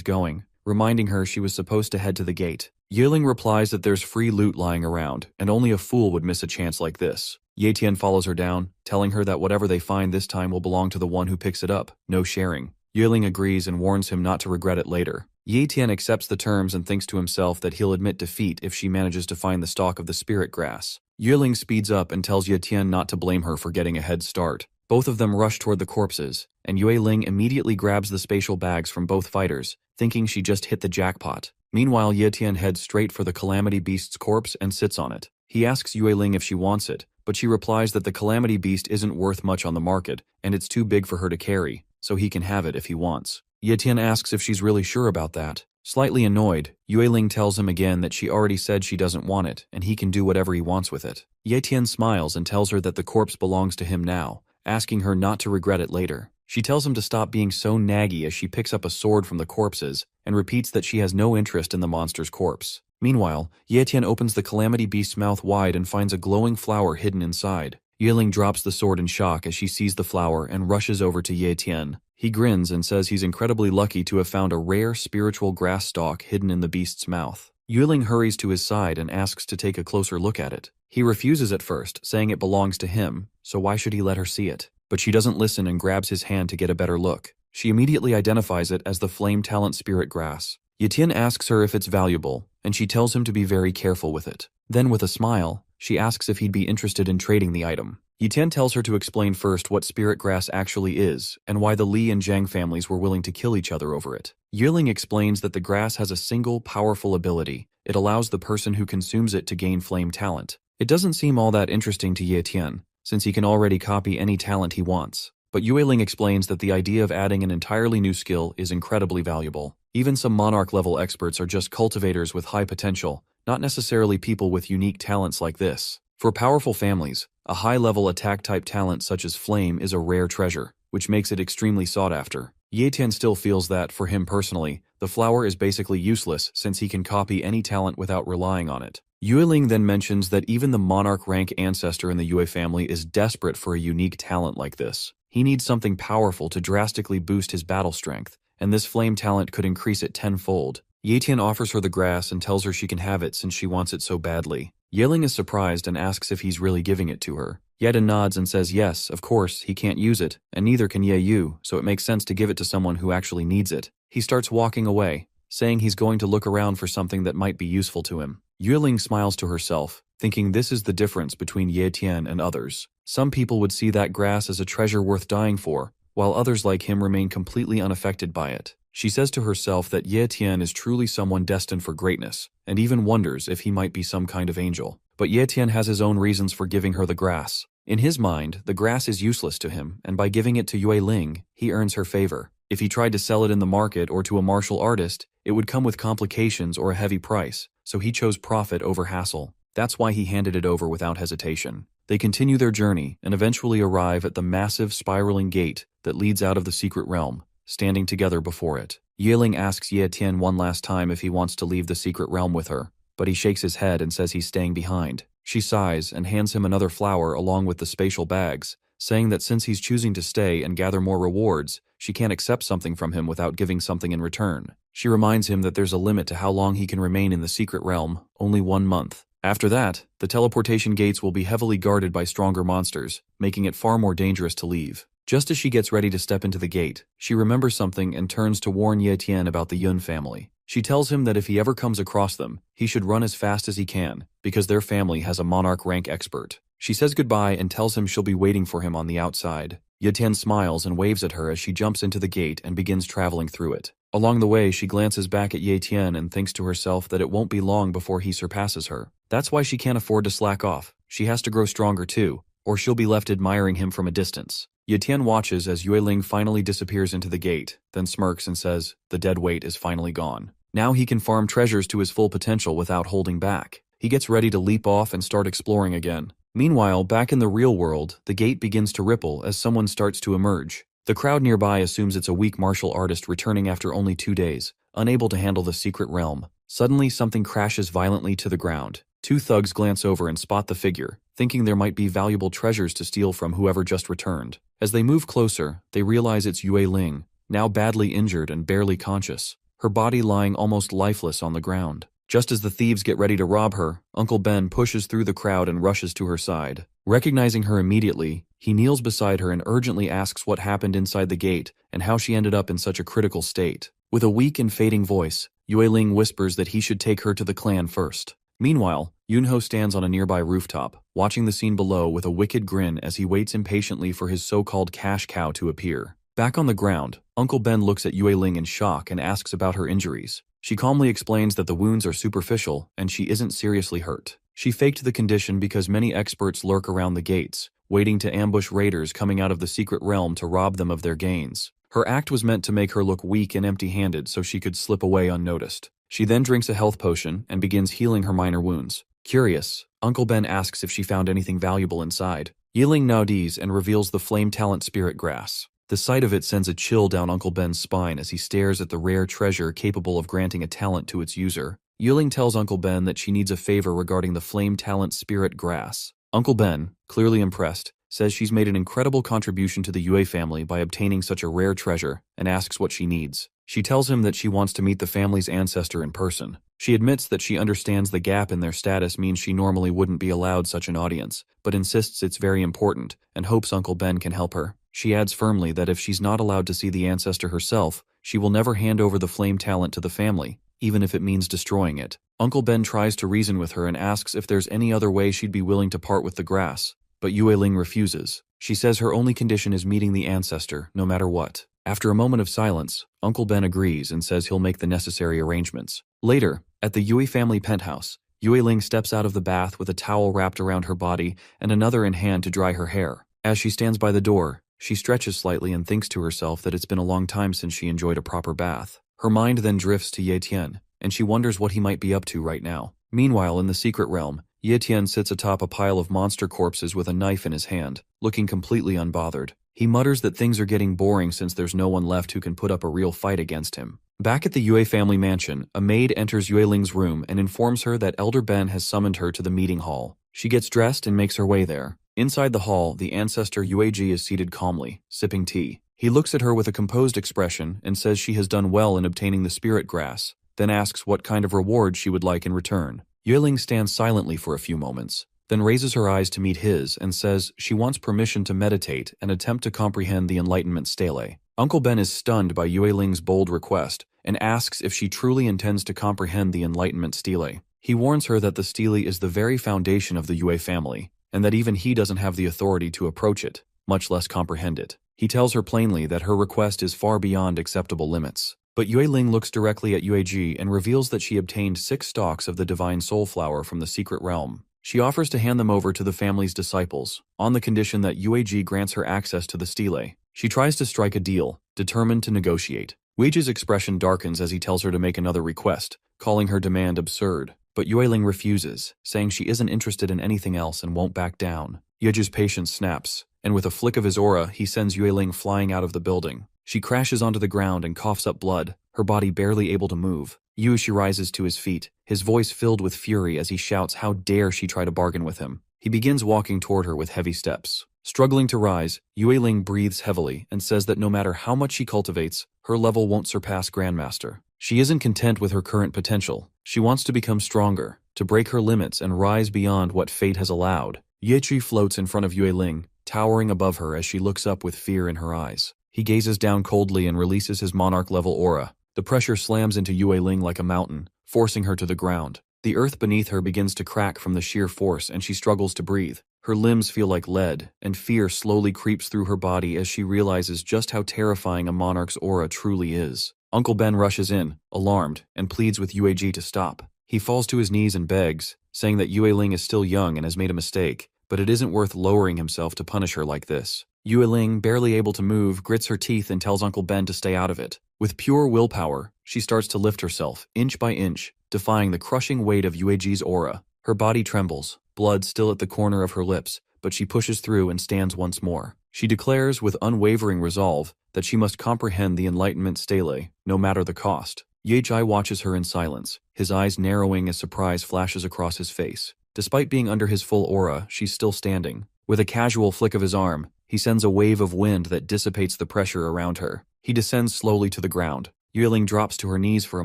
going, reminding her she was supposed to head to the gate. Yiling replies that there's free loot lying around, and only a fool would miss a chance like this. Ye Tian follows her down, telling her that whatever they find this time will belong to the one who picks it up, no sharing. Yiling agrees and warns him not to regret it later. Ye Tian accepts the terms and thinks to himself that he'll admit defeat if she manages to find the stalk of the spirit grass. Yiling speeds up and tells Ye Tian not to blame her for getting a head start. Both of them rush toward the corpses, and Yue Ling immediately grabs the spatial bags from both fighters, thinking she just hit the jackpot. Meanwhile, Ye Tian heads straight for the Calamity Beast's corpse and sits on it. He asks Yue Ling if she wants it, but she replies that the Calamity Beast isn't worth much on the market, and it's too big for her to carry, so he can have it if he wants. Ye Tian asks if she's really sure about that. Slightly annoyed, Yue Ling tells him again that she already said she doesn't want it, and he can do whatever he wants with it. Ye Tian smiles and tells her that the corpse belongs to him now, asking her not to regret it later. She tells him to stop being so naggy as she picks up a sword from the corpses and repeats that she has no interest in the monster's corpse. Meanwhile, Ye Tian opens the Calamity Beast's mouth wide and finds a glowing flower hidden inside. Yiling drops the sword in shock as she sees the flower and rushes over to Ye Tian. He grins and says he's incredibly lucky to have found a rare spiritual grass stalk hidden in the beast's mouth. Yiling hurries to his side and asks to take a closer look at it. He refuses at first, saying it belongs to him, so why should he let her see it? But she doesn't listen and grabs his hand to get a better look. She immediately identifies it as the Flame Talent Spirit Grass. Ye Tian asks her if it's valuable, and she tells him to be very careful with it. Then, with a smile, she asks if he'd be interested in trading the item. Ye Tian tells her to explain first what spirit grass actually is, and why the Li and Zhang families were willing to kill each other over it. Yiling explains that the grass has a single, powerful ability. It allows the person who consumes it to gain flame talent. It doesn't seem all that interesting to Ye Tian, since he can already copy any talent he wants. But Yue Ling explains that the idea of adding an entirely new skill is incredibly valuable. Even some monarch-level experts are just cultivators with high potential, not necessarily people with unique talents like this. For powerful families, a high-level attack-type talent such as Flame is a rare treasure, which makes it extremely sought after. Ye Tian still feels that, for him personally, the flower is basically useless since he can copy any talent without relying on it. Yue Ling then mentions that even the monarch rank ancestor in the Yue family is desperate for a unique talent like this. He needs something powerful to drastically boost his battle strength, and this flame talent could increase it tenfold. Ye Tian offers her the grass and tells her she can have it since she wants it so badly. Yiling is surprised and asks if he's really giving it to her. Yeda nods and says yes, of course, he can't use it, and neither can Ye Yu, so it makes sense to give it to someone who actually needs it. He starts walking away, saying he's going to look around for something that might be useful to him. Yiling smiles to herself, thinking this is the difference between Ye Tian and others. Some people would see that grass as a treasure worth dying for, while others like him remain completely unaffected by it. She says to herself that Ye Tian is truly someone destined for greatness, and even wonders if he might be some kind of angel. But Ye Tian has his own reasons for giving her the grass. In his mind, the grass is useless to him, and by giving it to Yue Ling, he earns her favor. If he tried to sell it in the market or to a martial artist, it would come with complications or a heavy price, so he chose profit over hassle. That's why he handed it over without hesitation. They continue their journey and eventually arrive at the massive spiraling gate that leads out of the secret realm, standing together before it. Yeling asks Ye Tian one last time if he wants to leave the secret realm with her, but he shakes his head and says he's staying behind. She sighs and hands him another flower along with the spatial bags, saying that since he's choosing to stay and gather more rewards, she can't accept something from him without giving something in return. She reminds him that there's a limit to how long he can remain in the secret realm, only 1 month. After that, the teleportation gates will be heavily guarded by stronger monsters, making it far more dangerous to leave. Just as she gets ready to step into the gate, she remembers something and turns to warn Ye Tian about the Yun family. She tells him that if he ever comes across them, he should run as fast as he can, because their family has a monarch rank expert. She says goodbye and tells him she'll be waiting for him on the outside. Ye Tian smiles and waves at her as she jumps into the gate and begins traveling through it. Along the way, she glances back at Ye Tian and thinks to herself that it won't be long before he surpasses her. That's why she can't afford to slack off. She has to grow stronger too, or she'll be left admiring him from a distance. Ye Tian watches as Yue Ling finally disappears into the gate, then smirks and says, the dead weight is finally gone. Now he can farm treasures to his full potential without holding back. He gets ready to leap off and start exploring again. Meanwhile, back in the real world, the gate begins to ripple as someone starts to emerge. The crowd nearby assumes it's a weak martial artist returning after only 2 days, unable to handle the secret realm. Suddenly, something crashes violently to the ground. 2 thugs glance over and spot the figure, thinking there might be valuable treasures to steal from whoever just returned. As they move closer, they realize it's Yue Ling, now badly injured and barely conscious, her body lying almost lifeless on the ground. Just as the thieves get ready to rob her, Uncle Ben pushes through the crowd and rushes to her side. Recognizing her immediately, he kneels beside her and urgently asks what happened inside the gate and how she ended up in such a critical state. With a weak and fading voice, Yue Ling whispers that he should take her to the clan first. Meanwhile, Yunho stands on a nearby rooftop, watching the scene below with a wicked grin as he waits impatiently for his so-called cash cow to appear. Back on the ground, Uncle Ben looks at Yue Ling in shock and asks about her injuries. She calmly explains that the wounds are superficial and she isn't seriously hurt. She faked the condition because many experts lurk around the gates, waiting to ambush raiders coming out of the secret realm to rob them of their gains. Her act was meant to make her look weak and empty-handed so she could slip away unnoticed. She then drinks a health potion and begins healing her minor wounds. Curious, Uncle Ben asks if she found anything valuable inside. Yiling nods and reveals the flame talent spirit grass. The sight of it sends a chill down Uncle Ben's spine as he stares at the rare treasure capable of granting a talent to its user. Yiling tells Uncle Ben that she needs a favor regarding the flame talent spirit grass. Uncle Ben, clearly impressed, says she's made an incredible contribution to the Yue family by obtaining such a rare treasure and asks what she needs. She tells him that she wants to meet the family's ancestor in person. She admits that she understands the gap in their status means she normally wouldn't be allowed such an audience, but insists it's very important and hopes Uncle Ben can help her. She adds firmly that if she's not allowed to see the ancestor herself, she will never hand over the flame talent to the family, even if it means destroying it. Uncle Ben tries to reason with her and asks if there's any other way she'd be willing to part with the grass, but Yue Ling refuses. She says her only condition is meeting the ancestor, no matter what. After a moment of silence, Uncle Ben agrees and says he'll make the necessary arrangements. Later, at the Yue family penthouse, Yue Ling steps out of the bath with a towel wrapped around her body and another in hand to dry her hair. As she stands by the door, she stretches slightly and thinks to herself that it's been a long time since she enjoyed a proper bath. Her mind then drifts to Ye Tian, and she wonders what he might be up to right now. Meanwhile, in the secret realm, Ye Tian sits atop a pile of monster corpses with a knife in his hand, looking completely unbothered. He mutters that things are getting boring since there's no one left who can put up a real fight against him. Back at the Yue family mansion, a maid enters Yue Ling's room and informs her that Elder Ben has summoned her to the meeting hall. She gets dressed and makes her way there. Inside the hall, the ancestor Yueji is seated calmly, sipping tea. He looks at her with a composed expression and says she has done well in obtaining the spirit grass, then asks what kind of reward she would like in return. Yue Ling stands silently for a few moments, then raises her eyes to meet his and says she wants permission to meditate and attempt to comprehend the Enlightenment stele. Uncle Ben is stunned by Yue Ling's bold request and asks if she truly intends to comprehend the Enlightenment stele. He warns her that the stele is the very foundation of the Yue family, and that even he doesn't have the authority to approach it, much less comprehend it. He tells her plainly that her request is far beyond acceptable limits. But Yue Ling looks directly at Yueji and reveals that she obtained 6 stalks of the divine soul flower from the secret realm. She offers to hand them over to the family's disciples, on the condition that Yueji grants her access to the stele. She tries to strike a deal, determined to negotiate. Weiji's expression darkens as he tells her to make another request, calling her demand absurd. But Yueling refuses, saying she isn't interested in anything else and won't back down. Yueji's patience snaps, and with a flick of his aura, he sends Yueling flying out of the building. She crashes onto the ground and coughs up blood, her body barely able to move. Yueshi rises to his feet, his voice filled with fury as he shouts how dare she try to bargain with him. He begins walking toward her with heavy steps. Struggling to rise, Yueling breathes heavily and says that no matter how much she cultivates, her level won't surpass Grandmaster. She isn't content with her current potential. She wants to become stronger, to break her limits and rise beyond what fate has allowed. Yechi floats in front of Yueling, towering above her as she looks up with fear in her eyes. He gazes down coldly and releases his monarch-level aura. The pressure slams into Yueling like a mountain, forcing her to the ground. The earth beneath her begins to crack from the sheer force and she struggles to breathe. Her limbs feel like lead, and fear slowly creeps through her body as she realizes just how terrifying a monarch's aura truly is. Uncle Ben rushes in, alarmed, and pleads with Yueji to stop. He falls to his knees and begs, saying that Yueling is still young and has made a mistake, but it isn't worth lowering himself to punish her like this. Yueling, barely able to move, grits her teeth and tells Uncle Ben to stay out of it. With pure willpower, she starts to lift herself, inch by inch, defying the crushing weight of Yueji's aura. Her body trembles, blood still at the corner of her lips, but she pushes through and stands once more. She declares with unwavering resolve that she must comprehend the Enlightenment stele, no matter the cost. Yeji watches her in silence, his eyes narrowing as surprise flashes across his face. Despite being under his full aura, she's still standing. With a casual flick of his arm, he sends a wave of wind that dissipates the pressure around her. He descends slowly to the ground. Yueling drops to her knees for a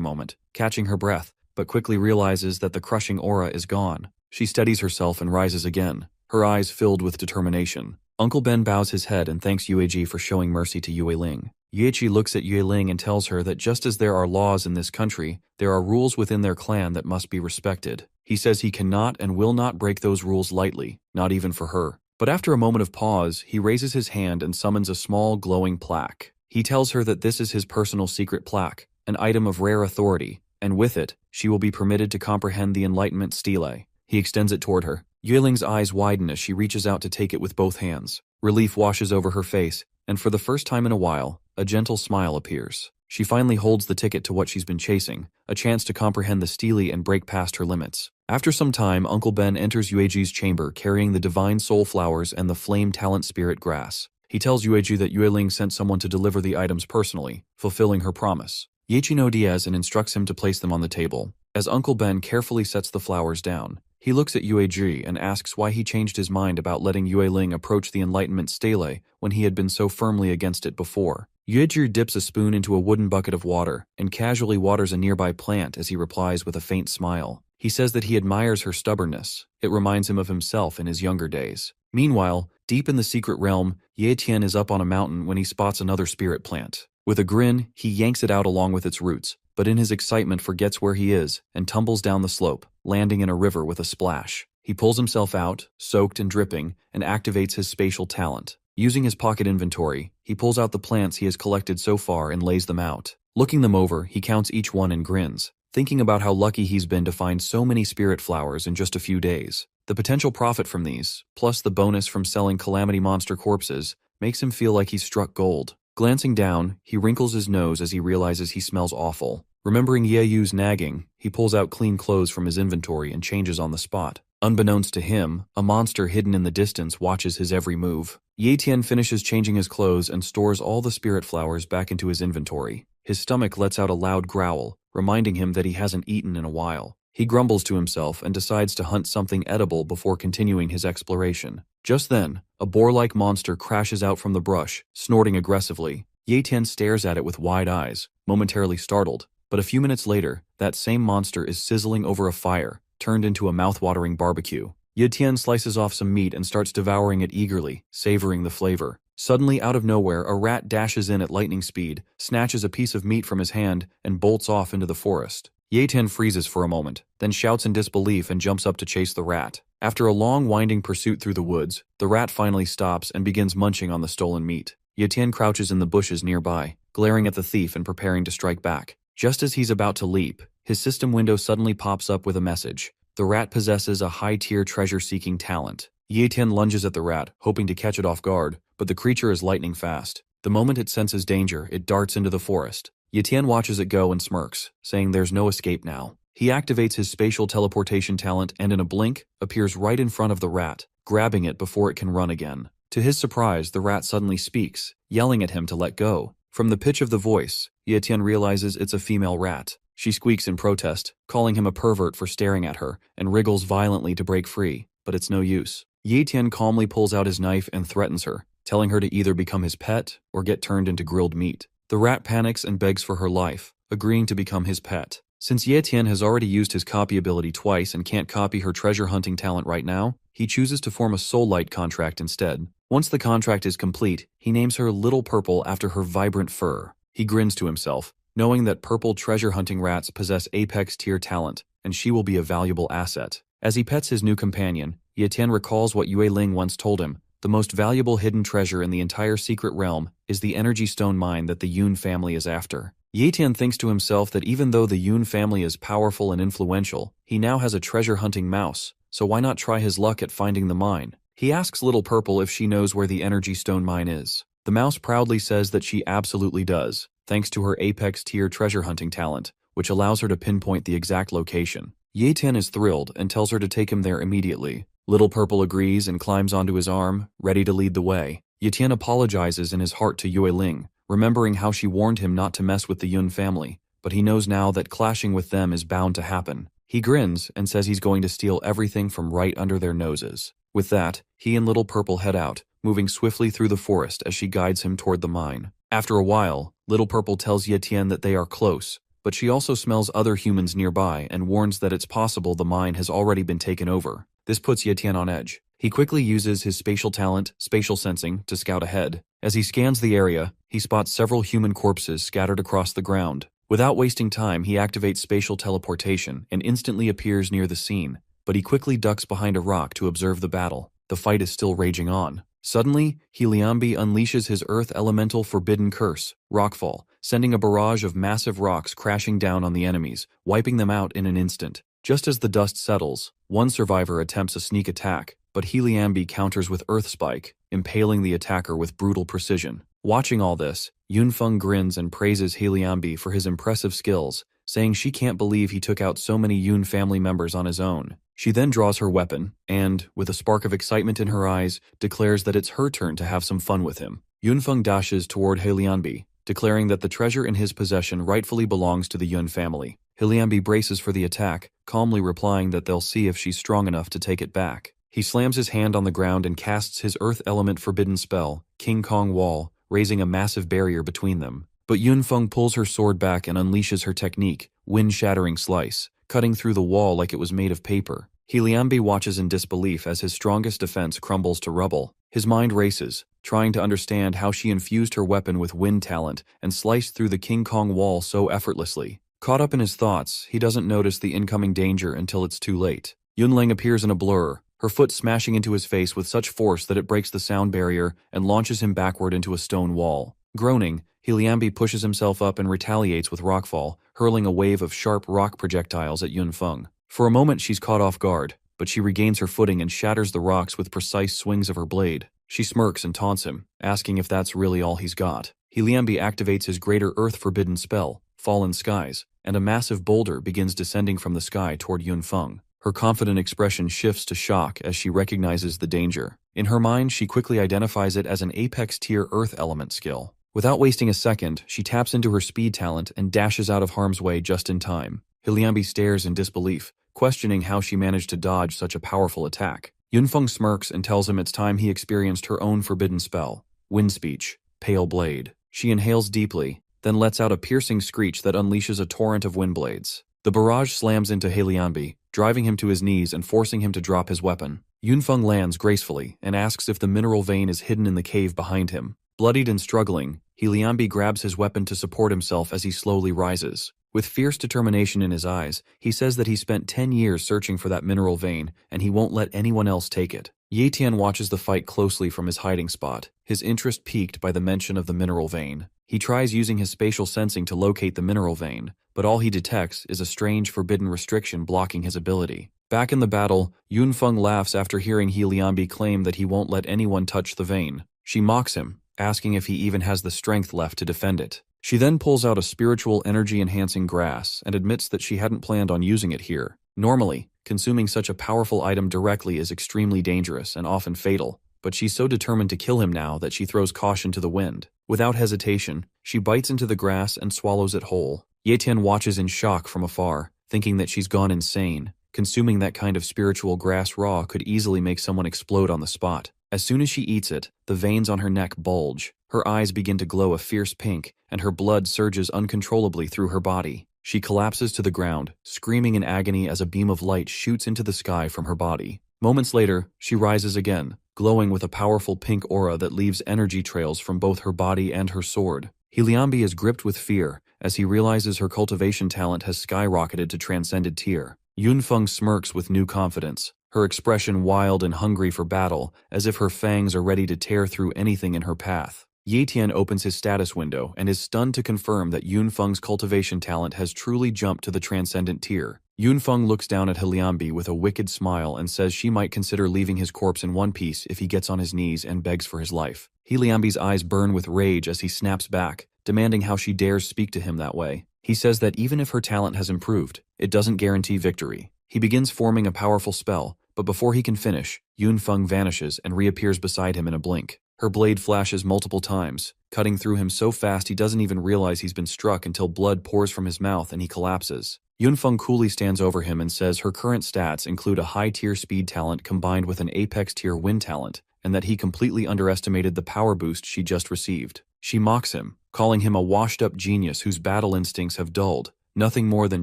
moment, catching her breath, but quickly realizes that the crushing aura is gone. She steadies herself and rises again, her eyes filled with determination. Uncle Ben bows his head and thanks Yueji for showing mercy to Yueling. Yuechi looks at Yueling and tells her that just as there are laws in this country, there are rules within their clan that must be respected. He says he cannot and will not break those rules lightly, not even for her. But after a moment of pause, he raises his hand and summons a small glowing plaque. He tells her that this is his personal secret plaque, an item of rare authority, and with it, she will be permitted to comprehend the Enlightenment stele. He extends it toward her. Yueling's eyes widen as she reaches out to take it with both hands. Relief washes over her face, and for the first time in a while, a gentle smile appears. She finally holds the ticket to what she's been chasing, a chance to comprehend the stele and break past her limits. After some time, Uncle Ben enters Yueji's chamber carrying the divine soul flowers and the flame talent spirit grass. He tells Yueji that Yueling sent someone to deliver the items personally, fulfilling her promise. Yechi no Diaz and instructs him to place them on the table. As Uncle Ben carefully sets the flowers down, he looks at Yueji and asks why he changed his mind about letting Yueling approach the Enlightenment stele when he had been so firmly against it before. Yueji dips a spoon into a wooden bucket of water and casually waters a nearby plant as he replies with a faint smile. He says that he admires her stubbornness. It reminds him of himself in his younger days. Meanwhile, deep in the secret realm, Ye Tian is up on a mountain when he spots another spirit plant. With a grin, he yanks it out along with its roots, but in his excitement forgets where he is and tumbles down the slope, landing in a river with a splash. He pulls himself out, soaked and dripping, and activates his spatial talent. Using his pocket inventory, he pulls out the plants he has collected so far and lays them out. Looking them over, he counts each one and grins, thinking about how lucky he's been to find so many spirit flowers in just a few days. The potential profit from these, plus the bonus from selling calamity monster corpses, makes him feel like he's struck gold. Glancing down, he wrinkles his nose as he realizes he smells awful. Remembering Yeyu's nagging, he pulls out clean clothes from his inventory and changes on the spot. Unbeknownst to him, a monster hidden in the distance watches his every move. Ye Tian finishes changing his clothes and stores all the spirit flowers back into his inventory. His stomach lets out a loud growl, reminding him that he hasn't eaten in a while. He grumbles to himself and decides to hunt something edible before continuing his exploration. Just then, a boar-like monster crashes out from the brush, snorting aggressively. Ye Tian stares at it with wide eyes, momentarily startled, but a few minutes later, that same monster is sizzling over a fire, turned into a mouth-watering barbecue. Ye Tian slices off some meat and starts devouring it eagerly, savoring the flavor. Suddenly, out of nowhere, a rat dashes in at lightning speed, snatches a piece of meat from his hand, and bolts off into the forest. Ye Tian freezes for a moment, then shouts in disbelief and jumps up to chase the rat. After a long winding pursuit through the woods, the rat finally stops and begins munching on the stolen meat. Ye Tian crouches in the bushes nearby, glaring at the thief and preparing to strike back. Just as he's about to leap, his system window suddenly pops up with a message. The rat possesses a high-tier treasure-seeking talent. Ye Tian lunges at the rat, hoping to catch it off guard, but the creature is lightning fast. The moment it senses danger, it darts into the forest. Ye Tian watches it go and smirks, saying there's no escape now. He activates his spatial teleportation talent and in a blink, appears right in front of the rat, grabbing it before it can run again. To his surprise, the rat suddenly speaks, yelling at him to let go. From the pitch of the voice, Ye Tian realizes it's a female rat. She squeaks in protest, calling him a pervert for staring at her, and wriggles violently to break free, but it's no use. Ye Tian calmly pulls out his knife and threatens her, telling her to either become his pet or get turned into grilled meat. The rat panics and begs for her life, agreeing to become his pet. Since Ye Tian has already used his copy ability twice and can't copy her treasure hunting talent right now, he chooses to form a soul light contract instead. Once the contract is complete, he names her Little Purple after her vibrant fur. He grins to himself, knowing that purple treasure hunting rats possess apex tier talent, and she will be a valuable asset. As he pets his new companion, Ye Tian recalls what Yue Ling once told him. The most valuable hidden treasure in the entire secret realm is the energy stone mine that the Yun family is after. Ye Tian thinks to himself that even though the Yun family is powerful and influential, he now has a treasure-hunting mouse, so why not try his luck at finding the mine? He asks Little Purple if she knows where the energy stone mine is. The mouse proudly says that she absolutely does, thanks to her apex tier treasure hunting talent, which allows her to pinpoint the exact location. Ye Tian is thrilled and tells her to take him there immediately. Little Purple agrees and climbs onto his arm, ready to lead the way. Ye Tian apologizes in his heart to Yue Ling, remembering how she warned him not to mess with the Yun family, but he knows now that clashing with them is bound to happen. He grins and says he's going to steal everything from right under their noses. With that, he and Little Purple head out, moving swiftly through the forest as she guides him toward the mine. After a while, Little Purple tells Ye Tian that they are close, but she also smells other humans nearby and warns that it's possible the mine has already been taken over. This puts Ye Tian on edge. He quickly uses his spatial talent, spatial sensing, to scout ahead. As he scans the area, he spots several human corpses scattered across the ground. Without wasting time, he activates spatial teleportation and instantly appears near the scene, but he quickly ducks behind a rock to observe the battle. The fight is still raging on. Suddenly, Heliambi unleashes his earth elemental forbidden curse, Rockfall, sending a barrage of massive rocks crashing down on the enemies, wiping them out in an instant. Just as the dust settles, one survivor attempts a sneak attack, but Heliambi counters with Earth Spike, impaling the attacker with brutal precision. Watching all this, Yunfeng grins and praises Heliambi for his impressive skills, saying she can't believe he took out so many Yun family members on his own. She then draws her weapon and, with a spark of excitement in her eyes, declares that it's her turn to have some fun with him. Yunfeng dashes toward Heliambi, declaring that the treasure in his possession rightfully belongs to the Yun family. Heliambi braces for the attack, calmly replying that they'll see if she's strong enough to take it back. He slams his hand on the ground and casts his earth element forbidden spell, King Kong Wall, raising a massive barrier between them. But Yunfeng pulls her sword back and unleashes her technique, wind-shattering slice, cutting through the wall like it was made of paper. Heliambi watches in disbelief as his strongest defense crumbles to rubble. His mind races, trying to understand how she infused her weapon with wind talent and sliced through the King Kong Wall so effortlessly. Caught up in his thoughts, he doesn't notice the incoming danger until it's too late. Yunling appears in a blur, her foot smashing into his face with such force that it breaks the sound barrier and launches him backward into a stone wall. Groaning, Heliambi pushes himself up and retaliates with Rockfall, hurling a wave of sharp rock projectiles at Yunfeng. For a moment she's caught off guard, but she regains her footing and shatters the rocks with precise swings of her blade. She smirks and taunts him, asking if that's really all he's got. Heliambi activates his greater earth forbidden spell, Fallen Skies, and a massive boulder begins descending from the sky toward Yunfeng. Her confident expression shifts to shock as she recognizes the danger. In her mind, she quickly identifies it as an apex-tier earth element skill. Without wasting a second, she taps into her speed talent and dashes out of harm's way just in time. Heliambi stares in disbelief, questioning how she managed to dodge such a powerful attack. Yunfeng smirks and tells him it's time he experienced her own forbidden spell, Wind Speech, Pale Blade. She inhales deeply, then lets out a piercing screech that unleashes a torrent of wind blades. The barrage slams into Heliambi, driving him to his knees and forcing him to drop his weapon. Yunfeng lands gracefully and asks if the mineral vein is hidden in the cave behind him. Bloodied and struggling, Heliambi grabs his weapon to support himself as he slowly rises. With fierce determination in his eyes, he says that he spent 10 years searching for that mineral vein and he won't let anyone else take it. Ye Tian watches the fight closely from his hiding spot, his interest piqued by the mention of the mineral vein. He tries using his spatial sensing to locate the mineral vein, but all he detects is a strange forbidden restriction blocking his ability. Back in the battle, Yunfeng laughs after hearing Heliambi claim that he won't let anyone touch the vein. She mocks him, asking if he even has the strength left to defend it. She then pulls out a spiritual energy-enhancing grass and admits that she hadn't planned on using it here. Normally, consuming such a powerful item directly is extremely dangerous and often fatal, but she's so determined to kill him now that she throws caution to the wind. Without hesitation, she bites into the grass and swallows it whole. Ye Tian watches in shock from afar, thinking that she's gone insane. Consuming that kind of spiritual grass raw could easily make someone explode on the spot. As soon as she eats it, the veins on her neck bulge, her eyes begin to glow a fierce pink, and her blood surges uncontrollably through her body. She collapses to the ground, screaming in agony as a beam of light shoots into the sky from her body. Moments later, she rises again, glowing with a powerful pink aura that leaves energy trails from both her body and her sword. Liambi is gripped with fear as he realizes her cultivation talent has skyrocketed to transcended tier. Yunfeng smirks with new confidence, her expression wild and hungry for battle, as if her fangs are ready to tear through anything in her path. Ye Tian opens his status window and is stunned to confirm that Yunfeng's cultivation talent has truly jumped to the transcendent tier. Yunfeng looks down at Liambi with a wicked smile and says she might consider leaving his corpse in one piece if he gets on his knees and begs for his life. Liambi's eyes burn with rage as he snaps back, demanding how she dares speak to him that way. He says that even if her talent has improved, it doesn't guarantee victory. He begins forming a powerful spell, but before he can finish, Yunfeng vanishes and reappears beside him in a blink. Her blade flashes multiple times, cutting through him so fast he doesn't even realize he's been struck until blood pours from his mouth and he collapses. Yunfeng coolly stands over him and says her current stats include a high-tier speed talent combined with an apex-tier wind talent, and that he completely underestimated the power boost she just received. She mocks him, calling him a washed-up genius whose battle instincts have dulled, nothing more than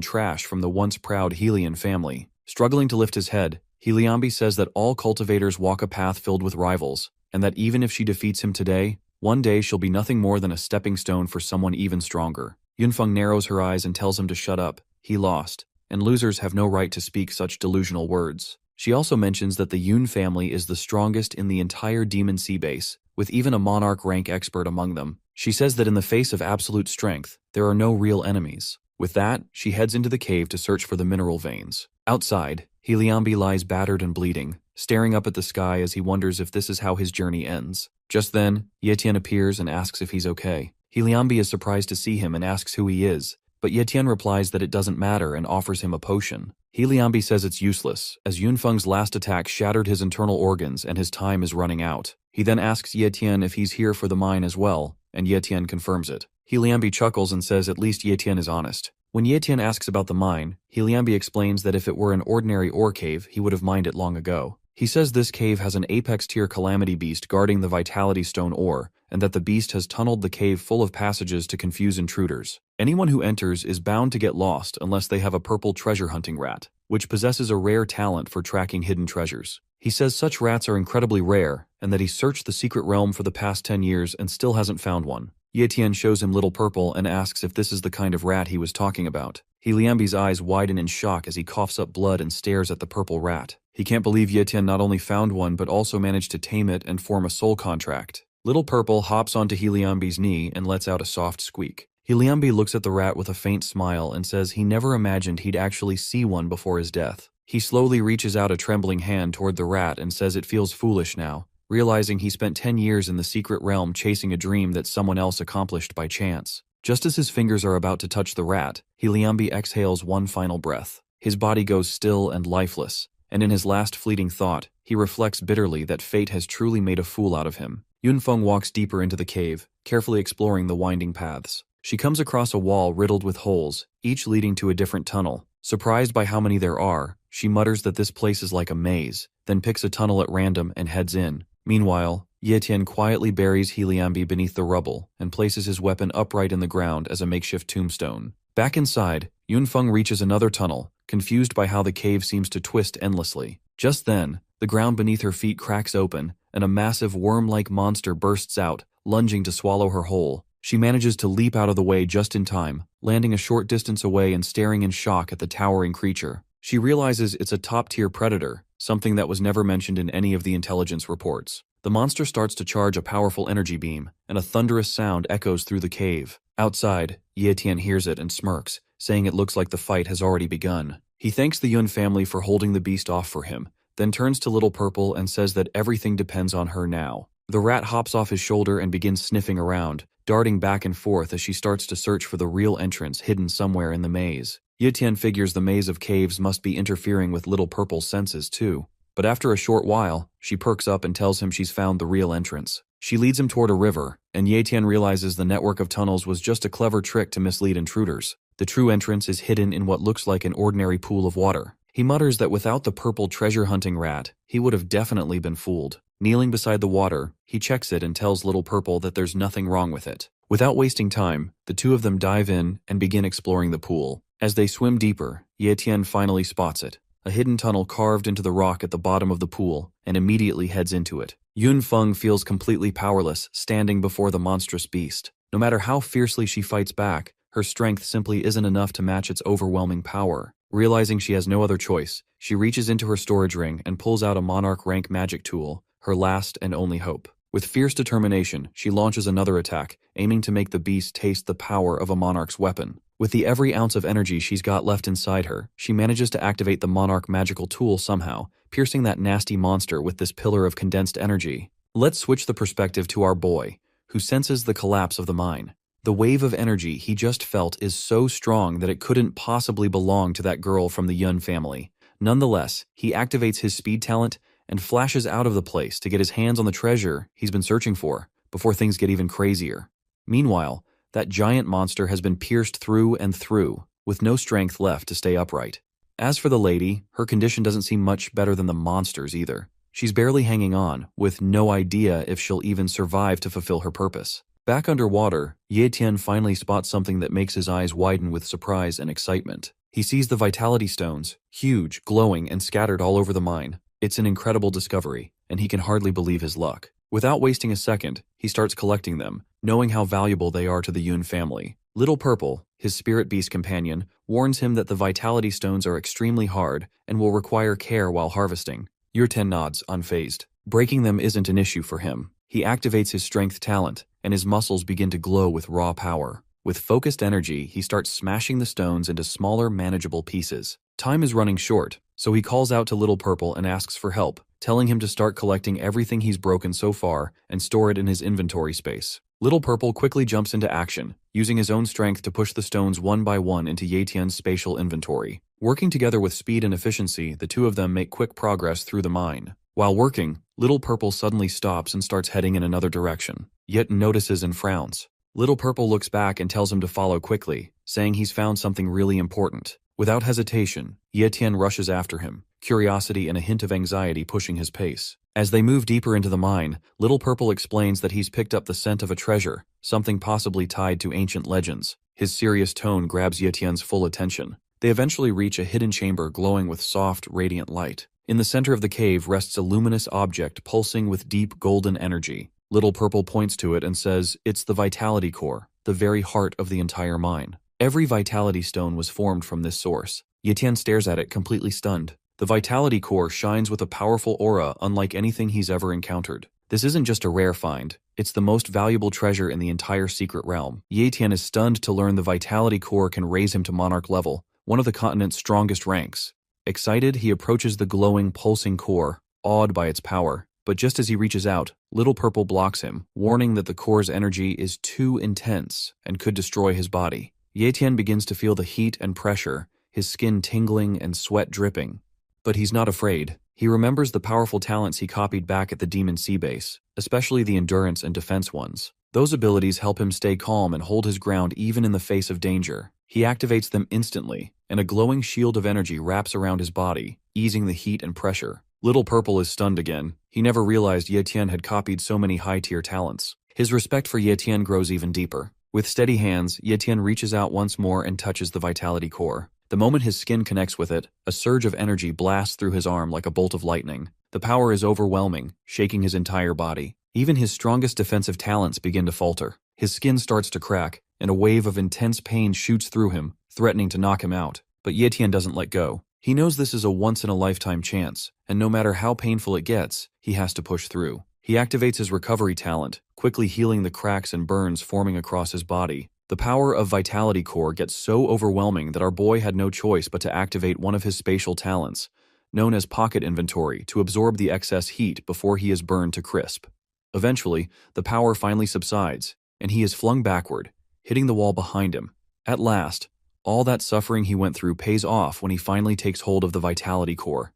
trash from the once proud Helian family. Struggling to lift his head, Liambi says that all cultivators walk a path filled with rivals, and that even if she defeats him today, one day she'll be nothing more than a stepping stone for someone even stronger. Yunfeng narrows her eyes and tells him to shut up. He lost, and losers have no right to speak such delusional words. She also mentions that the Yun family is the strongest in the entire Demon Sea base, with even a monarch rank expert among them. She says that in the face of absolute strength, there are no real enemies. With that, she heads into the cave to search for the mineral veins. Outside, Liambi lies battered and bleeding, staring up at the sky as he wonders if this is how his journey ends. Just then, Ye Tian appears and asks if he's okay. Liambi is surprised to see him and asks who he is, but Ye Tian replies that it doesn't matter and offers him a potion. Liambi says it's useless, as Yunfeng's last attack shattered his internal organs and his time is running out. He then asks Ye Tian if he's here for the mine as well, and Ye Tian confirms it. Liambi chuckles and says at least Ye Tian is honest. When Ye Tian asks about the mine, Liambi explains that if it were an ordinary ore cave, he would have mined it long ago. He says this cave has an apex-tier calamity beast guarding the vitality stone ore, and that the beast has tunneled the cave full of passages to confuse intruders. Anyone who enters is bound to get lost unless they have a purple treasure hunting rat, which possesses a rare talent for tracking hidden treasures. He says such rats are incredibly rare, and that he searched the secret realm for the past 10 years and still hasn't found one. Ye Tian shows him Little Purple and asks if this is the kind of rat he was talking about. Liambi's eyes widen in shock as he coughs up blood and stares at the purple rat. He can't believe Ye Tian not only found one but also managed to tame it and form a soul contract. Little Purple hops onto Liambi's knee and lets out a soft squeak. Liambi looks at the rat with a faint smile and says he never imagined he'd actually see one before his death. He slowly reaches out a trembling hand toward the rat and says it feels foolish now, realizing he spent 10 years in the secret realm chasing a dream that someone else accomplished by chance. Just as his fingers are about to touch the rat, Liambi exhales one final breath. His body goes still and lifeless, and in his last fleeting thought, he reflects bitterly that fate has truly made a fool out of him. Yunfeng walks deeper into the cave, carefully exploring the winding paths. She comes across a wall riddled with holes, each leading to a different tunnel. Surprised by how many there are, she mutters that this place is like a maze, then picks a tunnel at random and heads in. Meanwhile, Ye Tian quietly buries Liambi beneath the rubble and places his weapon upright in the ground as a makeshift tombstone. Back inside, Yunfeng reaches another tunnel, confused by how the cave seems to twist endlessly. Just then, the ground beneath her feet cracks open, and a massive worm-like monster bursts out, lunging to swallow her whole. She manages to leap out of the way just in time, landing a short distance away and staring in shock at the towering creature. She realizes it's a top-tier predator, something that was never mentioned in any of the intelligence reports. The monster starts to charge a powerful energy beam, and a thunderous sound echoes through the cave. Outside, Ye Tian hears it and smirks, saying it looks like the fight has already begun. He thanks the Yun family for holding the beast off for him, then turns to Little Purple and says that everything depends on her now. The rat hops off his shoulder and begins sniffing around, darting back and forth as she starts to search for the real entrance hidden somewhere in the maze. Yetian figures the maze of caves must be interfering with Little Purple's senses too. But after a short while, she perks up and tells him she's found the real entrance. She leads him toward a river, and Yetian realizes the network of tunnels was just a clever trick to mislead intruders. The true entrance is hidden in what looks like an ordinary pool of water. He mutters that without the purple treasure-hunting rat, he would have definitely been fooled. Kneeling beside the water, he checks it and tells Little Purple that there's nothing wrong with it. Without wasting time, the two of them dive in and begin exploring the pool. As they swim deeper, Yetian finally spots it. A hidden tunnel carved into the rock at the bottom of the pool, and immediately heads into it. Yun Feng feels completely powerless, standing before the monstrous beast. No matter how fiercely she fights back, her strength simply isn't enough to match its overwhelming power. Realizing she has no other choice, she reaches into her storage ring and pulls out a monarch rank magic tool, her last and only hope. With fierce determination, she launches another attack, aiming to make the beast taste the power of a monarch's weapon. With the every ounce of energy she's got left inside her, she manages to activate the monarch magical tool somehow, piercing that nasty monster with this pillar of condensed energy. Let's switch the perspective to our boy, who senses the collapse of the mine. The wave of energy he just felt is so strong that it couldn't possibly belong to that girl from the Yun family. Nonetheless, he activates his speed talent and flashes out of the place to get his hands on the treasure he's been searching for, before things get even crazier. Meanwhile, that giant monster has been pierced through and through, with no strength left to stay upright. As for the lady, her condition doesn't seem much better than the monster's either. She's barely hanging on, with no idea if she'll even survive to fulfill her purpose. Back underwater, Yetian finally spots something that makes his eyes widen with surprise and excitement. He sees the vitality stones, huge, glowing, and scattered all over the mine. It's an incredible discovery, and he can hardly believe his luck. Without wasting a second, he starts collecting them, knowing how valuable they are to the Yun family. Little Purple, his spirit beast companion, warns him that the vitality stones are extremely hard and will require care while harvesting. Yurten nods, unfazed. Breaking them isn't an issue for him. He activates his strength talent, and his muscles begin to glow with raw power. With focused energy, he starts smashing the stones into smaller, manageable pieces. Time is running short, so he calls out to Little Purple and asks for help, telling him to start collecting everything he's broken so far and store it in his inventory space. Little Purple quickly jumps into action, using his own strength to push the stones one by one into Yetian's spatial inventory. Working together with speed and efficiency, the two of them make quick progress through the mine. While working, Little Purple suddenly stops and starts heading in another direction. Yet notices and frowns. Little Purple looks back and tells him to follow quickly, saying he's found something really important. Without hesitation, Yetian rushes after him, curiosity and a hint of anxiety pushing his pace. As they move deeper into the mine, Little Purple explains that he's picked up the scent of a treasure, something possibly tied to ancient legends. His serious tone grabs Yetian's full attention. They eventually reach a hidden chamber glowing with soft, radiant light. In the center of the cave rests a luminous object pulsing with deep golden energy. Little Purple points to it and says it's the vitality core, the very heart of the entire mine. Every vitality stone was formed from this source. Yetian stares at it, completely stunned. The vitality core shines with a powerful aura unlike anything he's ever encountered. This isn't just a rare find, it's the most valuable treasure in the entire secret realm. Yetian is stunned to learn the vitality core can raise him to monarch level, one of the continent's strongest ranks. Excited, he approaches the glowing, pulsing core, awed by its power. But just as he reaches out, Little Purple blocks him, warning that the core's energy is too intense and could destroy his body. Yetian begins to feel the heat and pressure, his skin tingling and sweat dripping. But he's not afraid. He remembers the powerful talents he copied back at the Demon Sea base, especially the endurance and defense ones. Those abilities help him stay calm and hold his ground even in the face of danger. He activates them instantly, and a glowing shield of energy wraps around his body, easing the heat and pressure. Little Purple is stunned again. He never realized Yetian had copied so many high-tier talents. His respect for Yetian grows even deeper. With steady hands, Yetian reaches out once more and touches the vitality core. The moment his skin connects with it, a surge of energy blasts through his arm like a bolt of lightning. The power is overwhelming, shaking his entire body. Even his strongest defensive talents begin to falter. His skin starts to crack, and a wave of intense pain shoots through him, threatening to knock him out. But Yetian doesn't let go. He knows this is a once-in-a-lifetime chance, and no matter how painful it gets, he has to push through. He activates his recovery talent, quickly healing the cracks and burns forming across his body. The power of Vitality Core gets so overwhelming that our boy had no choice but to activate one of his spatial talents, known as Pocket Inventory, to absorb the excess heat before he is burned to crisp. Eventually, the power finally subsides, and he is flung backward, hitting the wall behind him. At last, all that suffering he went through pays off when he finally takes hold of the vitality core.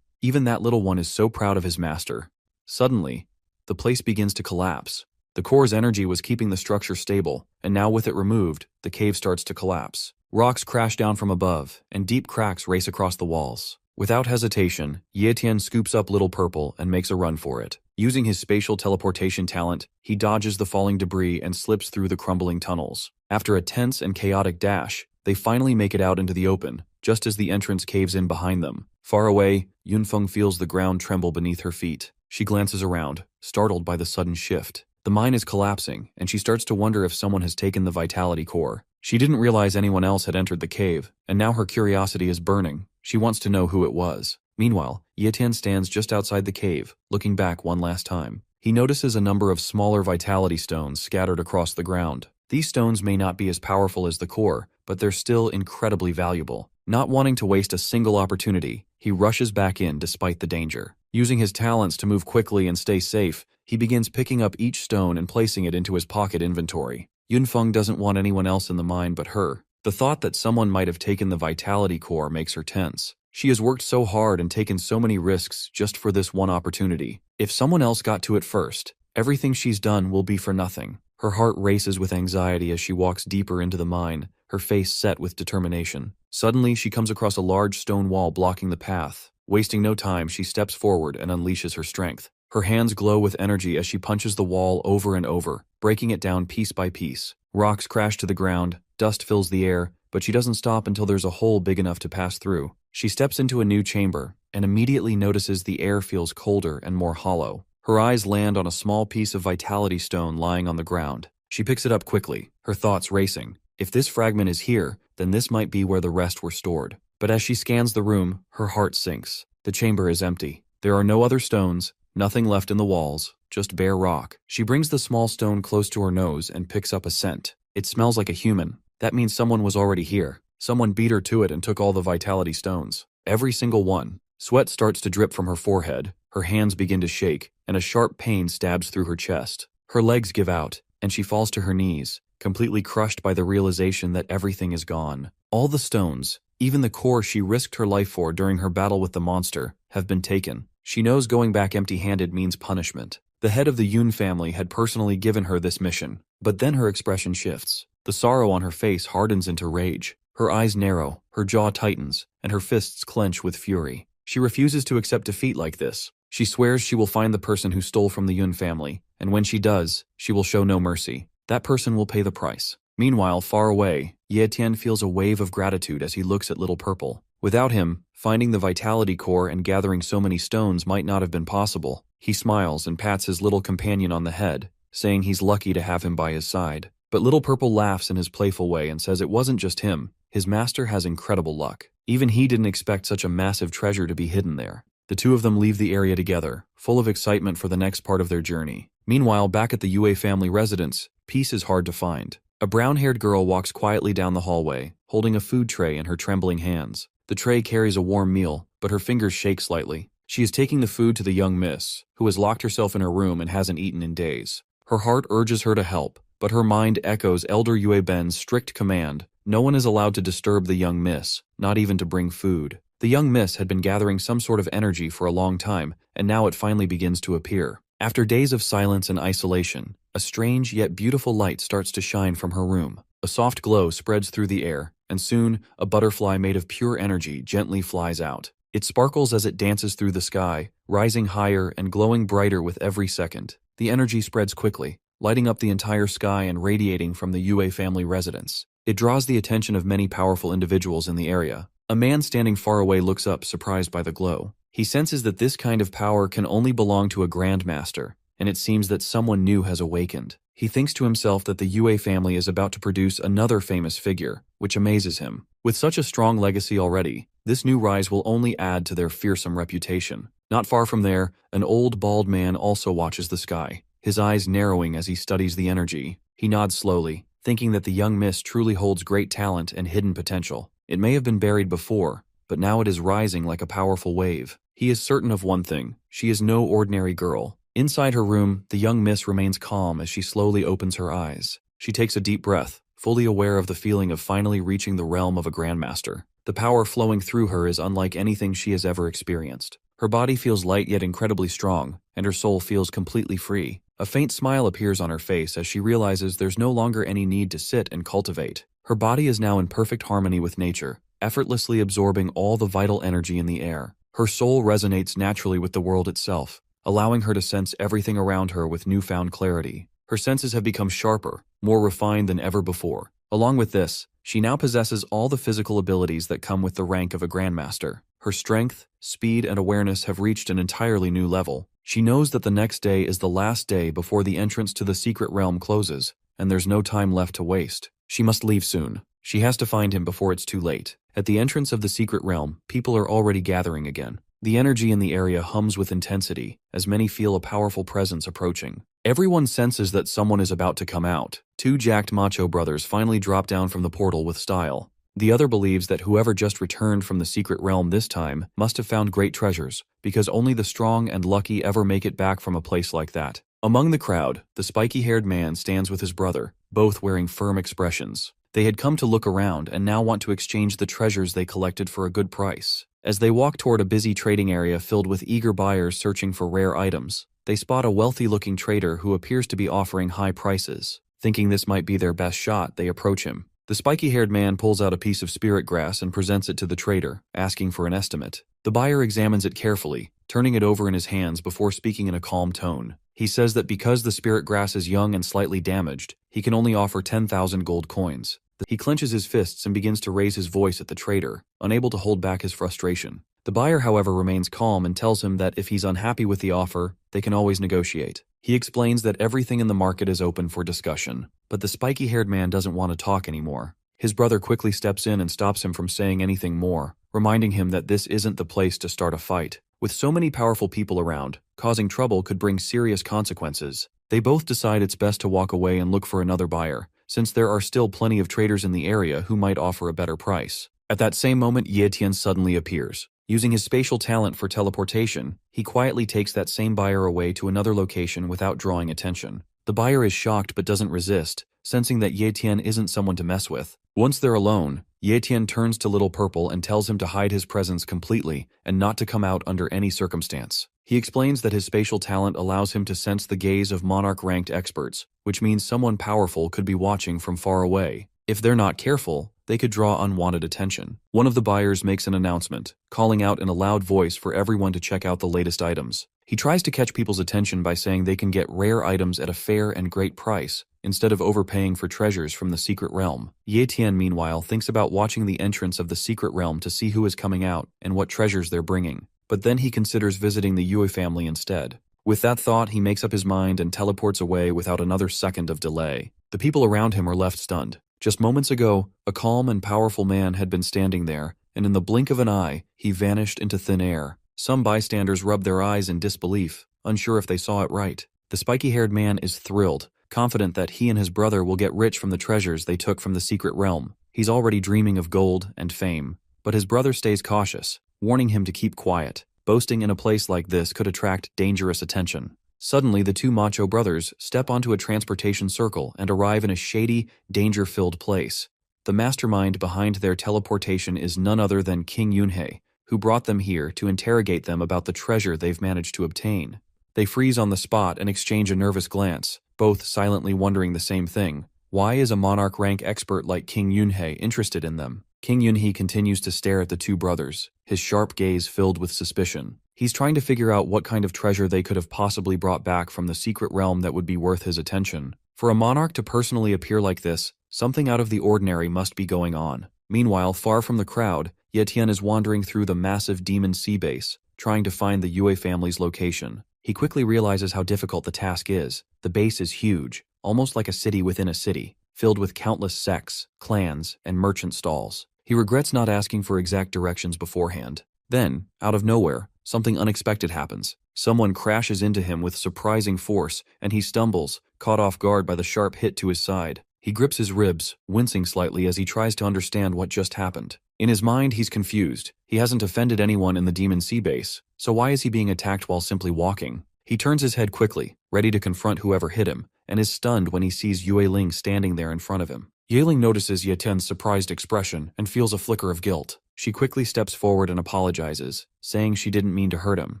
Even that little one is so proud of his master. Suddenly, the place begins to collapse. The core's energy was keeping the structure stable, and now with it removed, the cave starts to collapse. Rocks crash down from above, and deep cracks race across the walls. Without hesitation, Ye Tian scoops up Little Purple and makes a run for it. Using his spatial teleportation talent, he dodges the falling debris and slips through the crumbling tunnels. After a tense and chaotic dash, they finally make it out into the open, just as the entrance caves in behind them. Far away, Yunfeng feels the ground tremble beneath her feet. She glances around, startled by the sudden shift. The mine is collapsing, and she starts to wonder if someone has taken the vitality core. She didn't realize anyone else had entered the cave, and now her curiosity is burning. She wants to know who it was. Meanwhile, Ye Tian stands just outside the cave, looking back one last time. He notices a number of smaller vitality stones scattered across the ground. These stones may not be as powerful as the core, but they're still incredibly valuable. Not wanting to waste a single opportunity, he rushes back in despite the danger. Using his talents to move quickly and stay safe, he begins picking up each stone and placing it into his pocket inventory. Yunfeng doesn't want anyone else in the mine but her. The thought that someone might have taken the vitality core makes her tense. She has worked so hard and taken so many risks just for this one opportunity. If someone else got to it first, everything she's done will be for nothing. Her heart races with anxiety as she walks deeper into the mine, her face set with determination. Suddenly, she comes across a large stone wall blocking the path. Wasting no time, she steps forward and unleashes her strength. Her hands glow with energy as she punches the wall over and over, breaking it down piece by piece. Rocks crash to the ground, dust fills the air, but she doesn't stop until there's a hole big enough to pass through. She steps into a new chamber, and immediately notices the air feels colder and more hollow. Her eyes land on a small piece of vitality stone lying on the ground. She picks it up quickly, her thoughts racing. If this fragment is here, then this might be where the rest were stored. But as she scans the room, her heart sinks. The chamber is empty. There are no other stones, nothing left in the walls, just bare rock. She brings the small stone close to her nose and picks up a scent. It smells like a human. That means someone was already here. Someone beat her to it and took all the vitality stones. Every single one. Sweat starts to drip from her forehead. Her hands begin to shake, and a sharp pain stabs through her chest. Her legs give out, and she falls to her knees, completely crushed by the realization that everything is gone. All the stones, even the core she risked her life for during her battle with the monster, have been taken. She knows going back empty-handed means punishment. The head of the Yun family had personally given her this mission. But then her expression shifts. The sorrow on her face hardens into rage. Her eyes narrow, her jaw tightens, and her fists clench with fury. She refuses to accept defeat like this. She swears she will find the person who stole from the Yun family, and when she does, she will show no mercy. That person will pay the price. Meanwhile, far away, Ye Tian feels a wave of gratitude as he looks at Little Purple. Without him, finding the vitality core and gathering so many stones might not have been possible. He smiles and pats his little companion on the head, saying he's lucky to have him by his side. But Little Purple laughs in his playful way and says it wasn't just him. His master has incredible luck. Even he didn't expect such a massive treasure to be hidden there. The two of them leave the area together, full of excitement for the next part of their journey. Meanwhile, back at the Yue family residence, peace is hard to find. A brown-haired girl walks quietly down the hallway, holding a food tray in her trembling hands. The tray carries a warm meal, but her fingers shake slightly. She is taking the food to the young miss, who has locked herself in her room and hasn't eaten in days. Her heart urges her to help, but her mind echoes Elder Yue Ben's strict command. No one is allowed to disturb the young miss, not even to bring food. The young miss had been gathering some sort of energy for a long time, and now it finally begins to appear. After days of silence and isolation, a strange yet beautiful light starts to shine from her room. A soft glow spreads through the air, and soon, a butterfly made of pure energy gently flies out. It sparkles as it dances through the sky, rising higher and glowing brighter with every second. The energy spreads quickly, lighting up the entire sky and radiating from the Yue family residence. It draws the attention of many powerful individuals in the area. A man standing far away looks up, surprised by the glow. He senses that this kind of power can only belong to a grandmaster, and it seems that someone new has awakened. He thinks to himself that the Yue family is about to produce another famous figure, which amazes him. With such a strong legacy already, this new rise will only add to their fearsome reputation. Not far from there, an old bald man also watches the sky, his eyes narrowing as he studies the energy. He nods slowly, thinking that the young miss truly holds great talent and hidden potential. It may have been buried before, but now it is rising like a powerful wave. He is certain of one thing: she is no ordinary girl. Inside her room, the young miss remains calm as she slowly opens her eyes. She takes a deep breath, fully aware of the feeling of finally reaching the realm of a grandmaster. The power flowing through her is unlike anything she has ever experienced. Her body feels light yet incredibly strong, and her soul feels completely free. A faint smile appears on her face as she realizes there's no longer any need to sit and cultivate. Her body is now in perfect harmony with nature, effortlessly absorbing all the vital energy in the air. Her soul resonates naturally with the world itself, allowing her to sense everything around her with newfound clarity. Her senses have become sharper, more refined than ever before. Along with this, she now possesses all the physical abilities that come with the rank of a grandmaster. Her strength, speed, and awareness have reached an entirely new level. She knows that the next day is the last day before the entrance to the secret realm closes, and there's no time left to waste. She must leave soon. She has to find him before it's too late. At the entrance of the secret realm, people are already gathering again. The energy in the area hums with intensity, as many feel a powerful presence approaching. Everyone senses that someone is about to come out. Two jacked macho brothers finally drop down from the portal with style. The other believes that whoever just returned from the secret realm this time must have found great treasures, because only the strong and lucky ever make it back from a place like that. Among the crowd, the spiky-haired man stands with his brother, both wearing firm expressions. They had come to look around and now want to exchange the treasures they collected for a good price. As they walk toward a busy trading area filled with eager buyers searching for rare items, they spot a wealthy-looking trader who appears to be offering high prices. Thinking this might be their best shot, they approach him. The spiky-haired man pulls out a piece of spirit grass and presents it to the trader, asking for an estimate. The buyer examines it carefully, turning it over in his hands before speaking in a calm tone. He says that because the spirit grass is young and slightly damaged, he can only offer 10,000 gold coins. He clenches his fists and begins to raise his voice at the trader, unable to hold back his frustration. The buyer, however, remains calm and tells him that if he's unhappy with the offer, they can always negotiate. He explains that everything in the market is open for discussion, but the spiky-haired man doesn't want to talk anymore. His brother quickly steps in and stops him from saying anything more, reminding him that this isn't the place to start a fight. With so many powerful people around, causing trouble could bring serious consequences. They both decide it's best to walk away and look for another buyer, since there are still plenty of traders in the area who might offer a better price. At that same moment, Ye Tian suddenly appears. Using his spatial talent for teleportation, he quietly takes that same buyer away to another location without drawing attention. The buyer is shocked but doesn't resist, sensing that Ye Tian isn't someone to mess with. Once they're alone, Ye Tian turns to Little Purple and tells him to hide his presence completely and not to come out under any circumstance. He explains that his spatial talent allows him to sense the gaze of monarch-ranked experts, which means someone powerful could be watching from far away. If they're not careful, they could draw unwanted attention. One of the buyers makes an announcement, calling out in a loud voice for everyone to check out the latest items. He tries to catch people's attention by saying they can get rare items at a fair and great price, instead of overpaying for treasures from the secret realm. Ye Tian, meanwhile, thinks about watching the entrance of the secret realm to see who is coming out and what treasures they're bringing. But then he considers visiting the Yue family instead. With that thought, he makes up his mind and teleports away without another second of delay. The people around him are left stunned. Just moments ago, a calm and powerful man had been standing there, and in the blink of an eye, he vanished into thin air. Some bystanders rubbed their eyes in disbelief, unsure if they saw it right. The spiky-haired man is thrilled, confident that he and his brother will get rich from the treasures they took from the secret realm. He's already dreaming of gold and fame, but his brother stays cautious, warning him to keep quiet. Boasting in a place like this could attract dangerous attention. Suddenly, the two macho brothers step onto a transportation circle and arrive in a shady, danger-filled place. The mastermind behind their teleportation is none other than King Yunhei, who brought them here to interrogate them about the treasure they've managed to obtain. They freeze on the spot and exchange a nervous glance, both silently wondering the same thing. Why is a monarch rank expert like King Yunhei interested in them? King Yunhei continues to stare at the two brothers, his sharp gaze filled with suspicion. He's trying to figure out what kind of treasure they could have possibly brought back from the secret realm that would be worth his attention. For a monarch to personally appear like this, something out of the ordinary must be going on. Meanwhile, far from the crowd, Ye Tian is wandering through the massive demon sea base, trying to find the Yue family's location. He quickly realizes how difficult the task is. The base is huge, almost like a city within a city, filled with countless sects, clans, and merchant stalls. He regrets not asking for exact directions beforehand. Then, out of nowhere, something unexpected happens. Someone crashes into him with surprising force, and he stumbles, caught off guard by the sharp hit to his side. He grips his ribs, wincing slightly as he tries to understand what just happened. In his mind, he's confused. He hasn't offended anyone in the Demon Sea base, so why is he being attacked while simply walking? He turns his head quickly, ready to confront whoever hit him, and is stunned when he sees Yue Ling standing there in front of him. Yue Ling notices Ye Tian's surprised expression and feels a flicker of guilt. She quickly steps forward and apologizes, saying she didn't mean to hurt him.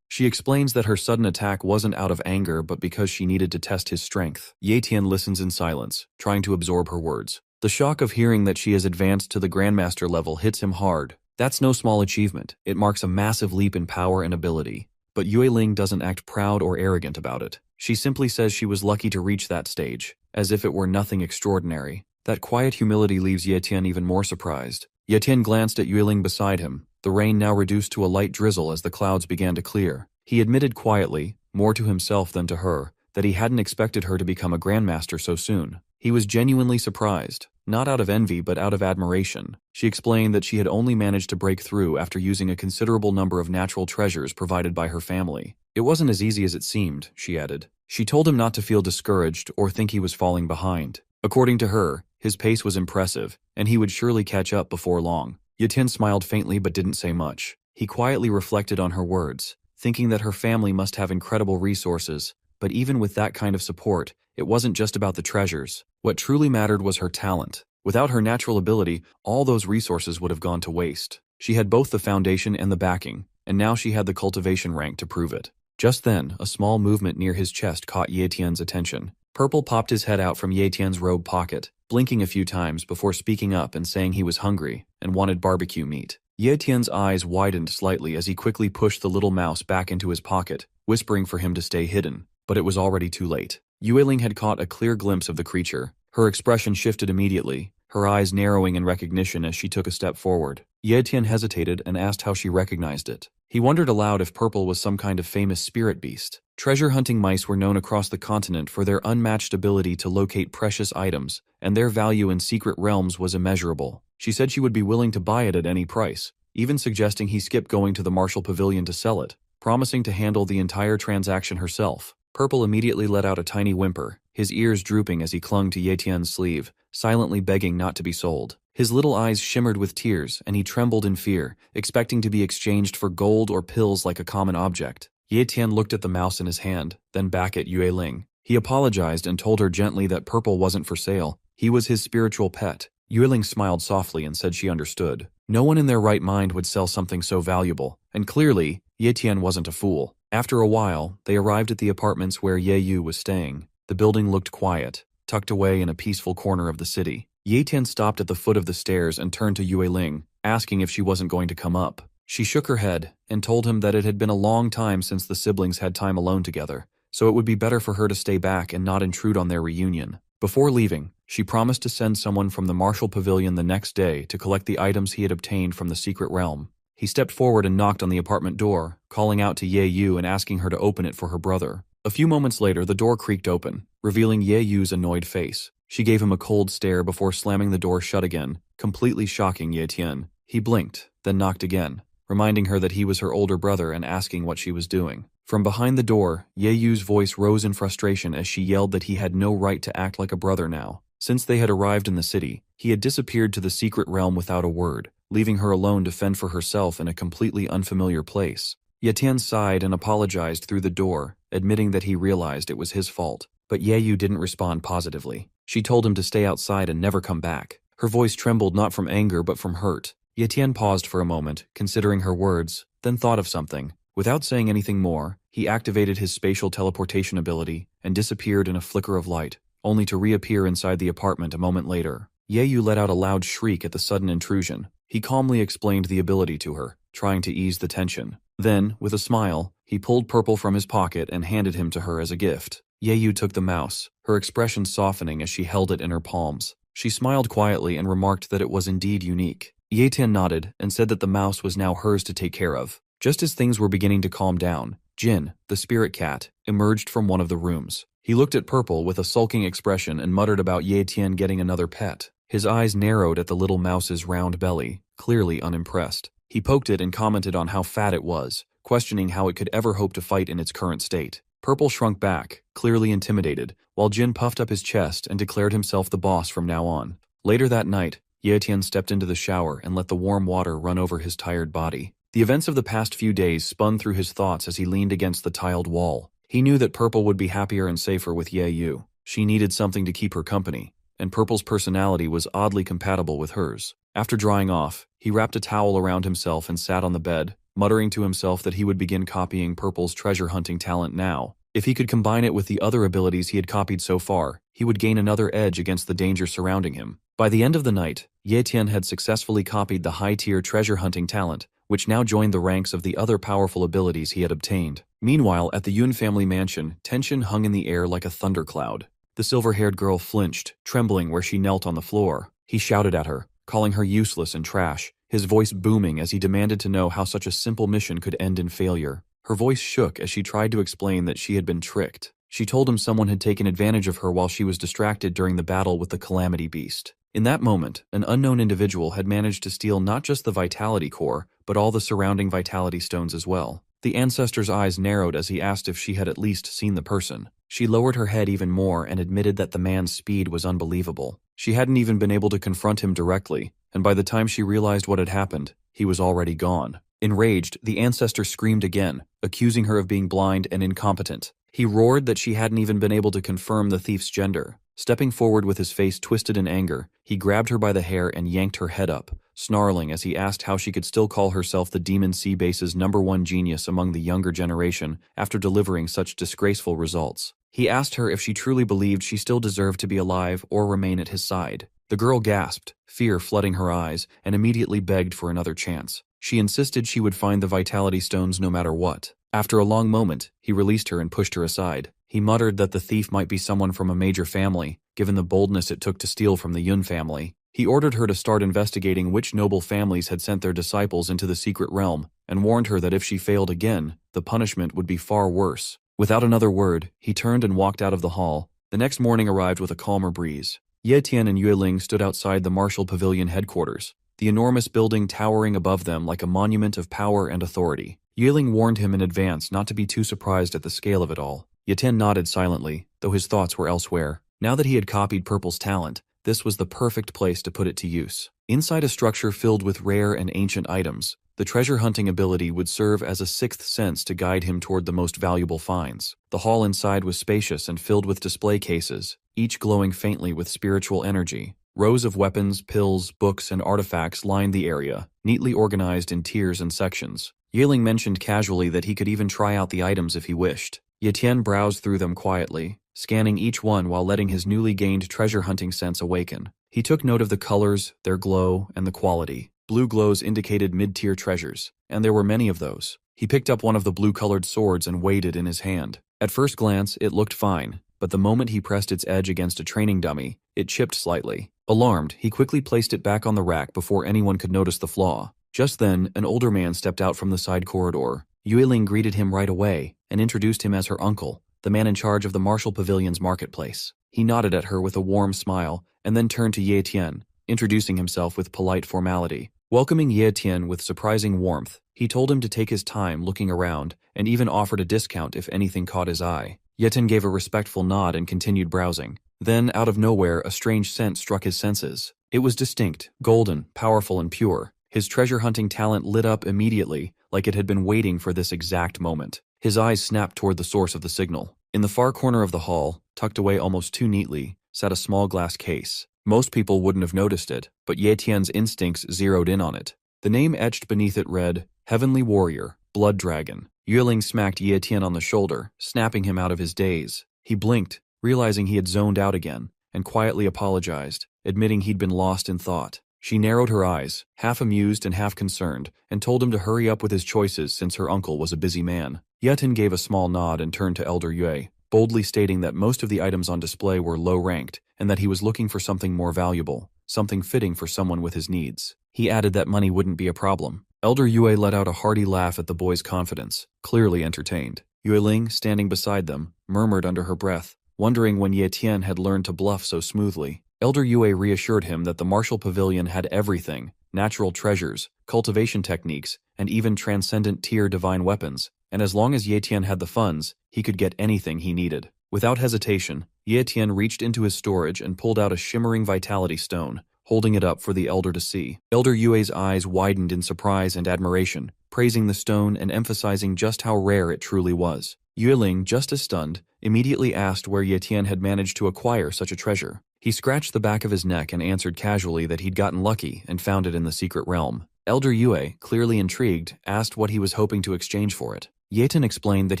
She explains that her sudden attack wasn't out of anger but because she needed to test his strength. Ye Tian listens in silence, trying to absorb her words. The shock of hearing that she has advanced to the Grandmaster level hits him hard. That's no small achievement. It marks a massive leap in power and ability. But Yue Ling doesn't act proud or arrogant about it. She simply says she was lucky to reach that stage, as if it were nothing extraordinary. That quiet humility leaves Ye Tian even more surprised. Ye Tian glanced at Yue Ling beside him, the rain now reduced to a light drizzle as the clouds began to clear. He admitted quietly, more to himself than to her, that he hadn't expected her to become a Grandmaster so soon. He was genuinely surprised, not out of envy but out of admiration. She explained that she had only managed to break through after using a considerable number of natural treasures provided by her family. It wasn't as easy as it seemed, she added. She told him not to feel discouraged or think he was falling behind. According to her, his pace was impressive, and he would surely catch up before long. Ye Tian smiled faintly but didn't say much. He quietly reflected on her words, thinking that her family must have incredible resources, but even with that kind of support, it wasn't just about the treasures. What truly mattered was her talent. Without her natural ability, all those resources would have gone to waste. She had both the foundation and the backing, and now she had the cultivation rank to prove it. Just then, a small movement near his chest caught Ye Tian's attention. Purple popped his head out from Ye Tian's robe pocket, blinking a few times before speaking up and saying he was hungry and wanted barbecue meat. Ye Tian's eyes widened slightly as he quickly pushed the little mouse back into his pocket, whispering for him to stay hidden. But it was already too late. Yue Ling had caught a clear glimpse of the creature. Her expression shifted immediately, her eyes narrowing in recognition as she took a step forward. Ye Tian hesitated and asked how she recognized it. He wondered aloud if Purple was some kind of famous spirit beast. Treasure-hunting mice were known across the continent for their unmatched ability to locate precious items, and their value in secret realms was immeasurable. She said she would be willing to buy it at any price, even suggesting he skip going to the Martial Pavilion to sell it, promising to handle the entire transaction herself. Purple immediately let out a tiny whimper, his ears drooping as he clung to Ye Tian's sleeve, silently begging not to be sold. His little eyes shimmered with tears, and he trembled in fear, expecting to be exchanged for gold or pills like a common object. Ye Tian looked at the mouse in his hand, then back at Yue Ling. He apologized and told her gently that Purple wasn't for sale. He was his spiritual pet. Yue Ling smiled softly and said she understood. No one in their right mind would sell something so valuable, and clearly, Ye Tian wasn't a fool. After a while, they arrived at the apartments where Ye Yu was staying. The building looked quiet, tucked away in a peaceful corner of the city. Ye Tian stopped at the foot of the stairs and turned to Yue Ling, asking if she wasn't going to come up. She shook her head and told him that it had been a long time since the siblings had time alone together, so it would be better for her to stay back and not intrude on their reunion. Before leaving, she promised to send someone from the Martial Pavilion the next day to collect the items he had obtained from the secret realm. He stepped forward and knocked on the apartment door, calling out to Ye Yu and asking her to open it for her brother. A few moments later, the door creaked open, revealing Ye Yu's annoyed face. She gave him a cold stare before slamming the door shut again, completely shocking Ye Tian. He blinked, then knocked again, reminding her that he was her older brother and asking what she was doing. From behind the door, Ye Yu's voice rose in frustration as she yelled that he had no right to act like a brother now. Since they had arrived in the city, he had disappeared to the secret realm without a word, leaving her alone to fend for herself in a completely unfamiliar place. Ye Tian sighed and apologized through the door, admitting that he realized it was his fault. But Ye Yu didn't respond positively. She told him to stay outside and never come back. Her voice trembled not from anger but from hurt. Ye Tian paused for a moment, considering her words, then thought of something. Without saying anything more, he activated his spatial teleportation ability and disappeared in a flicker of light, only to reappear inside the apartment a moment later. Ye Yu let out a loud shriek at the sudden intrusion. He calmly explained the ability to her, trying to ease the tension. Then, with a smile, he pulled Purple from his pocket and handed him to her as a gift. Ye Yu took the mouse, her expression softening as she held it in her palms. She smiled quietly and remarked that it was indeed unique. Ye Tian nodded and said that the mouse was now hers to take care of. Just as things were beginning to calm down, Jin, the spirit cat, emerged from one of the rooms. He looked at Purple with a sulking expression and muttered about Ye Tian getting another pet. His eyes narrowed at the little mouse's round belly, clearly unimpressed. He poked it and commented on how fat it was, questioning how it could ever hope to fight in its current state. Purple shrunk back, clearly intimidated, while Jin puffed up his chest and declared himself the boss from now on. Later that night, Ye Tian stepped into the shower and let the warm water run over his tired body. The events of the past few days spun through his thoughts as he leaned against the tiled wall. He knew that Purple would be happier and safer with Ye Yu. She needed something to keep her company, and Purple's personality was oddly compatible with hers. After drying off, he wrapped a towel around himself and sat on the bed, muttering to himself that he would begin copying Purple's treasure hunting talent now. If he could combine it with the other abilities he had copied so far, he would gain another edge against the danger surrounding him. By the end of the night, Ye Tian had successfully copied the high-tier treasure hunting talent, which now joined the ranks of the other powerful abilities he had obtained. Meanwhile, at the Yun family mansion, tension hung in the air like a thundercloud. The silver-haired girl flinched, trembling where she knelt on the floor. He shouted at her, calling her useless and trash, his voice booming as he demanded to know how such a simple mission could end in failure. Her voice shook as she tried to explain that she had been tricked. She told him someone had taken advantage of her while she was distracted during the battle with the Calamity Beast. In that moment, an unknown individual had managed to steal not just the Vitality Core, but all the surrounding Vitality Stones as well. The ancestor's eyes narrowed as he asked if she had at least seen the person. She lowered her head even more and admitted that the man's speed was unbelievable. She hadn't even been able to confront him directly, and by the time she realized what had happened, he was already gone. Enraged, the ancestor screamed again, accusing her of being blind and incompetent. He roared that she hadn't even been able to confirm the thief's gender. Stepping forward with his face twisted in anger, he grabbed her by the hair and yanked her head up, snarling as he asked how she could still call herself the Demon Sea Base's #1 genius among the younger generation after delivering such disgraceful results. He asked her if she truly believed she still deserved to be alive or remain at his side. The girl gasped, fear flooding her eyes, and immediately begged for another chance. She insisted she would find the Vitality Stones no matter what. After a long moment, he released her and pushed her aside. He muttered that the thief might be someone from a major family, given the boldness it took to steal from the Yun family. He ordered her to start investigating which noble families had sent their disciples into the secret realm, and warned her that if she failed again, the punishment would be far worse. Without another word, he turned and walked out of the hall. The next morning arrived with a calmer breeze. Ye Tian and Yue Ling stood outside the Martial Pavilion headquarters, the enormous building towering above them like a monument of power and authority. Yue Ling warned him in advance not to be too surprised at the scale of it all. Ye Tian nodded silently, though his thoughts were elsewhere. Now that he had copied Purple's talent, this was the perfect place to put it to use. Inside a structure filled with rare and ancient items, the treasure hunting ability would serve as a sixth sense to guide him toward the most valuable finds. The hall inside was spacious and filled with display cases, each glowing faintly with spiritual energy. Rows of weapons, pills, books, and artifacts lined the area, neatly organized in tiers and sections. Ye Ling mentioned casually that he could even try out the items if he wished. Ye Tian browsed through them quietly, scanning each one while letting his newly gained treasure hunting sense awaken. He took note of the colors, their glow, and the quality. Blue glows indicated mid-tier treasures, and there were many of those. He picked up one of the blue-colored swords and weighed it in his hand. At first glance, it looked fine, but the moment he pressed its edge against a training dummy, it chipped slightly. Alarmed, he quickly placed it back on the rack before anyone could notice the flaw. Just then, an older man stepped out from the side corridor. Yue Ling greeted him right away and introduced him as her uncle, the man in charge of the Martial Pavilion's marketplace. He nodded at her with a warm smile and then turned to Ye Tian, introducing himself with polite formality. Welcoming Ye Tian with surprising warmth, he told him to take his time looking around and even offered a discount if anything caught his eye. Ye Tian gave a respectful nod and continued browsing. Then, out of nowhere, a strange scent struck his senses. It was distinct, golden, powerful, and pure. His treasure hunting talent lit up immediately, like it had been waiting for this exact moment. His eyes snapped toward the source of the signal. In the far corner of the hall, tucked away almost too neatly, sat a small glass case. Most people wouldn't have noticed it, but Ye Tian's instincts zeroed in on it. The name etched beneath it read, Heavenly Warrior, Blood Dragon. Yue Ling smacked Ye Tian on the shoulder, snapping him out of his daze. He blinked, realizing he had zoned out again, and quietly apologized, admitting he'd been lost in thought. She narrowed her eyes, half amused and half concerned, and told him to hurry up with his choices since her uncle was a busy man. Ye Tian gave a small nod and turned to Elder Yue, boldly stating that most of the items on display were low-ranked, and that he was looking for something more valuable, something fitting for someone with his needs. He added that money wouldn't be a problem. Elder Yue let out a hearty laugh at the boy's confidence, clearly entertained. Yue Ling, standing beside them, murmured under her breath, wondering when Ye Tian had learned to bluff so smoothly. Elder Yue reassured him that the Martial Pavilion had everything, natural treasures, cultivation techniques, and even transcendent tier divine weapons, and as long as Ye Tian had the funds, he could get anything he needed. Without hesitation, Ye Tian reached into his storage and pulled out a shimmering vitality stone, holding it up for the elder to see. Elder Yue's eyes widened in surprise and admiration, praising the stone and emphasizing just how rare it truly was. Yueling, just as stunned, immediately asked where Ye Tian had managed to acquire such a treasure. He scratched the back of his neck and answered casually that he'd gotten lucky and found it in the secret realm. Elder Yue, clearly intrigued, asked what he was hoping to exchange for it. Ye Tian explained that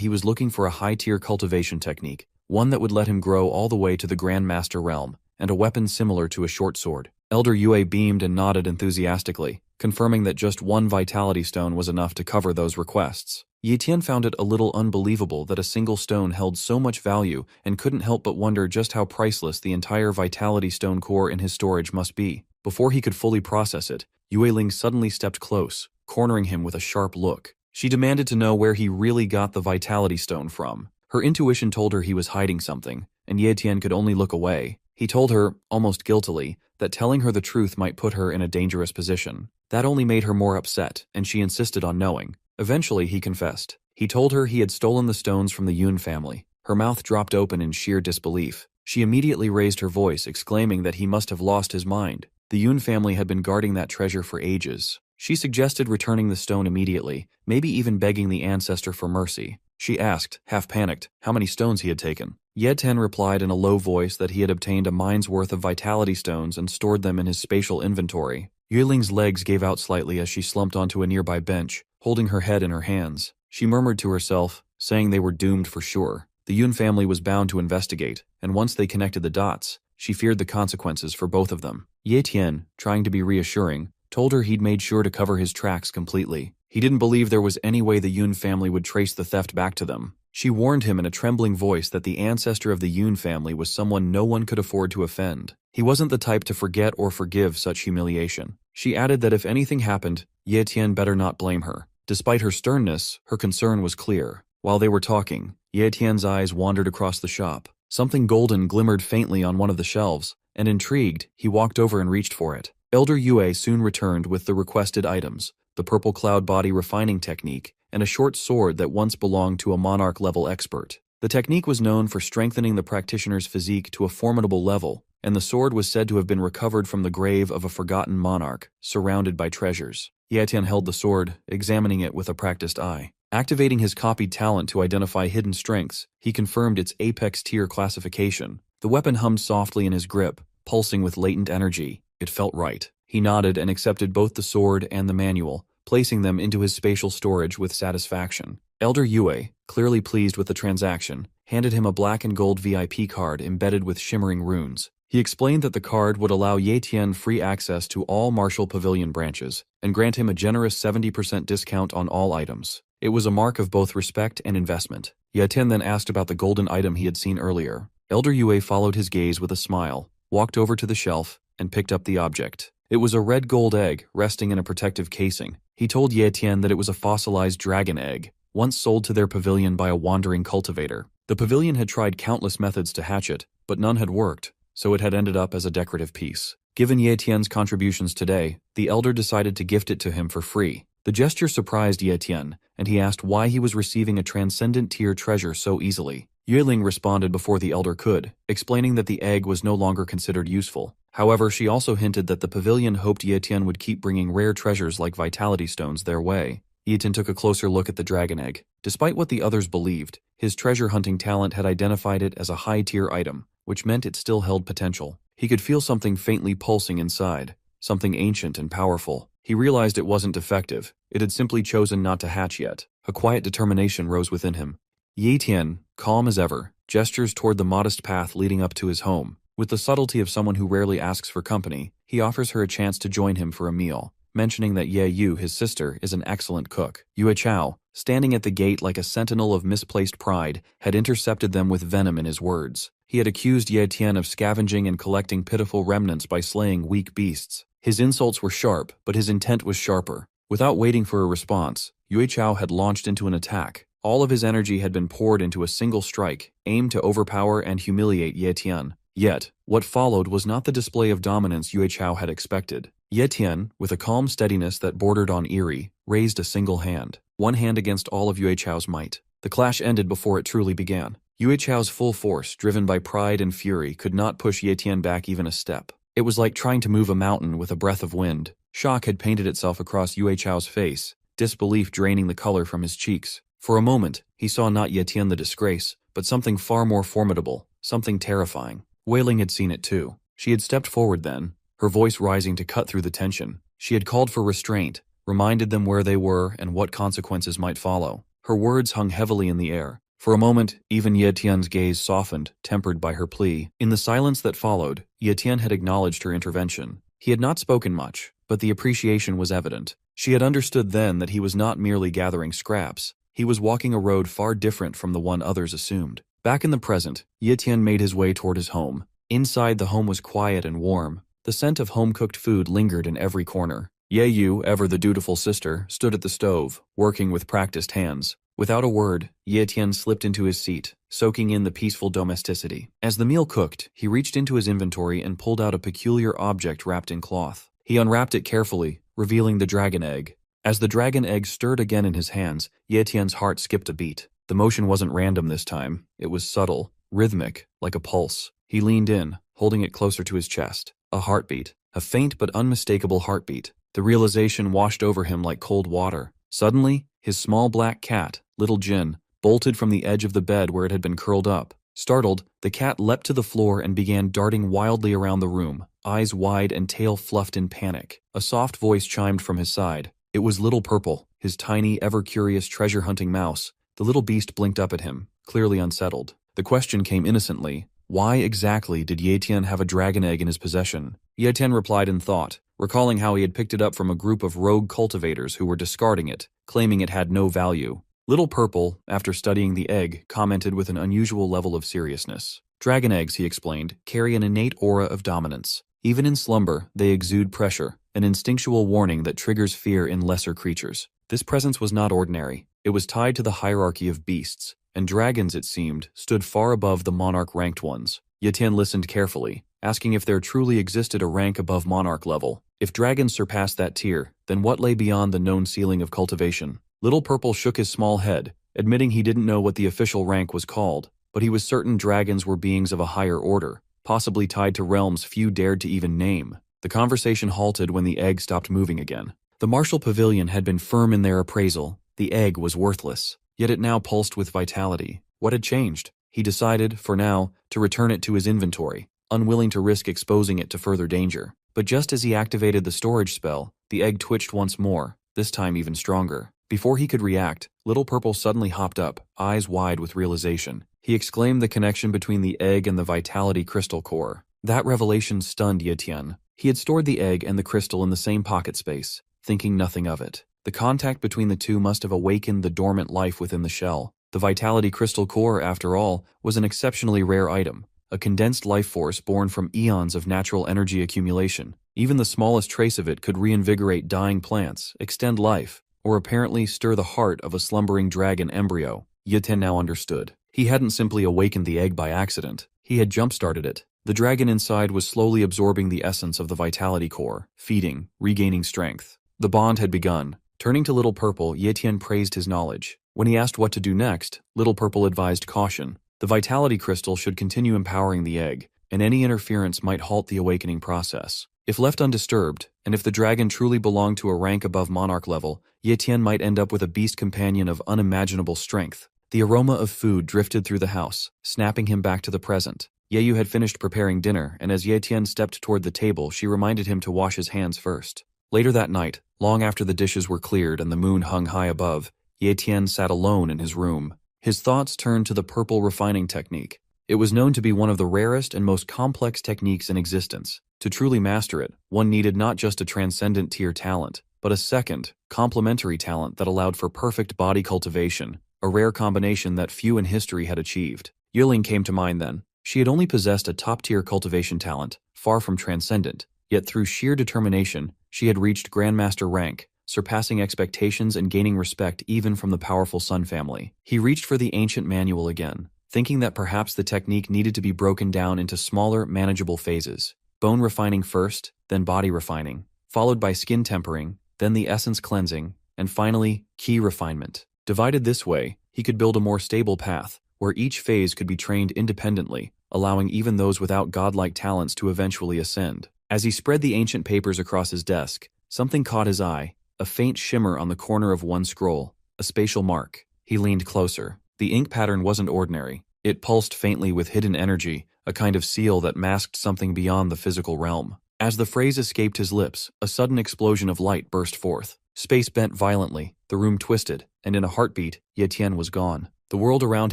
he was looking for a high-tier cultivation technique, one that would let him grow all the way to the Grand Master realm, and a weapon similar to a short sword. Elder Yue beamed and nodded enthusiastically, confirming that just one vitality stone was enough to cover those requests. Ye Tian found it a little unbelievable that a single stone held so much value and couldn't help but wonder just how priceless the entire vitality stone core in his storage must be. Before he could fully process it, Yueling suddenly stepped close, cornering him with a sharp look. She demanded to know where he really got the vitality stone from. Her intuition told her he was hiding something, and Ye Tian could only look away. He told her, almost guiltily, that telling her the truth might put her in a dangerous position. That only made her more upset, and she insisted on knowing. Eventually, he confessed. He told her he had stolen the stones from the Yun family. Her mouth dropped open in sheer disbelief. She immediately raised her voice, exclaiming that he must have lost his mind. The Yun family had been guarding that treasure for ages. She suggested returning the stone immediately, maybe even begging the ancestor for mercy. She asked, half panicked, how many stones he had taken. Ye Tian replied in a low voice that he had obtained a mine's worth of vitality stones and stored them in his spatial inventory. Yueling's legs gave out slightly as she slumped onto a nearby bench, holding her head in her hands. She murmured to herself, saying they were doomed for sure. The Yun family was bound to investigate, and once they connected the dots, she feared the consequences for both of them. Ye Tian, trying to be reassuring, told her he'd made sure to cover his tracks completely. He didn't believe there was any way the Yun family would trace the theft back to them. She warned him in a trembling voice that the ancestor of the Yun family was someone no one could afford to offend. He wasn't the type to forget or forgive such humiliation. She added that if anything happened, Ye Tian better not blame her. Despite her sternness, her concern was clear. While they were talking, Ye Tian's eyes wandered across the shop. Something golden glimmered faintly on one of the shelves, and intrigued, he walked over and reached for it. Elder Yue soon returned with the requested items, the purple cloud body refining technique, and a short sword that once belonged to a monarch-level expert. The technique was known for strengthening the practitioner's physique to a formidable level, and the sword was said to have been recovered from the grave of a forgotten monarch, surrounded by treasures. Ye Tian held the sword, examining it with a practiced eye. Activating his copied talent to identify hidden strengths, he confirmed its apex tier classification. The weapon hummed softly in his grip, pulsing with latent energy. It felt right. He nodded and accepted both the sword and the manual, placing them into his spatial storage with satisfaction. Elder Yue, clearly pleased with the transaction, handed him a black and gold VIP card embedded with shimmering runes. He explained that the card would allow Ye Tian free access to all Martial Pavilion branches, and grant him a generous 70% discount on all items. It was a mark of both respect and investment. Ye Tian then asked about the golden item he had seen earlier. Elder Yue followed his gaze with a smile, walked over to the shelf, and picked up the object. It was a red gold egg resting in a protective casing. He told Ye Tian that it was a fossilized dragon egg, once sold to their pavilion by a wandering cultivator. The pavilion had tried countless methods to hatch it, but none had worked, so it had ended up as a decorative piece. Given Ye Tian's contributions today, the elder decided to gift it to him for free. The gesture surprised Ye Tian, and he asked why he was receiving a transcendent tier treasure so easily. Yueling responded before the elder could, explaining that the egg was no longer considered useful. However, she also hinted that the pavilion hoped Ye Tian would keep bringing rare treasures like vitality stones their way. Ye Tian took a closer look at the dragon egg. Despite what the others believed, his treasure hunting talent had identified it as a high-tier item, which meant it still held potential. He could feel something faintly pulsing inside, something ancient and powerful. He realized it wasn't defective. It had simply chosen not to hatch yet. A quiet determination rose within him. Ye Tian, calm as ever, gestures toward the modest path leading up to his home. With the subtlety of someone who rarely asks for company, he offers her a chance to join him for a meal, mentioning that Ye Yu, his sister, is an excellent cook. Yue Chao, standing at the gate like a sentinel of misplaced pride, had intercepted them with venom in his words. He had accused Ye Tian of scavenging and collecting pitiful remnants by slaying weak beasts. His insults were sharp, but his intent was sharper. Without waiting for a response, Yue Chao had launched into an attack. All of his energy had been poured into a single strike, aimed to overpower and humiliate Ye Tian. Yet, what followed was not the display of dominance Yue Chao had expected. Ye Tian, with a calm steadiness that bordered on eerie, raised a single hand, one hand against all of Yue Chao's might. The clash ended before it truly began. Yue Chao's full force, driven by pride and fury, could not push Ye Tian back even a step. It was like trying to move a mountain with a breath of wind. Shock had painted itself across Yue Chao's face, disbelief draining the color from his cheeks. For a moment, he saw not Yetian the disgrace, but something far more formidable, something terrifying. Wei Ling had seen it too. She had stepped forward then, her voice rising to cut through the tension. She had called for restraint, reminded them where they were and what consequences might follow. Her words hung heavily in the air. For a moment, even Ye Tian's gaze softened, tempered by her plea. In the silence that followed, Ye Tian had acknowledged her intervention. He had not spoken much, but the appreciation was evident. She had understood then that he was not merely gathering scraps. He was walking a road far different from the one others assumed. Back in the present, Ye Tian made his way toward his home. Inside, the home was quiet and warm. The scent of home-cooked food lingered in every corner. Ye Yu, ever the dutiful sister, stood at the stove, working with practiced hands. Without a word, Ye Tian slipped into his seat, soaking in the peaceful domesticity. As the meal cooked, he reached into his inventory and pulled out a peculiar object wrapped in cloth. He unwrapped it carefully, revealing the dragon egg. As the dragon egg stirred again in his hands, Ye Tian's heart skipped a beat. The motion wasn't random this time. It was subtle, rhythmic, like a pulse. He leaned in, holding it closer to his chest. A heartbeat. A faint but unmistakable heartbeat. The realization washed over him like cold water. Suddenly, his small black cat, Little Jin, bolted from the edge of the bed where it had been curled up. Startled, the cat leapt to the floor and began darting wildly around the room, eyes wide and tail fluffed in panic. A soft voice chimed from his side. It was Little Purple, his tiny, ever-curious treasure-hunting mouse. The little beast blinked up at him, clearly unsettled. The question came innocently. Why exactly did Ye Tian have a dragon egg in his possession? Ye Tian replied in thought, recalling how he had picked it up from a group of rogue cultivators who were discarding it, claiming it had no value. Little Purple, after studying the egg, commented with an unusual level of seriousness. Dragon eggs, he explained, carry an innate aura of dominance. Even in slumber, they exude pressure, an instinctual warning that triggers fear in lesser creatures. This presence was not ordinary. It was tied to the hierarchy of beasts, and dragons, it seemed, stood far above the monarch-ranked ones. Ye Tian listened carefully, asking if there truly existed a rank above monarch level. If dragons surpassed that tier, then what lay beyond the known ceiling of cultivation? Little Purple shook his small head, admitting he didn't know what the official rank was called, but he was certain dragons were beings of a higher order, possibly tied to realms few dared to even name. The conversation halted when the egg stopped moving again. The martial pavilion had been firm in their appraisal. The egg was worthless, yet it now pulsed with vitality. What had changed? He decided, for now, to return it to his inventory, unwilling to risk exposing it to further danger. But just as he activated the storage spell, the egg twitched once more, this time even stronger. Before he could react, Little Purple suddenly hopped up, eyes wide with realization. He exclaimed the connection between the egg and the vitality crystal core. That revelation stunned Ye Tian. He had stored the egg and the crystal in the same pocket space, thinking nothing of it. The contact between the two must have awakened the dormant life within the shell. The vitality crystal core, after all, was an exceptionally rare item, a condensed life force born from eons of natural energy accumulation. Even the smallest trace of it could reinvigorate dying plants, extend life, or apparently stir the heart of a slumbering dragon embryo. Ye Tian now understood. He hadn't simply awakened the egg by accident. He had jump-started it. The dragon inside was slowly absorbing the essence of the vitality core, feeding, regaining strength. The bond had begun. Turning to Little Purple, Ye Tian praised his knowledge. When he asked what to do next, Little Purple advised caution. The vitality crystal should continue empowering the egg, and any interference might halt the awakening process. If left undisturbed, and if the dragon truly belonged to a rank above monarch level, Ye Tian might end up with a beast companion of unimaginable strength. The aroma of food drifted through the house, snapping him back to the present. Ye Yu had finished preparing dinner, and as Ye Tian stepped toward the table, she reminded him to wash his hands first. Later that night, long after the dishes were cleared and the moon hung high above, Ye Tian sat alone in his room. His thoughts turned to the purple refining technique. It was known to be one of the rarest and most complex techniques in existence. To truly master it, one needed not just a transcendent tier talent, but a second, complementary talent that allowed for perfect body cultivation, a rare combination that few in history had achieved. Yiling came to mind then. She had only possessed a top-tier cultivation talent, far from transcendent, yet through sheer determination, she had reached Grandmaster rank, surpassing expectations and gaining respect even from the powerful Sun family. He reached for the ancient manual again, thinking that perhaps the technique needed to be broken down into smaller, manageable phases. Bone refining first, then body refining, followed by skin tempering, then the essence cleansing, and finally, ki refinement. Divided this way, he could build a more stable path, where each phase could be trained independently, allowing even those without godlike talents to eventually ascend. As he spread the ancient papers across his desk, something caught his eye, a faint shimmer on the corner of one scroll, a spatial mark. He leaned closer. The ink pattern wasn't ordinary. It pulsed faintly with hidden energy, a kind of seal that masked something beyond the physical realm. As the phrase escaped his lips, a sudden explosion of light burst forth. Space bent violently, the room twisted, and in a heartbeat, Ye Tian was gone. The world around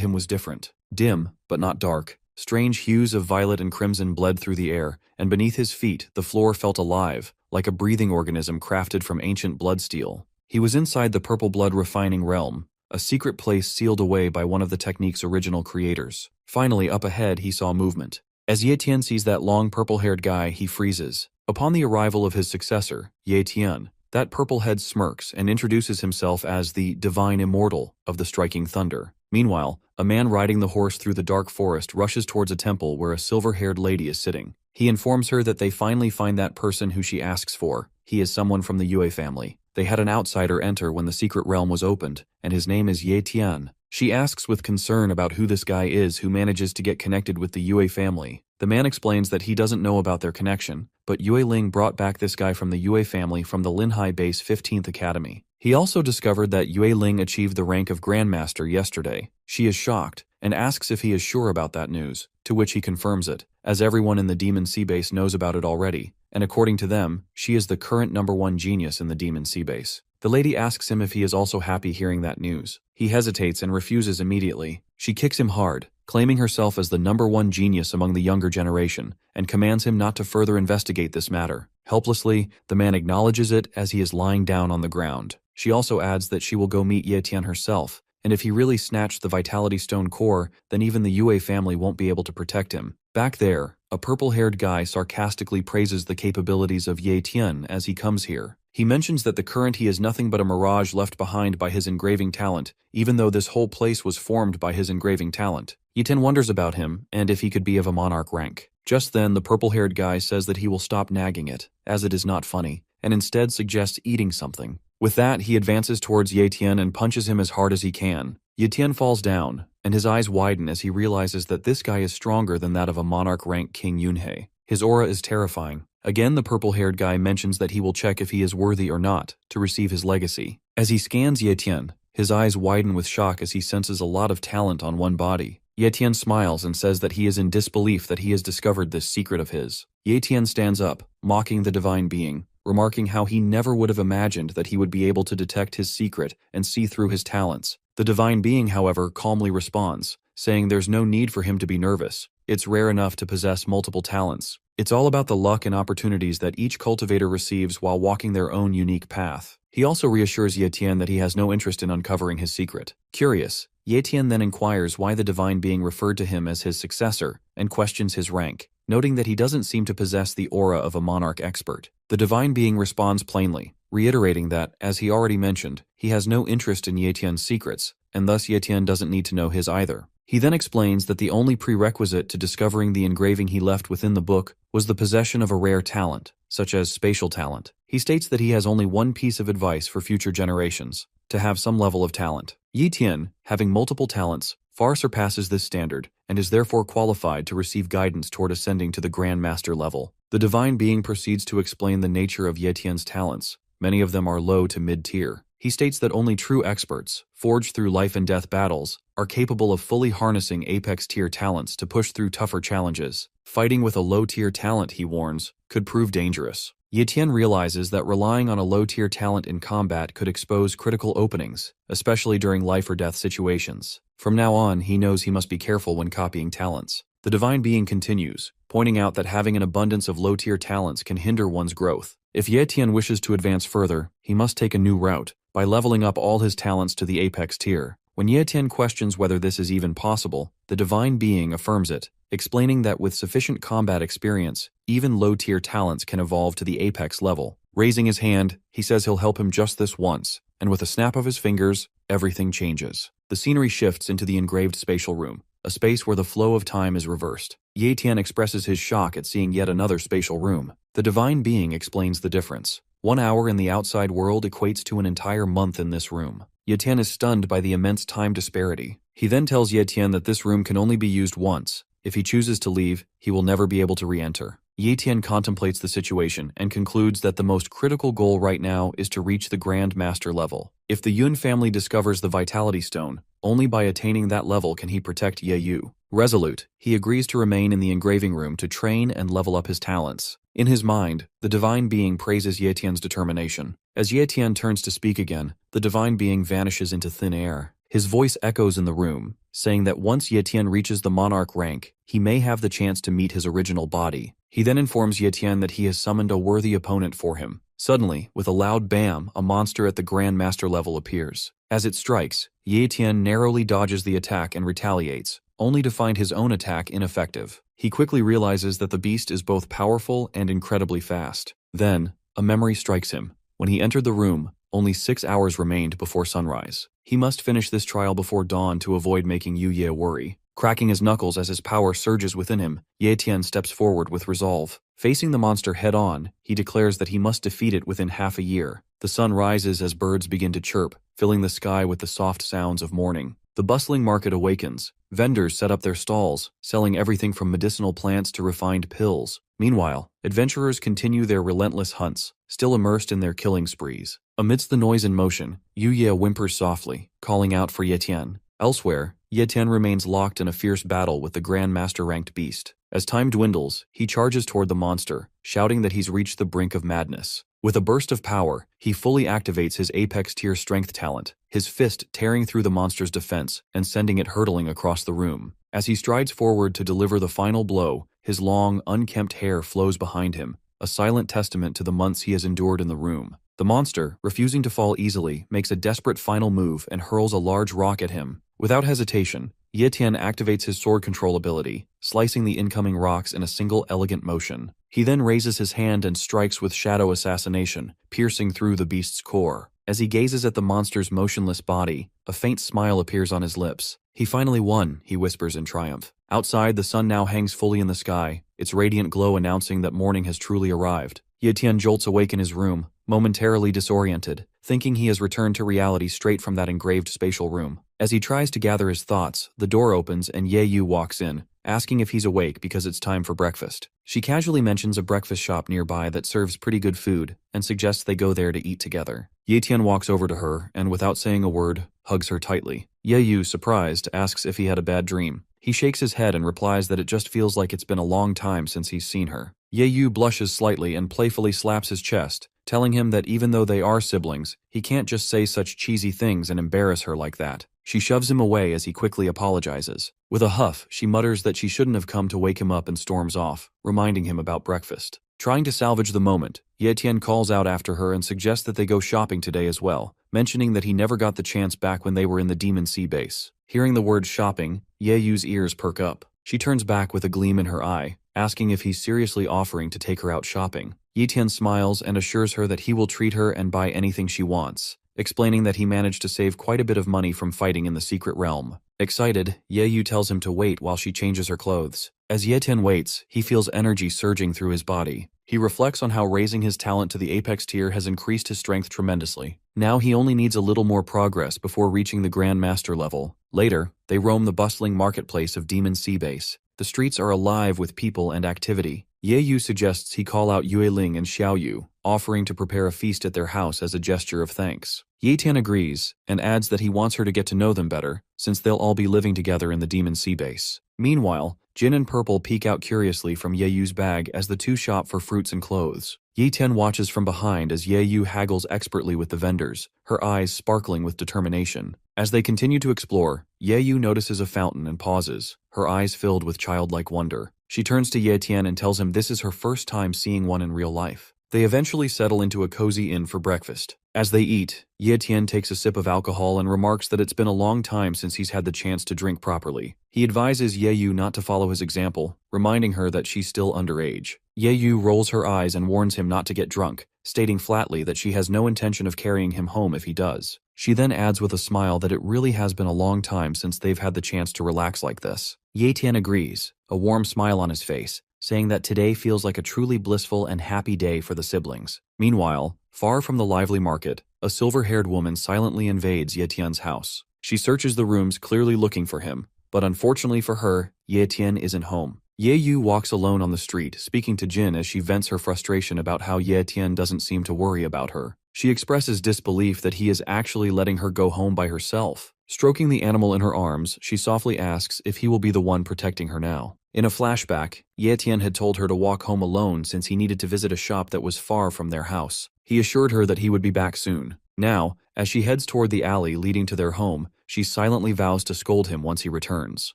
him was different. Dim, but not dark. Strange hues of violet and crimson bled through the air, and beneath his feet, the floor felt alive, like a breathing organism crafted from ancient blood steel. He was inside the purple blood refining realm, a secret place sealed away by one of the technique's original creators. Finally, up ahead, he saw movement. As Ye Tian sees that long purple-haired guy, he freezes. Upon the arrival of his successor, Ye Tian, that purple head smirks and introduces himself as the divine immortal of the striking thunder. Meanwhile, a man riding the horse through the dark forest rushes towards a temple where a silver-haired lady is sitting. He informs her that they finally find that person who she asks for. He is someone from the Yue family. They had an outsider enter when the secret realm was opened, and his name is Ye Tian. She asks with concern about who this guy is who manages to get connected with the Yue family. The man explains that he doesn't know about their connection, but Yue Ling brought back this guy from the Yue family from the Linhai Base 15th Academy. He also discovered that Yue Ling achieved the rank of Grandmaster yesterday. She is shocked, and asks if he is sure about that news, to which he confirms it, as everyone in the Demon Sea Base knows about it already, and according to them, she is the current #1 genius in the Demon Sea Base. The lady asks him if he is also happy hearing that news. He hesitates and refuses immediately. She kicks him hard, claiming herself as the #1 genius among the younger generation, and commands him not to further investigate this matter. Helplessly, the man acknowledges it as he is lying down on the ground. She also adds that she will go meet Ye Tian herself, and if he really snatched the Vitality Stone core, then even the Yue family won't be able to protect him. Back there, a purple-haired guy sarcastically praises the capabilities of Ye Tian as he comes here. He mentions that the current he is nothing but a mirage left behind by his engraving talent, even though this whole place was formed by his engraving talent. Ye Tian wonders about him, and if he could be of a monarch rank. Just then, the purple-haired guy says that he will stop nagging it, as it is not funny, and instead suggests eating something. With that, he advances towards Ye Tian and punches him as hard as he can. Ye Tian falls down, and his eyes widen as he realizes that this guy is stronger than that of a monarch-rank King Yunhei. His aura is terrifying. Again, the purple-haired guy mentions that he will check if he is worthy or not to receive his legacy. As he scans Ye Tian, his eyes widen with shock as he senses a lot of talent on one body. Ye Tian smiles and says that he is in disbelief that he has discovered this secret of his. Ye Tian stands up, mocking the divine being, remarking how he never would have imagined that he would be able to detect his secret and see through his talents. The divine being, however, calmly responds, saying there's no need for him to be nervous. It's rare enough to possess multiple talents. It's all about the luck and opportunities that each cultivator receives while walking their own unique path. He also reassures Ye Tian that he has no interest in uncovering his secret. Curious, Ye Tian then inquires why the divine being referred to him as his successor and questions his rank, noting that he doesn't seem to possess the aura of a monarch expert. The divine being responds plainly, reiterating that, as he already mentioned, he has no interest in Ye Tian's secrets, and thus Ye Tian doesn't need to know his either. He then explains that the only prerequisite to discovering the engraving he left within the book was the possession of a rare talent, such as spatial talent. He states that he has only one piece of advice for future generations: to have some level of talent. Ye Tian, having multiple talents, far surpasses this standard, and is therefore qualified to receive guidance toward ascending to the Grand Master level. The divine being proceeds to explain the nature of Ye Tian's talents. Many of them are low to mid-tier. He states that only true experts, forged through life and death battles, are capable of fully harnessing apex-tier talents to push through tougher challenges. Fighting with a low-tier talent, he warns, could prove dangerous. Ye Tian realizes that relying on a low-tier talent in combat could expose critical openings, especially during life-or-death situations. From now on, he knows he must be careful when copying talents. The divine being continues, pointing out that having an abundance of low-tier talents can hinder one's growth. If Ye Tian wishes to advance further, he must take a new route, by leveling up all his talents to the apex tier. When Ye Tian questions whether this is even possible, the divine being affirms it, explaining that with sufficient combat experience, even low-tier talents can evolve to the apex level. Raising his hand, he says he'll help him just this once, and with a snap of his fingers, everything changes. The scenery shifts into the engraved spatial room, a space where the flow of time is reversed. Ye Tian expresses his shock at seeing yet another spatial room. The divine being explains the difference. 1 hour in the outside world equates to an entire month in this room. Ye Tian is stunned by the immense time disparity. He then tells Ye Tian that this room can only be used once. If he chooses to leave, he will never be able to re-enter. Ye Tian contemplates the situation and concludes that the most critical goal right now is to reach the Grand Master level. If the Yun family discovers the Vitality Stone, only by attaining that level can he protect Ye Yu. Resolute, he agrees to remain in the engraving room to train and level up his talents. In his mind, the Divine Being praises Ye Tian's determination. As Ye Tian turns to speak again, the Divine Being vanishes into thin air. His voice echoes in the room, saying that once Ye Tian reaches the monarch rank, he may have the chance to meet his original body. He then informs Ye Tian that he has summoned a worthy opponent for him. Suddenly, with a loud bam, a monster at the Grand Master level appears. As it strikes, Ye Tian narrowly dodges the attack and retaliates, only to find his own attack ineffective. He quickly realizes that the beast is both powerful and incredibly fast. Then, a memory strikes him. When he entered the room, only 6 hours remained before sunrise. He must finish this trial before dawn to avoid making Yu Ye worry. Cracking his knuckles as his power surges within him, Ye Tian steps forward with resolve. Facing the monster head-on, he declares that he must defeat it within half a year. The sun rises as birds begin to chirp, filling the sky with the soft sounds of morning. The bustling market awakens. Vendors set up their stalls, selling everything from medicinal plants to refined pills. Meanwhile, adventurers continue their relentless hunts, still immersed in their killing sprees. Amidst the noise and motion, Yu Ye whimpers softly, calling out for Ye Tian. Elsewhere, Ye Tian remains locked in a fierce battle with the Grand Master-ranked beast. As time dwindles, he charges toward the monster, shouting that he's reached the brink of madness. With a burst of power, he fully activates his apex-tier strength talent, his fist tearing through the monster's defense and sending it hurtling across the room. As he strides forward to deliver the final blow, his long, unkempt hair flows behind him, a silent testament to the months he has endured in the room. The monster, refusing to fall easily, makes a desperate final move and hurls a large rock at him. Without hesitation, Ye Tian activates his sword control ability, slicing the incoming rocks in a single elegant motion. He then raises his hand and strikes with shadow assassination, piercing through the beast's core. As he gazes at the monster's motionless body, a faint smile appears on his lips. He finally won, he whispers in triumph. Outside, the sun now hangs fully in the sky, its radiant glow announcing that morning has truly arrived. Ye Tian jolts awake in his room, momentarily disoriented, thinking he has returned to reality straight from that engraved spatial room. As he tries to gather his thoughts, the door opens and Ye Yu walks in, asking if he's awake because it's time for breakfast. She casually mentions a breakfast shop nearby that serves pretty good food and suggests they go there to eat together. Ye Tian walks over to her and, without saying a word, hugs her tightly. Ye Yu, surprised, asks if he had a bad dream. He shakes his head and replies that it just feels like it's been a long time since he's seen her. Ye Yu blushes slightly and playfully slaps his chest, telling him that even though they are siblings, he can't just say such cheesy things and embarrass her like that. She shoves him away as he quickly apologizes. With a huff, she mutters that she shouldn't have come to wake him up and storms off, reminding him about breakfast. Trying to salvage the moment, Ye Tian calls out after her and suggests that they go shopping today as well, mentioning that he never got the chance back when they were in the Demon Sea base. Hearing the word shopping, Ye Yu's ears perk up. She turns back with a gleam in her eye, asking if he's seriously offering to take her out shopping. Ye Tian smiles and assures her that he will treat her and buy anything she wants, explaining that he managed to save quite a bit of money from fighting in the secret realm. Excited, Ye Yu tells him to wait while she changes her clothes. As Ye Tian waits, he feels energy surging through his body. He reflects on how raising his talent to the apex tier has increased his strength tremendously. Now he only needs a little more progress before reaching the Grand Master level. Later, they roam the bustling marketplace of Demon Sea Base. The streets are alive with people and activity. Ye Yu suggests he call out Yue Ling and Xiao Yu, offering to prepare a feast at their house as a gesture of thanks. Ye Tian agrees, and adds that he wants her to get to know them better, since they'll all be living together in the Demon Sea Base. Meanwhile, Jin and Purple peek out curiously from Ye Yu's bag as the two shop for fruits and clothes. Ye Tian watches from behind as Ye Yu haggles expertly with the vendors, her eyes sparkling with determination. As they continue to explore, Ye Yu notices a fountain and pauses, her eyes filled with childlike wonder. She turns to Ye Tian and tells him this is her first time seeing one in real life. They eventually settle into a cozy inn for breakfast. As they eat, Ye Tian takes a sip of alcohol and remarks that it's been a long time since he's had the chance to drink properly. He advises Ye Yu not to follow his example, reminding her that she's still underage. Ye Yu rolls her eyes and warns him not to get drunk, stating flatly that she has no intention of carrying him home if he does. She then adds with a smile that it really has been a long time since they've had the chance to relax like this. Ye Tian agrees, a warm smile on his face, saying that today feels like a truly blissful and happy day for the siblings. Meanwhile, far from the lively market, a silver-haired woman silently invades Ye Tian's house. She searches the rooms clearly looking for him, but unfortunately for her, Ye Tian isn't home. Ye Yu walks alone on the street, speaking to Jin as she vents her frustration about how Ye Tian doesn't seem to worry about her. She expresses disbelief that he is actually letting her go home by herself. Stroking the animal in her arms, she softly asks if he will be the one protecting her now. In a flashback, Ye Tian had told her to walk home alone since he needed to visit a shop that was far from their house. He assured her that he would be back soon. Now, as she heads toward the alley leading to their home, she silently vows to scold him once he returns.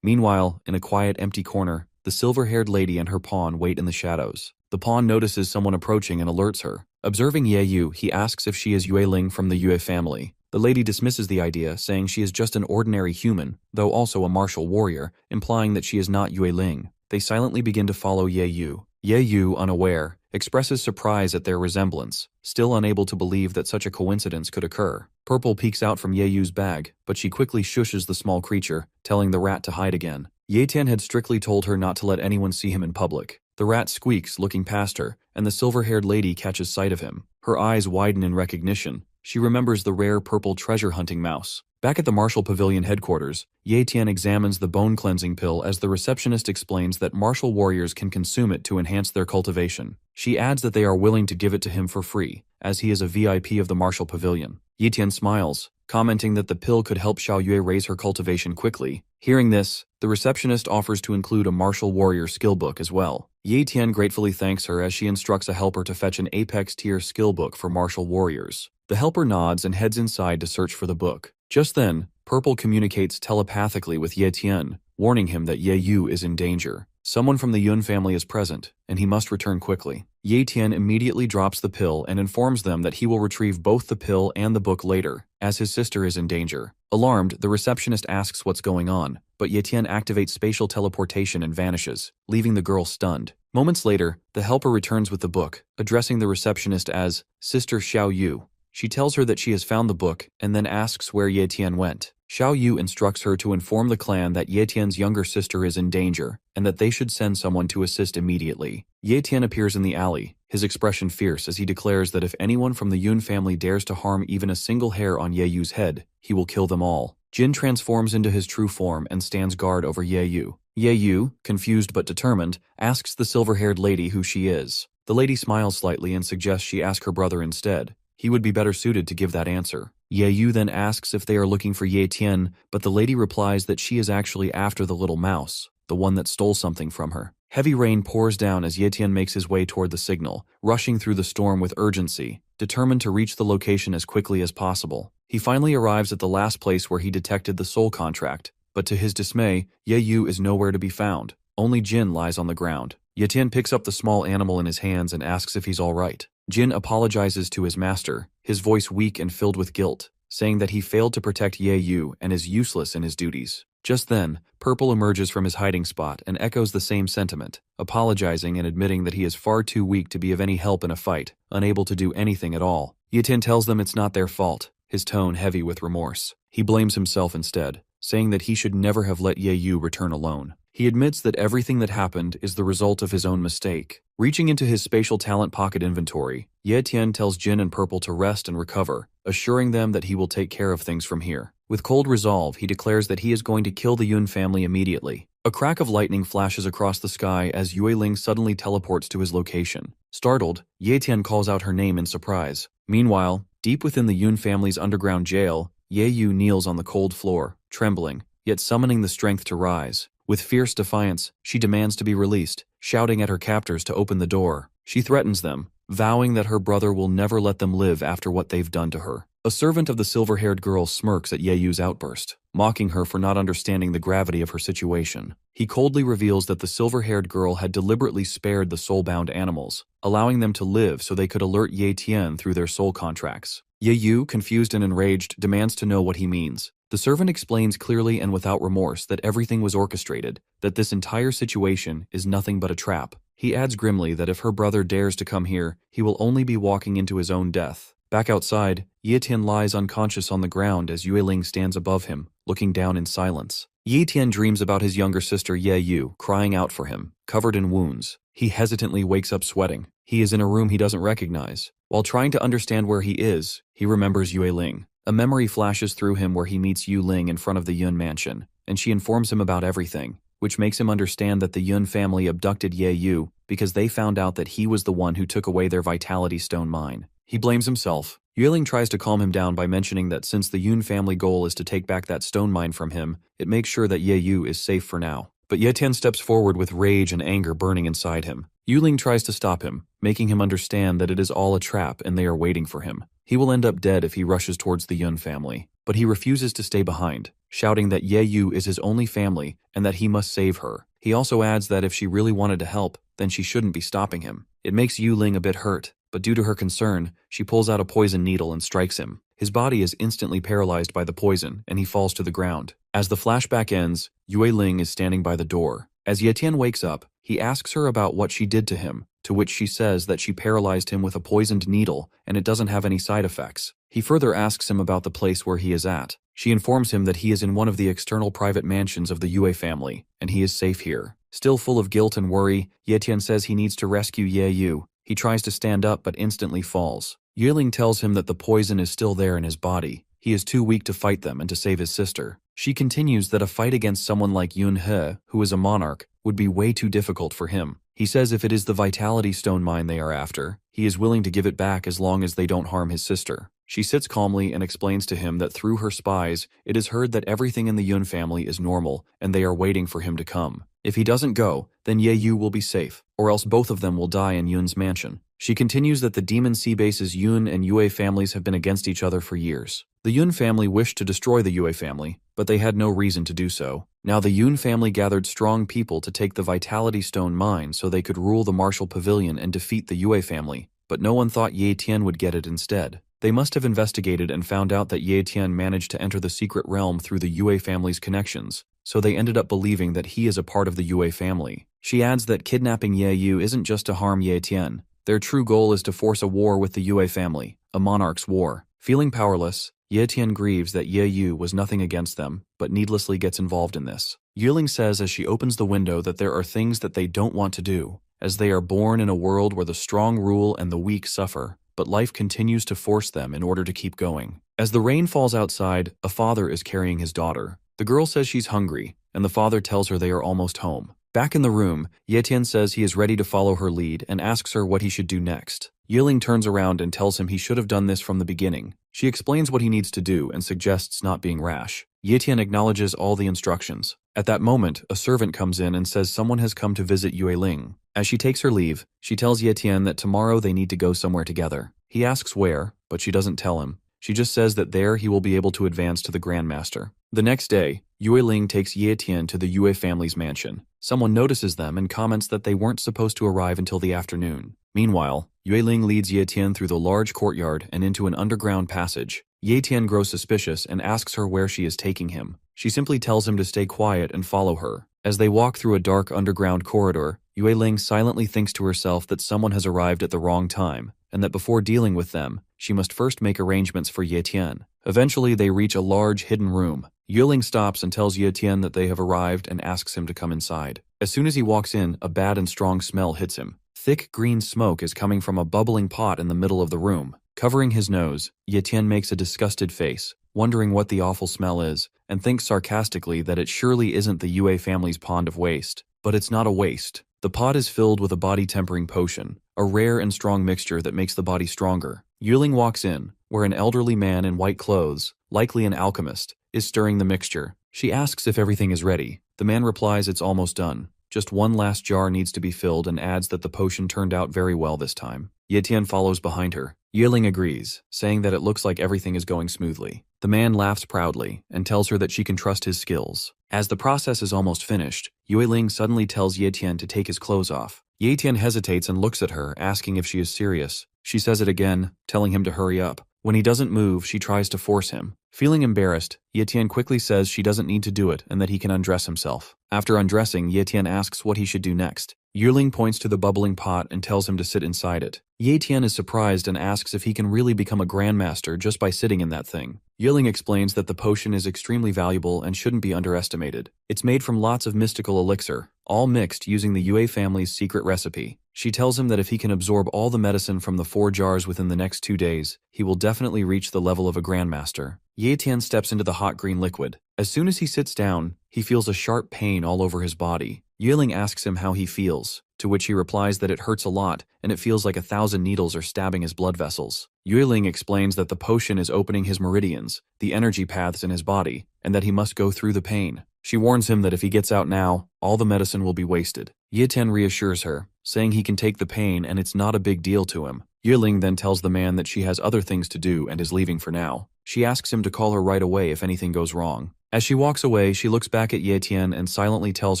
Meanwhile, in a quiet, empty corner, the silver-haired lady and her pawn wait in the shadows. The pawn notices someone approaching and alerts her. Observing Ye Yu, he asks if she is Yue Ling from the Yue family. The lady dismisses the idea, saying she is just an ordinary human, though also a martial warrior, implying that she is not Yue Ling. They silently begin to follow Ye Yu. Ye Yu, unaware, expresses surprise at their resemblance, still unable to believe that such a coincidence could occur. Purple peeks out from Ye Yu's bag, but she quickly shushes the small creature, telling the rat to hide again. Ye Tian had strictly told her not to let anyone see him in public. The rat squeaks, looking past her, and the silver-haired lady catches sight of him. Her eyes widen in recognition. She remembers the rare purple treasure-hunting mouse. Back at the Martial Pavilion headquarters, Ye Tian examines the bone-cleansing pill as the receptionist explains that martial warriors can consume it to enhance their cultivation. She adds that they are willing to give it to him for free, as he is a VIP of the Martial Pavilion. Ye Tian smiles, commenting that the pill could help Xiao Yue raise her cultivation quickly. Hearing this, the receptionist offers to include a martial warrior skill book as well. Ye Tian gratefully thanks her as she instructs a helper to fetch an Apex tier skill book for martial warriors. The helper nods and heads inside to search for the book. Just then, Purple communicates telepathically with Ye Tian, warning him that Ye Yu is in danger. Someone from the Yun family is present, and he must return quickly. Ye Tian immediately drops the pill and informs them that he will retrieve both the pill and the book later, as his sister is in danger. Alarmed, the receptionist asks what's going on, but Ye Tian activates spatial teleportation and vanishes, leaving the girl stunned. Moments later, the helper returns with the book, addressing the receptionist as Sister Xiao Yu. She tells her that she has found the book and then asks where Ye Tian went. Xiao Yu instructs her to inform the clan that Ye Tian's younger sister is in danger and that they should send someone to assist immediately. Ye Tian appears in the alley, his expression fierce as he declares that if anyone from the Yun family dares to harm even a single hair on Ye Yu's head, he will kill them all. Jin transforms into his true form and stands guard over Ye Yu. Ye Yu, confused but determined, asks the silver-haired lady who she is. The lady smiles slightly and suggests she ask her brother instead. He would be better suited to give that answer. Ye Yu then asks if they are looking for Ye Tian, but the lady replies that she is actually after the little mouse, the one that stole something from her. Heavy rain pours down as Ye Tian makes his way toward the signal, rushing through the storm with urgency, determined to reach the location as quickly as possible. He finally arrives at the last place where he detected the soul contract, but to his dismay, Ye Yu is nowhere to be found. Only Jin lies on the ground. Ye Tian picks up the small animal in his hands and asks if he's all right. Jin apologizes to his master, his voice weak and filled with guilt, saying that he failed to protect Ye Yu and is useless in his duties. Just then, Purple emerges from his hiding spot and echoes the same sentiment, apologizing and admitting that he is far too weak to be of any help in a fight, unable to do anything at all. Ye Tian tells them it's not their fault, his tone heavy with remorse. He blames himself instead, saying that he should never have let Ye Yu return alone. He admits that everything that happened is the result of his own mistake. Reaching into his spatial talent pocket inventory, Ye Tian tells Jin and Purple to rest and recover, assuring them that he will take care of things from here. With cold resolve, he declares that he is going to kill the Yun family immediately. A crack of lightning flashes across the sky as Yue Ling suddenly teleports to his location. Startled, Ye Tian calls out her name in surprise. Meanwhile, deep within the Yun family's underground jail, Ye Yu kneels on the cold floor, trembling, yet summoning the strength to rise. With fierce defiance, she demands to be released, shouting at her captors to open the door. She threatens them, vowing that her brother will never let them live after what they've done to her. A servant of the silver-haired girl smirks at Ye Yu's outburst, mocking her for not understanding the gravity of her situation. He coldly reveals that the silver-haired girl had deliberately spared the soul-bound animals, allowing them to live so they could alert Ye Tian through their soul contracts. Ye Yu, confused and enraged, demands to know what he means. The servant explains clearly and without remorse that everything was orchestrated, that this entire situation is nothing but a trap. He adds grimly that if her brother dares to come here, he will only be walking into his own death. Back outside, Ye Tian lies unconscious on the ground as Yue Ling stands above him, looking down in silence. Ye Tian dreams about his younger sister Ye Yu, crying out for him, covered in wounds. He hesitantly wakes up sweating. He is in a room he doesn't recognize. While trying to understand where he is, he remembers Yue Ling. A memory flashes through him where he meets Yu Ling in front of the Yun mansion, and she informs him about everything. which makes him understand that the Yun family abducted Ye Yu because they found out that he was the one who took away their vitality stone mine. He blames himself. Yueling tries to calm him down by mentioning that since the Yun family goal is to take back that stone mine from him, it makes sure that Ye Yu is safe for now. But Ye Tian steps forward with rage and anger burning inside him. Yueling tries to stop him, making him understand that it is all a trap and they are waiting for him. He will end up dead if he rushes towards the Yun family. But he refuses to stay behind, shouting that Ye Yu is his only family and that he must save her. He also adds that if she really wanted to help, then she shouldn't be stopping him. It makes Yueling a bit hurt, but due to her concern, she pulls out a poison needle and strikes him. His body is instantly paralyzed by the poison, and he falls to the ground. As the flashback ends, Yueling is standing by the door. As Ye Tian wakes up, he asks her about what she did to him, to which she says that she paralyzed him with a poisoned needle and it doesn't have any side effects. He further asks him about the place where he is at. She informs him that he is in one of the external private mansions of the Yue family, and he is safe here. Still full of guilt and worry, Ye Tian says he needs to rescue Ye Yu. He tries to stand up but instantly falls. Yueling tells him that the poison is still there in his body. He is too weak to fight them and to save his sister. She continues that a fight against someone like Yun He, who is a monarch, would be way too difficult for him. He says if it is the vitality stone mine they are after, he is willing to give it back as long as they don't harm his sister. She sits calmly and explains to him that through her spies, it is heard that everything in the Yun family is normal and they are waiting for him to come. If he doesn't go, then Ye Yu will be safe, or else both of them will die in Yun's mansion. She continues that the Demon Sea Base's Yun and Yue families have been against each other for years. The Yun family wished to destroy the Yue family, but they had no reason to do so. Now the Yun family gathered strong people to take the Vitality Stone mine so they could rule the Martial Pavilion and defeat the Yue family, but no one thought Ye Tian would get it instead. They must have investigated and found out that Ye Tian managed to enter the secret realm through the Yue family's connections, so they ended up believing that he is a part of the Yue family. She adds that kidnapping Ye Yu isn't just to harm Ye Tian. Their true goal is to force a war with the Yue family, a monarch's war. Feeling powerless, Ye Tian grieves that Ye Yu was nothing against them, but needlessly gets involved in this. Yueling says as she opens the window that there are things that they don't want to do, as they are born in a world where the strong rule and the weak suffer, but life continues to force them in order to keep going. As the rain falls outside, a father is carrying his daughter. The girl says she's hungry, and the father tells her they are almost home. Back in the room, Ye Tian says he is ready to follow her lead and asks her what he should do next. Yueling turns around and tells him he should have done this from the beginning. She explains what he needs to do and suggests not being rash. Ye Tian acknowledges all the instructions. At that moment, a servant comes in and says someone has come to visit Yueling. As she takes her leave, she tells Ye Tian that tomorrow they need to go somewhere together. He asks where, but she doesn't tell him. She just says that there he will be able to advance to the Grandmaster. The next day, Yueling takes Ye Tian to the Yue family's mansion. Someone notices them and comments that they weren't supposed to arrive until the afternoon. Meanwhile, Yueling leads Ye Tian through the large courtyard and into an underground passage. Ye Tian grows suspicious and asks her where she is taking him. She simply tells him to stay quiet and follow her. As they walk through a dark underground corridor, Yueling silently thinks to herself that someone has arrived at the wrong time, and that before dealing with them, she must first make arrangements for Ye Tian. Eventually, they reach a large hidden room. Yueling stops and tells Ye Tian that they have arrived and asks him to come inside. As soon as he walks in, a bad and strong smell hits him. Thick green smoke is coming from a bubbling pot in the middle of the room. Covering his nose, Ye Tian makes a disgusted face, wondering what the awful smell is, and thinks sarcastically that it surely isn't the Yue family's pond of waste. But it's not a waste. The pot is filled with a body-tempering potion, a rare and strong mixture that makes the body stronger. Yueling walks in, where an elderly man in white clothes, likely an alchemist, is stirring the mixture. She asks if everything is ready. The man replies it's almost done. Just one last jar needs to be filled and adds that the potion turned out very well this time. Ye Tian follows behind her. Yueling agrees, saying that it looks like everything is going smoothly. The man laughs proudly and tells her that she can trust his skills. As the process is almost finished, Yueling suddenly tells Ye Tian to take his clothes off. Ye Tian hesitates and looks at her, asking if she is serious. She says it again, telling him to hurry up. When he doesn't move, she tries to force him. Feeling embarrassed, Ye Tian quickly says she doesn't need to do it and that he can undress himself. After undressing, Ye Tian asks what he should do next. Yueling points to the bubbling pot and tells him to sit inside it. Ye Tian is surprised and asks if he can really become a grandmaster just by sitting in that thing. Yueling explains that the potion is extremely valuable and shouldn't be underestimated. It's made from lots of mystical elixir, all mixed using the Yue family's secret recipe. She tells him that if he can absorb all the medicine from the 4 jars within the next 2 days, he will definitely reach the level of a grandmaster. Ye Tian steps into the hot green liquid. As soon as he sits down, he feels a sharp pain all over his body. Yueling asks him how he feels, to which he replies that it hurts a lot and it feels like 1,000 needles are stabbing his blood vessels. Yueling explains that the potion is opening his meridians, the energy paths in his body, and that he must go through the pain. She warns him that if he gets out now, all the medicine will be wasted. Ye Tian reassures her, saying he can take the pain and it's not a big deal to him. Yueling then tells the man that she has other things to do and is leaving for now. She asks him to call her right away if anything goes wrong. As she walks away, she looks back at Ye Tian and silently tells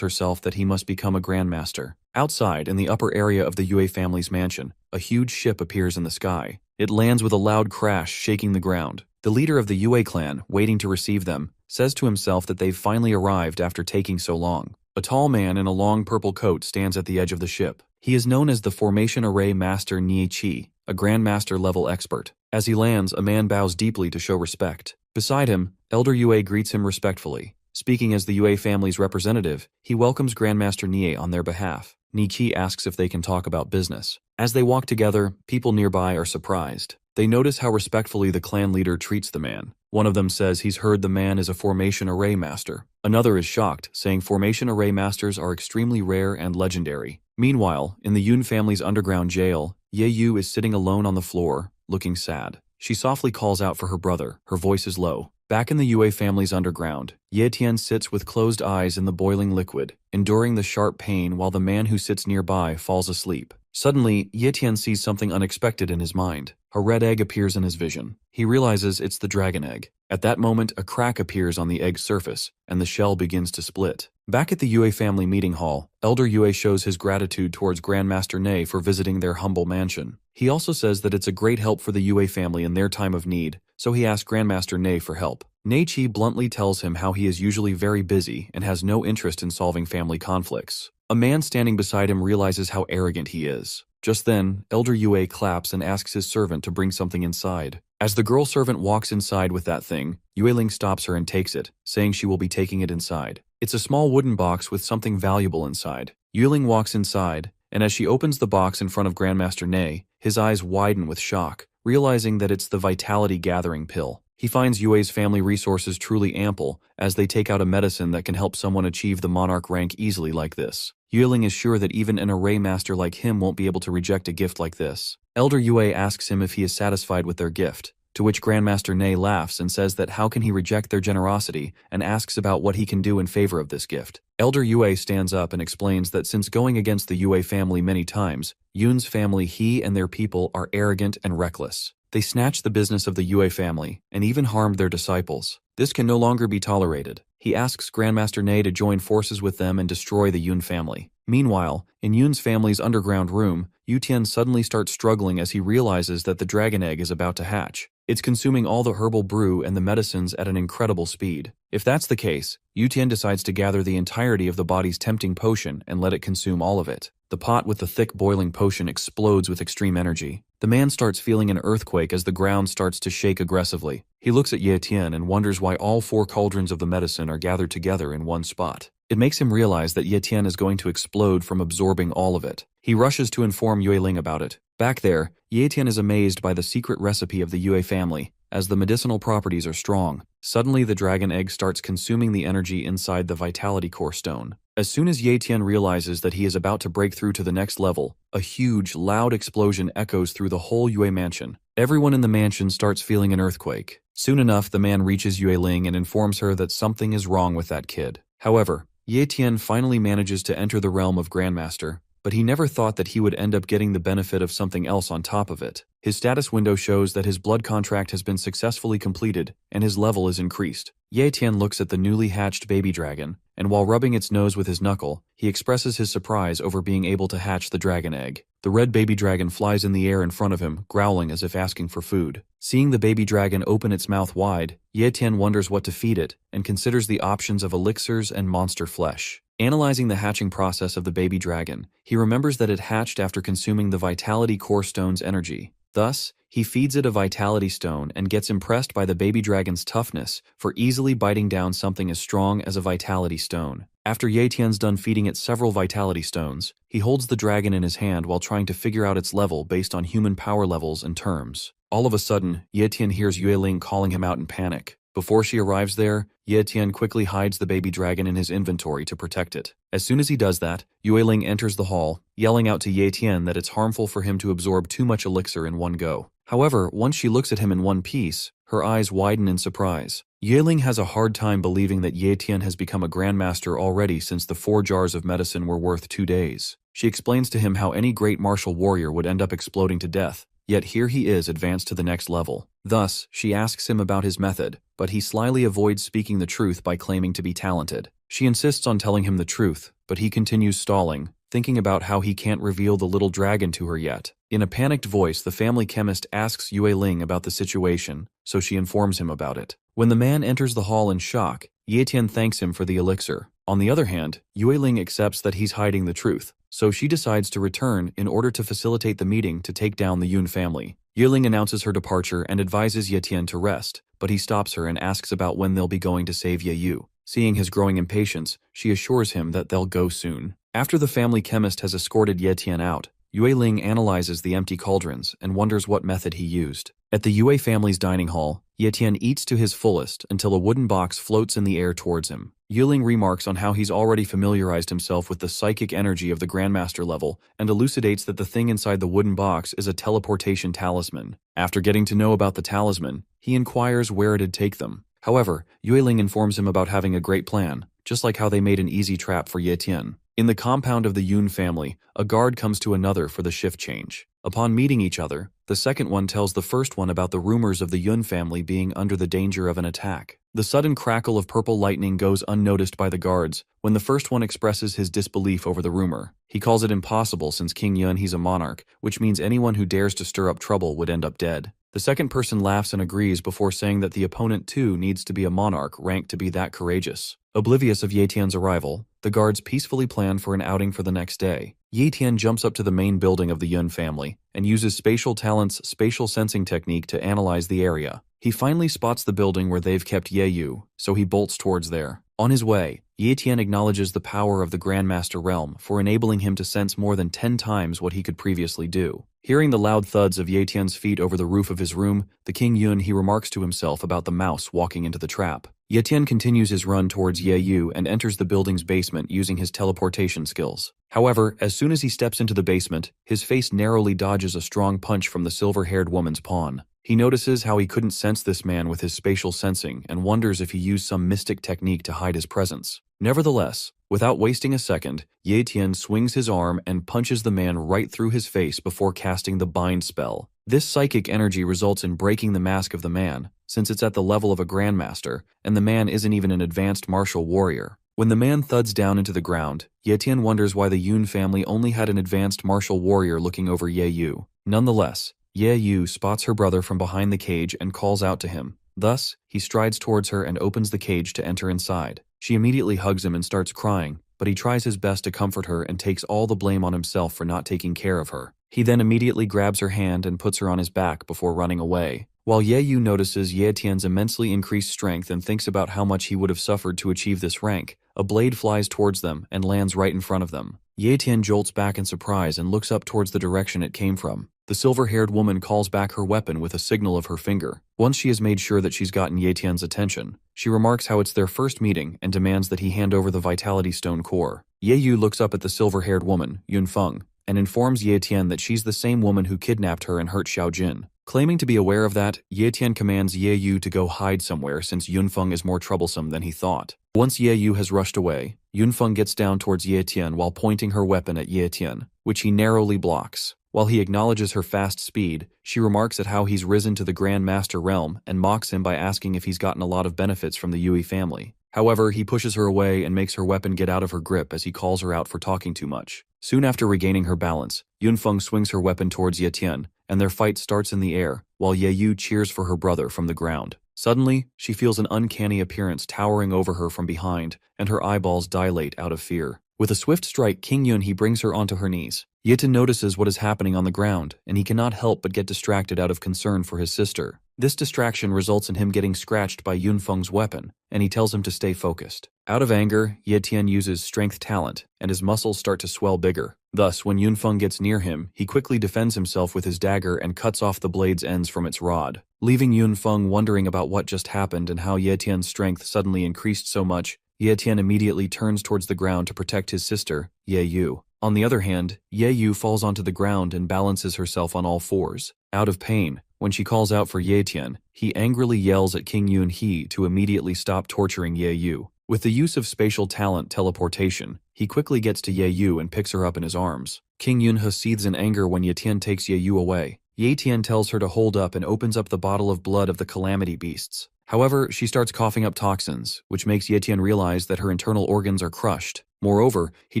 herself that he must become a grandmaster. Outside, in the upper area of the Yue family's mansion, a huge ship appears in the sky. It lands with a loud crash, shaking the ground. The leader of the Yue clan, waiting to receive them, says to himself that they've finally arrived after taking so long. A tall man in a long purple coat stands at the edge of the ship. He is known as the Formation Array Master Nie Chi, a Grandmaster-level expert. As he lands, a man bows deeply to show respect. Beside him, Elder Yue greets him respectfully. Speaking as the Yue family's representative, he welcomes Grandmaster Nie on their behalf. Nie Chi asks if they can talk about business. As they walk together, people nearby are surprised. They notice how respectfully the clan leader treats the man. One of them says he's heard the man is a Formation Array Master. Another is shocked, saying Formation Array Masters are extremely rare and legendary. Meanwhile, in the Yun family's underground jail, Ye Yu is sitting alone on the floor, looking sad. She softly calls out for her brother, her voice is low. Back in the Yue family's underground, Ye Tian sits with closed eyes in the boiling liquid, enduring the sharp pain while the man who sits nearby falls asleep. Suddenly, Ye Tian sees something unexpected in his mind. A red egg appears in his vision. He realizes it's the dragon egg. At that moment, a crack appears on the egg's surface, and the shell begins to split. Back at the Yue family meeting hall, Elder Yue shows his gratitude towards Grandmaster Ne for visiting their humble mansion. He also says that it's a great help for the Yue family in their time of need, so he asks Grandmaster Ne for help. Ne Chi bluntly tells him how he is usually very busy and has no interest in solving family conflicts. A man standing beside him realizes how arrogant he is. Just then, Elder Yue claps and asks his servant to bring something inside. As the girl servant walks inside with that thing, Yueling stops her and takes it, saying she will be taking it inside. It's a small wooden box with something valuable inside. Yueling walks inside, and as she opens the box in front of Grandmaster Ne, his eyes widen with shock, realizing that it's the Vitality Gathering pill. He finds Yue's family resources truly ample, as they take out a medicine that can help someone achieve the monarch rank easily like this. Yueling is sure that even an array master like him won't be able to reject a gift like this. Elder Yue asks him if he is satisfied with their gift, to which Grandmaster Ne laughs and says that how can he reject their generosity, and asks about what he can do in favor of this gift. Elder Yue stands up and explains that since going against the Yue family many times, Yun's family, he and their people, are arrogant and reckless. They snatched the business of the Yue family, and even harmed their disciples. This can no longer be tolerated. He asks Grandmaster Ne to join forces with them and destroy the Yun family. Meanwhile, in Yun's family's underground room, Yu Tian suddenly starts struggling as he realizes that the dragon egg is about to hatch. It's consuming all the herbal brew and the medicines at an incredible speed. If that's the case, Yu Tian decides to gather the entirety of the body's tempting potion and let it consume all of it. The pot with the thick boiling potion explodes with extreme energy. The man starts feeling an earthquake as the ground starts to shake aggressively. He looks at Ye Tian and wonders why all 4 cauldrons of the medicine are gathered together in one spot. It makes him realize that Ye Tian is going to explode from absorbing all of it. He rushes to inform Yue Ling about it. Back there, Ye Tian is amazed by the secret recipe of the Yue family, as the medicinal properties are strong. Suddenly, the dragon egg starts consuming the energy inside the Vitality Core Stone. As soon as Ye Tian realizes that he is about to break through to the next level, a huge, loud explosion echoes through the whole Yue mansion. Everyone in the mansion starts feeling an earthquake. Soon enough, the man reaches Yue Ling and informs her that something is wrong with that kid. However, Ye Tian finally manages to enter the realm of Grandmaster, but he never thought that he would end up getting the benefit of something else on top of it. His status window shows that his blood contract has been successfully completed, and his level is increased. Ye Tian looks at the newly hatched baby dragon, and while rubbing its nose with his knuckle, he expresses his surprise over being able to hatch the dragon egg. The red baby dragon flies in the air in front of him, growling as if asking for food. Seeing the baby dragon open its mouth wide, Ye Tian wonders what to feed it, and considers the options of elixirs and monster flesh. Analyzing the hatching process of the baby dragon, he remembers that it hatched after consuming the Vitality Core Stone's energy. Thus, he feeds it a Vitality Stone and gets impressed by the baby dragon's toughness for easily biting down something as strong as a Vitality Stone. After Ye Tian's done feeding it several Vitality Stones, he holds the dragon in his hand while trying to figure out its level based on human power levels and terms. All of a sudden, Ye Tian hears Yue Ling calling him out in panic. Before she arrives there, Ye Tian quickly hides the baby dragon in his inventory to protect it. As soon as he does that, Yue Ling enters the hall, yelling out to Ye Tian that it's harmful for him to absorb too much elixir in one go. However, once she looks at him in one piece, her eyes widen in surprise. Yue Ling has a hard time believing that Ye Tian has become a grandmaster already since the 4 jars of medicine were worth 2 days. She explains to him how any great martial warrior would end up exploding to death, yet here he is advanced to the next level. Thus, she asks him about his method, but he slyly avoids speaking the truth by claiming to be talented. She insists on telling him the truth, but he continues stalling, thinking about how he can't reveal the little dragon to her yet. In a panicked voice, the family chemist asks Yue Ling about the situation, so she informs him about it. When the man enters the hall in shock, Ye Tian thanks him for the elixir. On the other hand, Yue Ling accepts that he's hiding the truth, so she decides to return in order to facilitate the meeting to take down the Yun family. Yue Ling announces her departure and advises Ye Tian to rest, but he stops her and asks about when they'll be going to save Ye Yu. Seeing his growing impatience, she assures him that they'll go soon. After the family chemist has escorted Ye Tian out, Yue Ling analyzes the empty cauldrons and wonders what method he used. At the Yue family's dining hall, Ye Tian eats to his fullest until a wooden box floats in the air towards him. Yue Ling remarks on how he's already familiarized himself with the psychic energy of the Grandmaster level and elucidates that the thing inside the wooden box is a teleportation talisman. After getting to know about the talisman, he inquires where it'd take them. However, Yue Ling informs him about having a great plan, just like how they made an easy trap for Ye Tian. In the compound of the Yun family, a guard comes to another for the shift change. Upon meeting each other, the second one tells the first one about the rumors of the Yun family being under the danger of an attack. The sudden crackle of purple lightning goes unnoticed by the guards when the first one expresses his disbelief over the rumor. He calls it impossible since King Yun he's a monarch, which means anyone who dares to stir up trouble would end up dead. The second person laughs and agrees before saying that the opponent too needs to be a monarch ranked to be that courageous. Oblivious of Ye Tian's arrival, the guards peacefully plan for an outing for the next day. Ye Tian jumps up to the main building of the Yun family and uses Spatial Talent's spatial sensing technique to analyze the area. He finally spots the building where they've kept Ye Yu, so he bolts towards there. On his way, Ye Tian acknowledges the power of the Grandmaster realm for enabling him to sense more than 10 times what he could previously do. Hearing the loud thuds of Ye Tian's feet over the roof of his room, the King Yun he remarks to himself about the mouse walking into the trap. Ye Tian continues his run towards Ye Yu and enters the building's basement using his teleportation skills. However, as soon as he steps into the basement, his face narrowly dodges a strong punch from the silver-haired woman's pawn. He notices how he couldn't sense this man with his spatial sensing and wonders if he used some mystic technique to hide his presence. Nevertheless, without wasting a second, Ye Tian swings his arm and punches the man right through his face before casting the bind spell. This psychic energy results in breaking the mask of the man, since it's at the level of a grandmaster, and the man isn't even an advanced martial warrior. When the man thuds down into the ground, Ye Tian wonders why the Yun family only had an advanced martial warrior looking over Ye Yu. Nonetheless, Ye Yu spots her brother from behind the cage and calls out to him. Thus, he strides towards her and opens the cage to enter inside. She immediately hugs him and starts crying, but he tries his best to comfort her and takes all the blame on himself for not taking care of her. He then immediately grabs her hand and puts her on his back before running away. While Ye Yu notices Ye Tian's immensely increased strength and thinks about how much he would have suffered to achieve this rank, a blade flies towards them and lands right in front of them. Ye Tian jolts back in surprise and looks up towards the direction it came from. The silver-haired woman calls back her weapon with a signal of her finger. Once she has made sure that she's gotten Ye Tian's attention, she remarks how it's their first meeting and demands that he hand over the Vitality Stone core. Ye Yu looks up at the silver-haired woman, Yun Feng, and informs Ye Tian that she's the same woman who kidnapped her and hurt Xiao Jin. Claiming to be aware of that, Ye Tian commands Ye Yu to go hide somewhere since Yun Feng is more troublesome than he thought. Once Ye Yu has rushed away, Yun Feng gets down towards Ye Tian while pointing her weapon at Ye Tian, which he narrowly blocks. While he acknowledges her fast speed, she remarks at how he's risen to the Grand Master realm and mocks him by asking if he's gotten a lot of benefits from the Yui family. However, he pushes her away and makes her weapon get out of her grip as he calls her out for talking too much. Soon after regaining her balance, Yun Feng swings her weapon towards Ye Tian, and their fight starts in the air, while Ye Yu cheers for her brother from the ground. Suddenly, she feels an uncanny appearance towering over her from behind, and her eyeballs dilate out of fear. With a swift strike, King Yun he brings her onto her knees. Ye Tian notices what is happening on the ground, and he cannot help but get distracted out of concern for his sister. This distraction results in him getting scratched by Yun Feng's weapon, and he tells him to stay focused. Out of anger, Ye Tian uses strength talent, and his muscles start to swell bigger. Thus, when Yunfeng gets near him, he quickly defends himself with his dagger and cuts off the blade's ends from its rod. Leaving Yunfeng wondering about what just happened and how Ye Tian's strength suddenly increased so much, Ye Tian immediately turns towards the ground to protect his sister, Ye Yu. On the other hand, Ye Yu falls onto the ground and balances herself on all fours. Out of pain, when she calls out for Ye Tian, he angrily yells at King Yun He to immediately stop torturing Ye Yu. With the use of spatial talent teleportation, he quickly gets to Ye Yu and picks her up in his arms. King Yun He seethes in anger when Ye Tian takes Ye Yu away. Ye Tian tells her to hold up and opens up the bottle of blood of the calamity beasts. However, she starts coughing up toxins, which makes Ye Tian realize that her internal organs are crushed. Moreover, he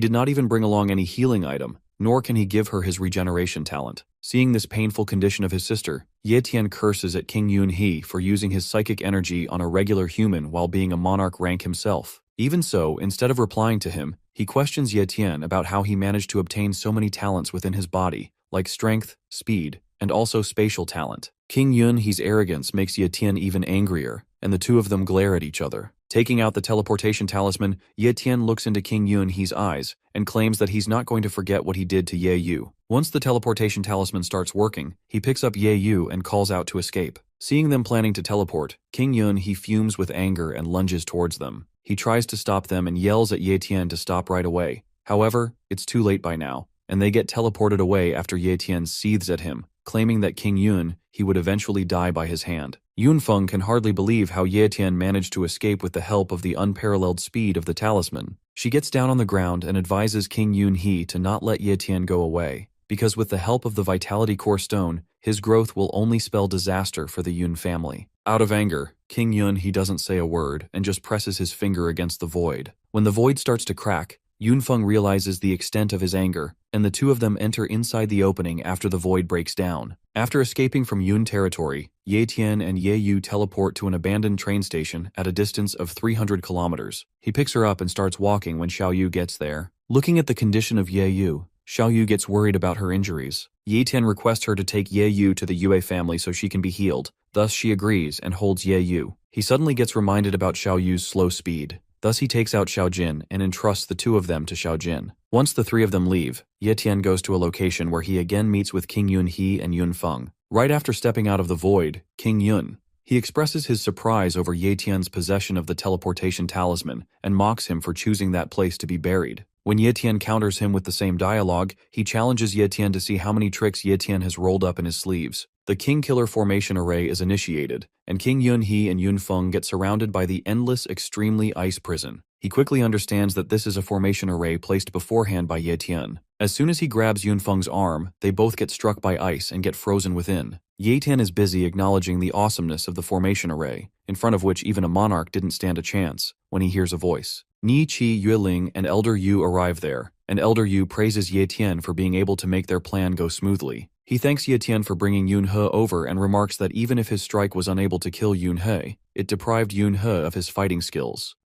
did not even bring along any healing item, nor can he give her his regeneration talent. Seeing this painful condition of his sister, Ye Tian curses at King Yun He for using his psychic energy on a regular human while being a monarch rank himself. Even so, instead of replying to him, he questions Ye Tian about how he managed to obtain so many talents within his body, like strength, speed, and also spatial talent. King Yun He's arrogance makes Ye Tian even angrier, and the two of them glare at each other. Taking out the teleportation talisman, Ye Tian looks into King Yun He's eyes and claims that he's not going to forget what he did to Ye Yu. Once the teleportation talisman starts working, he picks up Ye Yu and calls out to escape. Seeing them planning to teleport, King Yun He fumes with anger and lunges towards them. He tries to stop them and yells at Ye Tian to stop right away. However, it's too late by now, and they get teleported away after Ye Tian seethes at him, claiming that King Yun He would eventually die by his hand. Yunfeng can hardly believe how Ye Tian managed to escape with the help of the unparalleled speed of the talisman. She gets down on the ground and advises King Yun He to not let Ye Tian go away, because with the help of the Vitality Core Stone, his growth will only spell disaster for the Yun family. Out of anger, King Yun He doesn't say a word and just presses his finger against the void. When the void starts to crack, Yunfeng realizes the extent of his anger, and the two of them enter inside the opening after the void breaks down. After escaping from Yun territory, Ye Tian and Ye Yu teleport to an abandoned train station at a distance of 300 kilometers. He picks her up and starts walking when Xiao Yu gets there. Looking at the condition of Ye Yu, Xiao Yu gets worried about her injuries. Ye Tian requests her to take Ye Yu to the Yue family so she can be healed. Thus she agrees and holds Ye Yu. He suddenly gets reminded about Xiao Yu's slow speed. Thus he takes out Xiao Jin and entrusts the two of them to Xiao Jin. Once the three of them leave, Ye Tian goes to a location where he again meets with King Yun He and Yunfeng. Right after stepping out of the void, King Yun He expresses his surprise over Ye Tian's possession of the teleportation talisman and mocks him for choosing that place to be buried. When Ye Tian counters him with the same dialogue, he challenges Ye Tian to see how many tricks Ye Tian has rolled up in his sleeves. The King Killer formation array is initiated, and King Yun He and Yunfeng get surrounded by the endless, extremely ice prison. He quickly understands that this is a formation array placed beforehand by Ye Tian. As soon as he grabs Yunfeng's arm, they both get struck by ice and get frozen within. Ye Tian is busy acknowledging the awesomeness of the formation array, in front of which even a monarch didn't stand a chance, when he hears a voice. Ni Qi Yueling and Elder Yu arrive there, and Elder Yu praises Ye Tian for being able to make their plan go smoothly. He thanks Ye Tian for bringing Yun He over and remarks that even if his strike was unable to kill Yun He, it deprived Yun He of his fighting skills.